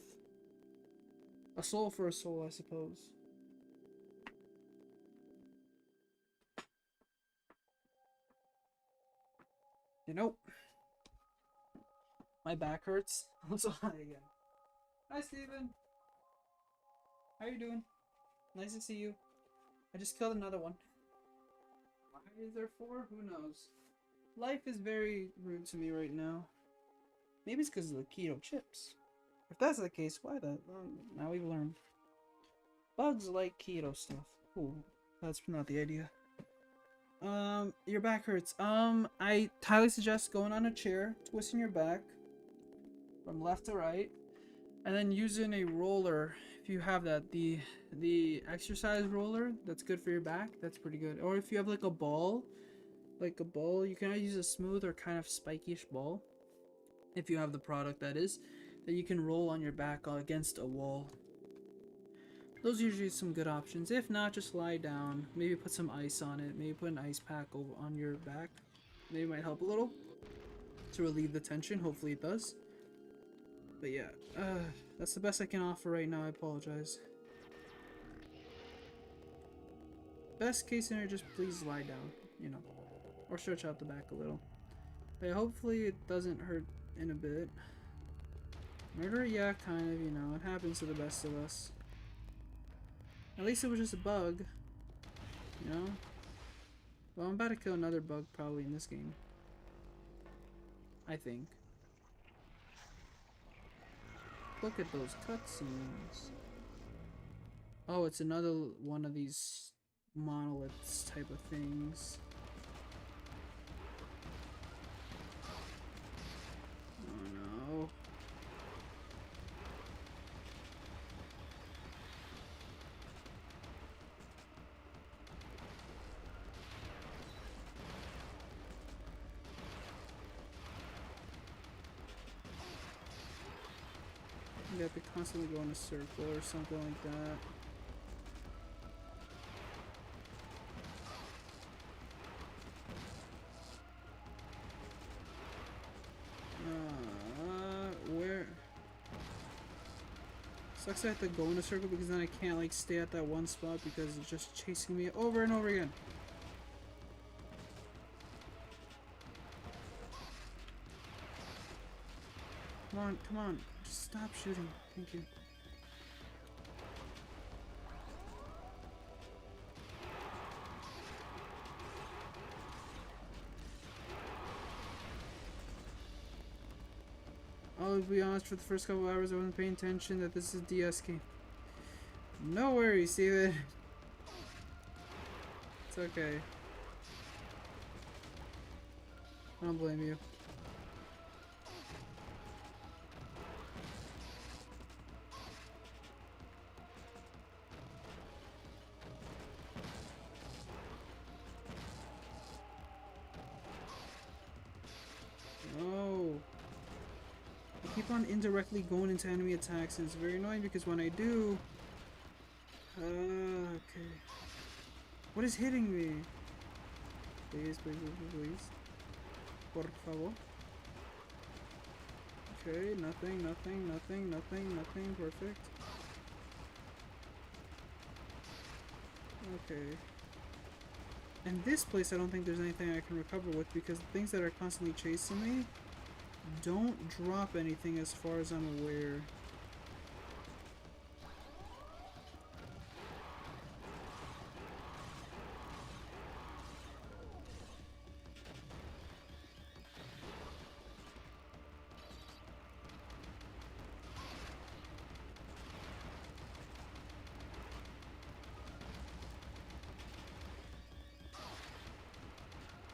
A soul for a soul, I suppose. You know, my back hurts. I'm so high again. Hi, Steven. How you doing? Nice to see you. I just killed another one. Why is there 4? Who knows? Life is very rude to me right now. Maybe it's because of the keto chips. If that's the case, why the? Now we've learned. Bugs like keto stuff. Cool. That's not the idea. Your back hurts. I highly suggest going on a chair, twisting your back from left to right, and then using a roller if you have that. The exercise roller that's good for your back. That's pretty good. Or if you have like a ball, you can use a smooth or kind of spiky-ish ball. If you have the product that you can roll on your back against a wall. Those are usually some good options. If not, just lie down. Maybe put some ice on it. Maybe put an ice pack over on your back. Maybe it might help a little to relieve the tension. Hopefully it does. But yeah, that's the best I can offer right now. I apologize. Best case scenario, just please lie down, you know, or stretch out the back a little. But yeah, hopefully it doesn't hurt in a bit. Murder, yeah, kind of, you know, it happens to the best of us. At least it was just a bug, you know? Well, I'm about to kill another bug probably in this game. I think. Look at those cutscenes. Oh, it's another one of these monoliths type of things. Oh no. They have to constantly go in a circle or something like that. Where? Sucks I have to go in a circle because then I can't like stay at that one spot because it's just chasing me over and over again. Come on, just stop shooting. Thank you. I'll be honest, for the first couple hours I wasn't paying attention that this is a DS game. No worries, Steven. It's okay. I don't blame you. No. I keep on indirectly going into enemy attacks and it's very annoying because when I do... okay. What is hitting me? Please, please, please, please. Por favor. Okay, nothing, nothing, nothing, nothing, nothing. Perfect. Okay. And this place, I don't think there's anything I can recover with because the things that are constantly chasing me don't drop anything as far as I'm aware.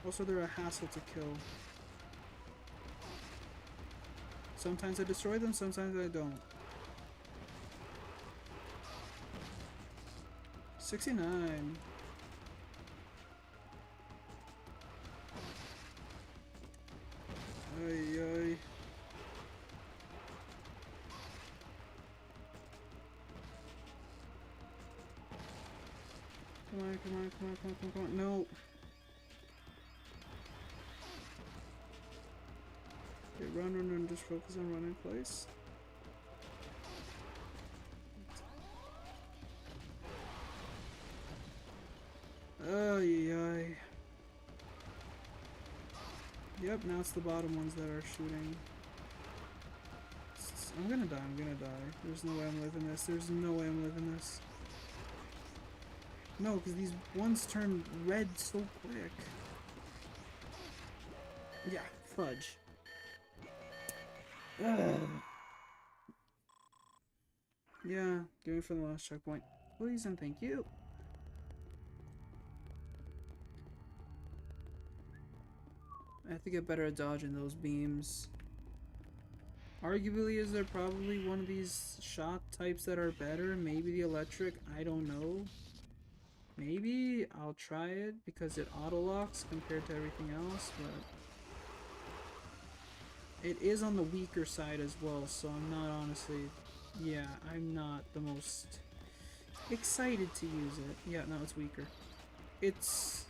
Also, they're a hassle to kill. Sometimes I destroy them, sometimes I don't. 69. Ay, ay. Come on, come on, come on, come on, come on. No. Okay, run, just focus on running place. Ay. Yep, now it's the bottom ones that are shooting. I'm gonna die. There's no way I'm living this. There's no way I'm living this. No, because these ones turn red so quick. Yeah, fudge. Ugh. Yeah, going for the last checkpoint. Please and thank you. I have to get better at dodging those beams. Arguably, is there probably one of these shot types that are better? Maybe the electric? I don't know. Maybe I'll try it because it auto-locks compared to everything else, but it is on the weaker side as well, so I'm not honestly... Yeah, I'm not the most excited to use it. Yeah, no, it's weaker. It's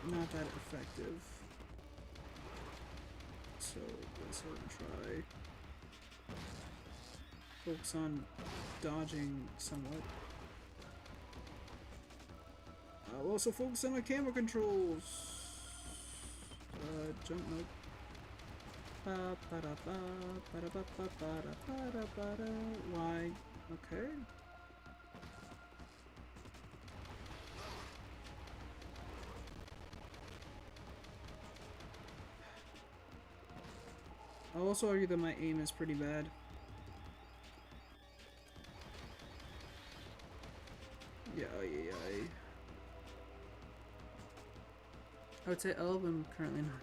not that effective. So, let's go and try. Focus on dodging somewhat. I'll also focus on my camera controls. Jump note. Why? Okay. I'll also argue that my aim is pretty bad. Yeah. I would say Elf, I'm currently not.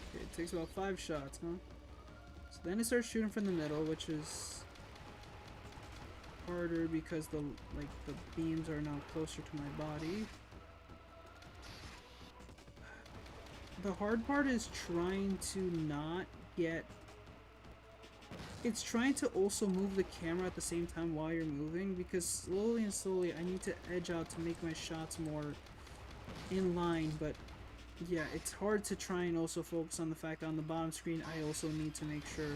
Okay, it takes about 5 shots, huh? So then it starts shooting from the middle, which is harder because the beams are now closer to my body. The hard part is trying to not get... It's trying to also move the camera at the same time while you're moving, because slowly and slowly I need to edge out to make my shots more in line, but yeah, it's hard to try and also focus on the fact that on the bottom screen I also need to make sure...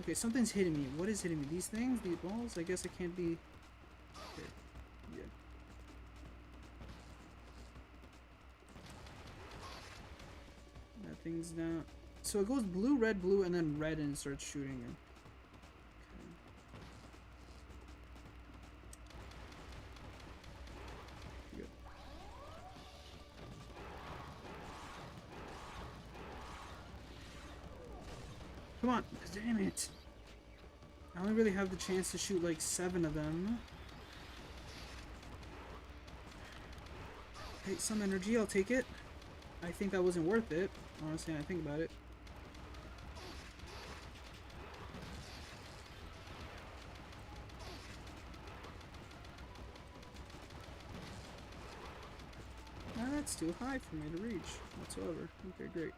Okay, something's hitting me. What is hitting me? These things? These balls? I guess it can't be... Okay. Yeah. That thing's down. So it goes blue, blue, and then red and it starts shooting him. Okay. Good. Come on! Damn it! I only really have the chance to shoot like 7 of them. Hey, some energy, I'll take it. I think that wasn't worth it, honestly, when I think about it. That's too high for me to reach whatsoever. Okay, great.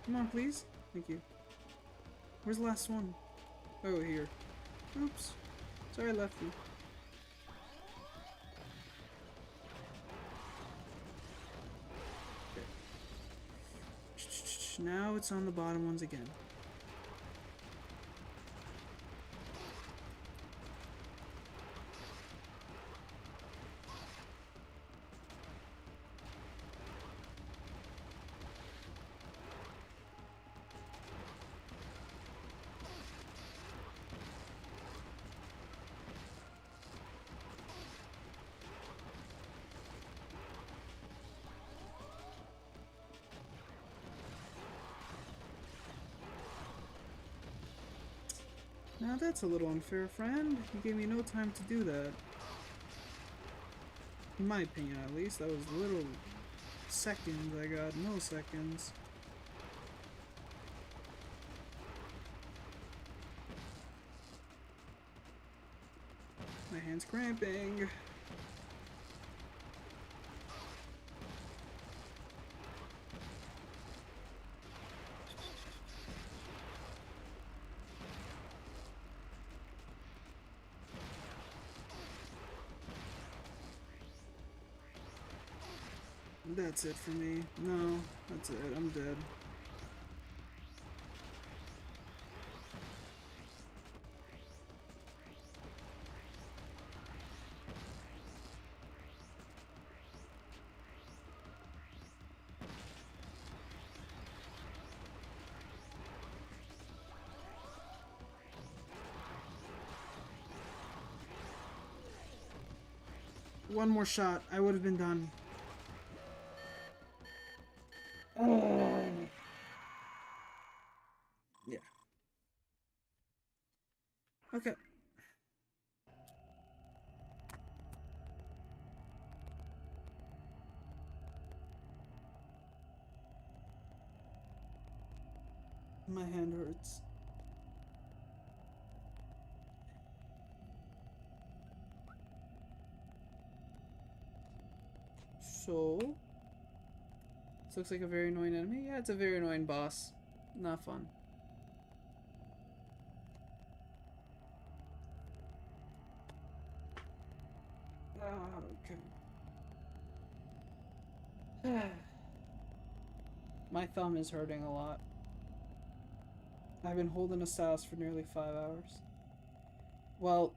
Come on, please. Thank you. Where's the last one? Oh, here. Oops. Sorry I left you. Okay. Now it's on the bottom ones again. Now that's a little unfair, friend. You gave me no time to do that. In my opinion, at least. That was little seconds I got, milliseconds. My hand's cramping. That's it for me. No, that's it. I'm dead. One more shot. I would have been done. Yeah. Okay. My hand hurts. So, this looks like a very annoying enemy. Yeah, it's a very annoying boss. Not fun. Okay. My thumb is hurting a lot. I've been holding a stylus for nearly 5 hours. Well,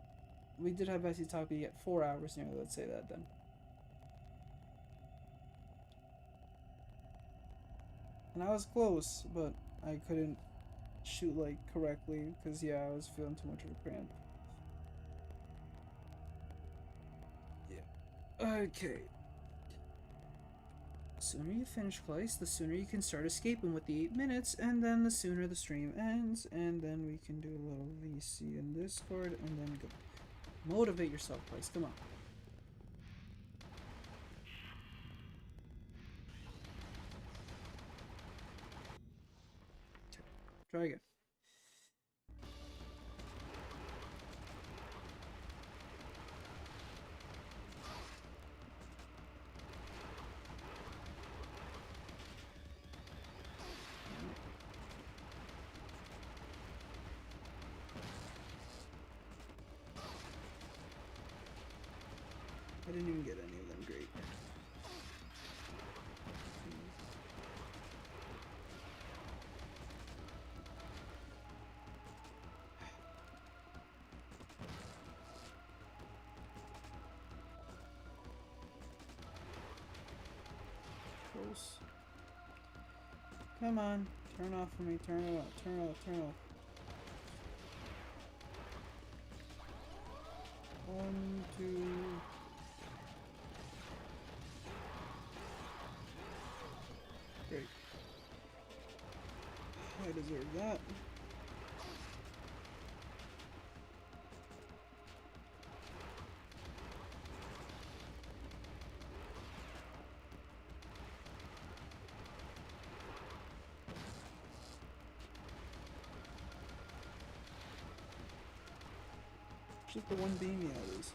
we did have Bessie Talkie at 4 hours nearly, let's say that then. And I was close, but I couldn't shoot like correctly because yeah, I was feeling too much of a cramp. Yeah. Okay. The sooner you finish Claes, the sooner you can start escaping with the 8 minutes, and then the sooner the stream ends, and then we can do a little VC in Discord, and then go. Motivate yourself, Claes. Come on. Try again. I didn't even get any of them. Great. Close. Come on. Turn off for me. Turn it off. Turn it off. Turn it off. 1, 2. Great. I deserve that. Just the one beam, yeah, it is.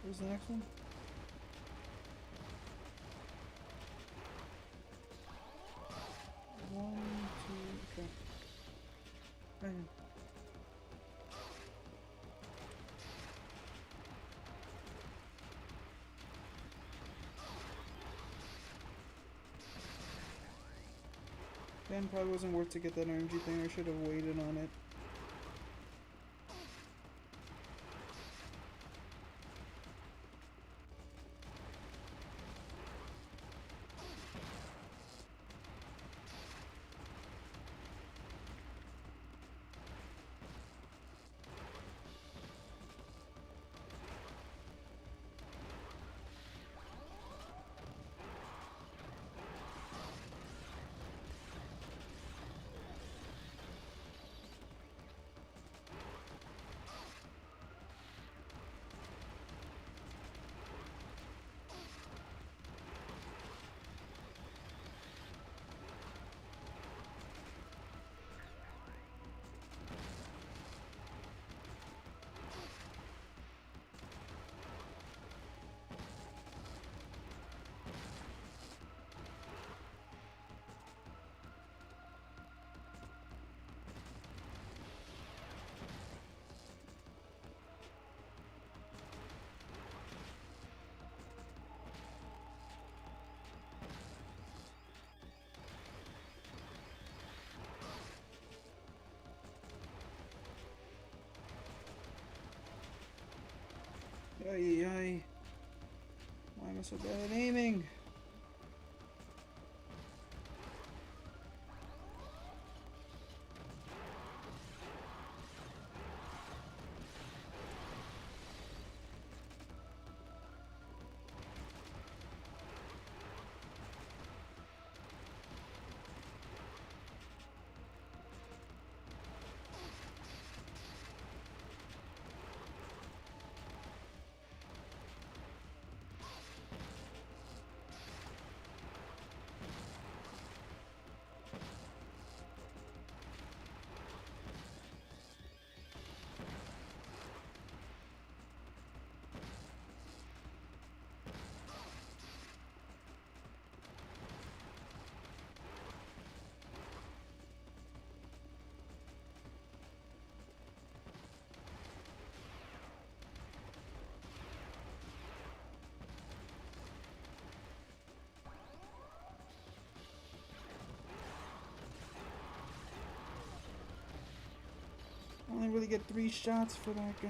Where's the next one? One, two, okay. Bang. Again, probably wasn't worth to get that energy thing. I should have waited on it. Ay, ay. Why am I so bad at aiming? I only really get 3 shots for that guy.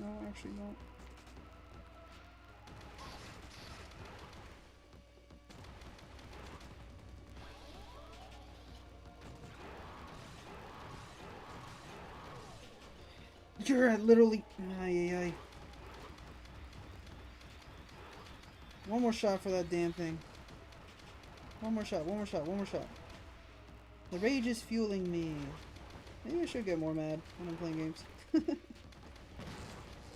No, actually not. You're literally... Ay, ay, ay. One more shot for that damn thing. One more shot, one more shot, one more shot. The rage is fueling me. Maybe I should get more mad when I'm playing games.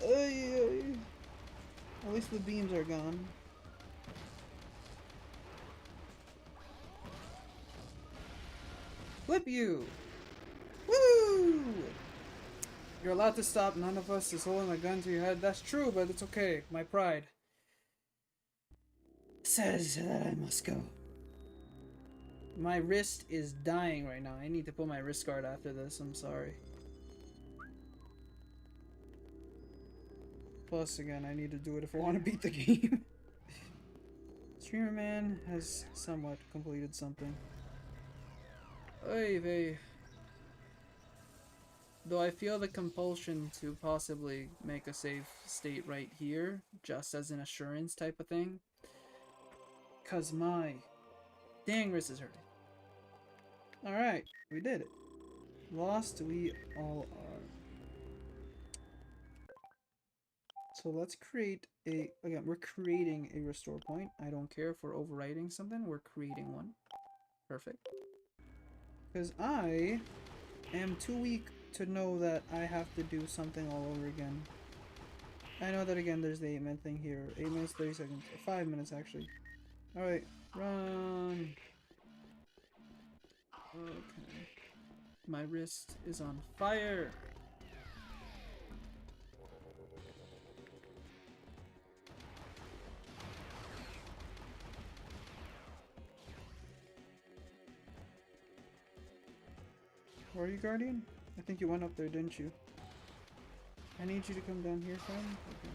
Ay, ay. At least the beams are gone. Flip you! Woo! You're allowed to stop. None of us is holding a gun to your head. That's true, but it's okay. My pride says that I must go. My wrist is dying right now. I need to put my wrist guard after this. I'm sorry. Plus, again, I need to do it if I want to beat the game. Streamer Man has somewhat completed something. Oy vey. Though I feel the compulsion to possibly make a save state right here, just as an assurance type of thing. Cause my dang wrist is hurting. Alright, we did it. Lost we all are. So let's create a, again, we're creating a restore point. I don't care if we're overwriting something, we're creating one. Perfect. Because I am too weak to know that I have to do something all over again. I know that again there's the 8-minute thing here. 8 minutes, 30 seconds. 5 minutes actually. Alright, run. Okay. My wrist is on fire. Where are you, Guardian? I think you went up there, didn't you? I need you to come down here, friend. Okay.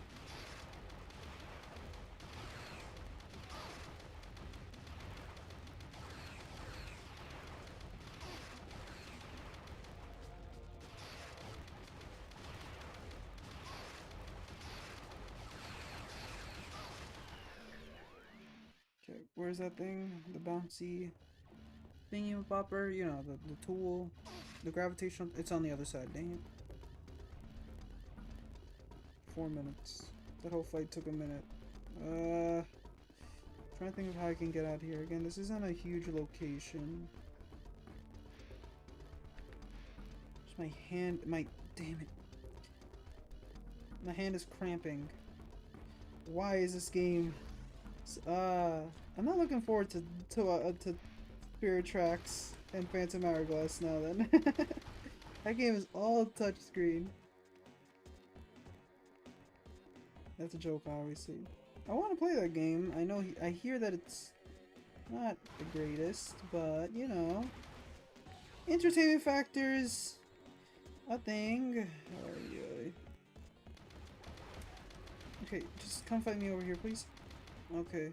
Okay, where's that thing? The bouncy thingy popper? You know, the tool. The gravitational. It's on the other side, dang it. 4 minutes. That whole fight took a minute. Trying to think of how I can get out here. Again, this isn't a huge location. Just my hand, damn it. My hand is cramping. Why is this game? I'm not looking forward to Spirit Tracks and Phantom Hourglass now then. That game is all touchscreen. That's a joke, obviously. I want to play that game. I know I hear that it's not the greatest, but you know, entertainment factors a thing. Okay, just come fight me over here, please. Okay.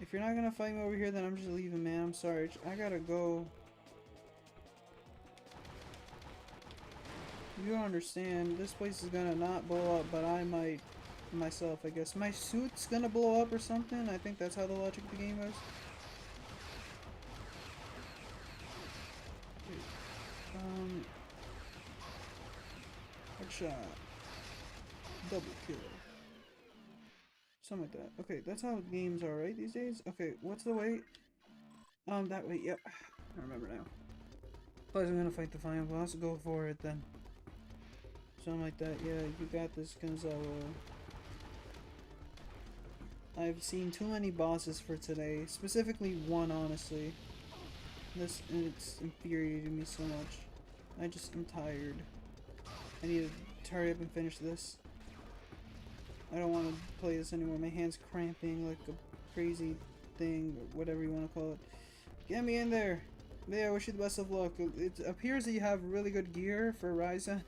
If you're not gonna fight me over here, then I'm just leaving, man. I'm sorry. I gotta go. You don't understand. This place is gonna not blow up, but I might myself, I guess. My suit's gonna blow up or something. I think that's how the logic of the game is. Okay. Headshot. Double kill. Something like that. Okay, that's how games are, right, these days? Okay, what's the way? That way, yep. I remember now. Plus, I'm gonna fight the final boss. Go for it, then. Something like that. Yeah, you got this, Gonzalo. I've seen too many bosses for today. Specifically one, honestly. It's infuriated me so much. I'm tired. I need to hurry up and finish this. I don't want to play this anymore. My hand's cramping like a crazy thing, or whatever you want to call it. Get me in there! Yeah, I wish you the best of luck. It appears that you have really good gear for Ryza.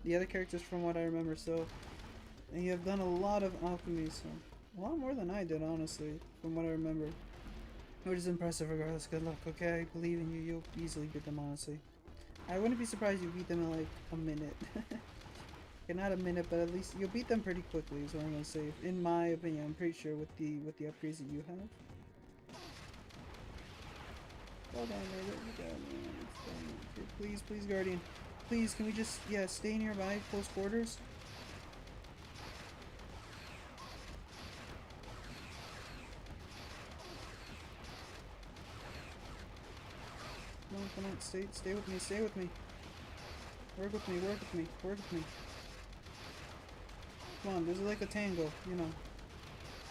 The other characters from what I remember, so... And you have done a lot of alchemy, so... A lot more than I did, honestly, from what I remember. Which is impressive regardless. Good luck, okay? I believe in you. You'll easily beat them, honestly. I wouldn't be surprised you beat them in like a minute. Okay, not a minute, but at least you'll beat them pretty quickly is what I'm gonna say. In my opinion, I'm pretty sure with the upgrades that you have. Well done, okay, please, please, Guardian. Please, can we just, yeah, stay nearby, close quarters? Come on, stay with me, stay with me. Work with me, work with me, work with me. Come on, this is like a tango, you know.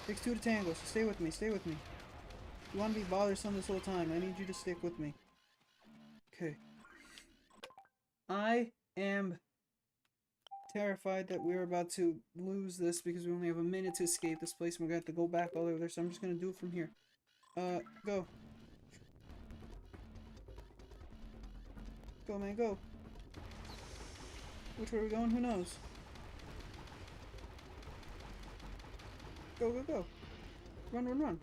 Takes two to tango, so stay with me, stay with me. You want to be bothersome this whole time, I need you to stick with me. Okay. I am terrified that we're about to lose this because we only have a minute to escape this place and we're gonna have to go back all over there, so I'm just gonna do it from here. Go. Go, man, go. Which way are we going? Who knows? Go, go, go. Run, run, run.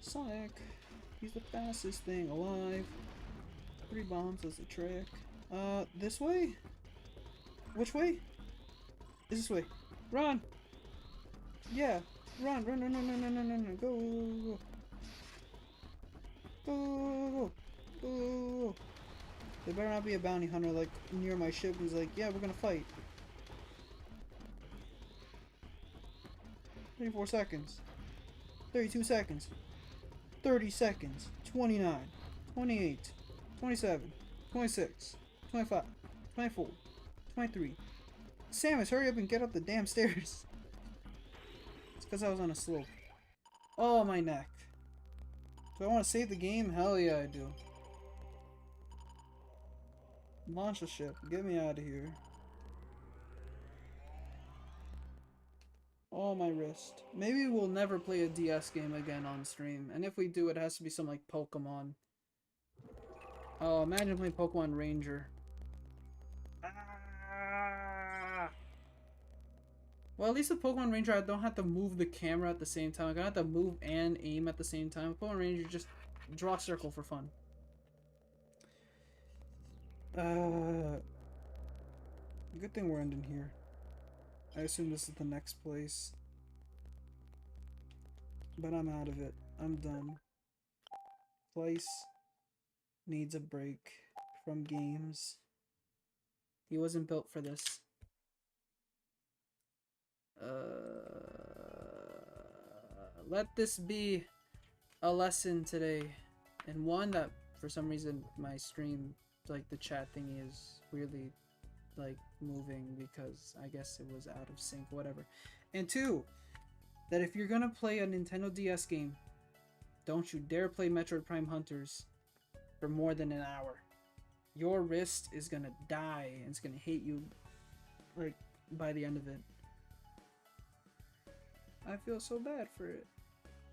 Sonic. He's the fastest thing alive. 3 bombs as a trick. This way? Which way? This way. Run! Yeah. Run, run, run, run, run, run, run, run. Go, go, go, go. Go, go. There better not be a bounty hunter like near my ship who's like, yeah, we're gonna fight. 34 seconds. 32 seconds. 30 seconds. 29. 28. 27. 26. 25. 24. 23. Samus, hurry up and get up the damn stairs. It's because I was on a slope. Oh, my neck. Do I want to save the game? Hell yeah, I do. Launch the ship. Get me out of here. Oh, my wrist. Maybe we'll never play a DS game again on stream. And if we do, it has to be some like Pokemon. Oh, imagine playing Pokemon Ranger. Ah! Well, at least with Pokemon Ranger, I don't have to move the camera at the same time. I don't have to move and aim at the same time. With Pokemon Ranger, just draw a circle for fun. Good thing we're ending here. I assume this is the next place. But I'm out of it. I'm done. Place needs a break from games. He wasn't built for this. Let this be a lesson today. And one that, for some reason, my stream, like the chat thingy is weirdly like moving because I guess it was out of sync, whatever. And 2, that if you're gonna play a Nintendo DS game, don't you dare play Metroid Prime Hunters for more than an hour. Your wrist is gonna die and it's gonna hate you like by the end of it. I feel so bad for it.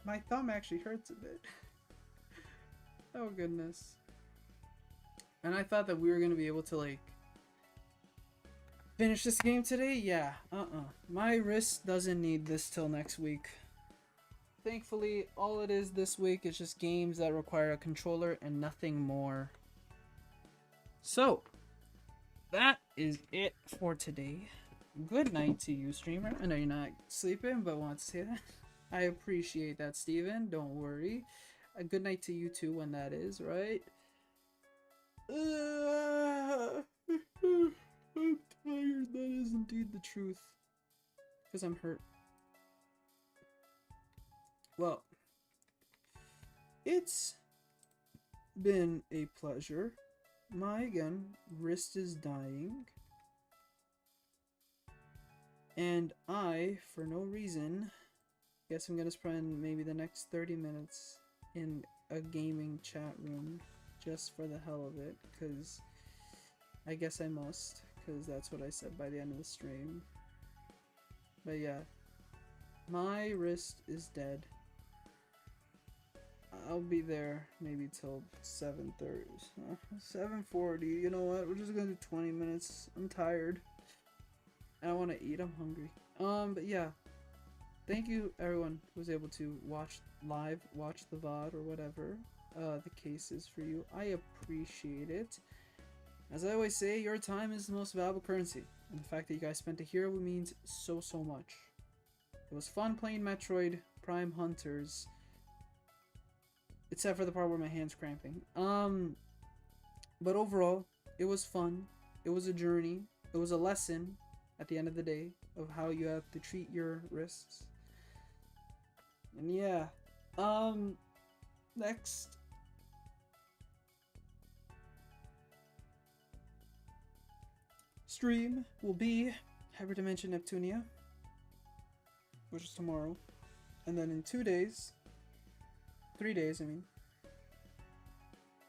My thumb actually hurts a bit. Oh goodness. And I thought that we were gonna be able to like finish this game today? Yeah, my wrist doesn't need this till next week. Thankfully, all it is this week is just games that require a controller and nothing more. So, that is it for today. Good night to you, streamer. I know you're not sleeping, but want to say that. I appreciate that, Steven. Don't worry. A good night to you too when that is, right? I'm tired. That is indeed the truth. Because I'm hurt. Well, it's been a pleasure. My, again, wrist is dying. And I, for no reason, guess I'm gonna spend maybe the next 30 minutes in a gaming chat room just for the hell of it, because I guess I must, because that's what I said by the end of the stream. But yeah, my wrist is dead. I'll be there maybe till 7:30, 7:40. You know what? We're just gonna do 20 minutes. I'm tired. I want to eat. I'm hungry. But yeah, thank you everyone who was able to watch the VOD or whatever the case is for you. I appreciate it. As I always say, your time is the most valuable currency, and the fact that you guys spent it here means so much. It was fun playing Metroid Prime Hunters, except for the part where my hand's cramping. But overall, It was fun. It was a journey. It was a lesson at the end of the day of how you have to treat your wrists. And yeah, next stream will be Hyperdimension Neptunia, which is tomorrow, and then in 2 days, 3 days, I mean.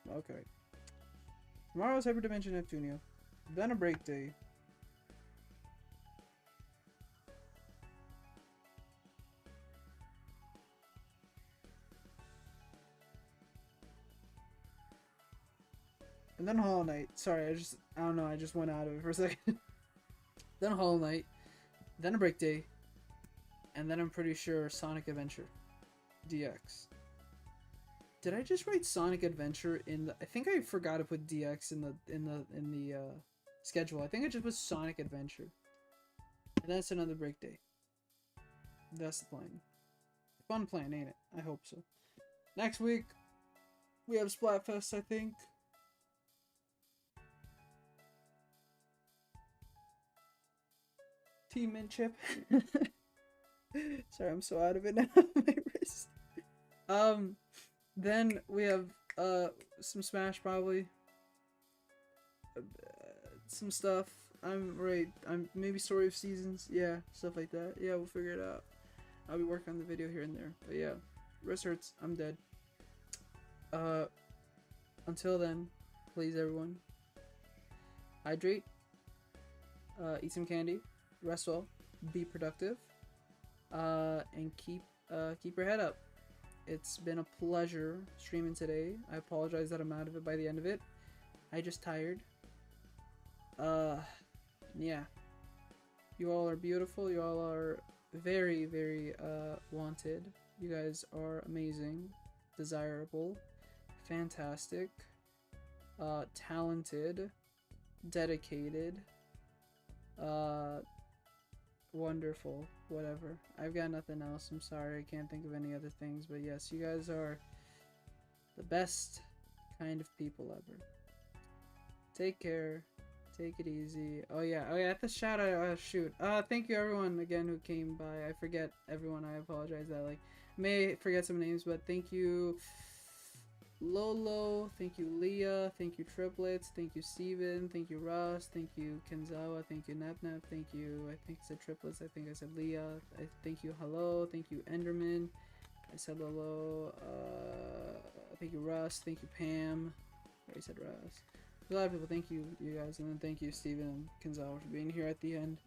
Okay. Tomorrow's Hyperdimension Neptunia, then a break day. And then Hollow Knight. Sorry, I don't know, I just went out of it for a second. Then Hollow Knight, then a break day, and then I'm pretty sure Sonic Adventure DX. Did I just write Sonic Adventure in the? I think I forgot to put DX in the schedule. I think I just put Sonic Adventure. And that's another break day. That's the plan. Fun plan, ain't it? I hope so. Next week we have Splatfest, I think. Team Mint Chip. Sorry, I'm so out of it now. My wrist. Then we have some Smash probably. Some stuff. I'm maybe Story of Seasons. Yeah, stuff like that. Yeah, we'll figure it out. I'll be working on the video here and there. But yeah, wrist hurts. I'm dead. Until then, please everyone, hydrate. Eat some candy. Rest well. Be productive. And keep your head up. It's been a pleasure streaming today. I apologize that I'm out of it by the end of it. I just tired. Yeah. You all are beautiful. You all are very, very wanted. You guys are amazing, desirable, fantastic, talented, dedicated, wonderful, whatever. I've got nothing else. I'm sorry, I can't think of any other things, but yes, you guys are the best kind of people ever. Take care. Take it easy. Oh yeah, at the shout out, shoot. Thank you everyone again who came by. I forget everyone, I apologize that may forget some names, but thank you Lolo, thank you Leah, thank you Triplets, thank you Steven, thank you Ross, thank you Kenzawa, thank you Napnap, thank you, I think I said Triplets, I think I said Leah, thank you Hello, thank you Enderman, I said hello, thank you Russ, thank you Pam, I already said Russ. A lot of people, thank you, you guys, and then thank you Steven and Kenzawa for being here at the end.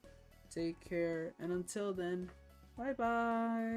Take care, and until then, bye bye!